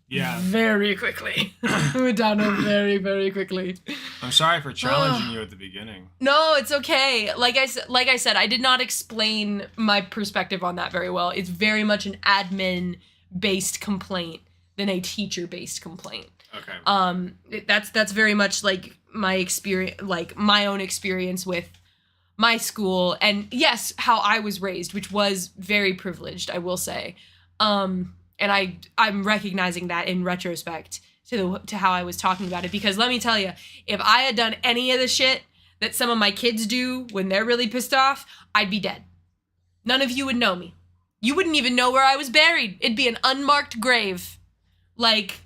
Yeah. Very quickly. It went downhill very, very quickly. I'm sorry for challenging you at the beginning. No, it's okay. Like I said, I did not explain my perspective on that very well. It's very much an admin-based complaint than a teacher-based complaint. Okay. That's very much like my experience, like my own experience with my school, and yes, how I was raised, which was very privileged, I will say. And I'm recognizing that in retrospect to how I was talking about it, because let me tell you, if I had done any of the shit that some of my kids do when they're really pissed off, I'd be dead. None of you would know me. You wouldn't even know where I was buried. It'd be an unmarked grave. Like,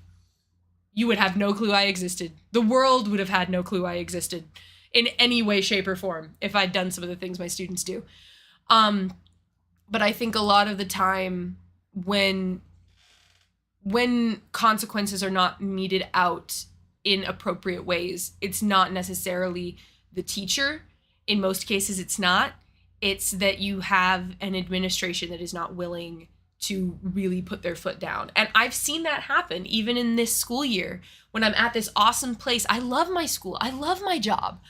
you would have no clue I existed. The world would have had no clue I existed in any way, shape, or form if I'd done some of the things my students do. But I think a lot of the time when consequences are not meted out in appropriate ways, it's not necessarily the teacher. In most cases, it's not. It's that you have an administration that is not willing to really put their foot down. And I've seen that happen even in this school year when I'm at this awesome place. I love my school. I love my job.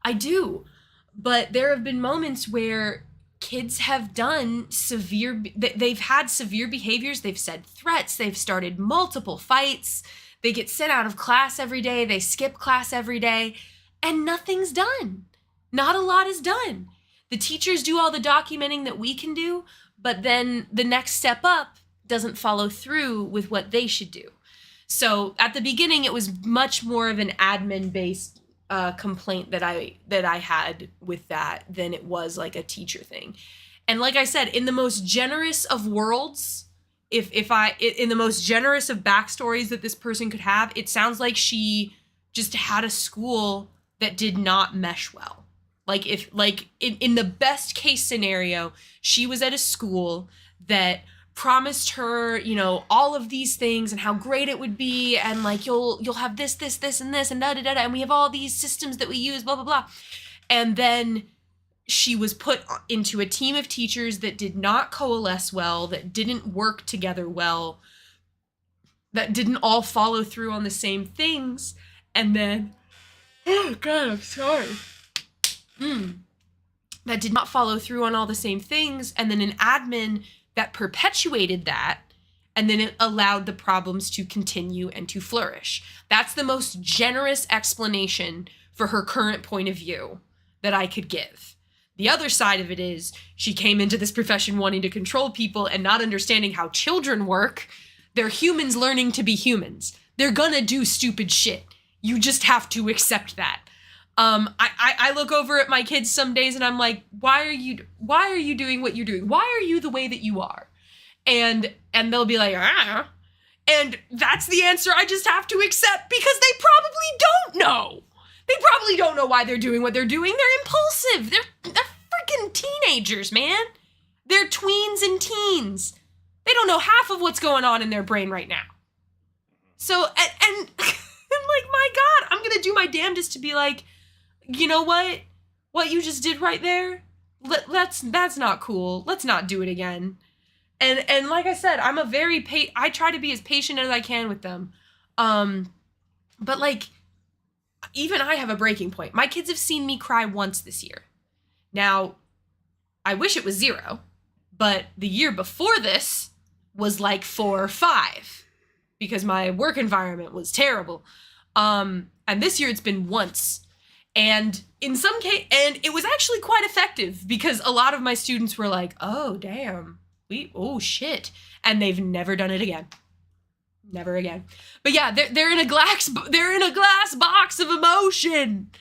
I do. But there have been moments where kids have done they've had severe behaviors. They've said threats. They've started multiple fights. They get sent out of class every day. They skip class every day, and nothing's done. Not a lot is done. The teachers do all the documenting that we can do, but then the next step up doesn't follow through with what they should do. So at the beginning, it was much more of an admin-based complaint that I had with that than it was like a teacher thing. And like I said, in the most generous of worlds, in the most generous of backstories that this person could have, it sounds like she just had a school that did not mesh well. Like in the best case scenario, she was at a school that promised her, you know, all of these things and how great it would be, and like you'll have this and this and da da da, and we have all these systems that we use, blah blah blah. And then she was put into a team of teachers that did not coalesce well, that didn't work together well, that didn't all follow through on the same things, and then oh god, I'm sorry. That did not follow through on all the same things, and then an admin that perpetuated that, and then it allowed the problems to continue and to flourish. That's the most generous explanation for her current point of view that I could give. The other side of it is she came into this profession wanting to control people and not understanding how children work. They're humans learning to be humans. They're gonna do stupid shit. You just have to accept that. I look over at my kids some days and I'm like, why are you doing what you're doing? Why are you the way that you are? And they'll be like, ah. And that's the answer I just have to accept, because they probably don't know. They probably don't know why they're doing what they're doing. They're impulsive. They're freaking teenagers, man. They're tweens and teens. They don't know half of what's going on in their brain right now. So, and like, my God, I'm going to do my damnedest to be like, you know what? What you just did right there, that's not cool. Let's not do it again. And like I said, I'm I try to be as patient as I can with them. But like, even I have a breaking point. My kids have seen me cry once this year. Now, I wish it was 0, but the year before this was like 4 or 5 because my work environment was terrible. And this year it's been once. And in some case, and it was actually quite effective because a lot of my students were like, oh, damn. Oh shit. And they've never done it again. Never again. But yeah, they're in a glass box of emotion.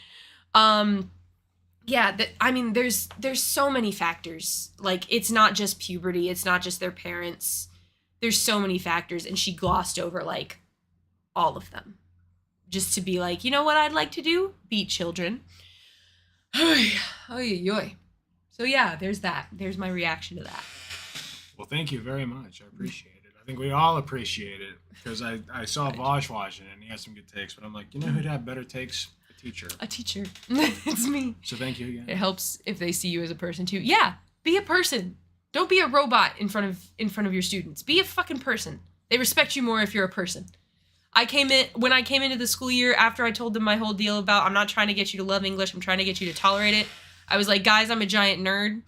Yeah, I mean, there's so many factors. Like, it's not just puberty, it's not just their parents. There's so many factors, and she glossed over like all of them. Just to be like, you know what I'd like to do? Beat children. So yeah, there's that. There's my reaction to that. Well, thank you very much. I appreciate it. I think we all appreciate it because I saw Vosh watching it and he had some good takes, but I'm like, you know who'd have better takes? A teacher. A teacher. It's me. So thank you again. It helps if they see you as a person too. Yeah, be a person. Don't be a robot in front of your students. Be a fucking person. They respect you more if you're a person. When I came into the school year, after I told them my whole deal about I'm not trying to get you to love English, I'm trying to get you to tolerate it. I was like, guys, I'm a giant nerd.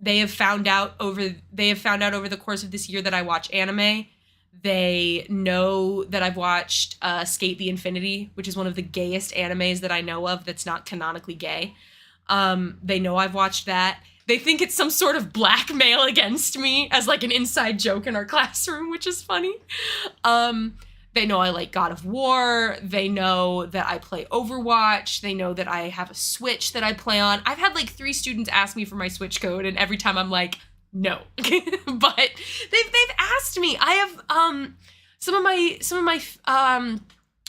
They have found out over the course of this year that I watch anime. They know that I've watched Skate the Infinity, which is one of the gayest animes that I know of that's not canonically gay. They know I've watched that. They think it's some sort of blackmail against me as like an inside joke in our classroom, which is funny. They know I like God of War. They know that I play Overwatch. They know that I have a Switch that I play on. I've had like 3 students ask me for my Switch code, and every time I'm like, no. But they've asked me. I have some of my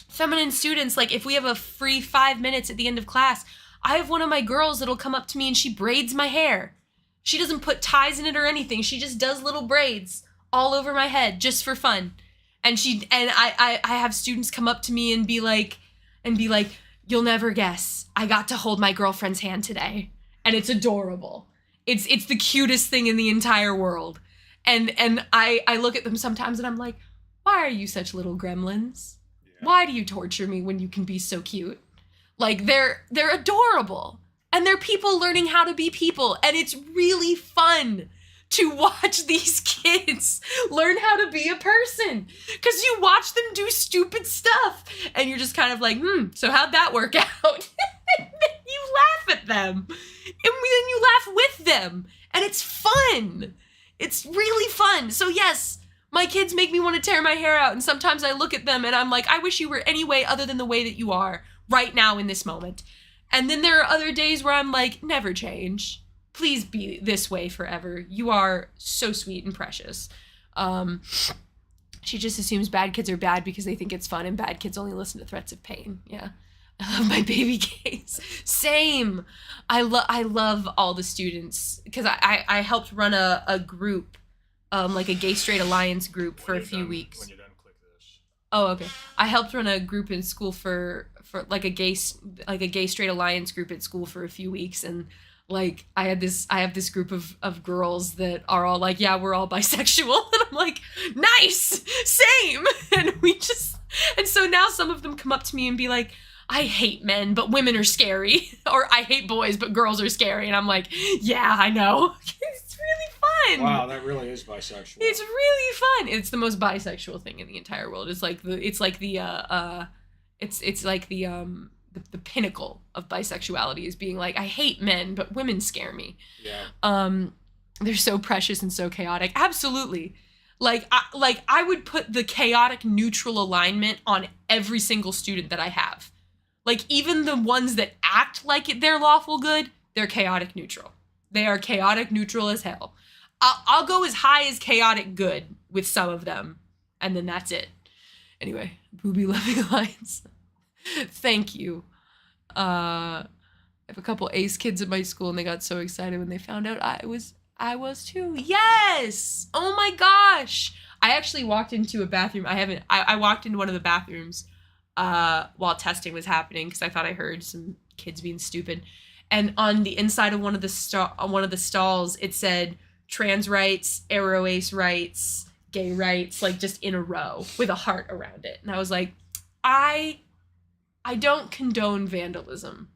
feminine students, like if we have a free 5 minutes at the end of class, I have one of my girls that'll come up to me and she braids my hair. She doesn't put ties in it or anything. She just does little braids all over my head just for fun. And I have students come up to me and be like, you'll never guess, I got to hold my girlfriend's hand today. And it's adorable. It's the cutest thing in the entire world. And I look at them sometimes and I'm like, why are you such little gremlins? Yeah. Why do you torture me when you can be so cute? Like, they're adorable. And they're people learning how to be people. And it's really fun to watch these kids learn how to be a person. Because you watch them do stupid stuff. And you're just kind of like, so how'd that work out? And then you laugh at them. And then you laugh with them. And it's fun. It's really fun. So yes, my kids make me want to tear my hair out. And sometimes I look at them and I'm like, I wish you were any way other than the way that you are right now in this moment. And then there are other days where I'm like, never change. Please be this way forever. You are so sweet and precious. She just assumes bad kids are bad because they think it's fun, and bad kids only listen to threats of pain. Yeah. I love my baby gays. Same. I love all the students because I helped run a group, like a gay straight alliance group for a few weeks. When you're done, click this. Oh, okay. I helped run a group in school for like a gay straight alliance group at school for a few weeks, and like I have this group of girls that are all like, yeah, we're all bisexual, and I'm like, nice, same. And so now some of them come up to me and be like, I hate men, but women are scary. Or I hate boys, but girls are scary. And I'm like, yeah, I know. It's really fun. Wow, that really is bisexual. It's really fun. It's the most bisexual thing in the entire world. It's like the pinnacle of bisexuality is being like, I hate men, but women scare me. Yeah. They're so precious and so chaotic. Absolutely. I would put the chaotic neutral alignment on every single student that I have. Like, even the ones that act like they're lawful good, they're chaotic neutral. They are chaotic neutral as hell. I'll go as high as chaotic good with some of them, and then that's it. Anyway, Booby Loving Alliance. Thank you. I have a couple ace kids at my school, and they got so excited when they found out I was too. Yes! Oh my gosh! I actually walked into a bathroom. I walked into one of the bathrooms while testing was happening because I thought I heard some kids being stupid. And on the inside of one of the stalls, it said trans rights, aro ace rights, gay rights, like just in a row with a heart around it. And I was like, I don't condone vandalism,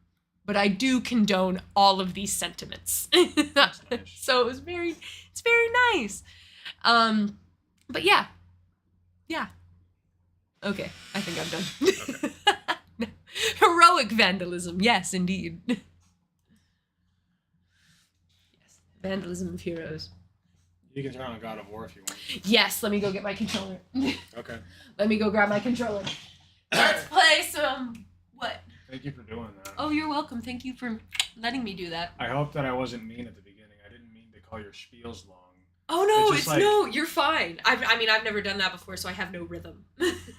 but I do condone all of these sentiments. Nice. So it's very nice. But yeah. Okay, I think I'm done. Okay. Heroic vandalism, yes, indeed. Yes, vandalism of heroes. You can turn on God of War if you want. Yes, let me go get my controller. Okay. Let me go grab my controller. Let's play some... What? Thank you for doing that. Oh, you're welcome. Thank you for letting me do that. I hope that I wasn't mean at the beginning. I didn't mean to call your spiels long. Oh no, no, you're fine. I mean, I've never done that before, so I have no rhythm.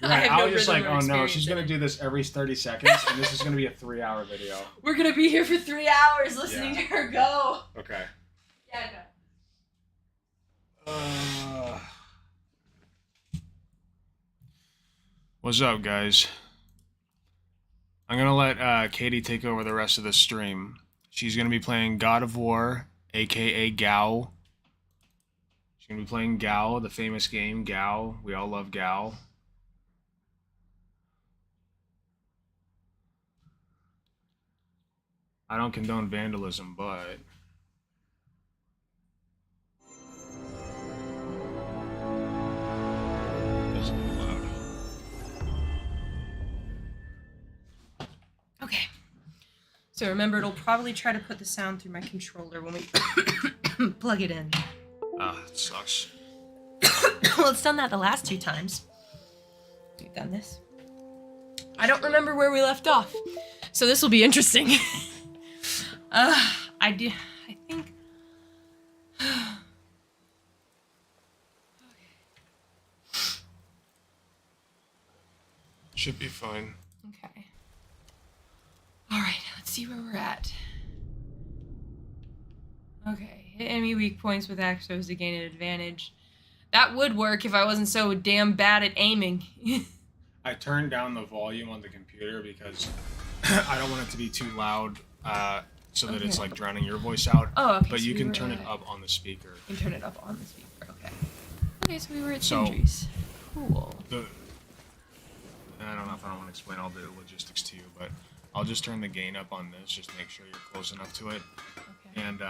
Right, I was just like, oh no, she's gonna do this every 30 seconds, and this is gonna be a 3-hour video. We're gonna be here for 3 hours listening to her go. Okay. Yeah, What's up, guys? I'm gonna let Katie take over the rest of the stream. She's gonna be playing God of War, aka Gao. She's gonna be playing Gao, the famous game, Gao. We all love Gao. I don't condone vandalism, but... It's a little loud. Okay. So remember, it'll probably try to put the sound through my controller when we plug it in. Ah, it sucks. Well, it's done that the last 2 times. We've done this. I don't remember where we left off, so this will be interesting. I think... Should be fine. Okay. Alright, let's see where we're at. Okay, hit enemy weak points with Axos to gain an advantage. That would work if I wasn't so damn bad at aiming. I turned down the volume on the computer because I don't want it to be too loud so that it's like drowning your voice out. Oh, okay. But so you we can were turn at... it up on the speaker. You can turn it up on the speaker, okay. Okay, so we were at Sindri's. Cool. I don't know if I want to explain all the logistics to you, but I'll just turn the gain up on this, just make sure you're close enough to it. Okay. And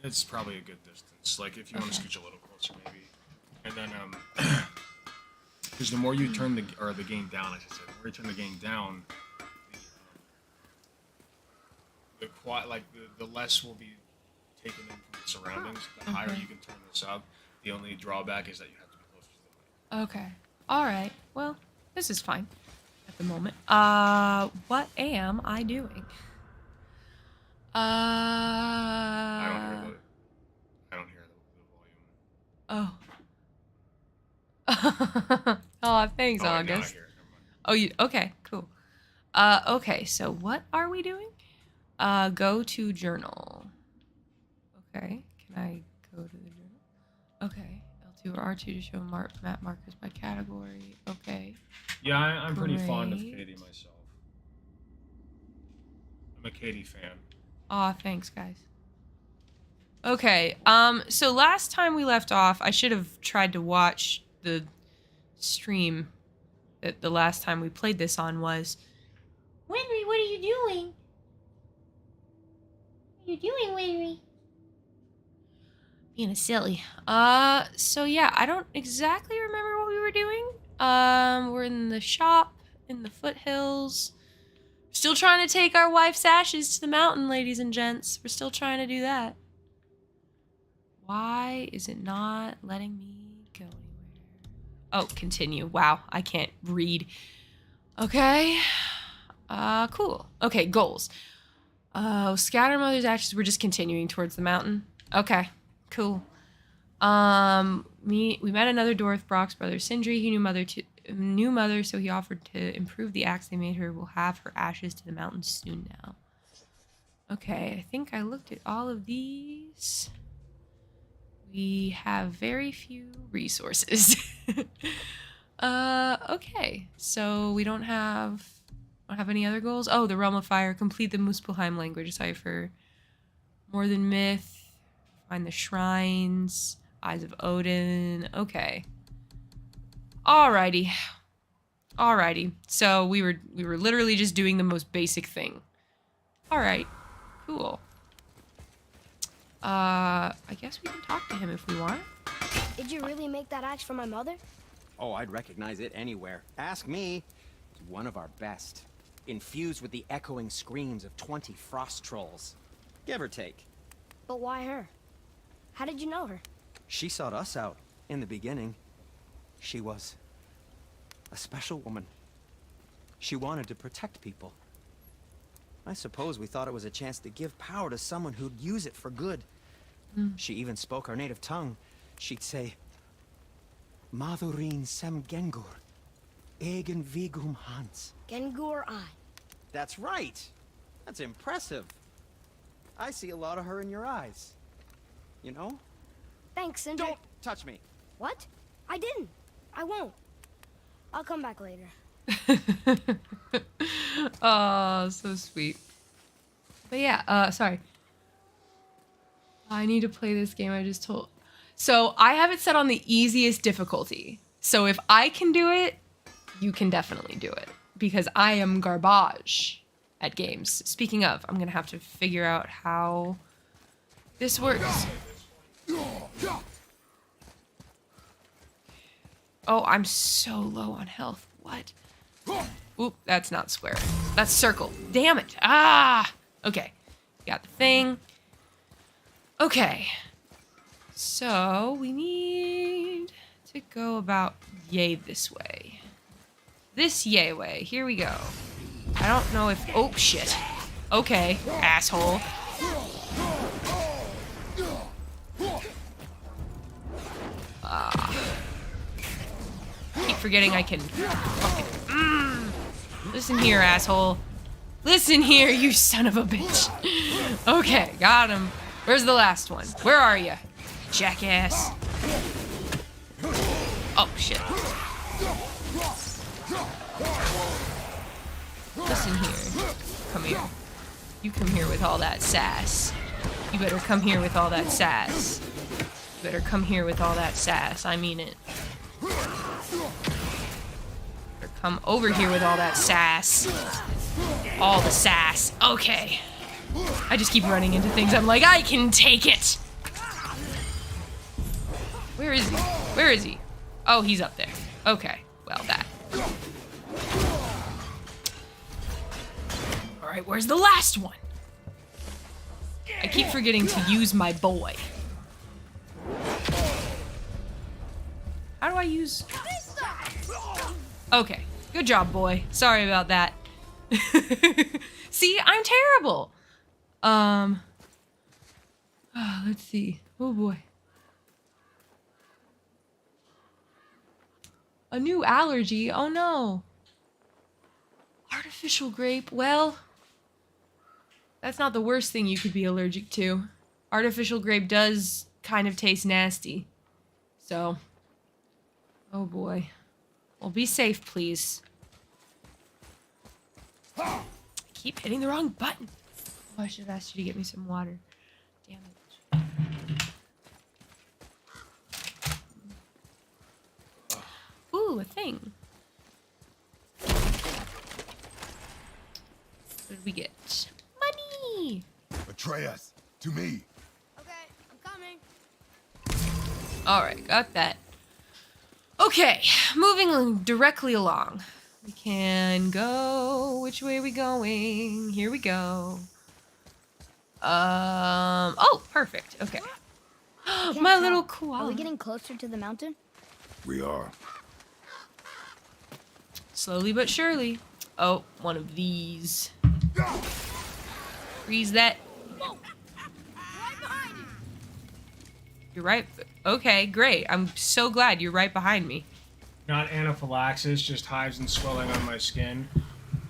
it's probably a good distance. Like if you want to scooch a little closer, maybe. And then because the more you turn the gain down, I should say, the more you turn the gain down, the less will be taken in from the surroundings. The higher you can turn this up. The only drawback is that you have to be closer to the mic. Okay. All right. Well, this is fine at the moment. What am I doing? I don't hear the volume. Oh. Oh, thanks, Oh, now I August. hear it. Never mind. Oh, you okay? Cool. Okay. So what are we doing? Go to journal. Okay. Can I go to the journal? Okay. L2 or R2 to show map markers by category. Okay. Yeah, I'm pretty fond of Great. Katie myself. I'm a Katie fan. Aw, thanks, guys. Okay, so last time we left off, I should have tried to watch the stream that the last time we played this on was... Winry, what are you doing? What are you doing, Winry? Being a silly. So yeah, I don't exactly remember what we were doing. We're in the shop, in the foothills. Still trying to take our wife's ashes to the mountain, ladies and gents. We're still trying to do that. Why is it not letting me go anywhere? Oh, continue. Wow, I can't read. Okay. Cool. Okay, goals. Scatter Mother's ashes. We're just continuing towards the mountain. Okay, cool. We met another dwarf, Brock's brother Sindri. He knew mother, so he offered to improve the axe they made her. We'll have her ashes to the mountain soon now. Okay, I think I looked at all of these. We have very few resources. Okay. So we don't have any other goals. Oh, the Realm of Fire. Complete the Muspelheim language cipher. More Than Myth. Find the shrines. Eyes of Odin. Okay. Alrighty. So we were literally just doing the most basic thing. Alright. Cool. I guess we can talk to him if we want. Did you really make that axe for my mother? Oh, I'd recognize it anywhere. Ask me. It's one of our best. Infused with the echoing screams of 20 frost trolls. Give or take. But why her? How did you know her? She sought us out in the beginning. She was a special woman. She wanted to protect people. I suppose we thought it was a chance to give power to someone who'd use it for good. She even spoke our native tongue. She'd say, Madurin sem Gengur, Egen Vigum Hans. Gengur I. That's right. That's impressive. I see a lot of her in your eyes. You know? Thanks, Sindri. Don't touch me. What? I didn't. I won't. I'll come back later. Oh, so sweet. But yeah, sorry. I need to play this game I just told. So I have it set on the easiest difficulty. So if I can do it, you can definitely do it. Because I am garbage at games. Speaking of, I'm gonna have to figure out how this works. Oh, I'm so low on health. What? Oop, that's not square. That's circle. Damn it. Ah! Okay. Got the thing. Okay. So, we need to go about yay this way. This yay way. Here we go. I don't know if... Oh, shit. Okay, asshole. Keep forgetting I can fucking... Listen here, asshole. Listen here, you son of a bitch. Okay, got him. Where's the last one? Where are you, jackass? Oh, shit. Listen here. Come here. You come here with all that sass. You better come here with all that sass. You better come here with all that sass. I mean it. Better come over here with all that sass. All the sass. Okay. I just keep running into things. I'm like, I can take it. Where is he? Where is he? Oh, he's up there. Okay. Well, that. Alright, where's the last one? I keep forgetting to use my boy. How do I use... Okay. Good job, boy. Sorry about that. See, I'm terrible. Let's see. Oh boy. A new allergy. Oh no. Artificial grape. Well, that's not the worst thing you could be allergic to. Artificial grape does kind of taste nasty. So, oh boy. Well, be safe, please. I keep hitting the wrong button. Oh, I should have asked you to get me some water. Damn it. Ooh, a thing. What did we get? Money! Atreus, to me. Okay, I'm coming. Alright, got that. Okay, moving directly along. We can go... Which way are we going? Here we go. Oh, perfect. Okay. My little koala. Are we getting closer to the mountain? We are. Slowly but surely. Oh, one of these. Freeze that. You're right. Okay, great. I'm so glad you're right behind me. Not anaphylaxis, just hives and swelling on my skin.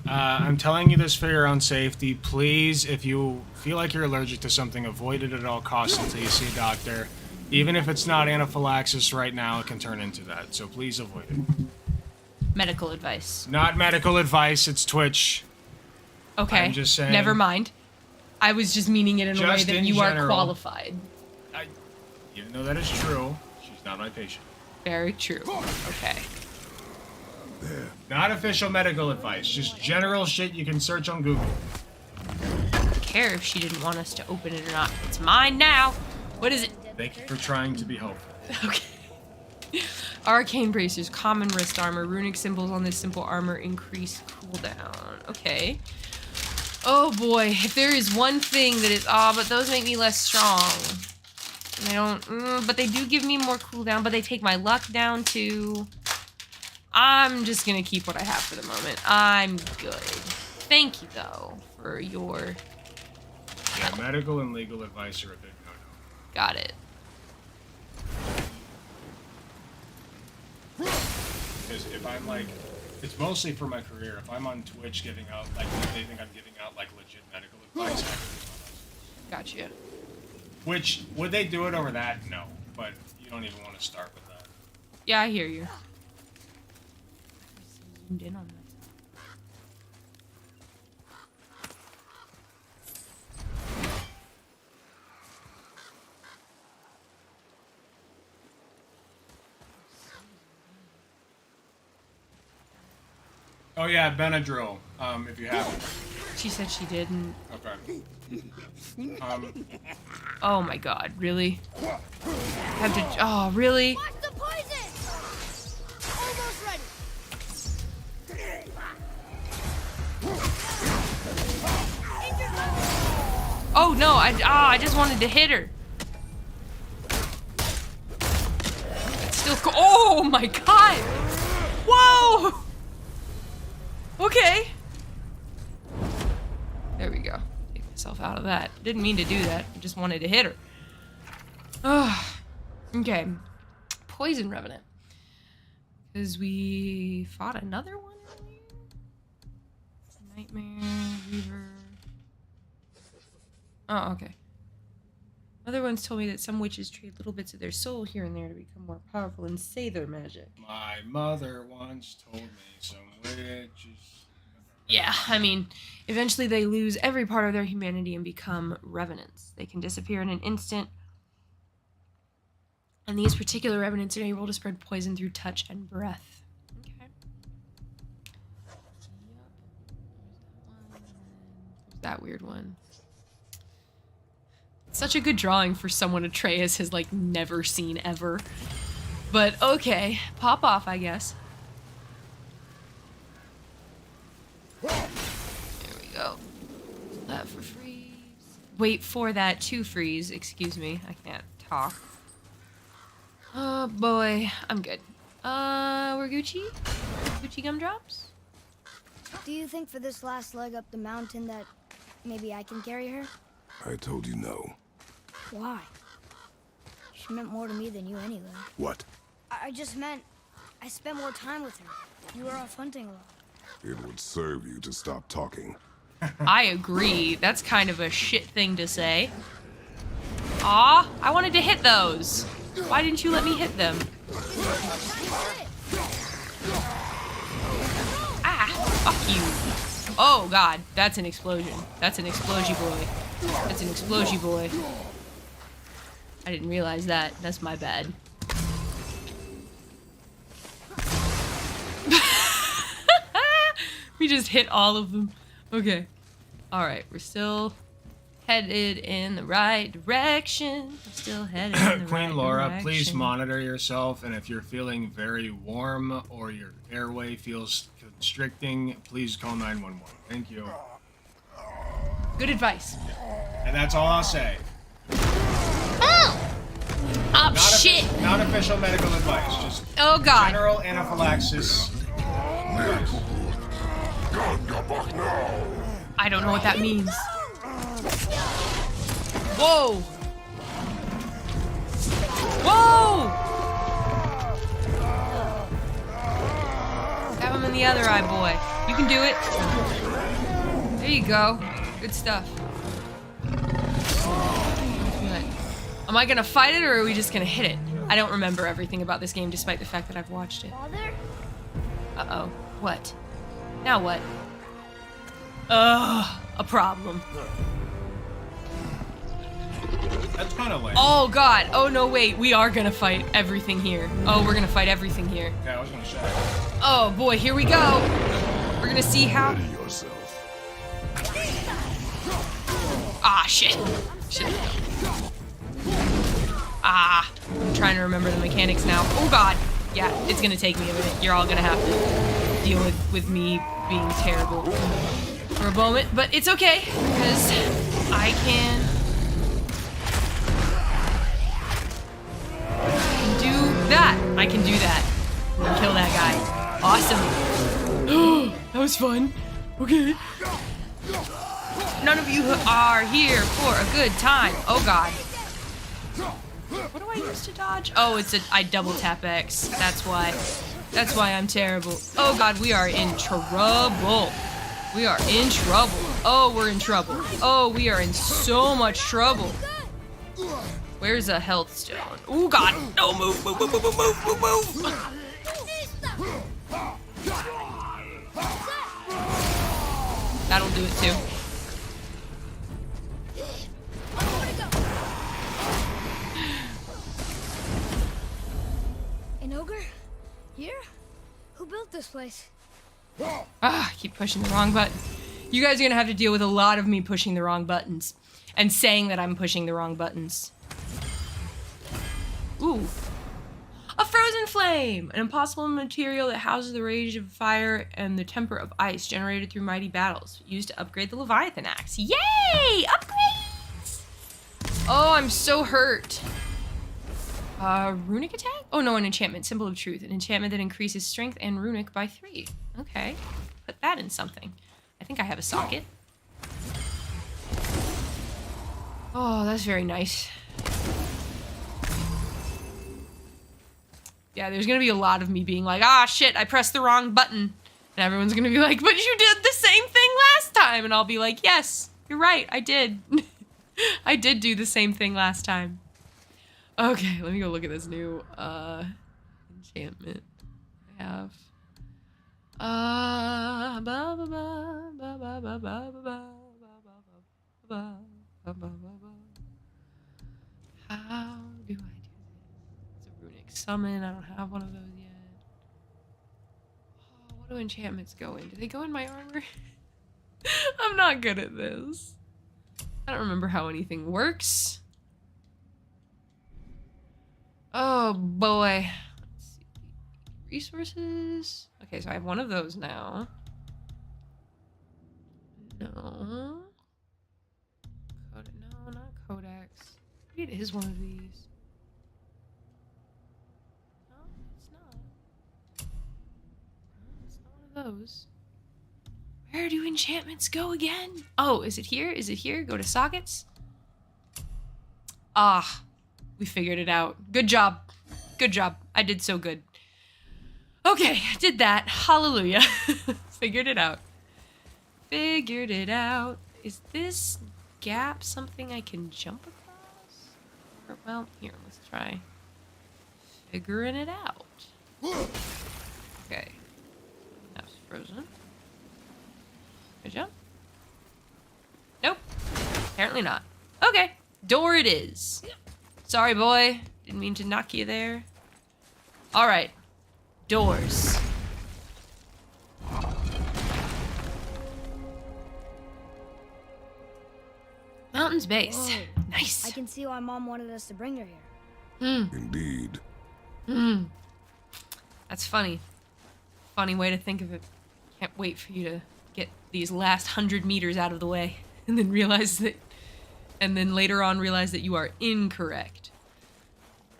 I'm telling you this for your own safety. Please, if you feel like you're allergic to something, avoid it at all costs until you see a doctor. Even if it's not anaphylaxis right now, it can turn into that. So please avoid it. Medical advice. Not medical advice. It's Twitch. Okay. I'm just saying. Never mind. I was just meaning it in a way Just that in you are general. qualified. Even though that is true, she's not my patient. Very true. Okay. Not official medical advice. Just general shit you can search on Google. I don't care if she didn't want us to open it or not. It's mine now. What is it? Thank you for trying to be helpful. Okay. Arcane bracers, common wrist armor, runic symbols on this simple armor increase cooldown. Okay. Oh boy, if there is one thing that is, but those make me less strong. And I don't, but they do give me more cooldown, but they take my luck down too. I'm just gonna keep what I have for the moment. I'm good. Thank you though for your. Yeah, medical and legal advice are a big no-no. Got it. Because if I'm like, it's mostly for my career. If I'm on Twitch giving out, like, if they think I'm giving out, like, legit medical advice, I have to do my license. Gotcha. Which, would they do it over that? No. But you don't even want to start with that. Yeah, I hear you. Zoomed in on myself. Oh yeah, Benadryl, if you haven't. She said she didn't. Okay. Oh my god, really? Have to, oh, really? Watch the poison! Almost ready. Oh no, I just wanted to hit her. It's still oh my god! Whoa! Okay. There we go. Take myself out of that. Didn't mean to do that. I just wanted to hit her. Oh, okay. Poison Revenant. Because we fought another one earlier. Nightmare, Reaver. Oh, okay. Other ones told me that some witches trade little bits of their soul here and there to become more powerful and say their magic. My mother once told me some witches. Yeah, I mean, eventually they lose every part of their humanity and become revenants. They can disappear in an instant. And these particular revenants are able to spread poison through touch and breath. Okay. There's that weird one. Such a good drawing for someone Atreus has, like, never seen ever. But, okay. Pop off, I guess. There we go. That for freeze. Wait for that to freeze. Excuse me. I can't talk. Oh, boy. I'm good. We're Gucci? Gucci gumdrops? Do you think for this last leg up the mountain that maybe I can carry her? I told you no. Why? She meant more to me than you anyway. What? I just meant I spent more time with her. You were off hunting a lot. It would serve you to stop talking. I agree. That's kind of a shit thing to say. Aw, I wanted to hit those. Why didn't you let me hit them? Ah, fuck you. Oh god, that's an explosion. That's an explosion boy. That's an explosion boy. I didn't realize that. That's my bad. We just hit all of them. Okay. Alright, we're still headed in the right direction. We're still headed in the Queen right Laura, direction. please monitor yourself, and if you're feeling very warm or your airway feels constricting, please call 911. Thank you. Good advice. And that's all I'll say. Oh, shit. Not official medical advice, just oh god. General anaphylaxis. I don't know what that means. Whoa! Whoa! Stab him in the other eye, boy. You can do it. There you go. Good stuff. Good. Am I gonna fight it or are we just gonna hit it? I don't remember everything about this game despite the fact that I've watched it. Father? Uh-oh. What? Now what? Ugh, a problem. That's kind of lame. Oh god. Oh no, wait. We are gonna fight everything here. Oh, we're gonna fight everything here. Yeah, I was gonna show. Oh boy, here we go. We're gonna see how. Ah, shit. Shit. Ah, I'm trying to remember the mechanics now. Oh god. Yeah, it's gonna take me a minute. You're all gonna have to deal with me being terrible for a moment, but it's okay because I can do that. I can do that. And kill that guy. Awesome. That was fun. Okay. None of you are here for a good time. Oh god. What do I use to dodge? Oh, I double tap X. That's why. That's why I'm terrible. Oh god, we are in trouble. We are in trouble. Oh, we're in trouble. Oh, we are in so much trouble. Where's a health stone? Oh god. No, move, move, move, move, move, move, move. That'll do it too. An ogre? Here? Who built this place? Ah, I keep pushing the wrong button. You guys are gonna have to deal with a lot of me pushing the wrong buttons. And saying that I'm pushing the wrong buttons. Ooh. A frozen flame! An impossible material that houses the rage of fire and the temper of ice generated through mighty battles. Used to upgrade the Leviathan axe. Yay! Upgrades! Oh, I'm so hurt. Runic attack? Oh no, an enchantment. Symbol of truth. An enchantment that increases strength and runic by 3. Okay. Put that in something. I think I have a socket. Oh, that's very nice. Yeah, there's gonna be a lot of me being like, ah, shit, I pressed the wrong button. And everyone's gonna be like, but you did the same thing last time. And I'll be like, yes, you're right, I did. I did do the same thing last time. Okay, let me go look at this new enchantment I have. How do I do this? It's a runic summon. I don't have one of those yet. Oh, what do enchantments go in? Do they go in my armor? I'm not good at this. I don't remember how anything works. Oh boy. Let's see. Resources. Okay, so I have one of those now. No. No, not Codex. Maybe it is one of these. No, it's not. No, it's not one of those. Where do enchantments go again? Oh, is it here? Is it here? Go to sockets. Ah, we figured it out. Good job. Good job. I did so good. Okay, did that. Hallelujah. Figured it out. Figured it out. Is this gap something I can jump across? Or, well, here, let's try figuring it out. Okay. That's frozen. Can I jump? Nope. Apparently not. Okay. Door it is. Sorry, boy. Didn't mean to knock you there. All right. Doors. Mountain's base. Whoa. Nice. I can see why Mom wanted us to bring her here. Indeed. That's funny. Funny way to think of it. Can't wait for you to get these last 100 meters out of the way and then realize that, and then later on realize that you are incorrect.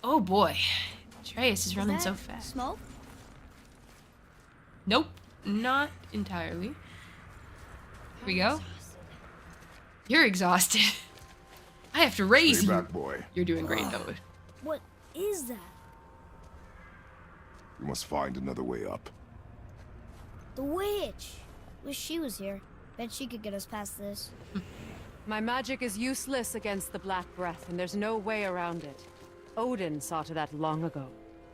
Oh boy. Atreus is running so fast. Smoke? Nope. Not entirely. Here we go. You're exhausted. I have to raise Stay you. back, boy. You're doing great, though. What is that? We must find another way up. The witch. Wish she was here. Bet she could get us past this. My magic is useless against the Black Breath, and there's no way around it. Odin saw to that long ago.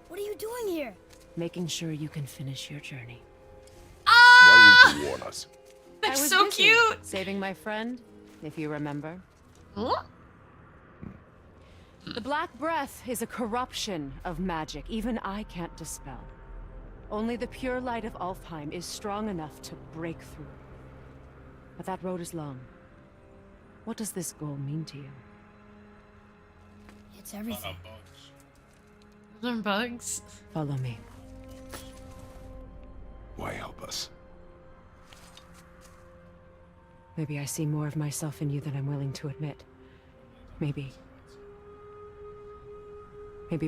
What are you doing here? Making sure you can finish your journey. Why would you warn us? I That's was so busy cute. Saving my friend, if you remember. Huh? The Black Breath is a corruption of magic even I can't dispel. Only the pure light of Alfheim is strong enough to break through. But that road is long. What does this goal mean to you? It's everything. Those are bugs. Follow me. Why help us? Maybe I see more of myself in you than I'm willing to admit. Maybe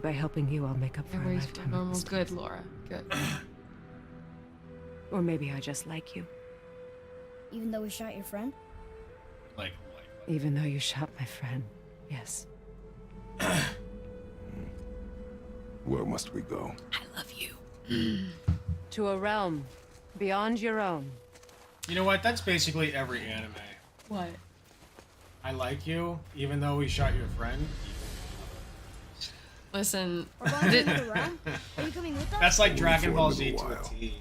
by helping you, I'll make up for a Everybody's lifetime of normal. mistakes. Good, Laura. Good. Or maybe I just like you. Even though we shot your friend? Even though you shot my friend, yes. Where must we go? I love you. To a realm beyond your own. You know what? That's basically every anime. What? I like you, even though we shot your friend. Listen. We're going to the realm? Are you coming with us? That's like Dragon Ball Z to a T.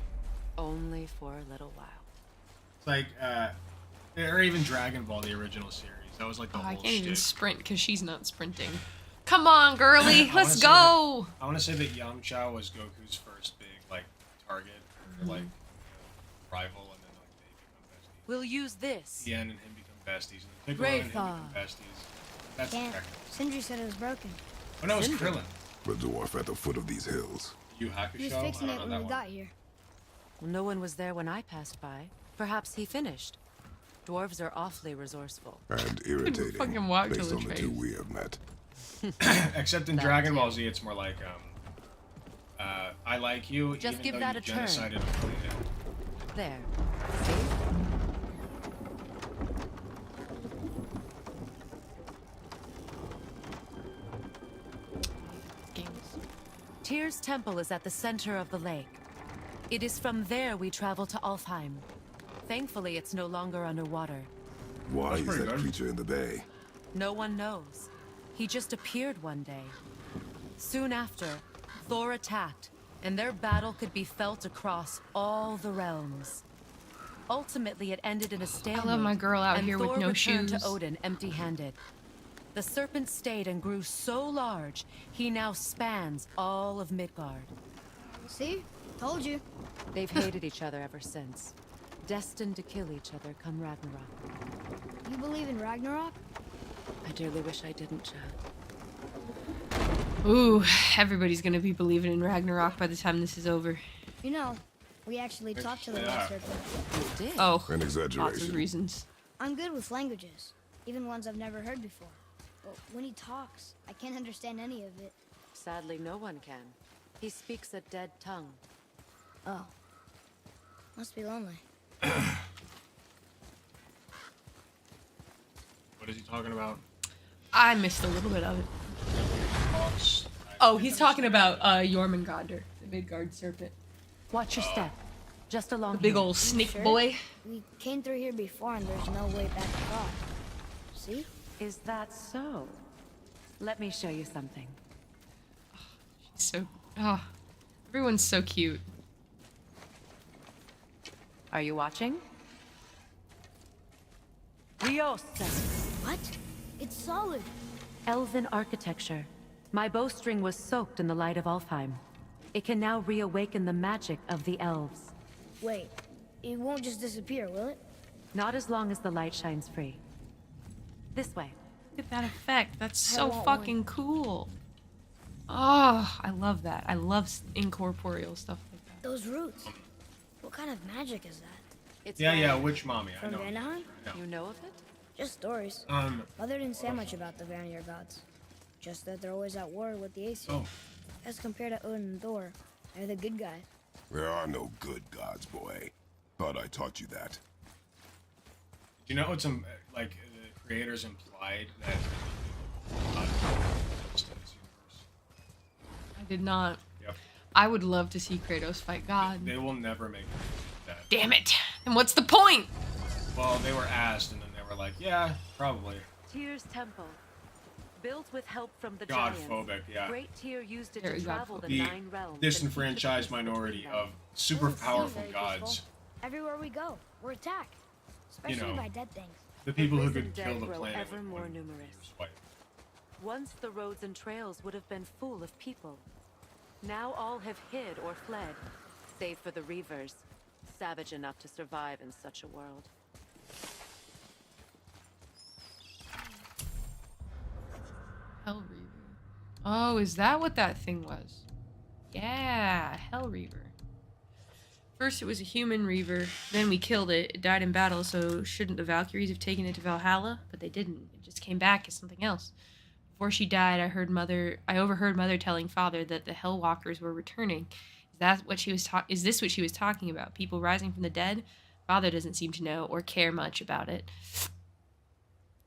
Only for a little while. It's like, or even Dragon Ball, the original series. That was like the Oh, whole I can't even shtick. sprint because she's not sprinting. Come on, girly. I Let's wanna go. I want to say that Yamcha was Goku's first big like target, or, like rival, and then like they become besties. We'll use this. Tien and him become besties, and then Piccolo and him become besties. That's Can't. technical. Sindri said it was broken. Oh no, it's Krillin. The dwarf at the foot of these hills. Yu He was Hakusho. I fixing don't it know when that we one. got here. Well, no one was there when I passed by. Perhaps he finished. Dwarves are awfully resourceful. And irritating, fucking walk based till on the the two face. we have met. Except in That Dragon too. Ball Z, it's more like I like you, Just even give though that you a turn. genocided a million. There. See? Tyr's temple is at the center of the lake. It is from there we travel to Alfheim. Thankfully, it's no longer underwater. Why That's is pretty that good. creature in the bay? No one knows. He just appeared one day. Soon after, Thor attacked, and their battle could be felt across all the realms. Ultimately, it ended in a stalemate. I love my girl out and here with Thor no returned shoes. to Odin empty-handed. The serpent stayed and grew so large, he now spans all of Midgard. See? Told you. They've hated each other ever since, destined to kill each other come Ragnarok. You believe in Ragnarok? I dearly wish I didn't, Chad. Ooh, everybody's gonna be believing in Ragnarok by the time this is over. You know, we actually talked to the Red Serpent. You did? Oh, An lots of exaggeration. reasons. I'm good with languages, even ones I've never heard before. But when he talks, I can't understand any of it. Sadly, no one can. He speaks a dead tongue. Oh. Must be lonely. What is he talking about? I missed a little bit of it. Hawks. Oh, he's talking about Jormungandr, the Midgard serpent. Watch your step. Just along The big here. old snake Sure? boy. We came through here before and there's no way back across. See? Is that so? Let me show you something. She's so. Oh, everyone's so cute. Are you watching? Rios. What? It's solid. Elven architecture. My bowstring was soaked in the light of Alfheim. It can now reawaken the magic of the elves. Wait, it won't just disappear, will it? Not as long as the light shines free. This way. Look at that effect. That's I so want fucking cool. Oh, I love that. I love incorporeal stuff like that. Those roots. What kind of magic is that? It's Yeah, Witch Mommy. I From know. Vanaheim? You know of it? Just stories. Mother didn't say much about the Vanir gods. Just that they're always at war with the Aesir. Oh. As compared to Odin and Thor, they're the good guys. There are no good gods, boy. Thought I taught you that. Do you know what some like the creators implied that God exists in this universe? I did not. Yep. I would love to see Kratos fight God. They will never make that. Damn it. And what's the point? Well, they were asked, and then they were like, yeah, probably. Tyr's temple. Built with help from the God-phobic, giants. yeah. Great Tyr used it to travel the The 9 realms. disenfranchised minority of super powerful gods. Everywhere we go, we're attacked, especially by dead things. The people who risen could dead kill the grow planet ever with more one numerous. swipe. Once the roads and trails would have been full of people. Now all have hid or fled, save for the Reavers, savage enough to survive in such a world. Hell Reaver. Oh, is that what that thing was? Yeah, Hell Reaver. First it was a human Reaver, then we killed it. It died in battle, so shouldn't the Valkyries have taken it to Valhalla? But they didn't. It just came back as something else. Before she died, I overheard Mother telling Father that the Hellwalkers were returning. Is this what she was talking about? People rising from the dead? Father doesn't seem to know or care much about it.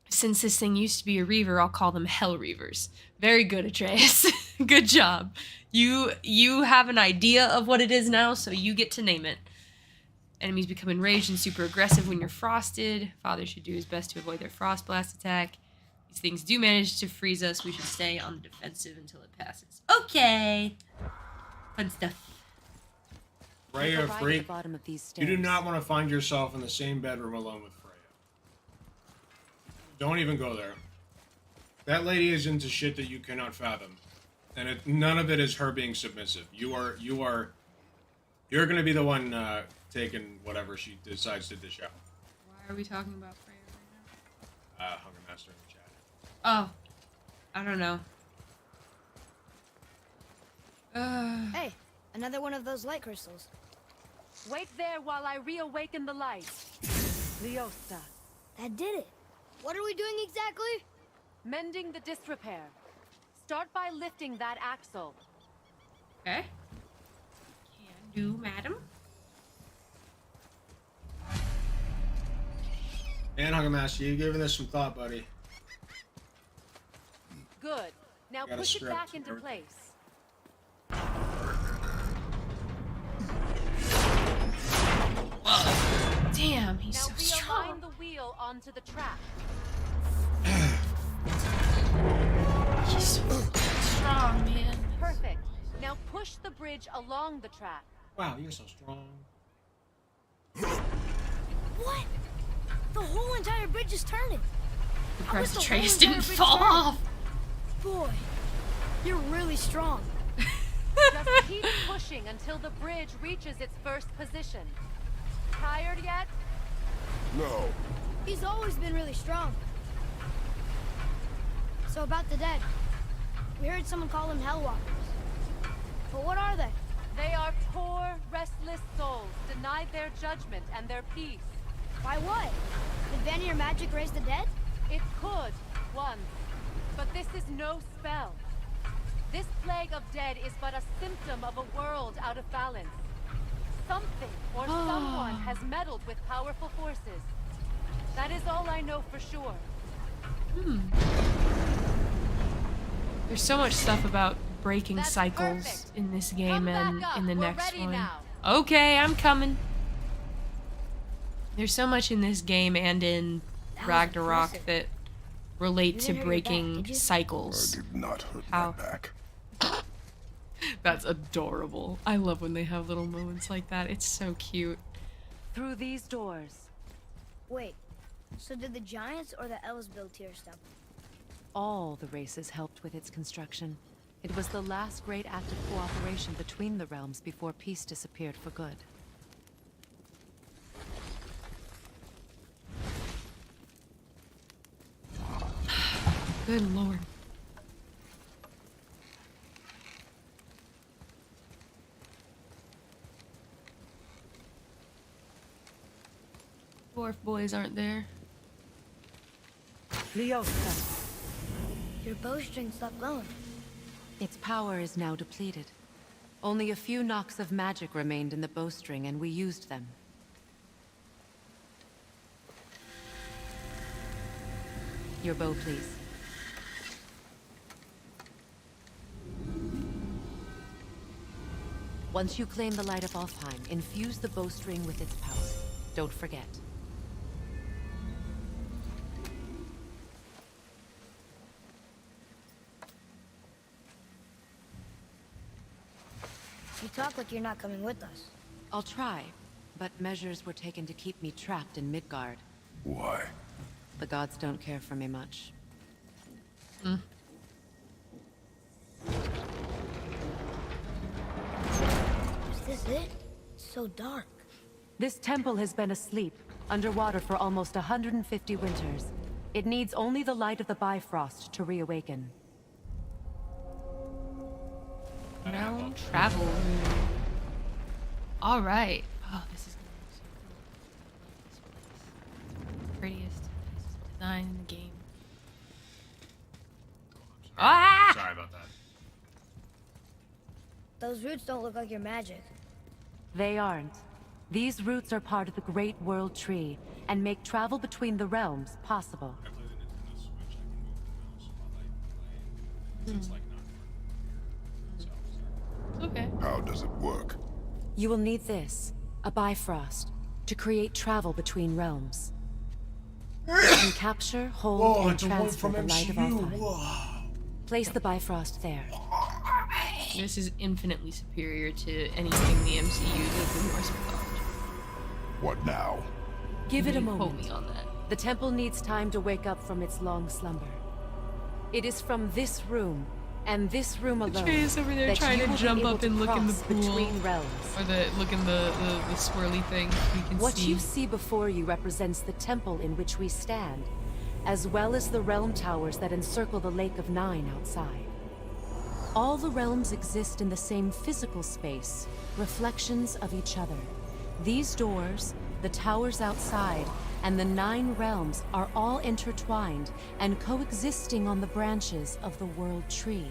Since this thing used to be a Reaver, I'll call them Hell Reavers. Very good, Atreus. Good job. You have an idea of what it is now, so you get to name it. Enemies become enraged and super aggressive when you're frosted. Father should do his best to avoid their frost blast attack. These things do manage to freeze us. We should stay on the defensive until it passes. Okay. Fun stuff. Freya, freak, you do not want to find yourself in the same bedroom alone with Freya. Don't even go there. That lady is into shit that you cannot fathom. And none of it is her being submissive. You're going to be the one taking whatever she decides to dish out. Why are we talking about Freya right now? Hunger Master in the chat. Oh. I don't know. Hey, another one of those light crystals. Wait there while I reawaken the light. Leosta. That did it. What are we doing exactly? Mending the disrepair. Start by lifting that axle. Okay. Can do, madam. And Hunger Master, you giving this some thought, buddy. Good. Now push it back into place. Whoa. Damn, he's so strong. Now realign the wheel onto the track. He's so strong, man. Perfect. Now push the bridge along the track. Wow, you're so strong. What? The whole entire bridge is turning. The crest trace didn't fall off. Boy, you're really strong. Just keep pushing until the bridge reaches its first position. Tired yet? No. He's always been really strong. So about the dead. We heard someone call them Hellwalkers. But what are they? They are poor, restless souls, denied their judgment and their peace. By what? Did Vanir magic raise the dead? It could, once. But this is no spell. This plague of dead is but a symptom of a world out of balance. Something or someone has meddled with powerful forces. That is all I know for sure. There's so much stuff about breaking cycles in this game and in the next one. Now. Okay, I'm coming. There's so much in this game and in Ragnarok that relate to breaking cycles. I did not hurt my back. That's adorable. I love when they have little moments like that. It's so cute. Through these doors. Wait, so did the giants or the elves build Tyr's temple? All the races helped with its construction. It was the last great act of cooperation between the realms before peace disappeared for good. Good lord. Dwarf boys aren't there. Leosta. Your bowstring stopped glowing. Its power is now depleted. Only a few knocks of magic remained in the bowstring, and we used them. Your bow, please. Once you claim the Light of Alfheim, infuse the bowstring with its power. Don't forget. You talk like you're not coming with us. I'll try, but measures were taken to keep me trapped in Midgard. Why? The gods don't care for me much. Is this it? It's so dark. This temple has been asleep, underwater for almost 150 winters. It needs only the light of the Bifrost to reawaken. Realm travel. All right. Oh, this is the prettiest design in the game. Ah! Sorry about that. Those roots don't look like your magic. They aren't. These roots are part of the Great World Tree and make travel between the realms possible. Okay. How does it work? You will need this, a Bifrost, to create travel between realms. You can capture, hold, and transfer the light of Alfheim. Place the Bifrost there. This is infinitely superior to anything the MCU did with Norse mythology. What now? Give it a Quote moment. me on that. The temple needs time to wake up from its long slumber. It is from this room, and this room alone, Trey is over there that trying you to will be jump able up to and look in the cross pool. between realms. Or look in the swirly thing you can What see. you see before you represents the temple in which we stand, as well as the realm towers that encircle the Lake of Nine outside. All the realms exist in the same physical space, reflections of each other. These doors, the towers outside, and the 9 realms are all intertwined and coexisting on the branches of the World Tree,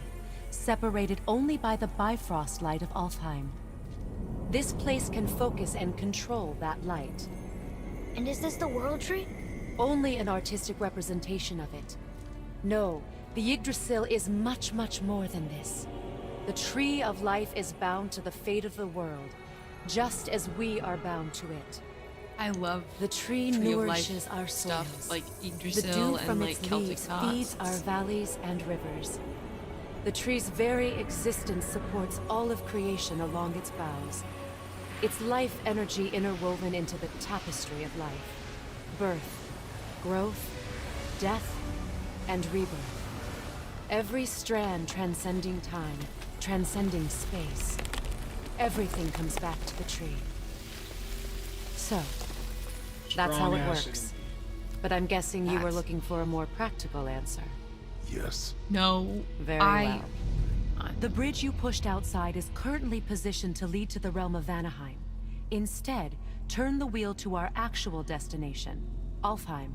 separated only by the Bifrost light of Alfheim. This place can focus and control that light. And is this the World Tree? Only an artistic representation of it. No, the Yggdrasil is much, much more than this. The Tree of Life is bound to the fate of the world, just as we are bound to it. I love the tree Tree of nourishes Life our stuff, souls. like The Yggdrasil dew and from like its Celtic leaves gods. feeds our valleys and rivers. The tree's very existence supports all of creation along its boughs. Its life energy interwoven into the tapestry of life. Birth, growth, death, and rebirth. Every strand transcending time, transcending space. Everything comes back to the tree. So, that's how it Strong acid. works. But I'm guessing you were looking for a more practical answer. Yes. No, Very well. The bridge you pushed outside is currently positioned to lead to the realm of Vanaheim. Instead, turn the wheel to our actual destination, Alfheim.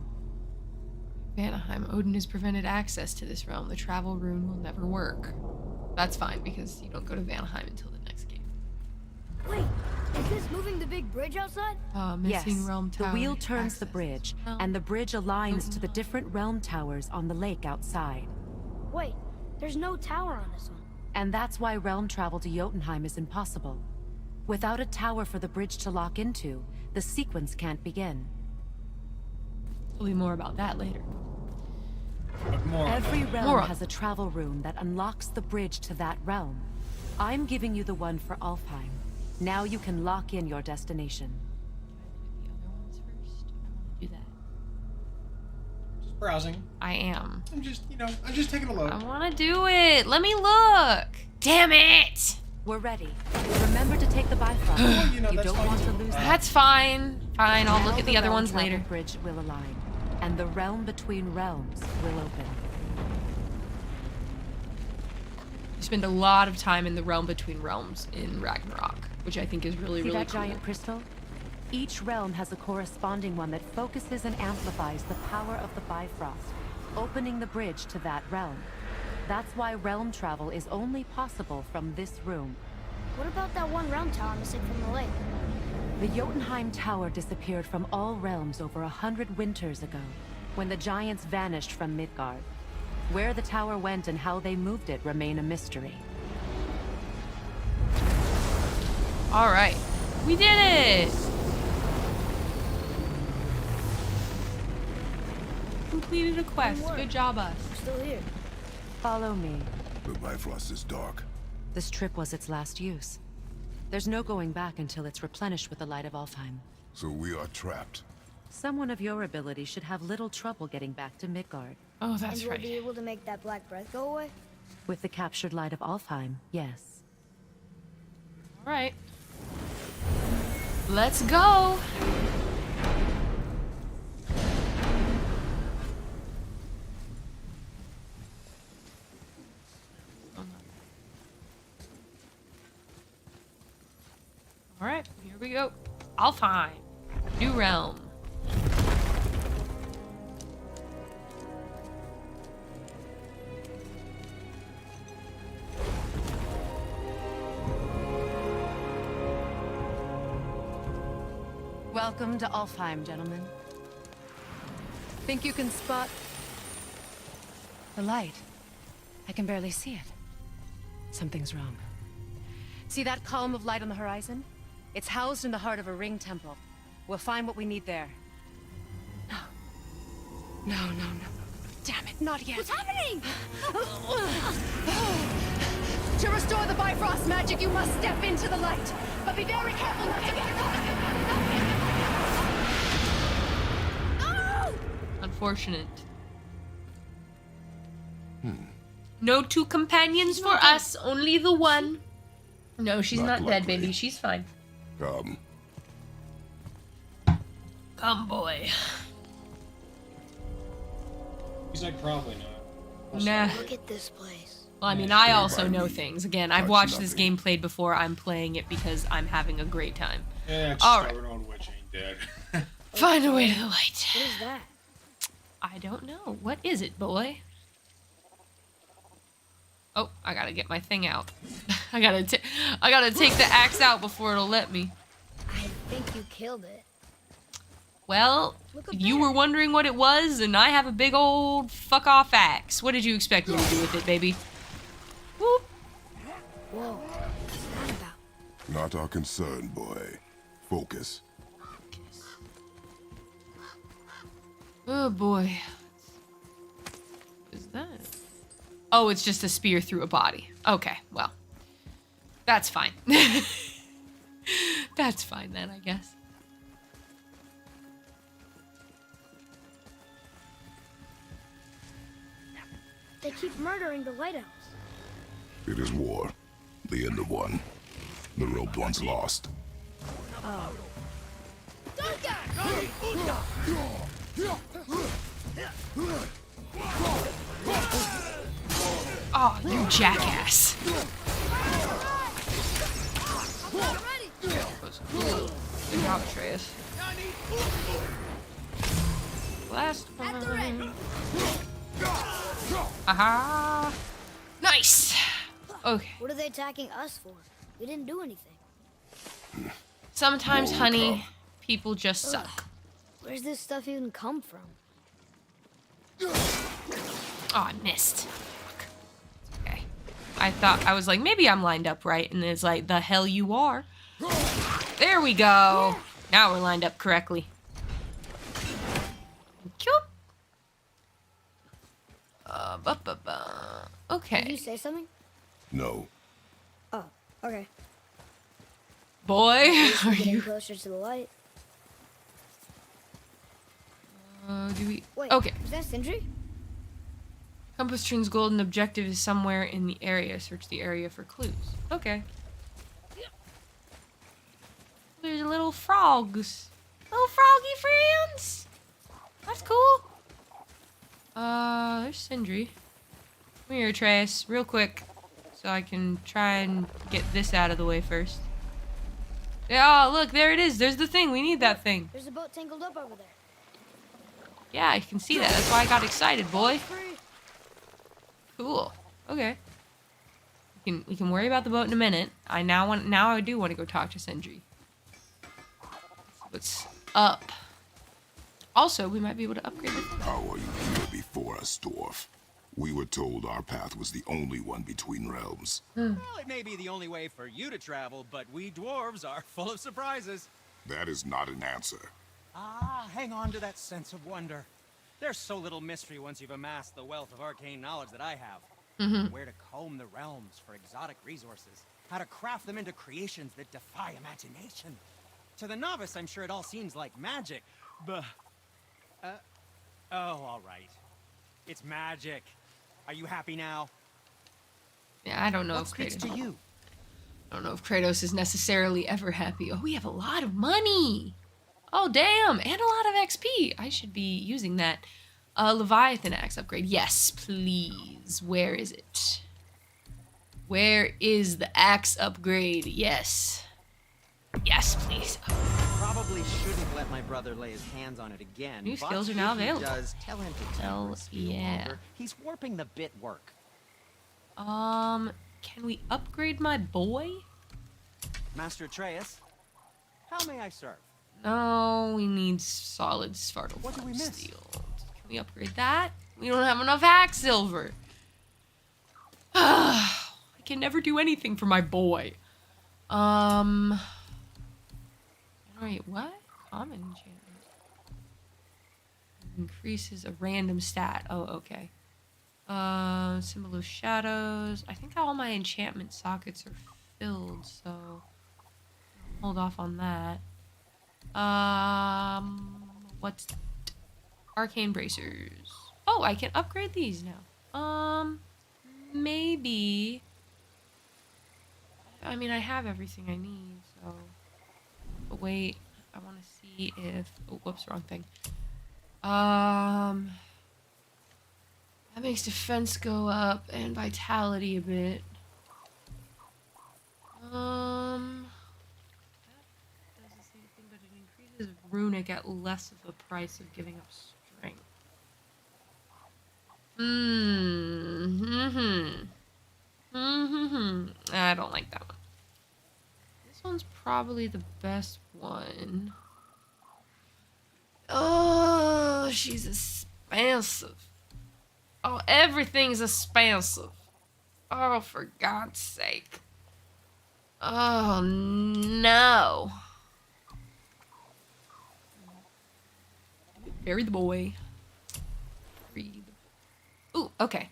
Vanaheim. Odin has prevented access to this realm. The travel rune will never work. That's fine, because you don't go to Vanaheim until the next game. Wait, is this moving the big bridge outside? Missing Yes, realm the tower wheel turns the bridge, and the bridge aligns to the no. different realm towers on the lake outside. Wait, there's no tower on this one. And that's why realm travel to Jotunheim is impossible. Without a tower for the bridge to lock into, the sequence can't begin. There'll be more about that later. Every realm More. has a travel rune that unlocks the bridge to that realm. I'm giving you the one for Alfheim. Now you can lock in your destination. Do that. Just browsing. I am. I'm just taking a look. I want to do it. Let me look. Damn it. We're ready. Remember to take the Bifrost. you don't want to lose it. That's fine. Fine, I'll Now look at the other realm ones travel later. Bridge will align, and the realm between realms will open. You spend a lot of time in the realm between realms in Ragnarok, which I think is really, See really that cool. giant crystal? Each realm has a corresponding one that focuses and amplifies the power of the Bifrost, opening the bridge to that realm. That's why realm travel is only possible from this room. What about that one round tower missing from the lake? The Jotunheim Tower disappeared from all realms over 100 winters ago, when the giants vanished from Midgard. Where the tower went and how they moved it remain a mystery. All right, we did it. Completed a quest. Good job, us. We're still here. Follow me. The Bifrost is dark. This trip was its last use. There's no going back until it's replenished with the light of Alfheim. So we are trapped. Someone of your ability should have little trouble getting back to Midgard. Oh, that's and right. we'll be able to make that black breath go away? With the captured light of Alfheim, yes. All right. Let's go. All right, here we go. Alfheim, New Realm. Welcome to Alfheim, gentlemen. Think you can spot the light? I can barely see it. Something's wrong. See that column of light on the horizon? It's housed in the heart of a ring temple. We'll find what we need there. No. No, no, no. Damn it, not yet. What's happening? To restore the Bifrost magic, you must step into the light. But be very careful not to get caught. Unfortunate. No two companions for us, only the one. No, she's not dead, baby. She's fine. Come. Come, boy. He's like, probably not. Nah. Look at this place. Well, I mean, I also know things. Again, I've watched this game played before. I'm playing it because I'm having a great time. Yeah, all right. stubborn old witch ain't dead. Find a way to the light. What is that? I don't know. What is it, boy? Oh, I gotta get my thing out. I gotta take the axe out before it'll let me. I think you killed it. Well, you were wondering what it was, and I have a big old fuck off axe. What did you expect me to do with it, baby? Whoop. Whoa. What's that about? Not our concern, boy. Focus. Oh boy. What is that? Oh, it's just a spear through a body. Okay, well. That's fine. That's fine then, I guess. They keep murdering the White Elves. It is war. The end of one. The robed one's lost. Oh. Oh, you jackass. Good job, Atreus. Last one. Aha! Nice! Okay. What are they attacking us for? We didn't do anything. Sometimes, honey, people just suck. Where's this stuff even come from? Oh, I missed. Fuck. Okay. I was like, maybe I'm lined up right, and it's like, the hell you are. There we go. Now we're lined up correctly. Cute. Okay. Did you say something? No. Oh, okay. Boy, We're are getting you? closer to the light. Do we? Wait, Okay. is that Sindri? Compass turns golden. Objective is somewhere in the area. Search the area for clues. Okay. There's little frogs. Little froggy friends. That's cool. There's Sindri. Come here, Trace, real quick, so I can try and get this out of the way first. Yeah, oh, look, there it is. There's the thing. We need that thing. There's a boat tangled up over there. Yeah, I can see that. That's why I got excited, boy. Cool. Okay. We can worry about the boat in a minute. Now I do want to go talk to Sindri. What's up? Also, we might be able to upgrade it. How are you here before us, dwarf? We were told our path was the only one between realms. Well, it may be the only way for you to travel, but we dwarves are full of surprises. That is not an answer. Ah, hang on to that sense of wonder. There's so little mystery once you've amassed the wealth of arcane knowledge that I have. where to comb the realms for exotic resources, how to craft them into creations that defy imagination. To the novice, I'm sure it all seems like magic, but... oh, all right. It's magic. Are you happy now? Yeah, I don't know if Kratos... to you? I don't know if Kratos is necessarily ever happy. Oh, we have a lot of money. Oh, damn. And a lot of XP. I should be using that. Leviathan axe upgrade. Yes, please. Where is it? Where is the axe upgrade? Yes. Yes, please. Probably shouldn't let my brother lay his hands on it again. New skills are now available. Does, tell him to Hell yeah. longer. He's warping the bit work. Can we upgrade my boy? Master Atreus, how may I serve? No, we need solid Svartalfheim What do we miss? steel. Can we upgrade that? We don't have enough axe silver. I can never do anything for my boy. Alright, what? Common enchantment. Increases a random stat. Oh, okay. Symbol of shadows. I think all my enchantment sockets are filled, so I'll hold off on that. What's that? Arcane bracers. Oh, I can upgrade these now. Maybe. I mean, I have everything I need, so. But wait, I want to see if. Oh, whoops, wrong thing. That makes defense go up and vitality a bit. That does the same thing, but it increases runic at less of a price of giving up strength. I don't like that one. This one's probably the best one. Oh, she's expensive. Oh, everything's expensive. Oh, for God's sake. Oh, no. Bury the boy. Read. Ooh, okay.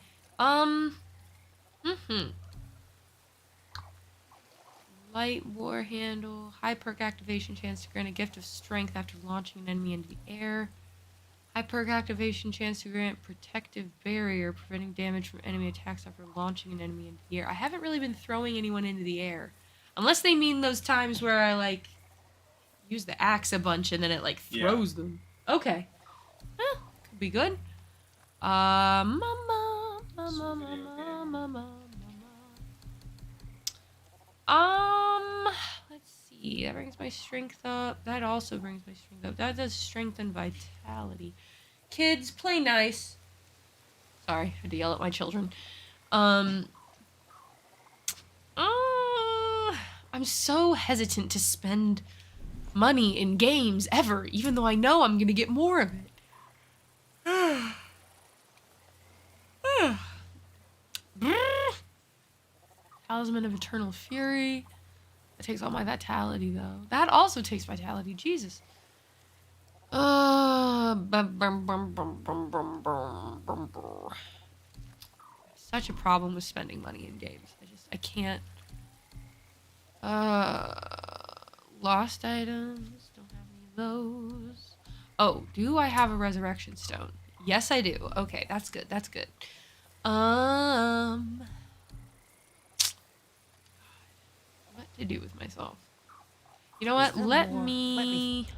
Light war handle. High perk activation chance to grant a gift of strength after launching an enemy into the air. High perk activation chance to grant protective barrier, preventing damage from enemy attacks after launching an enemy into the air. I haven't really been throwing anyone into the air. Unless they mean those times where I, like, use the axe a bunch and then it, like, throws them. Okay. Could be good. Let's see. That brings my strength up. That also brings my strength up. That does strength and vitality. Kids, play nice. Sorry, I had to yell at my children. I'm so hesitant to spend money in games ever, even though I know I'm gonna get more of it. Talisman of Eternal Fury. That takes all my vitality, though. That also takes vitality. Jesus. Such a problem with spending money in games. I can't. Lost items. Don't have any of those. Oh, do I have a resurrection stone? Yes, I do. Okay, that's good. That's good. What to do with myself? You know what? Let me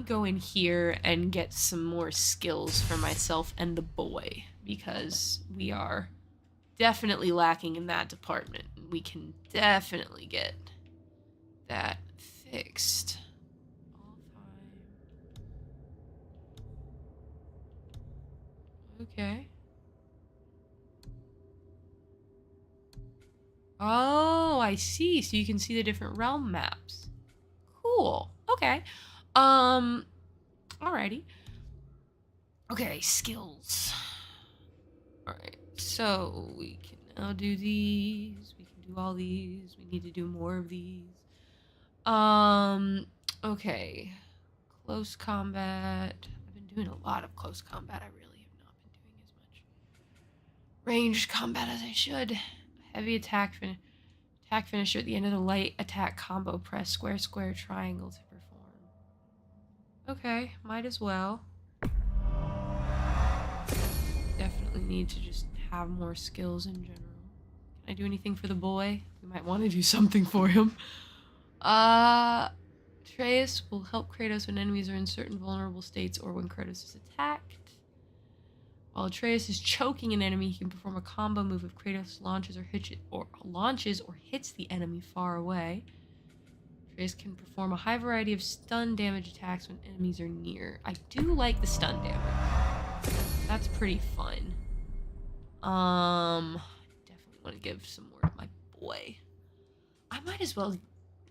go in here and get some more skills for myself and the boy, because we are definitely lacking in that department. We can definitely get that fixed. Okay. Oh, I see. So you can see the different realm maps. Cool. Okay. Alrighty. Okay, skills. Alright, so we can now do these. We can do all these. We need to do more of these. Okay. Close combat. I've been doing a lot of close combat. I really have not been doing as ranged combat as I should. Heavy attack finisher at the end of the light attack combo. Press square, square, triangle to perform. Okay, might as well. Definitely need to just have more skills in general. Can I do anything for the boy? We might want to do something for him. Atreus will help Kratos when enemies are in certain vulnerable states or when Kratos is attacked. While Atreus is choking an enemy, he can perform a combo move if Kratos launches or hits the enemy far away. Atreus can perform a high variety of stun damage attacks when enemies are near. I do like the stun damage. That's pretty fun. Definitely want to give some more to my boy. I might as well...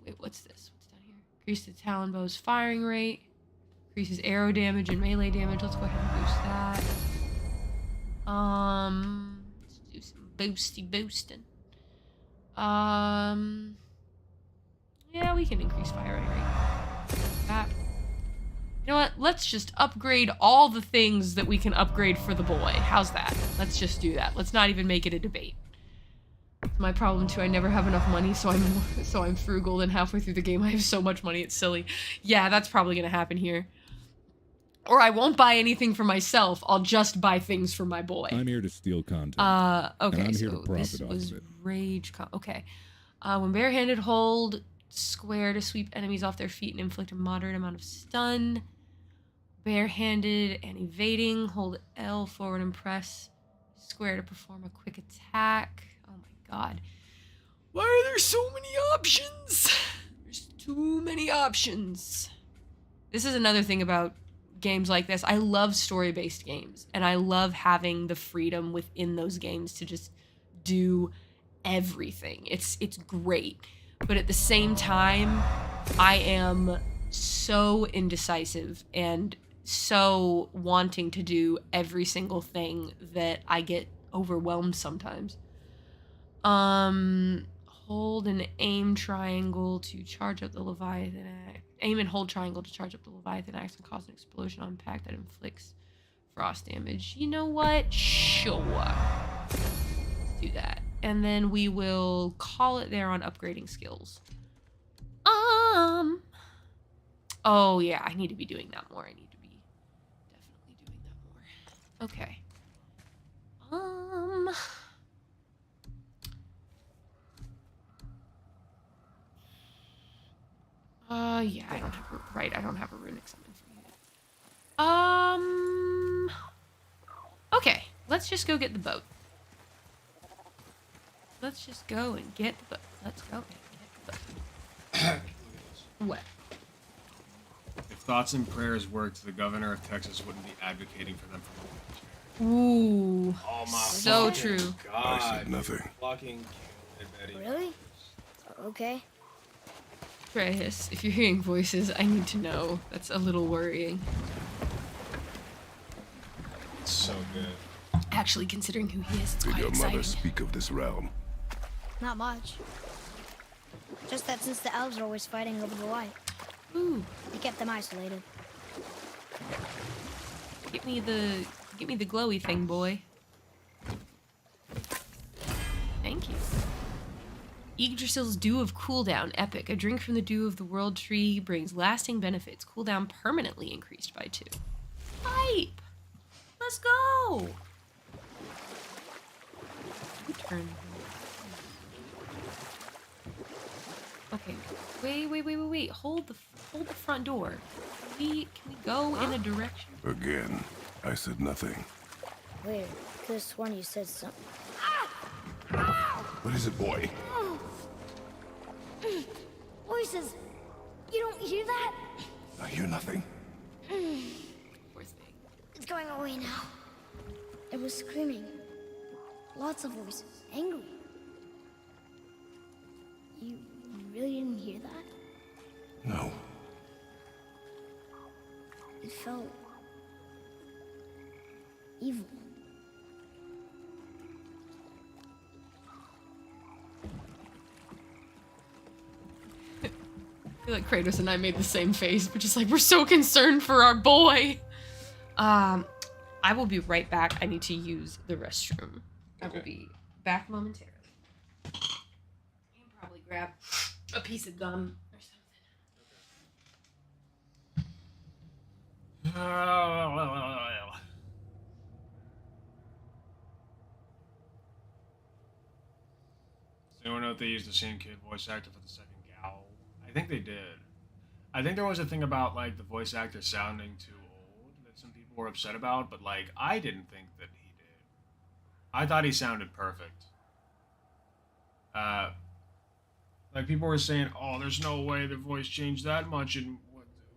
Wait, what's this? What's down here? Increase the Talon Bow's firing rate. Increases arrow damage and melee damage. Let's go ahead and boost that. Let's do some boosting. Yeah, we can increase firing rate. That. You know what? Let's just upgrade all the things that we can upgrade for the boy. How's that? Let's just do that. Let's not even make it a debate. My problem too, I never have enough money, so I'm frugal, and halfway through the game I have so much money it's silly. Yeah, that's probably gonna happen here. Or I won't buy anything for myself, I'll just buy things for my boy. I'm here to steal content. Okay, and I'm so here to profit this off was of it. okay. When barehanded, hold square to sweep enemies off their feet and inflict a moderate amount of stun. Barehanded and evading, hold L forward and press square to perform a quick attack. Oh my god. Why are there so many options? There's too many options. This is another thing about games like this. I love story-based games, and I love having the freedom within those games to just do everything. It's great. But at the same time, I am so indecisive and so wanting to do every single thing that I get overwhelmed sometimes. Hold and aim triangle to charge up the Leviathan axe. Aim and hold triangle to charge up the Leviathan axe and cause an explosion on impact that inflicts frost damage. You know what? Sure. Let's do that. And then we will call it there on upgrading skills. Oh yeah, I need to be doing that more. I need to be definitely doing that more. Okay. Yeah, I don't have a runic summon for you. Okay, let's just go get the boat. Let's just go and get the boat. Let's go and get the boat. What? If thoughts and prayers worked, the governor of Texas wouldn't be advocating for them for Ooh. Oh my so true. God. I said nothing. Really? Okay. Atreus, if you're hearing voices, I need to know. That's a little worrying. It's so good. Actually, considering who he is, it's Did quite your exciting. mother speak of this realm? Not much. Just that since the elves are always fighting over the light. Ooh. They kept them isolated. Get me the glowy thing, boy. Thank you. Yggdrasil's Dew of Cooldown, epic. A drink from the dew of the world tree brings lasting benefits. Cooldown permanently increased by 2. Hype! Let's go! Turn. Okay. Wait. Hold the front door. Can we go in a direction? Again, I said nothing. Wait, I could have sworn you said something. What is it, boy? Voices! You don't hear that? I hear nothing. Poor thing. It's going away now. It was screaming. Lots of voices. Angry. You really didn't hear that? No. It felt... evil. I feel like Kratos and I made the same face, but just like, we're so concerned for our boy. I will be right back. I need to use the restroom. I will be back momentarily. You can probably grab a piece of gum or something. Does anyone know if they used the same kid voice actor for the second Gal? I think they did. I think there was a thing about like the voice actor sounding too old that some people were upset about, but like I didn't think that he did. I thought he sounded perfect. Like people were saying, "Oh, there's no way the voice changed that much in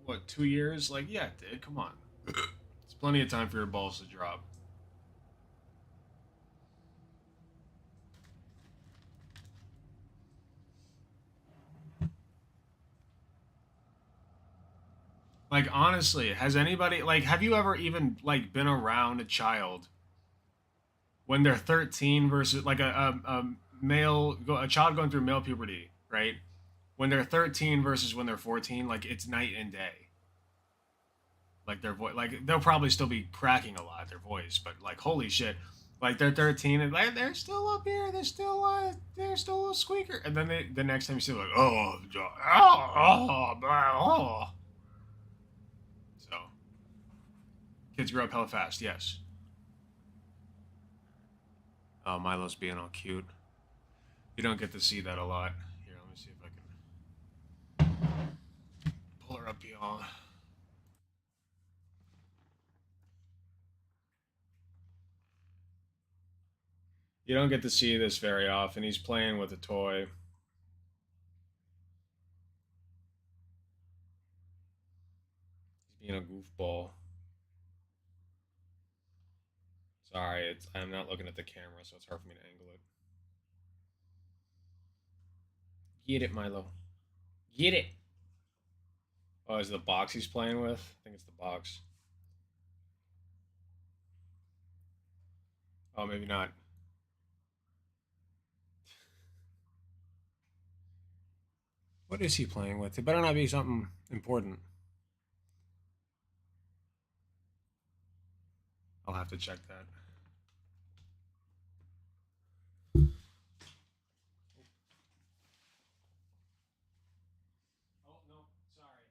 what 2 years?" Like, yeah, it did. Come on, it's plenty of time for your balls to drop. Like, honestly, has anybody, like, have you ever even, like, been around a child when they're 13 versus, like, a child going through male puberty, right? When they're 13 versus when they're 14, like, it's night and day. Like, their voice, like, they'll probably still be cracking a lot, their voice, but, like, holy shit. Like, they're 13 and, like, they're still up here, they're still a squeaker. And then the next time you see them, like, kids grow up hella fast, yes. Oh, Milo's being all cute. You don't get to see that a lot. Here, let me see if I can pull her up, y'all. You don't get to see this very often. He's playing with a toy. He's being a goofball. Sorry, I'm not looking at the camera, so it's hard for me to angle it. Get it, Milo. Get it! Oh, is it the box he's playing with? I think it's the box. Oh, maybe not. What is he playing with? It better not be something important. I'll have to check that. Oh, no, sorry.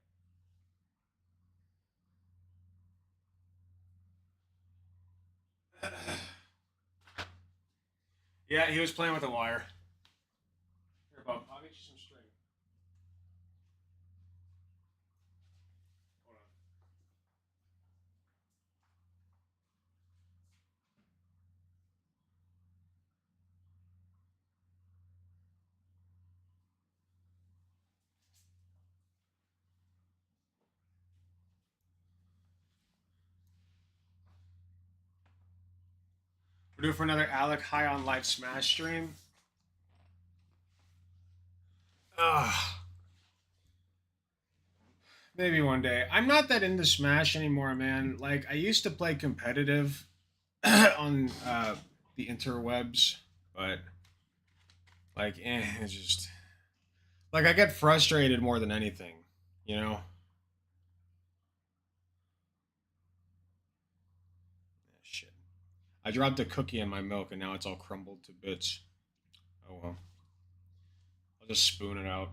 Yeah, he was playing with a wire. Here, Bob, I'll get you some string. Hold on. We're due for another Alec High on Life Smash stream. Maybe one day. I'm not that into Smash anymore, man. Like, I used to play competitive on the interwebs, but like, it's just like I get frustrated more than anything, you know? Shit. I dropped a cookie in my milk and now it's all crumbled to bits. Oh well. I'll just spoon it out.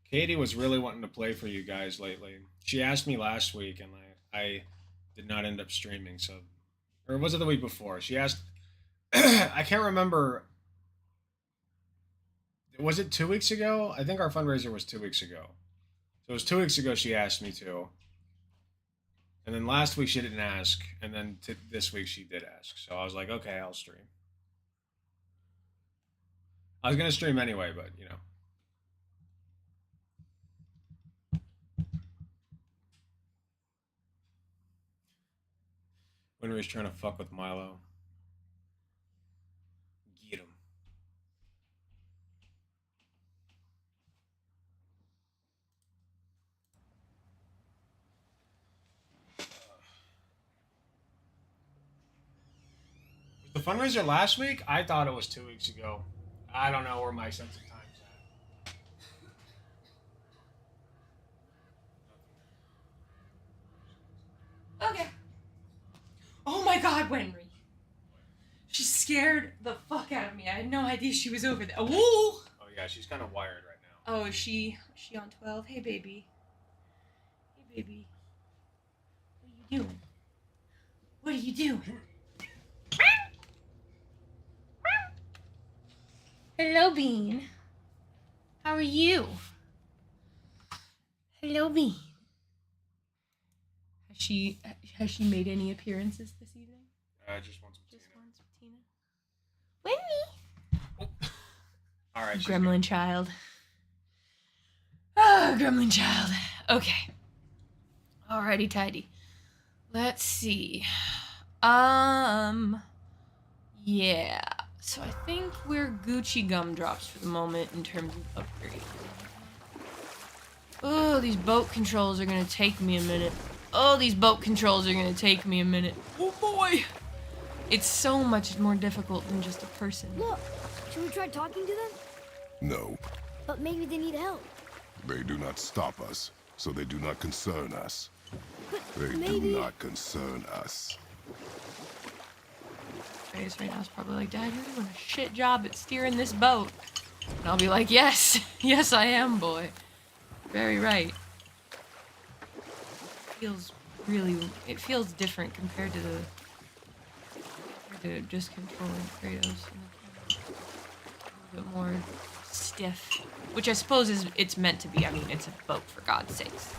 Katie was really wanting to play for you guys lately. She asked me last week, and I did not end up streaming. So, or was it the week before? She asked. I can't remember. Was it 2 weeks ago? I think our fundraiser was 2 weeks ago. So it was 2 weeks ago she asked me to. And then last week she didn't ask, and then this week she did ask. So I was like, okay, I'll stream. I was gonna stream anyway, but you know. When he was trying to fuck with Milo. Get him. Was the fundraiser last week? I thought it was 2 weeks ago. I don't know where my sense of time's Okay. Oh my god, Wenry. She scared the fuck out of me. I had no idea she was over there. Ooh! Oh yeah, she's kind of wired right now. Oh, is she on 12? Hey, baby. Hey, baby. What are you doing? What are you doing? Hello, Bean. How are you? Hello, Bean. Has she made any appearances this evening? Just once with Just Tina. once with Tina. Wendy. All right. Gremlin child. Oh, gremlin child. Okay. Alrighty, tidy. Let's see. Yeah. So I think we're Gucci gumdrops for the moment in terms of upgrade. Oh, these boat controls are gonna take me a minute. Oh, these boat controls are gonna take me a minute. Oh boy! It's so much more difficult than just a person. Look, should we try talking to them? No, But maybe they need help. they do not stop us, so they do not concern us. But They maybe... do not concern us. Reyes right now is probably like, Dad, you're doing a shit job at steering this boat. And I'll be like, yes, yes I am, boy. Very right. It feels different compared to just controlling Kratos. A little bit more stiff, which I suppose it's meant to be. I mean, it's a boat, for God's sakes.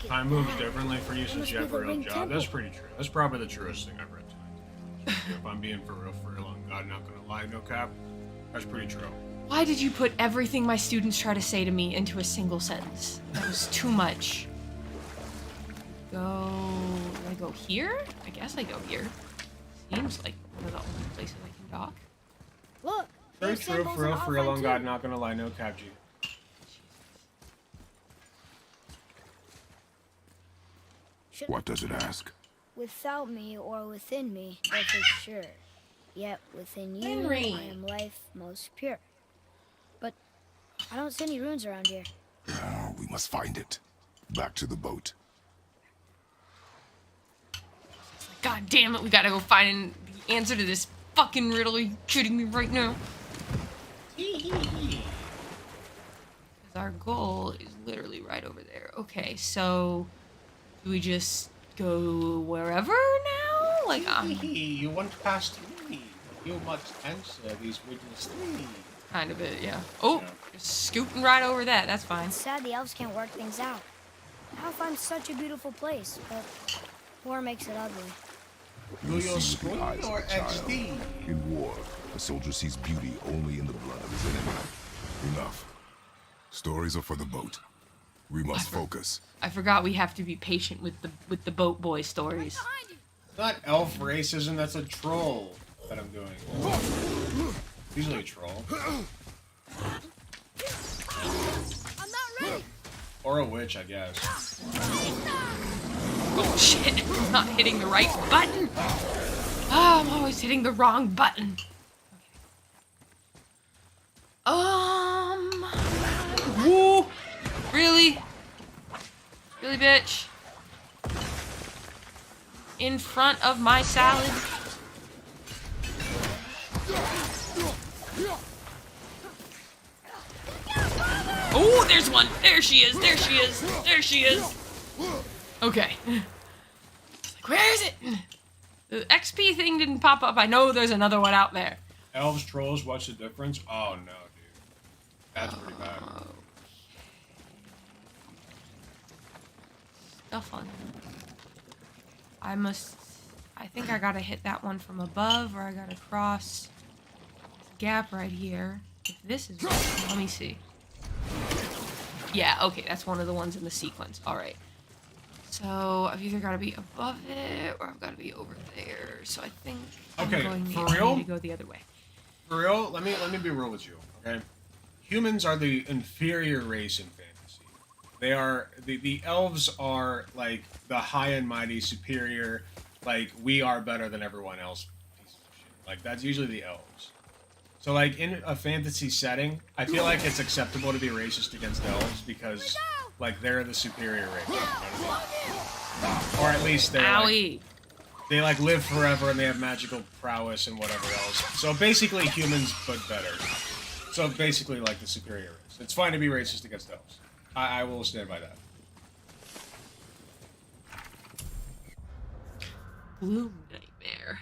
I moved differently for you since you have a real job. That's pretty true. That's probably the truest thing I've read tonight. If I'm being for real, I'm not gonna lie, no cap. That's pretty true. Why did you put everything my students try to say to me into a single sentence? That was too much. Do I go here? I guess I go here. Seems like one of the only places I can dock. Look! Very true, for real, on God, not gonna lie, no cap, G. What does it ask? Without me or within me, life is sure. Yet within you, Henry. I am life most pure. But I don't see any ruins around here. Oh, we must find it. Back to the boat. God damn it, we gotta go find the answer to this fucking riddle. Are you kidding me right now? Because our goal is literally right over there. Okay, so do we just go wherever now? Like, You want past me. You must answer these riddles. kind of it, yeah. Oh, just scooting right over that. That's fine. It's sad the elves can't work things out. Alfheim's such a beautiful place, but war makes it ugly. You see with the eyes of a child. In war, a soldier sees beauty only in the blood of his enemy. Enough. Stories are for the boat. We must focus. I forgot we have to be patient with the boat boy stories. It's not elf racism, that's a troll that I'm doing. Usually a troll. I'm not ready! Or a witch, I guess. Oh shit, I'm not hitting the right button. Oh, I'm always hitting the wrong button. Woo! Really? Really, bitch? In front of my salad? Oh, there's one! There she is! There she is! There she is! Okay. Like, where is it? The XP thing didn't pop up. I know there's another one out there. Elves, trolls, what's the difference? Oh no, dude. That's pretty bad. Stuff on I think I gotta hit that one from above, or I gotta cross this gap right here. If this is right, let me see. Yeah, okay, that's one of the ones in the sequence. Alright. So I've either gotta be above it or I've gotta be over there. So I think I'm going for I real? need to go the other way. For real, let me be real with you, okay? Humans are the inferior race in fantasy. They are the elves are like the high and mighty, superior. Like we are better than everyone else. Pieces of shit. Like that's usually the elves. So like in a fantasy setting, I feel like it's acceptable to be racist against elves because like they're the superior race. You know what I mean? Or at least they Owie. They like live forever and they have magical prowess and whatever else. So basically humans, but better. So basically like the superior race. It's fine to be racist against elves. I will stand by that. Bloom nightmare.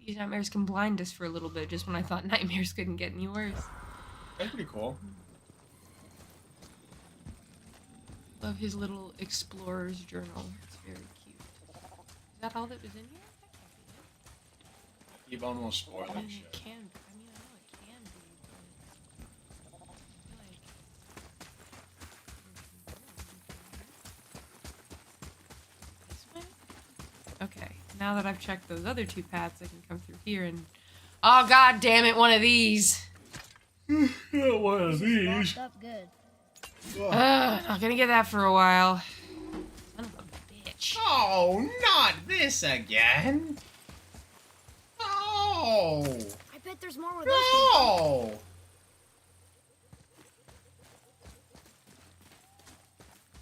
These nightmares can blind us for a little bit, just when I thought nightmares couldn't get any worse. That's pretty cool. Love his little explorer's journal. It's very cute. Is that all that was in here? You've almost spoiled I mean, shit. it can. I mean, I know it can be, but I feel like this one. Okay, now that I've checked those other two paths, I can come through here and. Oh god damn it! One of these. One of these. Up good. Not gonna get that for a while. Son of a bitch. Oh, not this again. No. I bet there's more with No.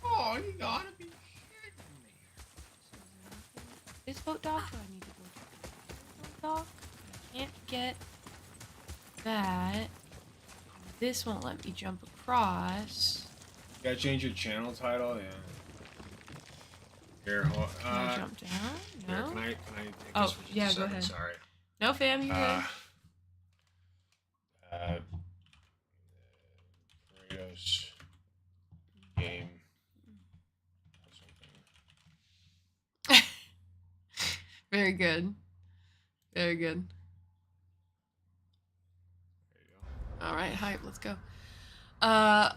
Oh, you gotta be shitting me. This boat dock? Do I need to go to the boat dock? I can't get that. This won't let me jump across. You gotta change your channel title, yeah. Here, hold, Can I jump down? No. Here, can I take Oh, this for just yeah, a go second? ahead. Sorry. No, fam, you good. Kratos game. Very good. Very good. Alright, hype, let's go.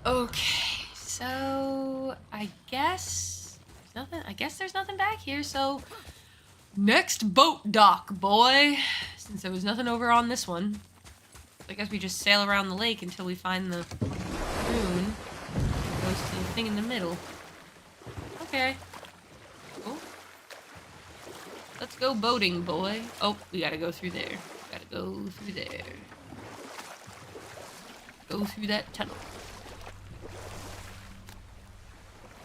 Okay. So I guess there's nothing back here, so next boat dock, boy. Since there was nothing over on this one. I guess we just sail around the lake until we find the rune. It goes to the thing in the middle. Okay. Cool. Let's go boating, boy. Oh, we gotta go through there. Gotta go through there. Go through that tunnel.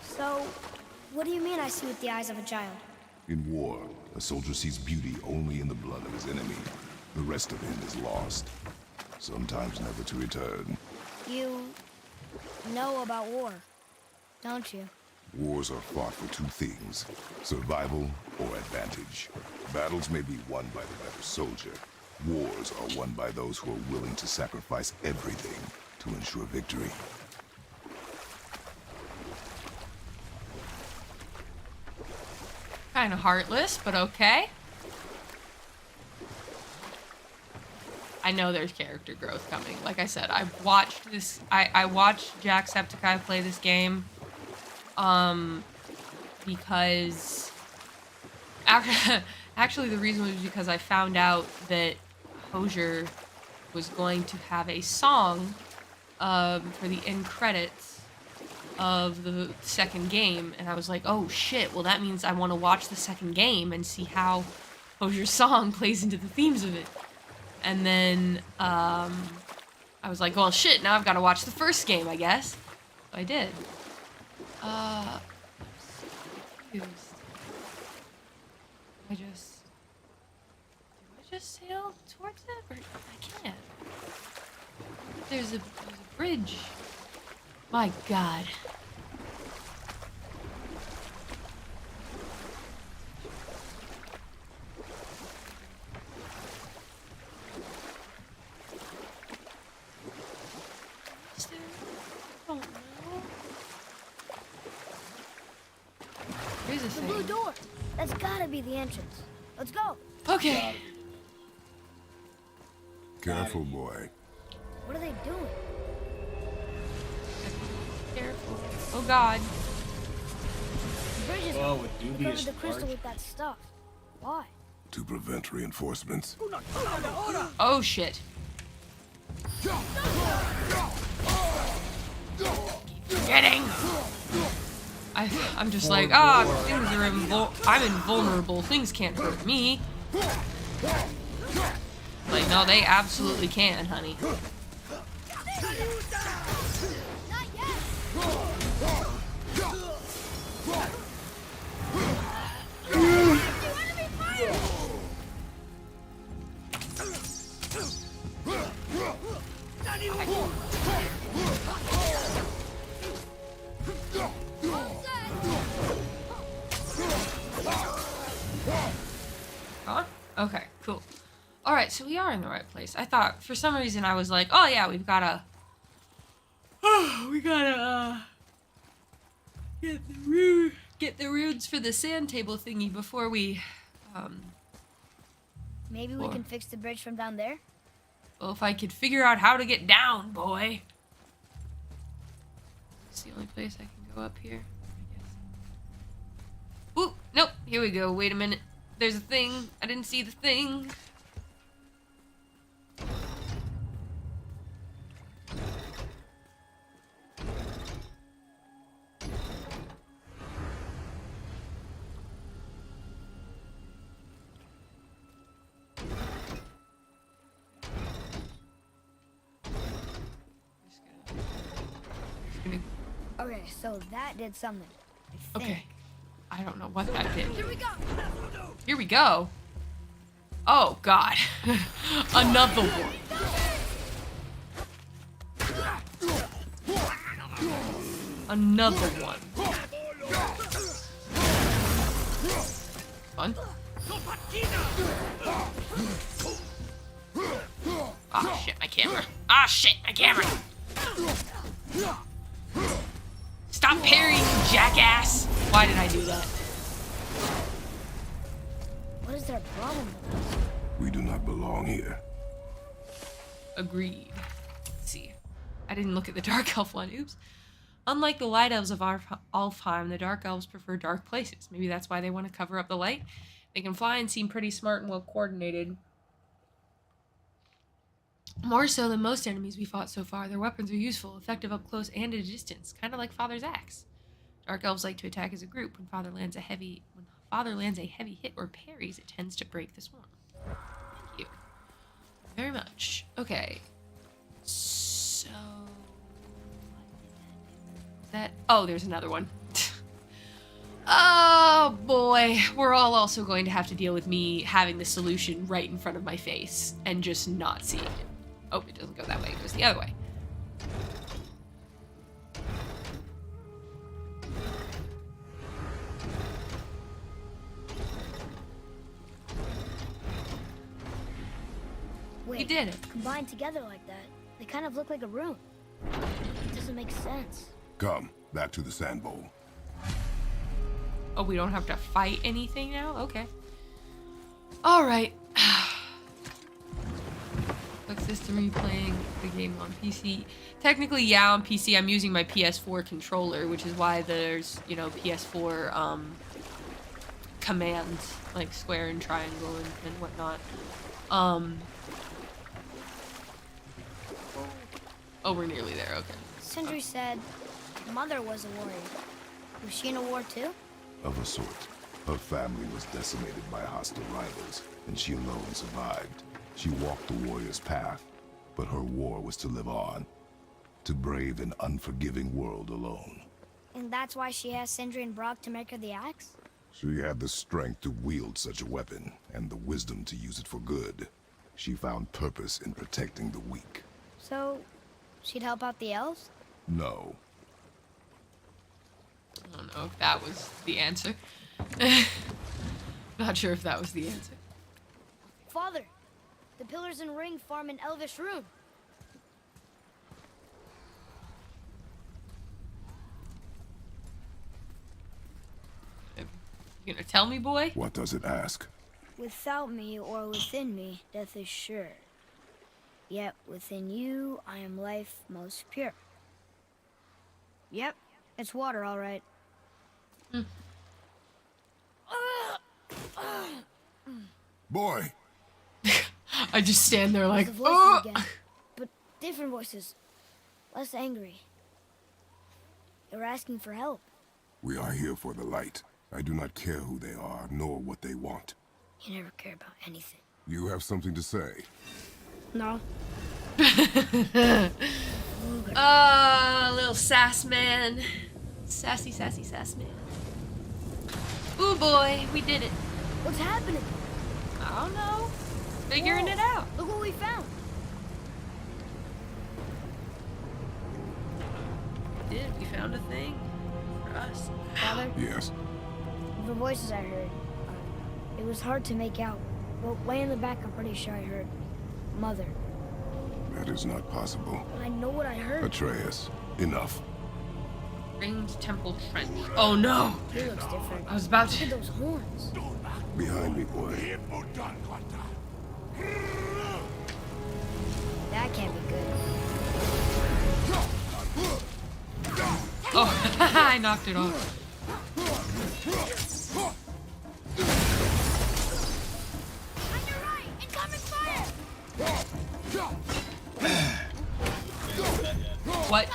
So, what do you mean I see with the eyes of a child? In war, a soldier sees beauty only in the blood of his enemy. The rest of him is lost, sometimes never to return. You know about war, don't you? Wars are fought for two things, survival or advantage. Battles may be won by the better soldier. Wars are won by those who are willing to sacrifice everything to ensure victory. Kind of heartless, but okay. I know there's character growth coming. Like I said, I watched this. I watched Jacksepticeye play this game, because actually the reason was because I found out that Hozier was going to have a song for the end credits of the second game, and I was like, oh shit, well that means I want to watch the second game and see how Hozier's song plays into the themes of it. And then I was like, well shit, now I've got to watch the first game, I guess. So I did. I'm so confused. Do I just sail towards it? Or I can't. There's a bridge. My god. Is there? I don't know. Here's a The thing. blue door. That's gotta be the entrance. Let's go. Okay. Careful, boy. What are they doing? Careful. Oh god. The bridge is Whoa, up. with They dubious covered the crystal charge. with that stuff. Why? To prevent reinforcements. Oh shit. Getting. I'm just like, things are I'm invulnerable. Things can't hurt me. Like, no, they absolutely can, honey. Huh? Okay, cool. Alright, so we are in the right place. I thought, for some reason, I was like, oh yeah, we've gotta... we gotta, get the runes for the sand table thingy before we, Maybe we can fix the bridge from down there? Well, if I could figure out how to get down, boy. It's the only place I can go up here, I guess. Ooh, nope, here we go. Wait a minute. There's a thing. I didn't see the thing. Okay, so that did something. Okay. I don't know what that did. Here we go. Here we go. Oh, God. Another one. Another one. Fun. Ah, shit, my camera. Ah, shit, my camera. Stop parrying, jackass. Why did I do that? What is their problem with us? We do not belong here. Agreed. Let's see. I didn't look at the Dark Elf one. Oops. Unlike the Light Elves of Alfheim, the Dark Elves prefer dark places. Maybe that's why they want to cover up the light. They can fly and seem pretty smart and well coordinated. More so than most enemies we fought so far, their weapons are useful, effective up close and at a distance, kind of like Father's axe. Dark Elves like to attack as a group. When Father lands a heavy hit or parries, it tends to break the swarm. Thank you very much. Okay. So oh, there's another one. Oh boy, we're all also going to have to deal with me having the solution right in front of my face and just not seeing it. Oh, it doesn't go that way, it goes the other way. Wait, you did it. Combined together like that, they kind of look like a rune. It doesn't make sense. Come, back to the sand bowl. Oh, we don't have to fight anything now? Okay. Alright. Looks system replaying the game on PC. Technically, yeah, on PC I'm using my PS4 controller, which is why there's, you know, PS4 commands, like square and triangle and whatnot. Oh, we're nearly there, okay. Sindri said Mother was a warrior. Was she in a war too? Of a sort. Her family was decimated by hostile rivals, and she alone survived. She walked the warrior's path, but her war was to live on, to brave an unforgiving world alone. And that's why she asked Sindri and Brock to make her the axe? She had the strength to wield such a weapon, and the wisdom to use it for good. She found purpose in protecting the weak. So, she'd help out the elves? No. I don't know if that was the answer. Not sure if that was the answer. Father, the pillars and ring form an elvish rune. You gonna tell me, boy? What does it ask? Without me or within me, death is sure. Yet within you, I am life most pure. Yep, it's water, all right. Boy! I just stand there like, The voices again, but different voices. Less angry. They're asking for help. We are here for the light. I do not care who they are, nor what they want. You never care about anything. You have something to say? No. Little sass man. Sassy, sassy, sass man. Ooh boy, we did it. What's happening? I don't know. Figuring it out. Look what we found. We did. We found a thing for us. Father? Yes. The voices I heard, It was hard to make out, but way in the back I'm pretty sure I heard Mother. That is not possible. I know what I heard. Atreus, enough. Ringed Temple Trench. Oh no! He looks different. I was about to. Look at those horns. Behind me, boy. That can't be good. Oh, I knocked it off. What?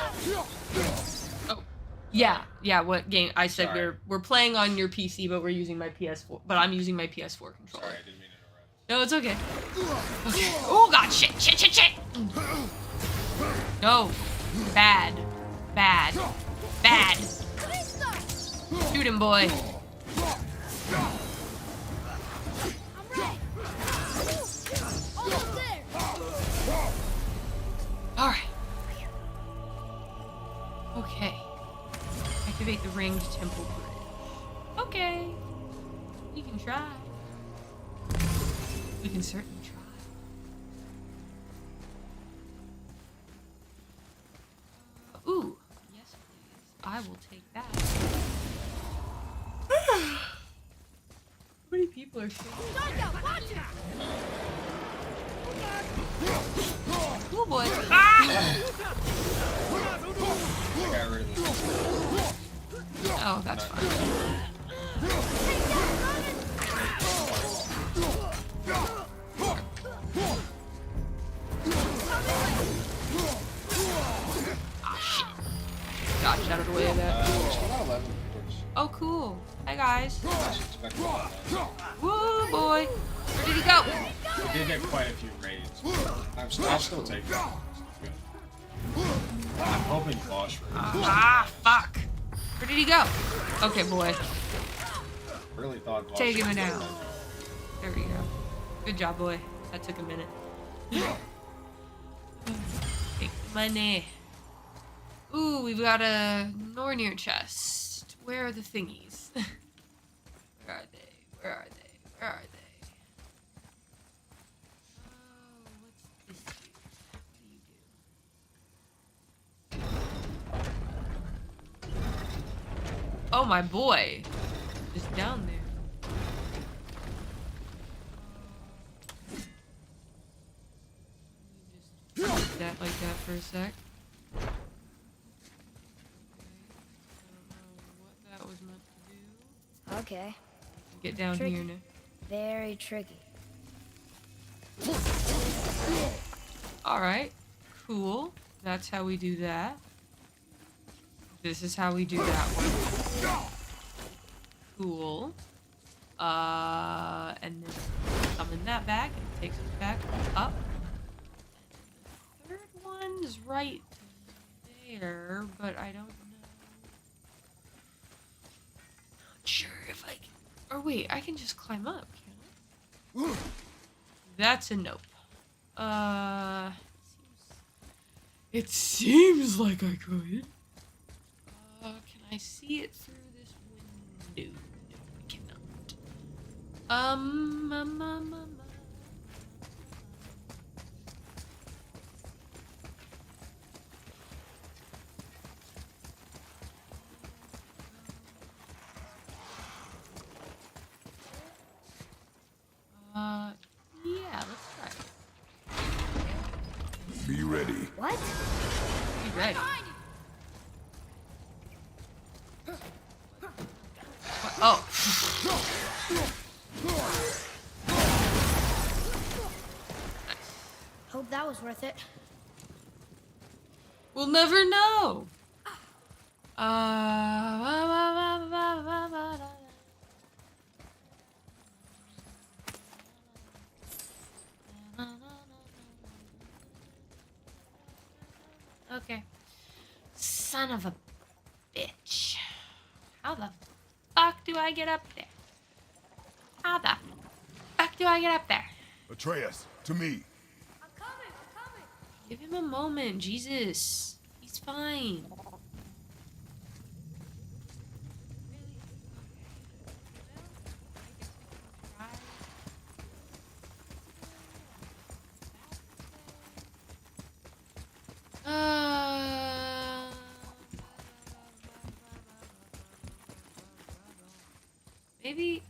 Oh, yeah. What game? I said we're playing on your PC, but we're using my PS4. But I'm using my PS4 controller. Sorry, I didn't mean to interrupt. No, it's okay. Okay. Oh god, shit. No, bad. Shoot him, boy. All right. Okay. Activate the ringed temple bridge. Okay. We can try. We can certainly try. Ooh. Yes, please. I will take that. How many people are shooting? Oh boy. Ah! Oh, that's fine. Ah, shit. Dodged out of the way of that. Oh, cool. Hi, guys. Whoa, boy. Where did he go? We did get quite a few raids. I'll still take that. I'm hoping Bosch. Ah, fuck. Where did he go? Okay, boy. Really thought Bosch. Take him down. There we go. Good job, boy. That took a minute. Take the money. Ooh, we've got a Nornir chest. Where are the thingies? Where are they? Where are they? Where are they? Oh, what's this do? What do you do? Oh, my boy. Just down there. Just that like that for a sec. Okay. Get down Tricky. here now. Very tricky. Alright. Cool. That's how we do that. This is how we do that one. Cool. And then summon that back and takes us back up. The third one's right there, but I don't know. Sure if I can. Or wait, I can just climb up, can I? That's a nope. It seems like I could. Can I see it through this window? No, I cannot. Yeah, let's try it. Be ready. What? Be ready. What? Oh. Hope that was worth it. We'll never know. Okay. Son of a bitch. How the fuck do I get up there? How the fuck do I get up there? Atreus, to me. Give him a moment, Jesus. He's fine. Really? Okay. Well, I guess we can try. Maybe,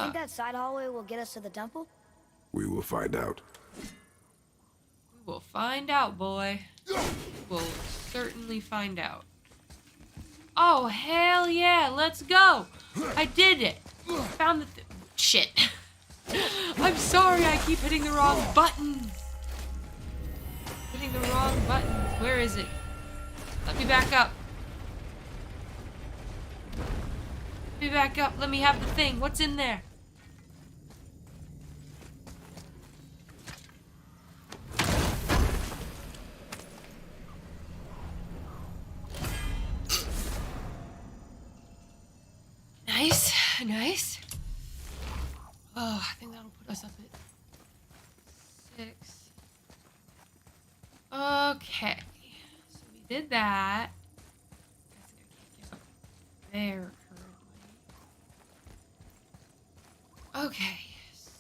Think that side hallway will get us to the temple? We will find out. We will find out, boy. We'll certainly find out. Oh, hell yeah, let's go. I did it. Found the shit. I'm sorry, I keep hitting the wrong buttons. Hitting the wrong buttons. Where is it? Let me back up. Let me back up. Let me have the thing. What's in there? Nice, nice. Oh, I think that'll put us up at 6. Okay, so we did that. There currently. Okay, so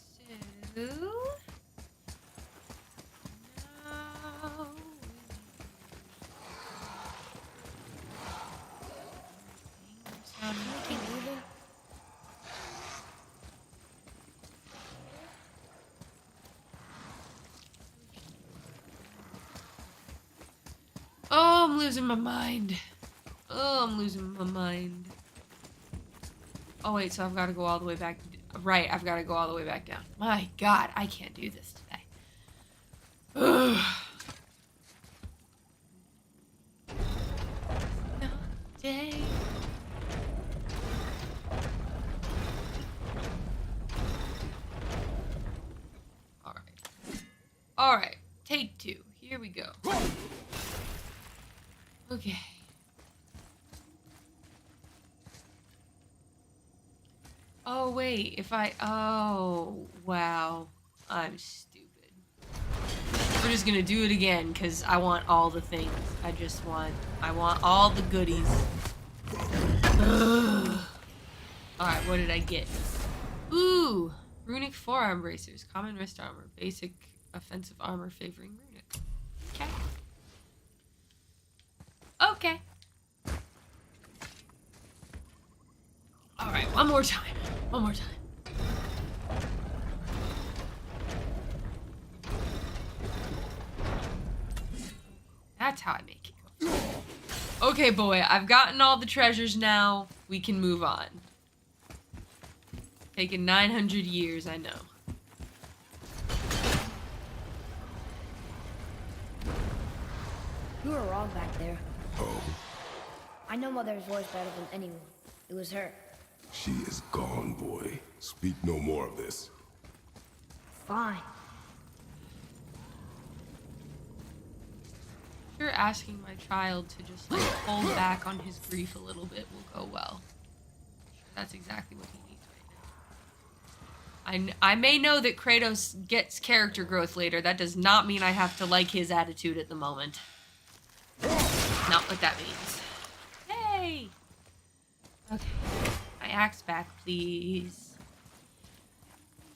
now oh, I'm losing my mind. Oh, I'm losing my mind. Oh, wait, so I've got to go all the way back. Right, I've got to go all the way back down. My God, I can't do this today. Ugh. No day. All right, take 2. Here we go. Okay. Oh, wait, if I, oh, wow. I'm stupid. We're just gonna do it again, because I want all the things. I want all the goodies. Ugh. All right, what did I get? Ooh, runic forearm bracers, common wrist armor, basic offensive armor favoring runic. Okay. Okay. All right, one more time. One more time. That's how I make it go. Okay, boy, I've gotten all the treasures now. We can move on. Taken 900 years, I know. You were wrong back there. Oh? I know Mother's voice better than anyone. It was her. She is gone, boy. Speak no more of this. Fine. Sure, asking my child to just like hold back on his grief a little bit will go well. That's exactly what he needs right now. I may know that Kratos gets character growth later. That does not mean I have to like his attitude at the moment. Not what that means. Hey! Okay. My axe back, please.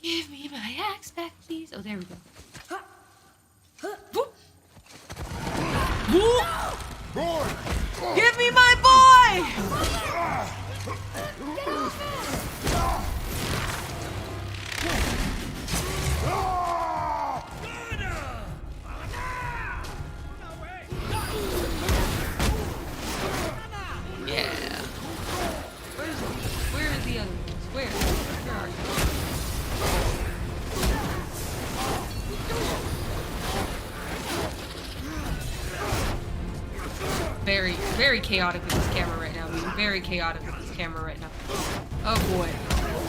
Give me my axe back, please. Oh, there we go. Whoop. Whoop. Give me my boy! Yeah. Where are the other ones? Where are you? Very, very chaotic with this camera right now. Being very chaotic with this camera right now. Oh boy.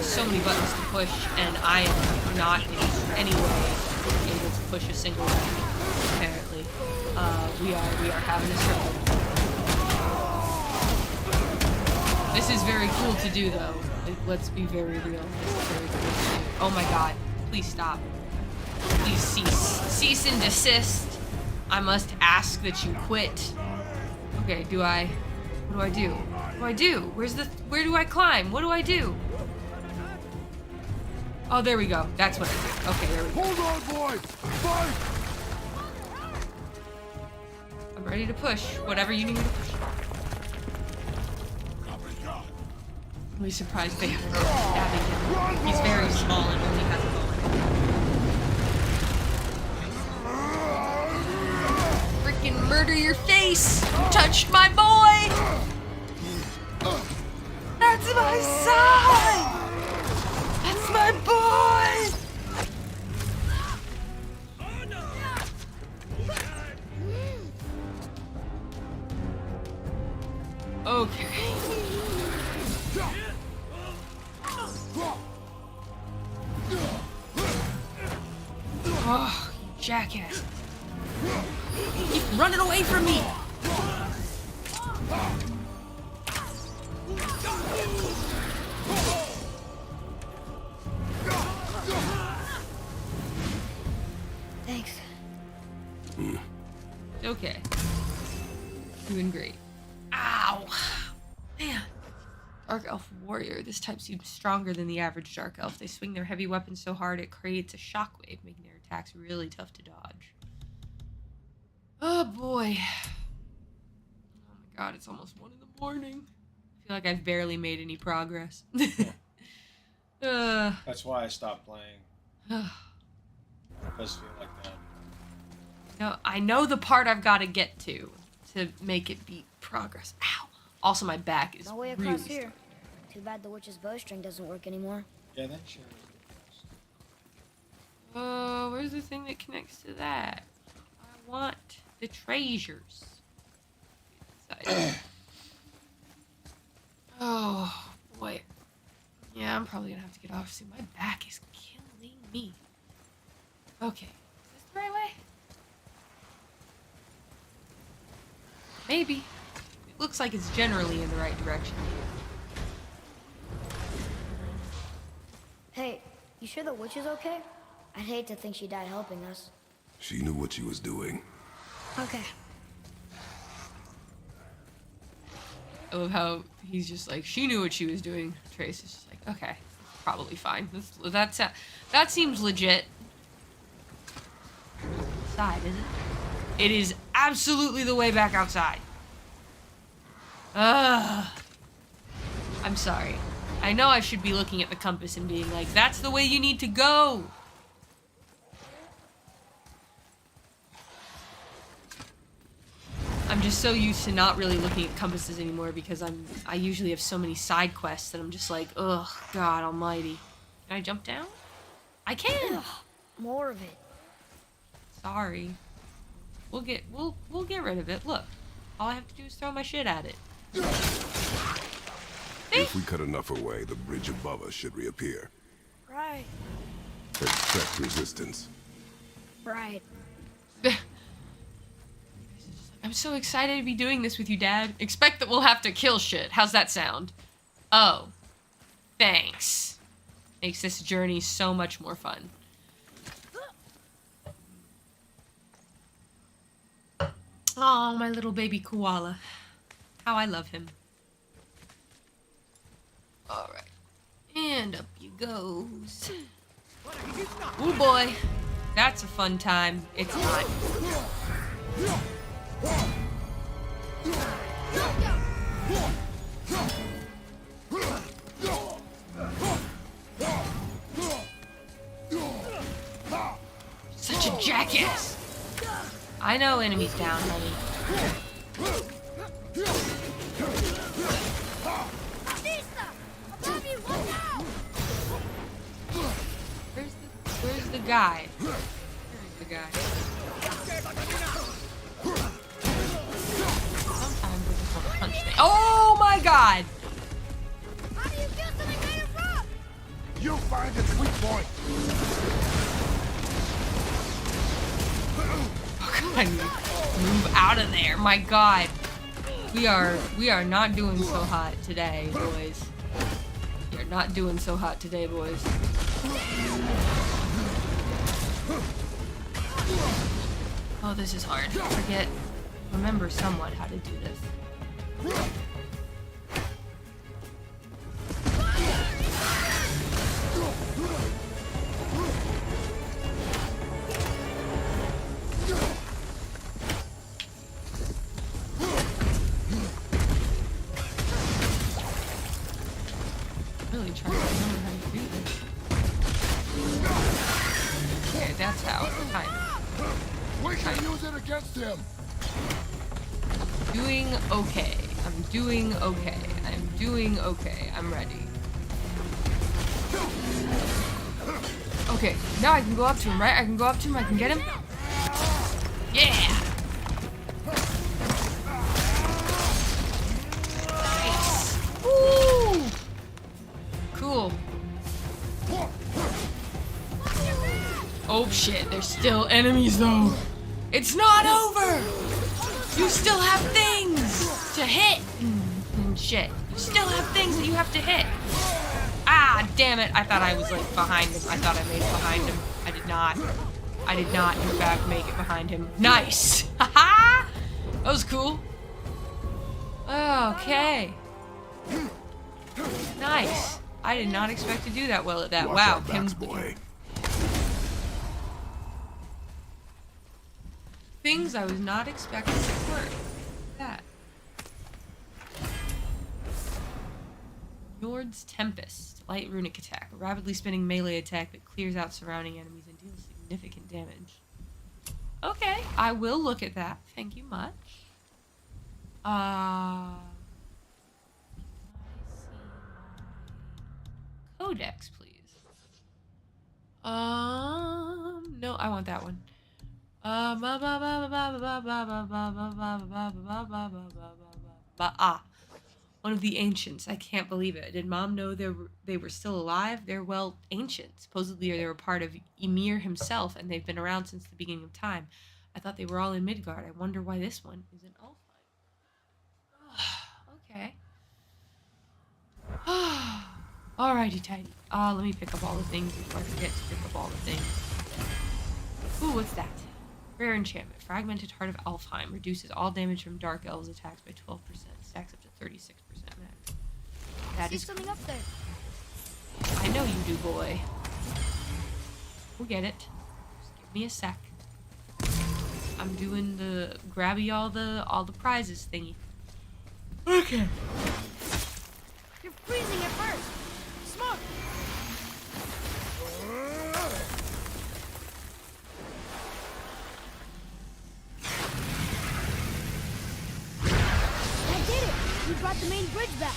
So many buttons to push, and I am not in any way able to push a single one, apparently. We are having a struggle. This is very cool to do, though. Let's be very real. This is very cool to do. Oh my God. Please stop. Please cease. Cease and desist. I must ask that you quit. Okay, what do I do? What do I do? Where do I climb? What do I do? Oh, there we go. That's what I did. Okay, there we go. Hold on, boy! Fight! I'm ready to push. Whatever you need me to push. I'm really surprised they haven't stabbing him. He's very small and only has a bow. Freaking murder your face! You touched my boy! That's my son! That's my boy! Okay. Oh, you jackass. Keep running away from me! Thanks. Okay. Doing great. Ow! Man. Dark Elf Warrior. This type seems stronger than the average Dark Elf. They swing their heavy weapons so hard it creates a shockwave, making their attacks really tough to dodge. Oh boy. Oh my god, it's almost 1 in the morning. I feel like I've barely made any progress. That's why I stopped playing. It does feel like that. No, I know the part I've got to get to make it beat progress. Ow! Also, my back is No way really across here. Too bad the witch's bowstring doesn't work anymore. Yeah, that sure is. Where's the thing that connects to that? I want the treasures. Oh, boy. Yeah, I'm probably gonna have to get off soon. My back is killing me. Okay. Is this the right way? Maybe. It looks like it's generally in the right direction. Hey, you sure the witch is okay? I'd hate to think she died helping us. She knew what she was doing. Okay. I love how he's just like, she knew what she was doing. Trace is just like, okay, probably fine. That seems legit. Outside, is it? It is absolutely the way back outside. I'm sorry. I know I should be looking at the compass and being like, that's the way you need to go. I'm just so used to not really looking at compasses anymore because I usually have so many side quests that I'm just like, ugh, God almighty. Can I jump down? I can. Ugh, more of it. Sorry. We'll get rid of it. Look. All I have to do is throw my shit at it. If we cut enough away, the bridge above us should reappear. Right. Expect resistance. Right. I'm so excited to be doing this with you, Dad. Expect that we'll have to kill shit. How's that sound? Oh. Thanks. Makes this journey so much more fun. Oh, my little baby koala. How I love him. Alright. And up you goes. Oh boy. That's a fun time. It's not. Such a jackass. I know enemies down, honey. Where's the guy? Where's the guy? Sometimes I just want to punch things. Oh my god! How do you kill something made of rock? You find its weak point. Move out of there, my god. We are not doing so hot today, boys. We are not doing so hot today, boys. Oh, this is hard. Remember somewhat how to do this. That's how, kind of. We can use it against him. Doing okay. I'm doing okay. I'm doing okay. I'm ready. Okay, now I can go up to him, right? I can go up to him, I can get him. Yeah! Nice. Woo! Cool. Oh shit, there's still enemies though. It's not over! You still have things to hit and shit. You still have things that you have to hit. Ah, damn it. I thought I was, like, behind him. I thought I made it behind him. I did not. I did not, in fact, make it behind him. Nice! Haha! That was cool. Okay. Nice. I did not expect to do that well at that. Watch wow. our backs, boy. Things I was not expecting to work. That. Njord's Tempest. Light runic attack. A rapidly spinning melee attack that clears out surrounding enemies and deals significant damage. Okay, I will look at that. Thank you much. Codex, please. No, I want that one. One of the ancients. I can't believe it. Did Mom know they were still alive? They're, well, ancient. Supposedly they were part of Ymir himself, and they've been around since the beginning of time. I thought they were all in Midgard. I wonder why this one is in Alfheim. Okay. Alrighty, tidy. Let me pick up all the things before I forget to pick up all the things. Ooh, what's that? Rare enchantment. Fragmented Heart of Alfheim. Reduces all damage from Dark Elves attacks by 12%. Stacks up to 36% max. That is something up there. I know you do, boy. We'll get it. Just give me a sec. I'm doing the grabby all the prizes thingy. Okay. You're freezing at first. Smoke. I did it. We brought the main bridge back.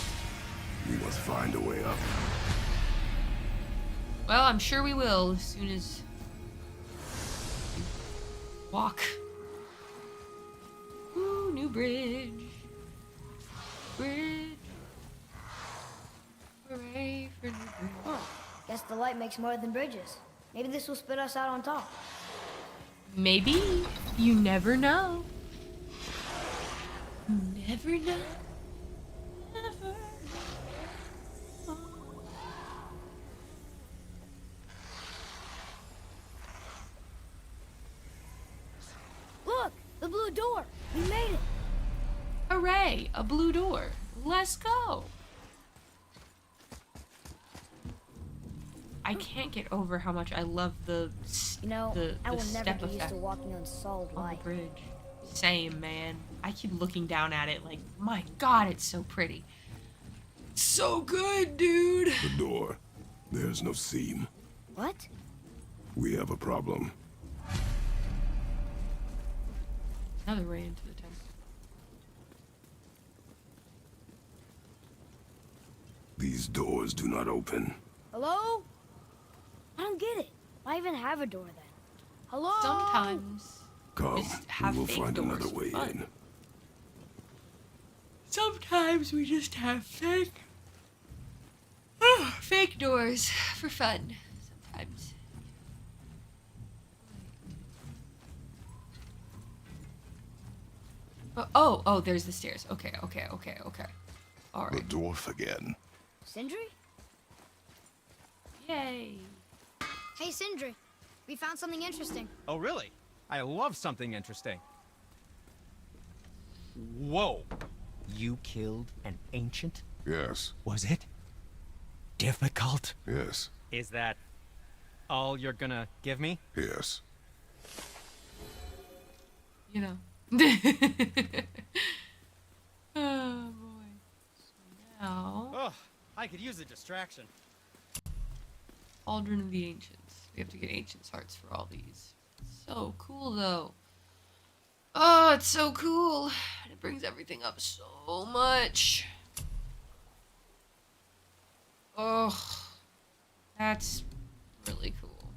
We must find a way up. Well, I'm sure we will as soon as walk. Ooh, new bridge. Bridge. Hooray for new bridge. Oh, guess the light makes more than bridges. Maybe this will spit us out on top. Maybe. You never know. You never know. Never. Look, the blue door. We made it. Hooray, a blue door. Let's go. I can't get over how much I love the I will never step get used effect to walking on solid on light. the bridge. Same, man. I keep looking down at it like, my God, it's so pretty. So good, dude. The door. There's no seam. What? We have a problem. Another way into the temple. These doors do not open. Hello? I don't get it. Why even have a door then? Hello? Sometimes. Come, Just have we will fake find doors another for way fun. in. Sometimes we just have fake doors for fun. Sometimes. Oh, there's the stairs. Okay. All right. The dwarf again. Sindri? Yay. Hey, Sindri. We found something interesting. Oh, really? I love something interesting. Whoa. You killed an ancient? Yes. Was it difficult? Yes. Is that all you're gonna give me? Yes. You know. Oh, boy. So now... Oh, I could use a distraction. Cauldron of the Ancients. we have to get Ancient's Hearts for all these. So cool, though. Oh, it's so cool. It brings everything up so much. Oh, that's really cool.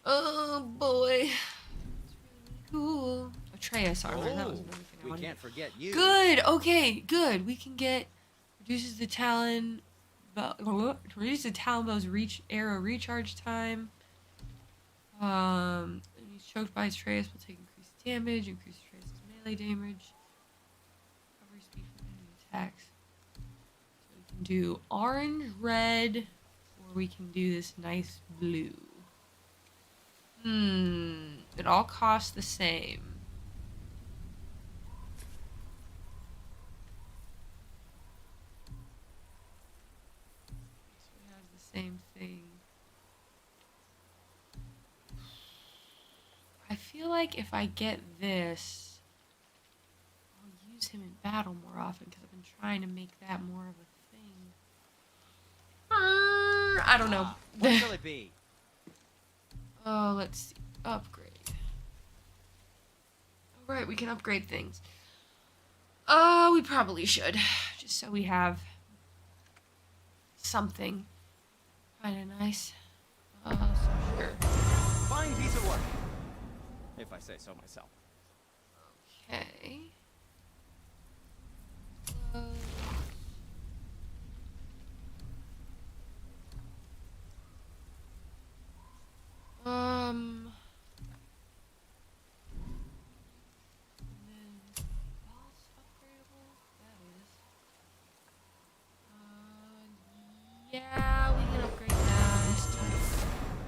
Oh, boy. It's really cool. Atreus armor. That was another thing I wanted. We can't forget you. Good. Okay, good. We can get... Reduces the Talon... Reduces the Talon bow's arrow recharge time. And he's choked by Atreus will take increased damage, increase Atreus' melee damage, recovery speed from enemy attacks. So we can do orange, red, or we can do this nice blue. It all costs the same. So it has the same thing. I feel like if I get this, I'll use him in battle more often because I've been trying to make that more of a thing. I don't know. What will it be? Oh, let's see. Upgrade. Alright, we can upgrade things. We probably should. Just so we have something kind of nice. So sure. Fine piece of work. If I say so myself. Okay. And then boss upgradable. That is. Yeah, we can upgrade that.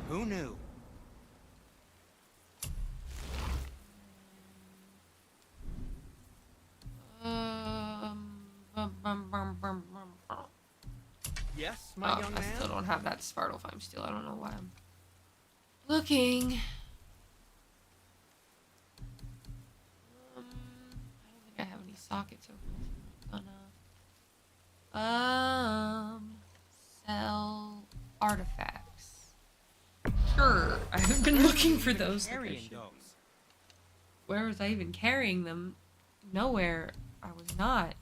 Who knew? Yes, my young man. I still don't have that Svartalfheim steel. I don't know why I'm looking. I don't think I have any sockets open. Sell artifacts. Sure, I haven't been looking for those. Where was I even carrying them? Nowhere. I was not.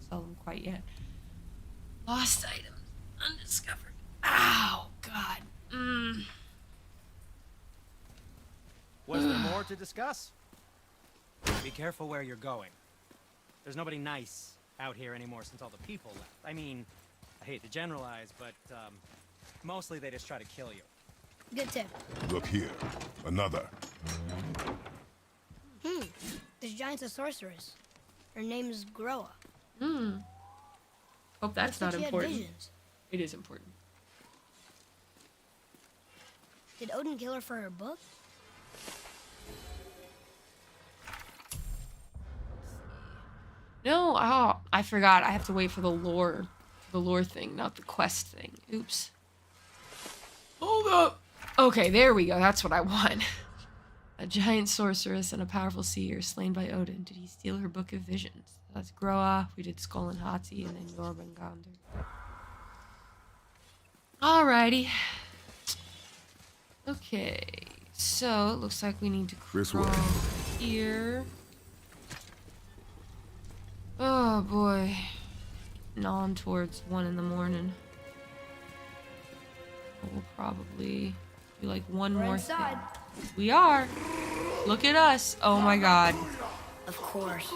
Sell them quite yet. Lost items. Undiscovered. Ow, God. Was there more to discuss? Be careful where you're going. There's nobody nice out here anymore since all the people left. I mean, I hate to generalize, but mostly they just try to kill you. Good tip. Look here. Another. This giant's a sorceress. Her name is Groa. Hope that's not important. It is important. Did Odin kill her for her book? No, I forgot. I have to wait for the lore thing, not the quest thing. Oops. Hold up. Okay, there we go. That's what I want. A giant sorceress and a powerful seer slain by Odin. Did he steal her book of visions? That's Groa. We did Skull and Hati, and then Jormungandr. Alrighty. Okay, so it looks like we need to crawl here. Oh boy. On towards 1 in the morning. We'll probably do like one more thing. We are. Look at us. Oh my god. Of course.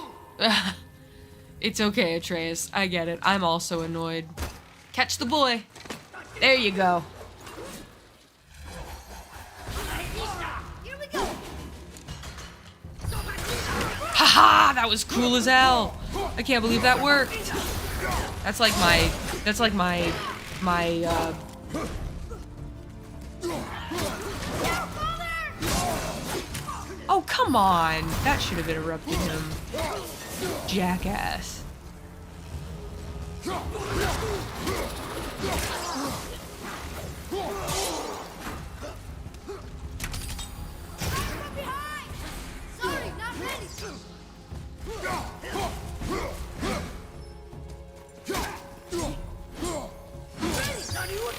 It's okay, Atreus. I get it. I'm also annoyed. Catch the boy. There you go. Haha, that was cool as hell. I can't believe that worked. That's like my Oh, come on. That should have interrupted him. Jackass. Sorry, not ready. Oh,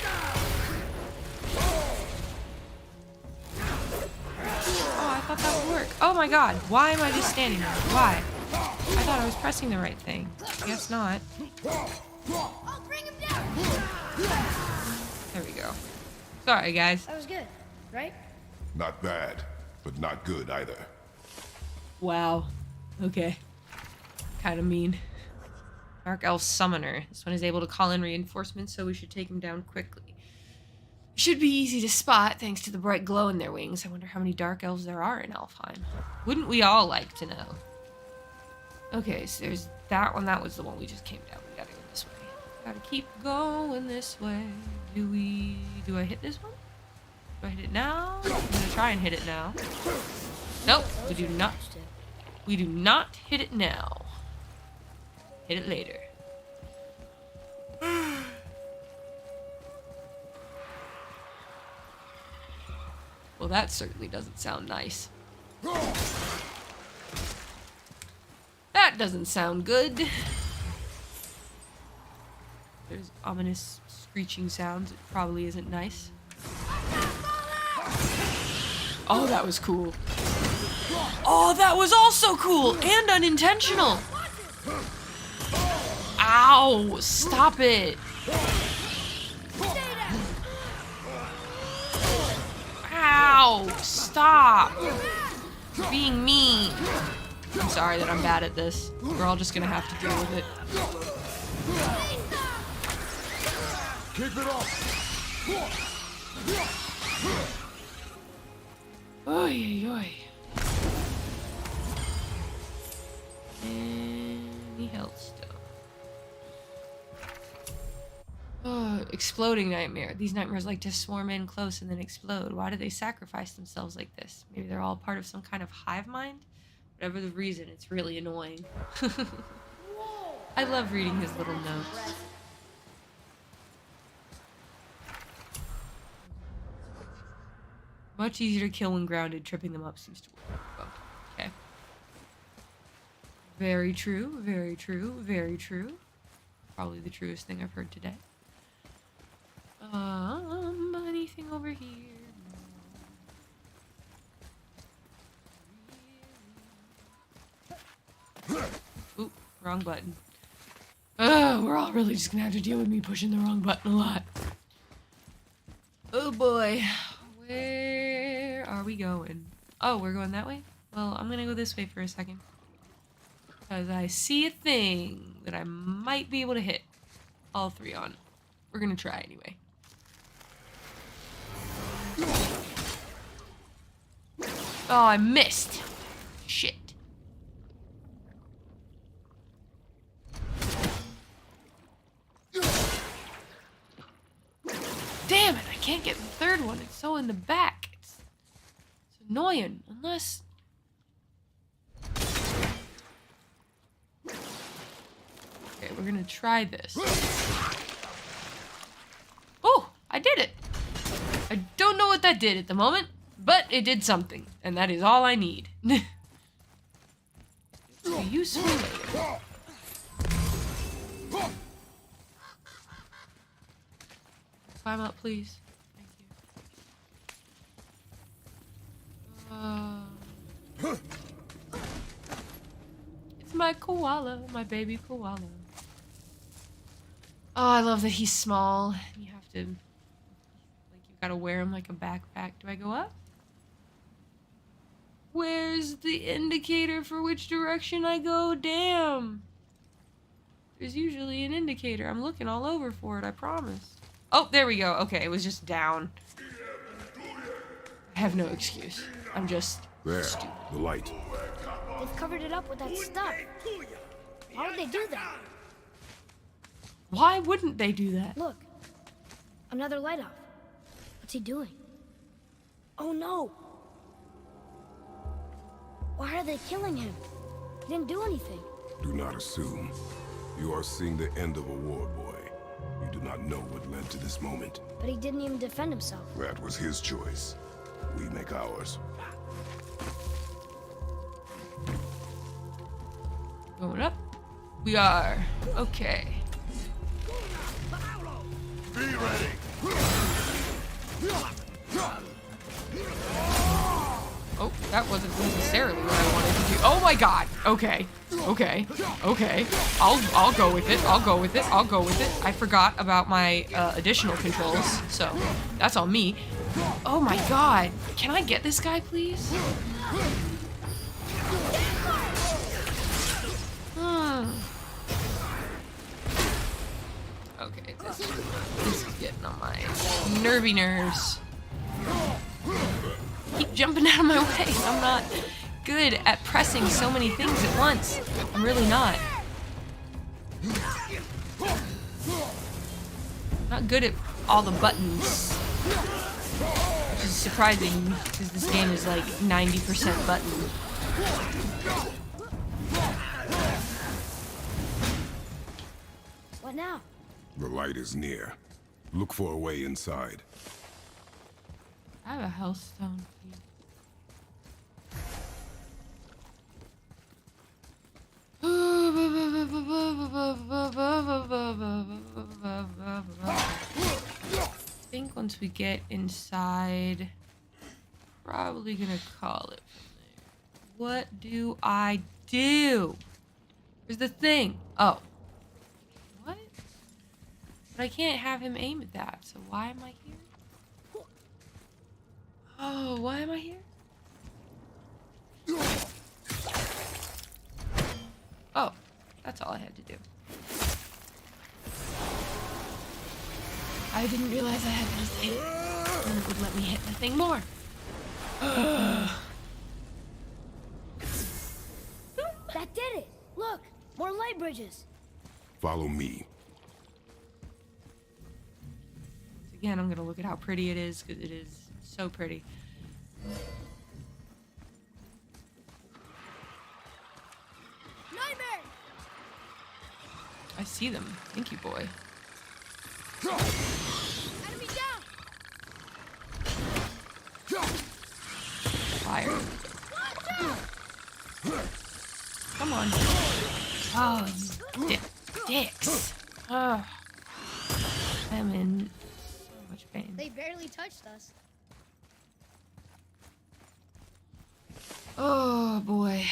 I thought that would work. Oh my god, why am I just standing there? Why? I thought I was pressing the right thing. Guess not. There we go. Sorry, guys. That was good, right? Not bad, but not good either. Wow. Okay. Kind of mean. Dark Elf Summoner. This one is able to call in reinforcements, so we should take him down quickly. Should be easy to spot thanks to the bright glow in their wings. I wonder how many Dark Elves there are in Alfheim. Wouldn't we all like to know? Okay, so there's that one. That was the one we just came down. We gotta go this way. Gotta keep going this way. Do I hit this one? Do I hit it now? I'm gonna try and hit it now. Nope, we do not. We do not hit it now. Hit it later. Well, that certainly doesn't sound nice. That doesn't sound good. There's ominous screeching sounds. It probably isn't nice. Oh, that was cool. Oh, that was also cool and unintentional. Ow, stop it. Ow, stop being mean. I'm sorry that I'm bad at this. We're all just gonna have to deal with it. Keep it up. Oy, oy. Any health still. Oh, exploding nightmare. These nightmares like to swarm in close and then explode. Why do they sacrifice themselves like this? Maybe they're all part of some kind of hive mind? Whatever the reason, it's really annoying. I love reading his little notes. Much easier to kill when grounded. Tripping them up seems to work. Oh, okay. Very true, very true, very true. Probably the truest thing I've heard today. Anything over here? Oop, wrong button. We're all really just gonna have to deal with me pushing the wrong button a lot. Oh boy. Where are we going? Oh, we're going that way? Well, I'm gonna go this way for a second. Because I see a thing that I might be able to hit all three on. We're gonna try anyway. Oh, I missed. Shit. Damn it, I can't get the third one. It's so in the back. It's annoying. Unless... Okay, we're gonna try this. Oh, I did it. I don't know what that did at the moment, but it did something, and that is all I need. It'll be useful later. Climb up, please. Thank you. It's my koala, my baby koala. Oh, I love that he's small. You have to, like, you gotta wear him like a backpack. Do I go up? Where's the indicator for which direction I go? Damn. There's usually an indicator. I'm looking all over for it, I promise. Oh, there we go. Okay, it was just down. I have no excuse. I'm just stupid. The light. They've covered it up with that stuff. Why would they do that? Why wouldn't they do that? Look. Another light off. What's he doing? Oh no! Why are they killing him? He didn't do anything. Do not assume. You are seeing the end of a war, boy. You do not know what led to this moment. But he didn't even defend himself. That was his choice. We make ours. Going up. We are. Okay. Be ready. Oh, that wasn't necessarily what I wanted to do. Oh my god. Okay. Okay. Okay. I'll go with it. I'll go with it. I'll go with it. I forgot about my additional controls, so that's on me. Oh my god. Can I get this guy, please? Okay, this is getting on my nervy nerves. Keep jumping out of my way. I'm not good at pressing so many things at once. I'm really not. Not good at all the buttons. Which is surprising because this game is like 90% button. What now? The light is near. Look for a way inside. I have a health stone. I think once we get inside, probably gonna call it from there. What do I do? Where's the thing? Oh. What? But I can't have him aim at that, so why am I here? Oh, why am I here? Oh, that's all I had to do. I didn't realize I had to just hit it, and it would let me hit the thing more. That did it! Look! More light bridges! Follow me. Again, I'm gonna look at how pretty it is, because it is so pretty. Nightmare! I see them. Thank you, boy. Enemy down! Fire. Come on. Oh, you dicks. Oh. I'm in so much pain. They barely touched us. Oh boy.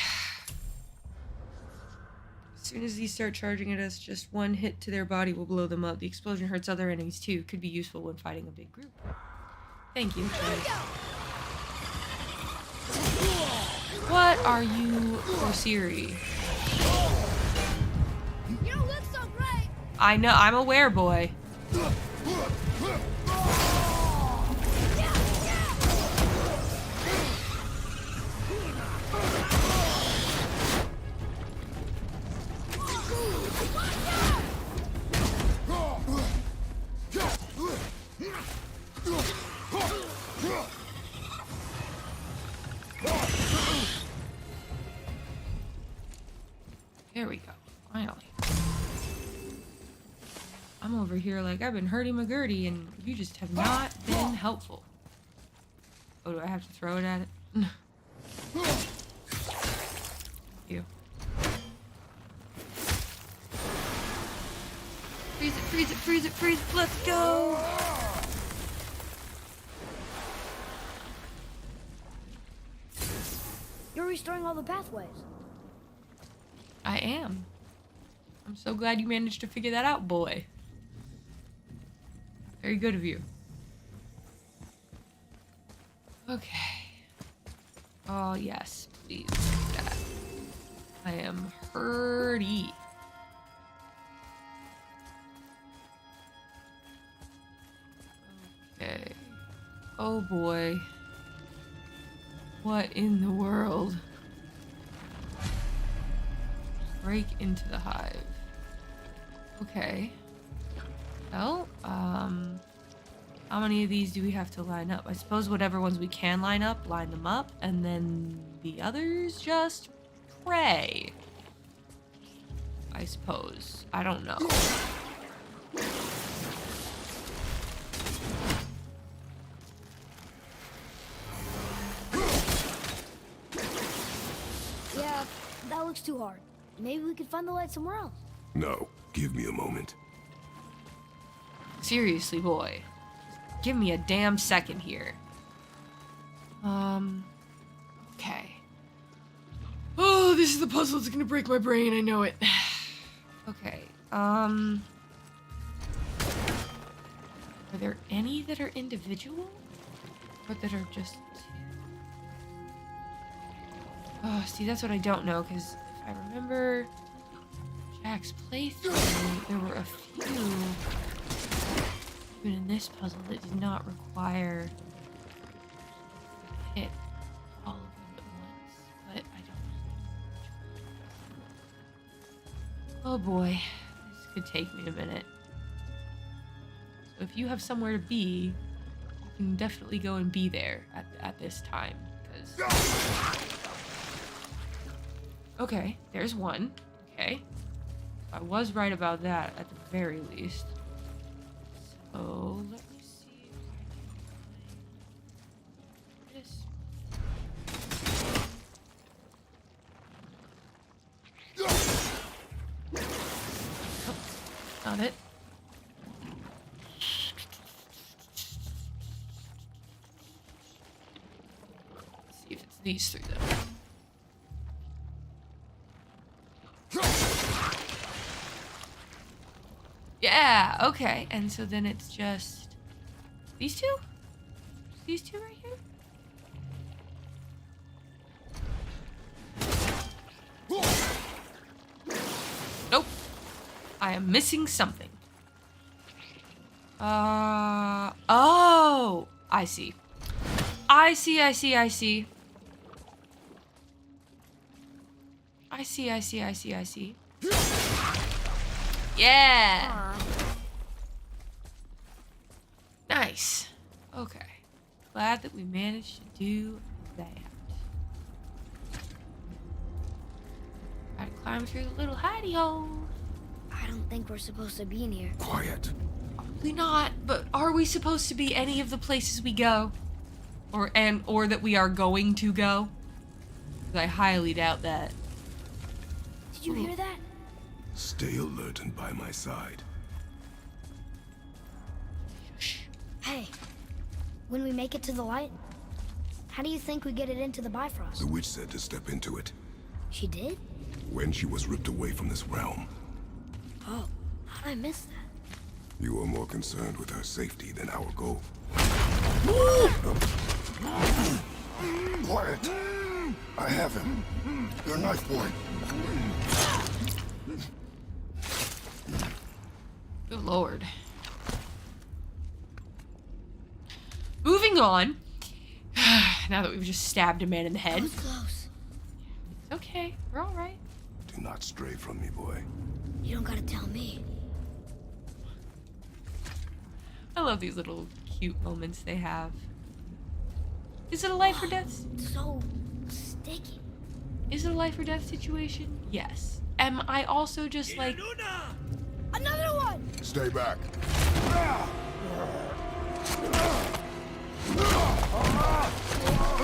As soon as these start charging at us, just one hit to their body will blow them up. The explosion hurts other enemies too. Could be useful when fighting a big group. Thank you. What are you, Siri? You don't look so great! I know, I'm aware, boy. There we go. Finally. I'm over here like I've been hurting McGurdy and you just have not been helpful. Oh, do I have to throw it at it? You. Freeze it, freeze it, freeze it, freeze it. Let's go. You're restoring all the pathways. I am. I'm so glad you managed to figure that out, boy. Very good of you. Okay. Oh, yes, please do that. I am hurty. Okay. Oh, boy. What in the world? Break into the hive. Okay. Well, how many of these do we have to line up? I suppose whatever ones we can line up, line them up, and then the others just pray. I suppose. I don't know. Yeah, that looks too hard. Maybe we could find the light somewhere else. No, give me a moment. Seriously, boy. Give me a damn second here. Okay. Oh, this is the puzzle that's gonna break my brain, I know it. Okay, are there any that are individual? Or that are just two? Oh, see, that's what I don't know, because if I remember Jack's playthrough, there were a few, even in this puzzle, that did not require hit all of them at once, but I don't know. Oh boy, this could take me a minute. So if you have somewhere to be, you can definitely go and be there at this time, because... Okay, there's one. Okay. I was right about that at the very least. So, let me see if I can find this. Oh, found it. Let's see if it's these three though. Yeah, okay. And so then it's just these two? These two right here? Nope. I am missing something. Oh, I see. I see. Yeah. Nice. Okay. Glad that we managed to do that. Gotta climb through the little hidey hole. I don't think we're supposed to be in here. Quiet. Probably not, but are we supposed to be any of the places we go? Or that we are going to go? 'Cause I highly doubt that. Did you hear that? Stay alert and by my side. Hey, when we make it to the light, how do you think we get it into the Bifrost? The witch said to step into it. She did? When she was ripped away from this realm. Oh, how did I miss that? You were more concerned with her safety than our goal. Quiet. I have him. Your knife point. Good lord. Moving on. Now that we've just stabbed a man in the head. That was close. It's okay. We're all right. Do not stray from me, boy. You don't gotta tell me. I love these little cute moments they have. Is it a life or death? It's so sticky. Is it a life or death situation? Yes. Am I also just like... Another one! Stay back.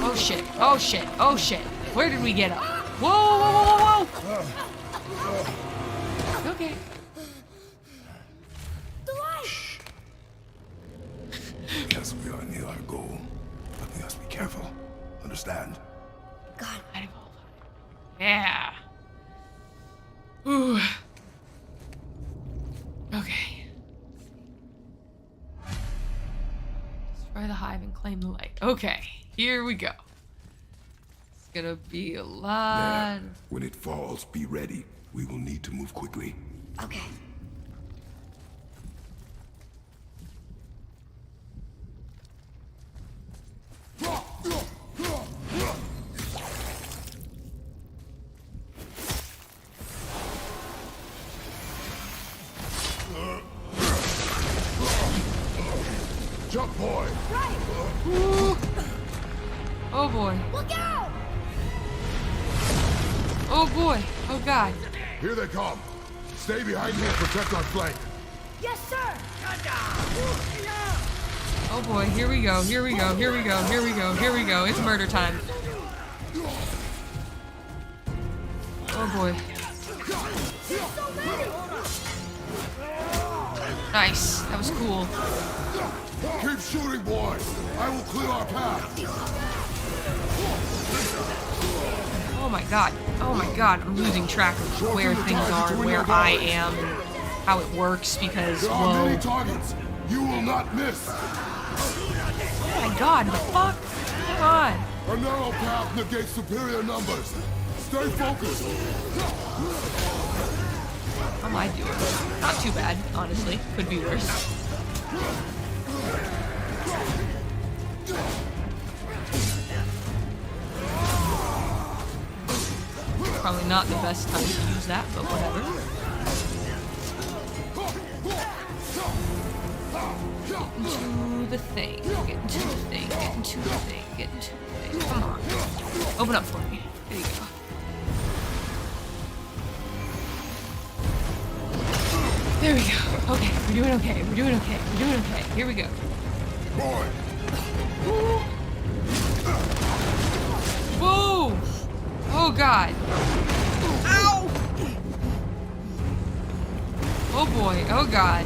Oh shit. Oh shit. Oh shit. Where did we get up? Whoa, whoa, whoa, whoa, whoa! Okay. The light! Yes, we are near our goal, but we must be careful. Understand? God. Yeah. Ooh. Okay. Destroy the hive and claim the light. Okay, here we go. It's gonna be a lot. There. When it falls, be ready. We will need to move quickly. Okay. Jump, boy! Right! Oh boy. Look out! Oh boy. Oh god. Here they come. Stay behind me and protect our flank. Yes, sir! Oh boy. Here we go. Here we go. Here we go. Here we go. Here we go. It's murder time. Oh boy. Nice. That was cool. Keep shooting, boys. I will clear our path. Oh my god. Oh my god. I'm losing track of where things are, where I am, and how it works because, whoa. Many targets. You will not miss. Oh my god, the fuck? Come on. A narrow path negates superior numbers. Stay focused. How am I doing? Not too bad, honestly. Could be worse. Probably not the best time to use that, but whatever. Get into the thing. Get into the thing. Get into the thing. Get into the thing. Come on. Open up for me. There you go. There we go. Okay, we're doing okay. We're doing okay. We're doing okay. Here we go. Boy. Whoa! Oh god. Ow! Oh boy. Oh god.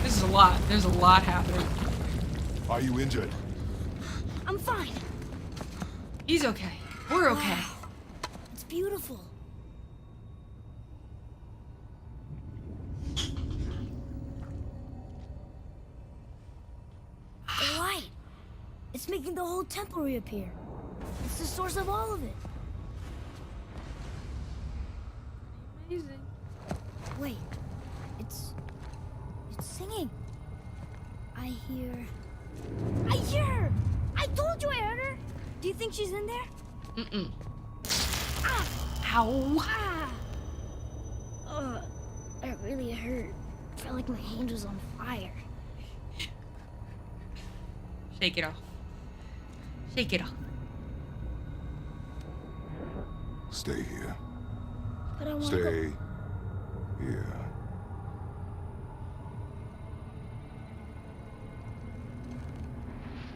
This is a lot. There's a lot happening. Are you injured? I'm fine. He's okay. We're okay. Wow. It's beautiful. The light. It's making the whole temple reappear. It's the source of all of it. Amazing. Wait. It's singing. I hear her! I told you I heard her! Do you think she's in there? Mm-mm. Ah! Ow! Ah! That really hurt. Felt like my hand was on fire. Shake it off. Shake it off. Stay here. But I want to Stay here.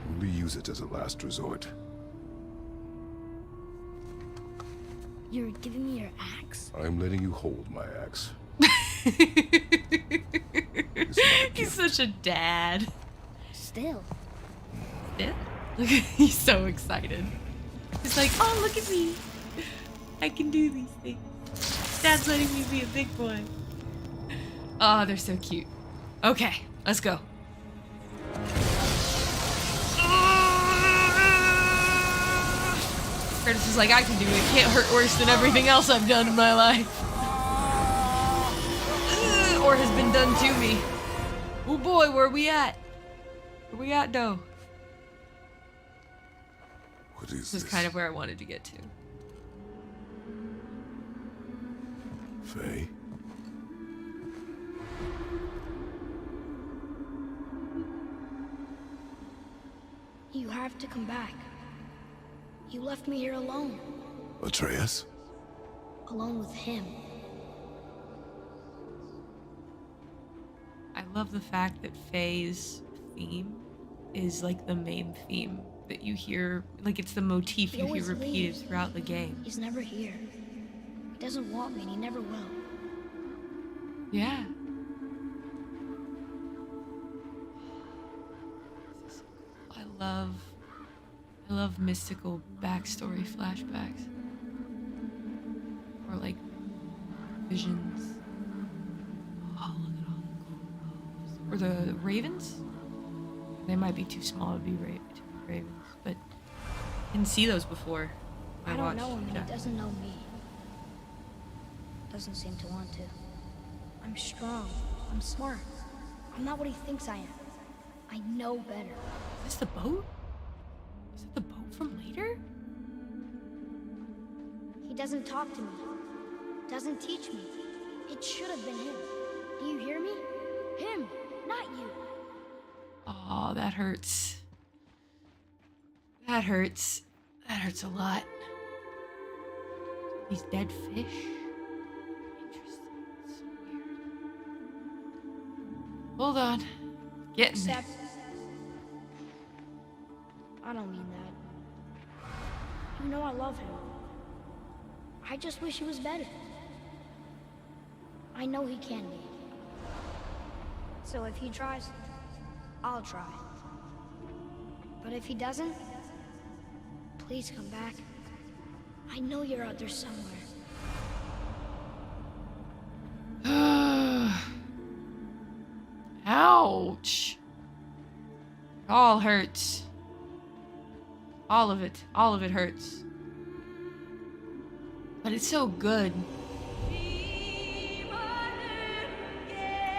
Only use it as a last resort. You're giving me your axe? I'm letting you hold my axe. He's such a dad. Still. Yeah. Look, he's so excited. He's like, oh, look at me. I can do these things. Dad's letting me be a big boy. Oh, they're so cute. Okay, let's go. Curtis is like, I can do it. It can't hurt worse than everything else I've done in my life. Or has been done to me. Oh boy, where are we at? Where we at, though? What is this? Is kind of where I wanted to get to. Faye? You have to come back. You left me here alone. Atreus? Alone with him. I love the fact that Faye's theme is like the main theme that you hear, like it's the motif you hear repeated throughout the game. He's never here. He doesn't want me and he never will. Yeah. I love mystical backstory flashbacks. Or like visions. Oh, look at all the cool bows. Or the ravens? They might be too small to be ravens, but I didn't see those before. I don't know him and he doesn't know me. Doesn't seem to want to. I'm strong. I'm smart. I'm not what he thinks I am. I know better. Is this the boat? Is it the boat from later? He doesn't talk to me. Doesn't teach me. It should have been him. Do you hear me? Him, not you. Oh, that hurts. That hurts. That hurts a lot. These dead fish? Interesting. So weird. Hold on. Getting there. I don't mean that. You know I love him. I just wish he was better. I know he can be. So if he tries, I'll try. But if he doesn't, please come back. I know you're out there somewhere. Ouch. All hurts. All of it hurts. But it's so good.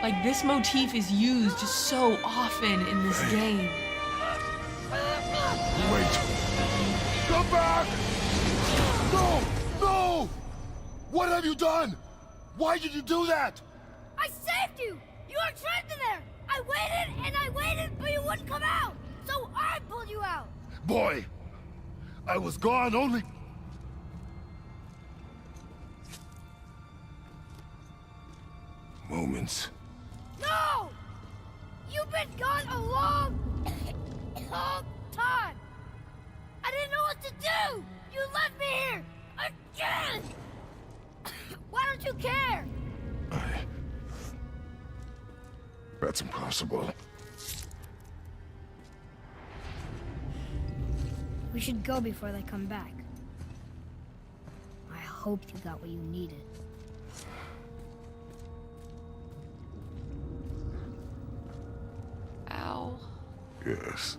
Like, this motif is used just so often in this game. Wait! Come back! No! No! What have you done? Why did you do that? I saved you! You were trapped in there! I waited and I waited, but you wouldn't come out! So I pulled you out! Boy, I was gone only... moments. No! You've been gone a long, long time! I didn't know what to do! You left me here! Again! Why don't you care? That's impossible. We should go before they come back. I hope you got what you needed. Ow. Yes.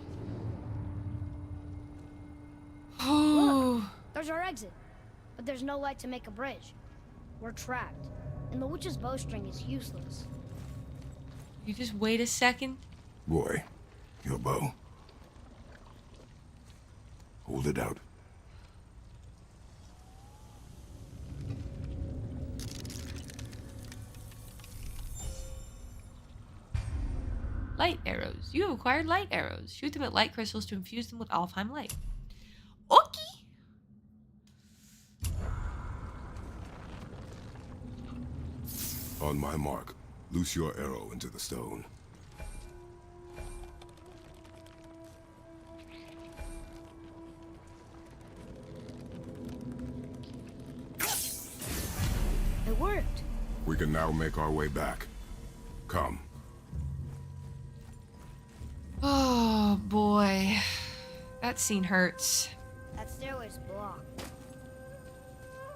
Look, there's our exit. But there's no light to make a bridge. We're trapped. And the witch's bowstring is useless. You just wait a second? Boy, your bow. Hold it out. Light arrows. You have acquired light arrows. Shoot them at light crystals to infuse them with Alfheim light. Okay. On my mark, loose your arrow into the stone. It worked. We can now make our way back. Come. Oh boy. That scene hurts. That stairway's blocked.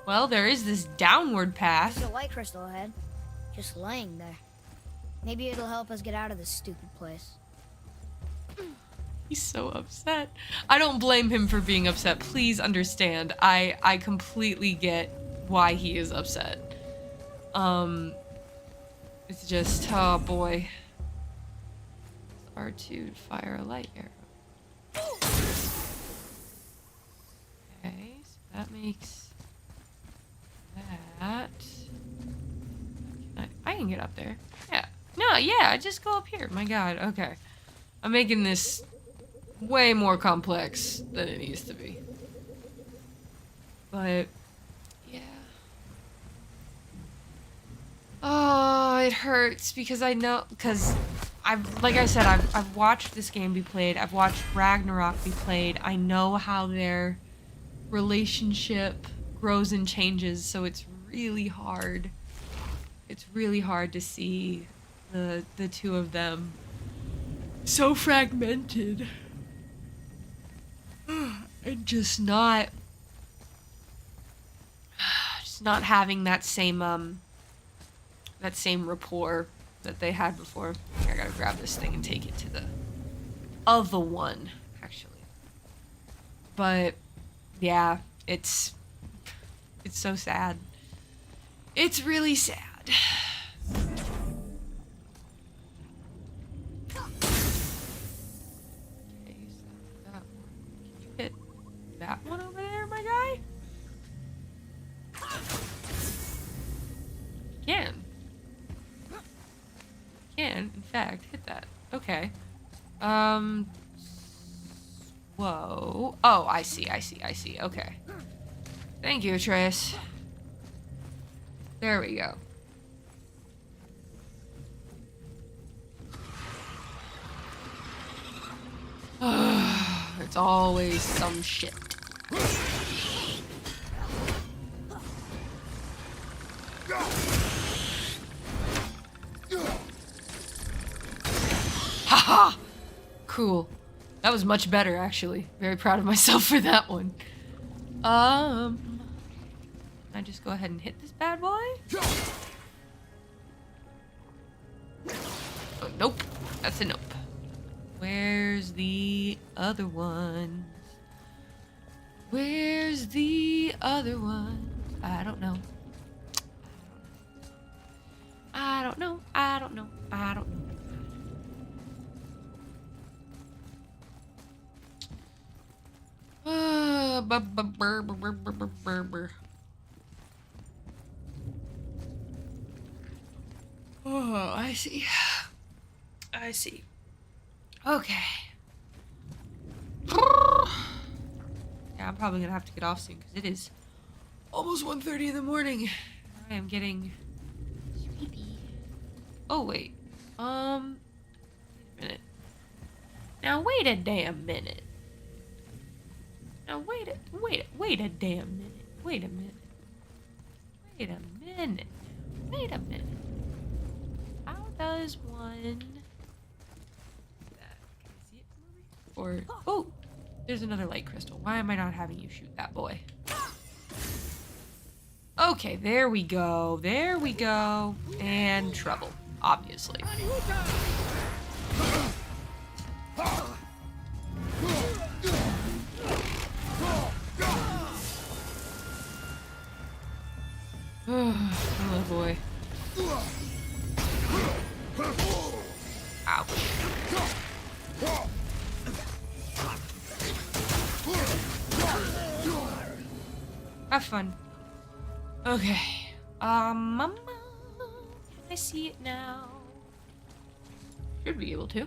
Well, there is this downward path. There's a light crystal ahead. Just laying there. Maybe it'll help us get out of this stupid place. He's so upset. I don't blame him for being upset. Please understand. I completely get why he is upset. It's just, oh boy. R2 to fire a light arrow. Okay, so that makes that. I can get up there. Yeah. No, yeah, just go up here. My god, okay. I'm making this way more complex than it needs to be. But, yeah. Oh, it hurts because I know, because like I said, I've watched this game be played. I've watched Ragnarok be played. I know how their relationship grows and changes, so it's really hard. It's really hard to see the two of them so fragmented and just not having that same rapport that they had before. I gotta grab this thing and take it to the other one, actually. But yeah, it's so sad. It's really sad. Okay, so that one. Can you hit that one over there, my guy? Can, in fact, hit that. Okay. Whoa. Oh, I see. Okay. Thank you, Atreus. There we go. It's always some shit. Haha! Cool. That was much better, actually. Very proud of myself for that one. Can I just go ahead and hit this bad boy? Oh, nope. That's a nope. Where's the other ones? Where's the other ones? I don't know. I don't know. I don't know. I don't know. Oh, I see. I see. Okay. Yeah, I'm probably gonna have to get off soon because it is almost 1:30 in the morning. I am getting sleepy. Oh wait. Wait a minute. Now wait a damn minute. Now wait a damn minute. Wait a minute. Wait a minute. Wait a minute. How does one do that? Can I see it from over here? Or oh, there's another light crystal. Why am I not having you shoot that boy? Okay, there we go. There we go. And trouble, obviously. Oh boy. Ow. Have fun. Okay. Mama, can I see it now? Should be able to.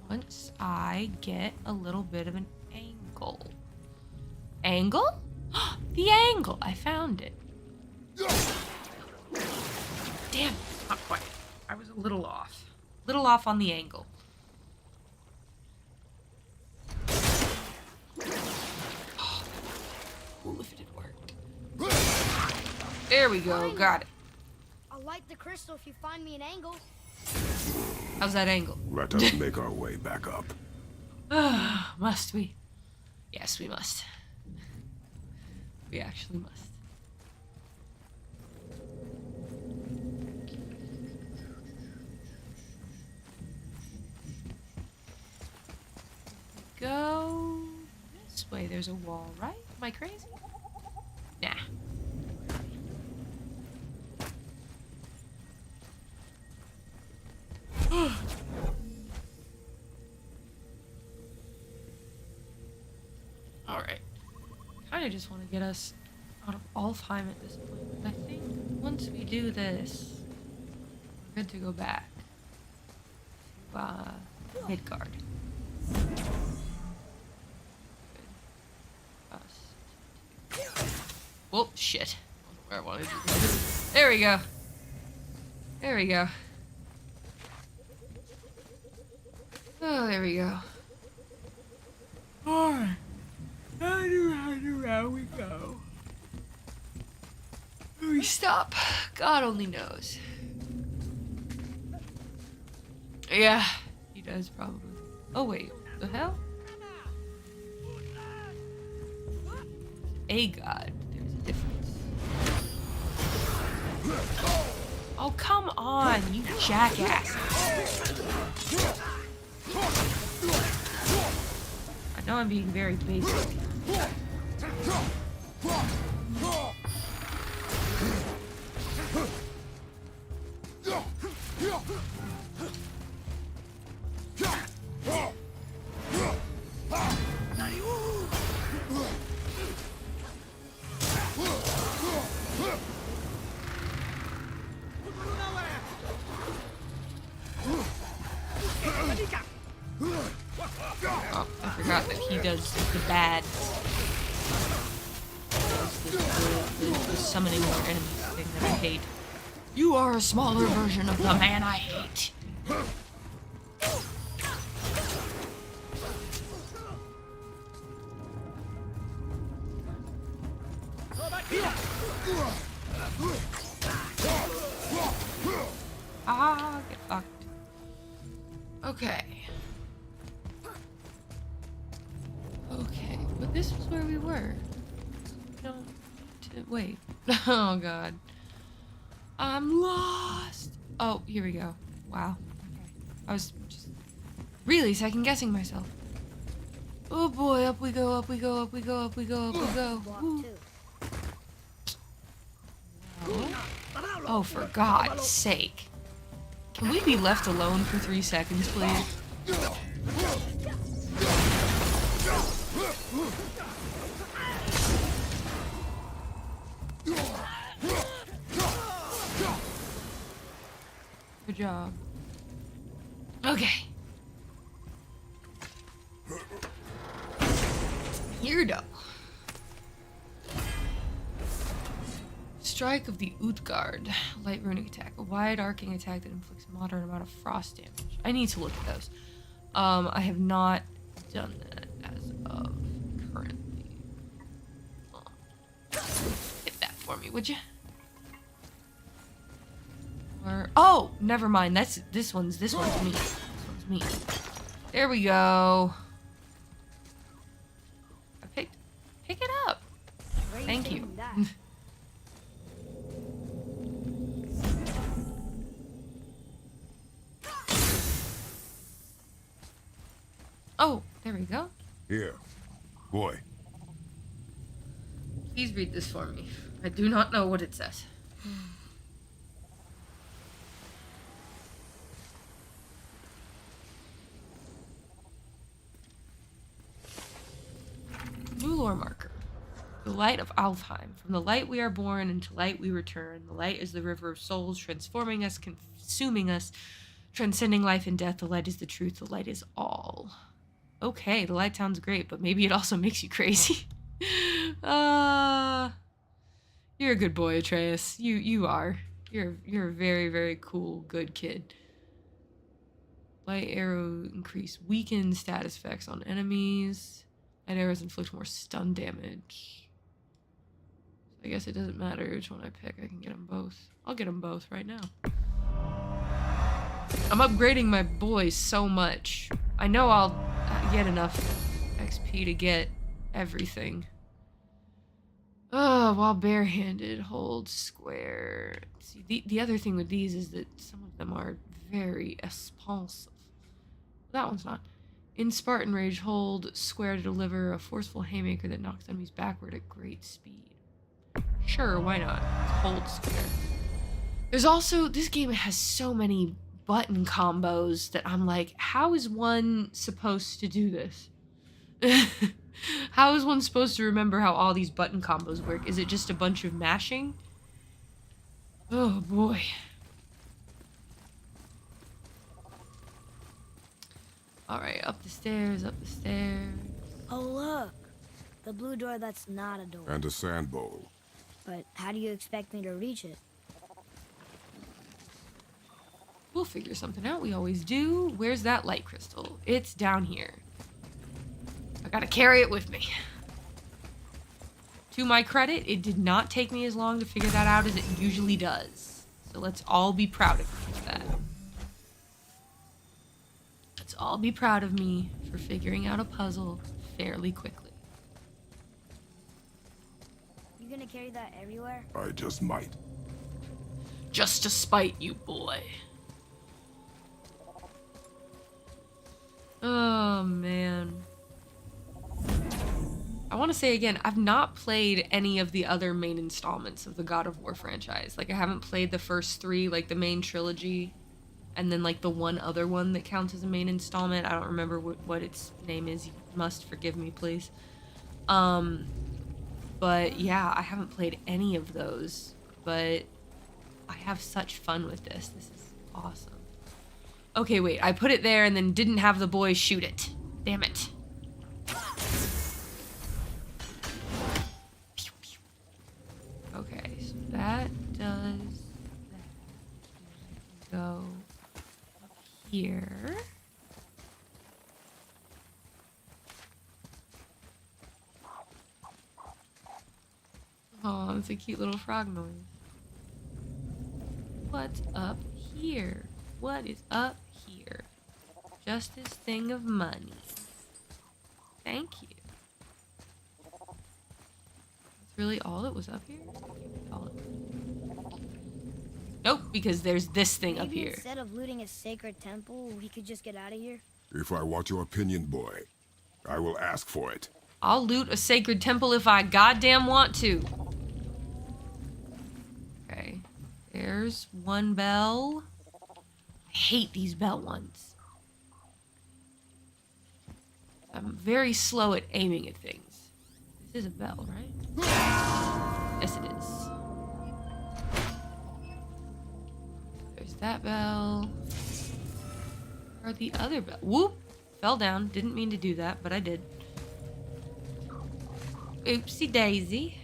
Once I get a little bit of an angle. Angle? The angle! I found it. Damn, not quite. I was a little off. Little off on the angle. Oh, cool if it had worked. There we go, got it. I'll light the crystal if you find me an angle. How's that angle? Let us make our way back up. Must we? Yes, we must. We actually must. Go this way. There's a wall, right? Am I crazy? Nah. Alright. Kinda just want to get us out of Alfheim at this point. But I think once we do this, we're good to go back to Midgard. Well, shit. Where I wanted to go. There we go. There we go. Oh, there we go. Alright. How we go? Where we stop? God only knows. Yeah, he does probably. Oh wait, the hell? A god. There's a difference. Oh, come on, you jackass. I know I'm being very basic. Oh, I forgot that he does the bad. The summoning more enemies thing that I hate. You are a smaller version of the man I hate. Ah, get fucked. Okay. Okay, but this was where we were. No, wait. Oh god. I'm lost. Oh, here we go. Wow. Okay. I was just really second guessing myself. Oh boy, up we go, up we go, up we go, up we go, up we go. Oh, for God's sake. Can we be left alone for 3 seconds, please? Good job. Okay. Yurdo. Strike of the Utgard. Light runic attack. A wide arcing attack that inflicts a moderate amount of frost damage. I need to look at those. I have not done that as of currently. Hit that for me, would you? Or, oh, never mind. That's this one's me. This one's me. There we go. Pick it up. Thank you. Oh, there we go. Here, boy. Please read this for me. I do not know what it says. New lore marker. The light of Alfheim. From the light we are born, and to light we return. The light is the river of souls, transforming us, consuming us, transcending life and death. The light is the truth. The light is all. Okay, the light sounds great, but maybe it also makes you crazy. You're a good boy, Atreus. You are. You're a very, very cool, good kid. Light arrow increase weaken status effects on enemies. Light arrows inflict more stun damage. So I guess it doesn't matter which one I pick. I can get them both. I'll get them both right now. I'm upgrading my boys so much. I know I'll get enough XP to get everything. Oh, while barehanded, hold square. See, the other thing with these is that some of them are very expansive. That one's not. In Spartan Rage, hold square to deliver a forceful haymaker that knocks enemies backward at great speed. Sure, why not? Hold square. There's also, this game has so many button combos that I'm like, how is one supposed to do this? How is one supposed to remember how all these button combos work? Is it just a bunch of mashing? Oh boy. Alright, up the stairs, up the stairs. Oh look, the blue door that's not a door. And a sand bowl. But how do you expect me to reach it? We'll figure something out, we always do. Where's that light crystal? It's down here. I gotta carry it with me. To my credit, it did not take me as long to figure that out as it usually does. So let's all be proud of me for that. Let's all be proud of me for figuring out a puzzle fairly quickly. You gonna carry that everywhere? I just might. Just to spite you, boy. Oh, man. I want to say again, I've not played any of the other main installments of the God of War franchise. Like, I haven't played the first three, like the main trilogy, and then like the one other one that counts as a main installment. I don't remember what its name is. You must forgive me, please. But yeah, I haven't played any of those, but I have such fun with this. This is awesome. Okay, wait, I put it there and then didn't have the boys shoot it. Damn it. Okay, so that does that. Go up here. Oh, it's a cute little frog noise. What's up here? What is up here? Just this thing of money. Thank you. really all that was up here? Nope, because there's this thing up here. Instead of looting a sacred temple, we could just get out of here. If I want your opinion, boy, I will ask for it. I'll loot a sacred temple if I goddamn want to. Okay, there's one bell. I hate these bell ones. I'm very slow at aiming at things. This is a bell, right? Yes, it is. There's that bell. Where are the other bells? Whoop! Fell down. Didn't mean to do that, but I did. Oopsie daisy.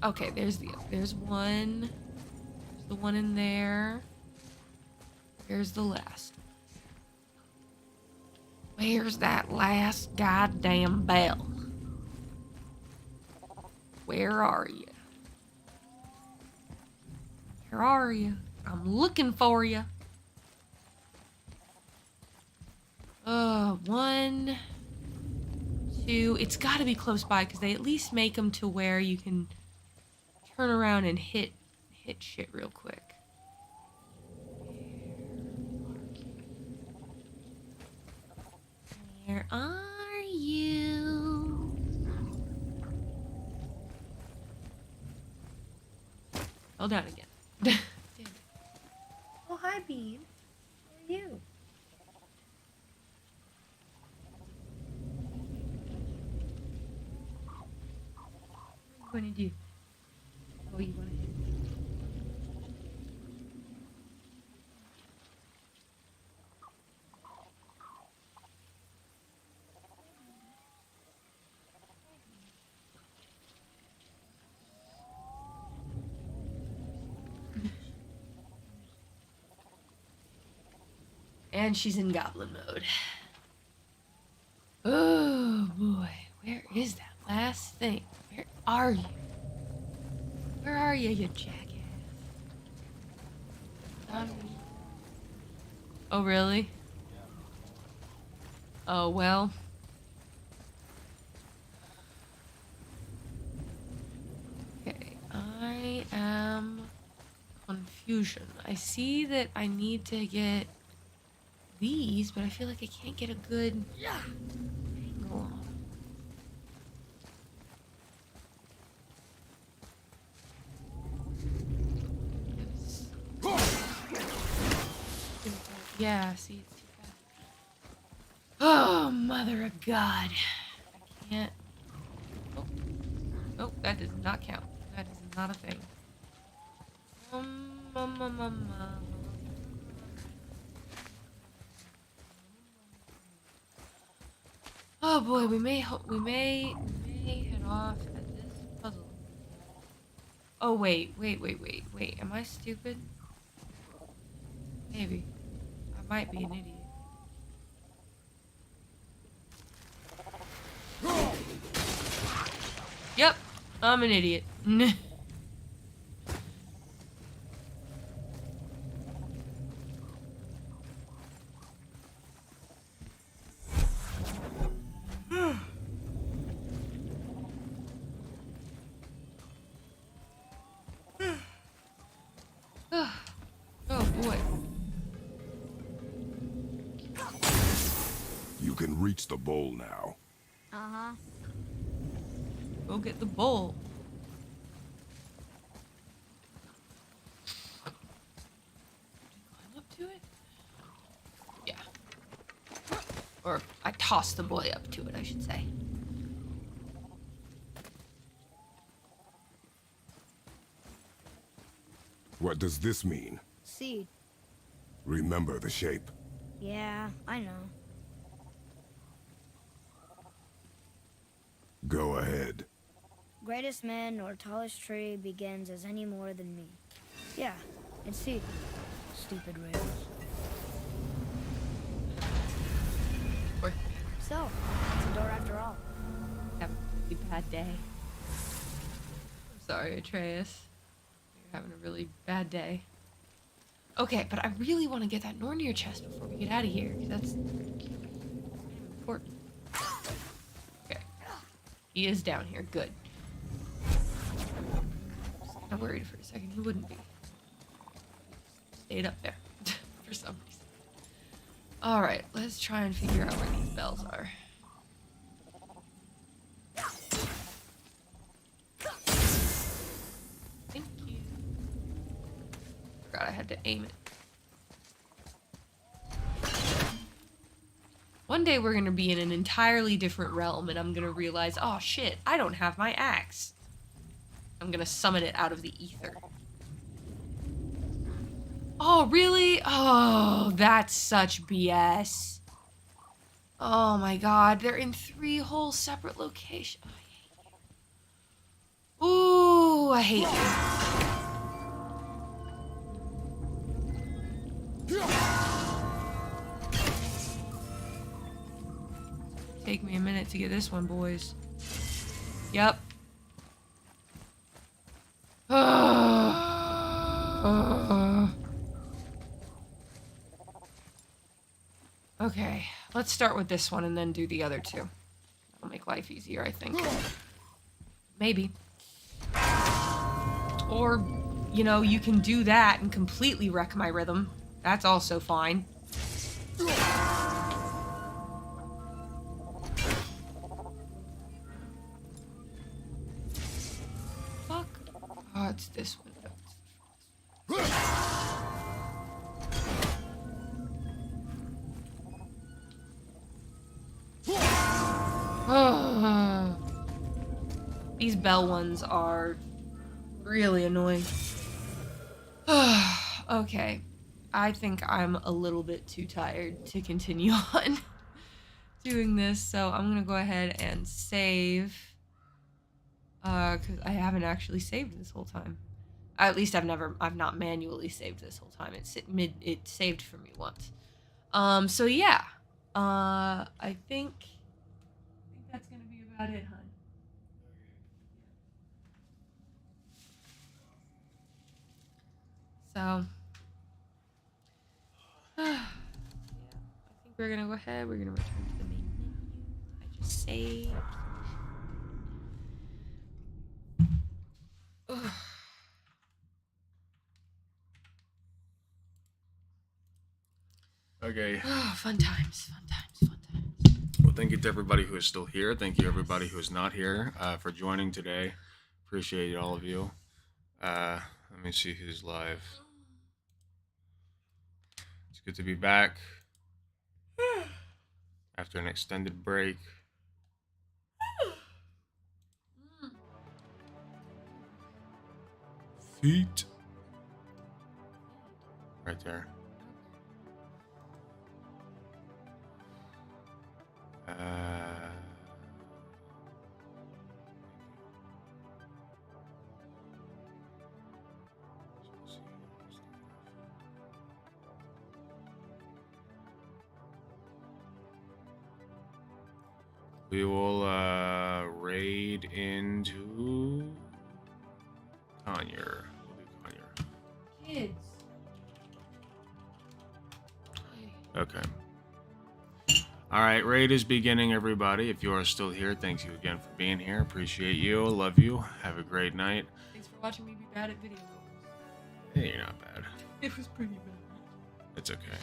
Okay, there's one. There's the one in there. Here's the last. Where's that last goddamn bell? Where are you? Where are you? I'm looking for you. 1, 2. It's got to be close by because they at least make them to where you can turn around and hit shit real quick. Where are you? Fell down again. Damn it. Oh, hi, Bean. How are you? What are you going to do? Oh, you want to hit me? And she's in goblin mode. Oh boy, where is that last thing? Where are you? Where are you, you jackass? Oh really? Oh well. Okay, I am confusion. I see that I need to get these, but I feel like I can't get a good angle on them. Yeah, see, it's too fast. Oh, mother of God. I can't. Oh. Oh, that does not count. That is not a thing. Oh boy, we may head off at this puzzle. Oh wait. Am I stupid? Maybe. I might be an idiot. Yep, I'm an idiot. Oh boy. You can reach the bowl now. Uh-huh. Go get the bowl. Climb up to it? Yeah. Or I tossed the boy up to it, I should say. What does this mean? Seed. Remember the shape. Yeah, I know. Go ahead. Greatest man nor tallest tree begins as any more than me. Yeah, it's seed. Stupid rails. So, it's a door after all. Have a really bad day. I'm sorry, Atreus. You're having a really bad day. Okay, but I really want to get that Nornir chest before we get out of here. 'Cause teleport? Okay. He is down here. Good. I'm worried for a second. He wouldn't be. Stayed up there for some reason. Alright, let's try and figure out where these bells are. Thank you. Forgot I had to aim it. One day we're gonna be in an entirely different realm and I'm gonna realize, oh shit, I don't have my axe. I'm gonna summon it out of the ether. Oh, really? Oh, that's such BS. Oh my god, they're in 3 whole separate locations. Oh, I hate you. Ooh, I hate you. Take me a minute to get this one, boys. Yep. Okay, let's start with this one and then do the other 2. That'll make life easier, I think. Maybe. Or, you know, you can do that and completely wreck my rhythm. That's also fine. Fuck. Oh, it's this one. These bell ones are really annoying. Okay. I think I'm a little bit too tired to continue on doing this, so I'm gonna go ahead and save. Because I haven't actually saved this whole time. At least I've not manually saved this whole time. It saved for me once. So yeah. I think that's gonna be about it, hun. So, yeah, I think we're gonna go ahead. We're gonna return to the main menu. I just saved. Ugh. Okay. Oh, fun times, fun times, fun times. Well, thank you to everybody who is still here. Thank you everybody who is not here for joining today. Appreciate all of you. Let me see who's live. It's good to be back after an extended break. Feet. Right there. We will raid into Conyer. We'll do Conyer. Kids. Okay. All right, raid is beginning, everybody. If you are still here, thank you again for being here. Appreciate you. Love you. Have a great night. Thanks for watching me be bad at video games. Hey, you're not bad. It was pretty bad. It's okay.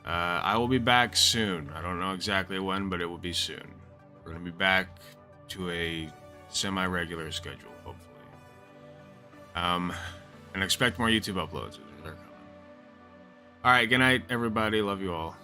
I will be back soon. I don't know exactly when, but it will be soon. We're going to be back to a semi-regular schedule, hopefully. And expect more YouTube uploads. They're coming. All right, good night, everybody. Love you all.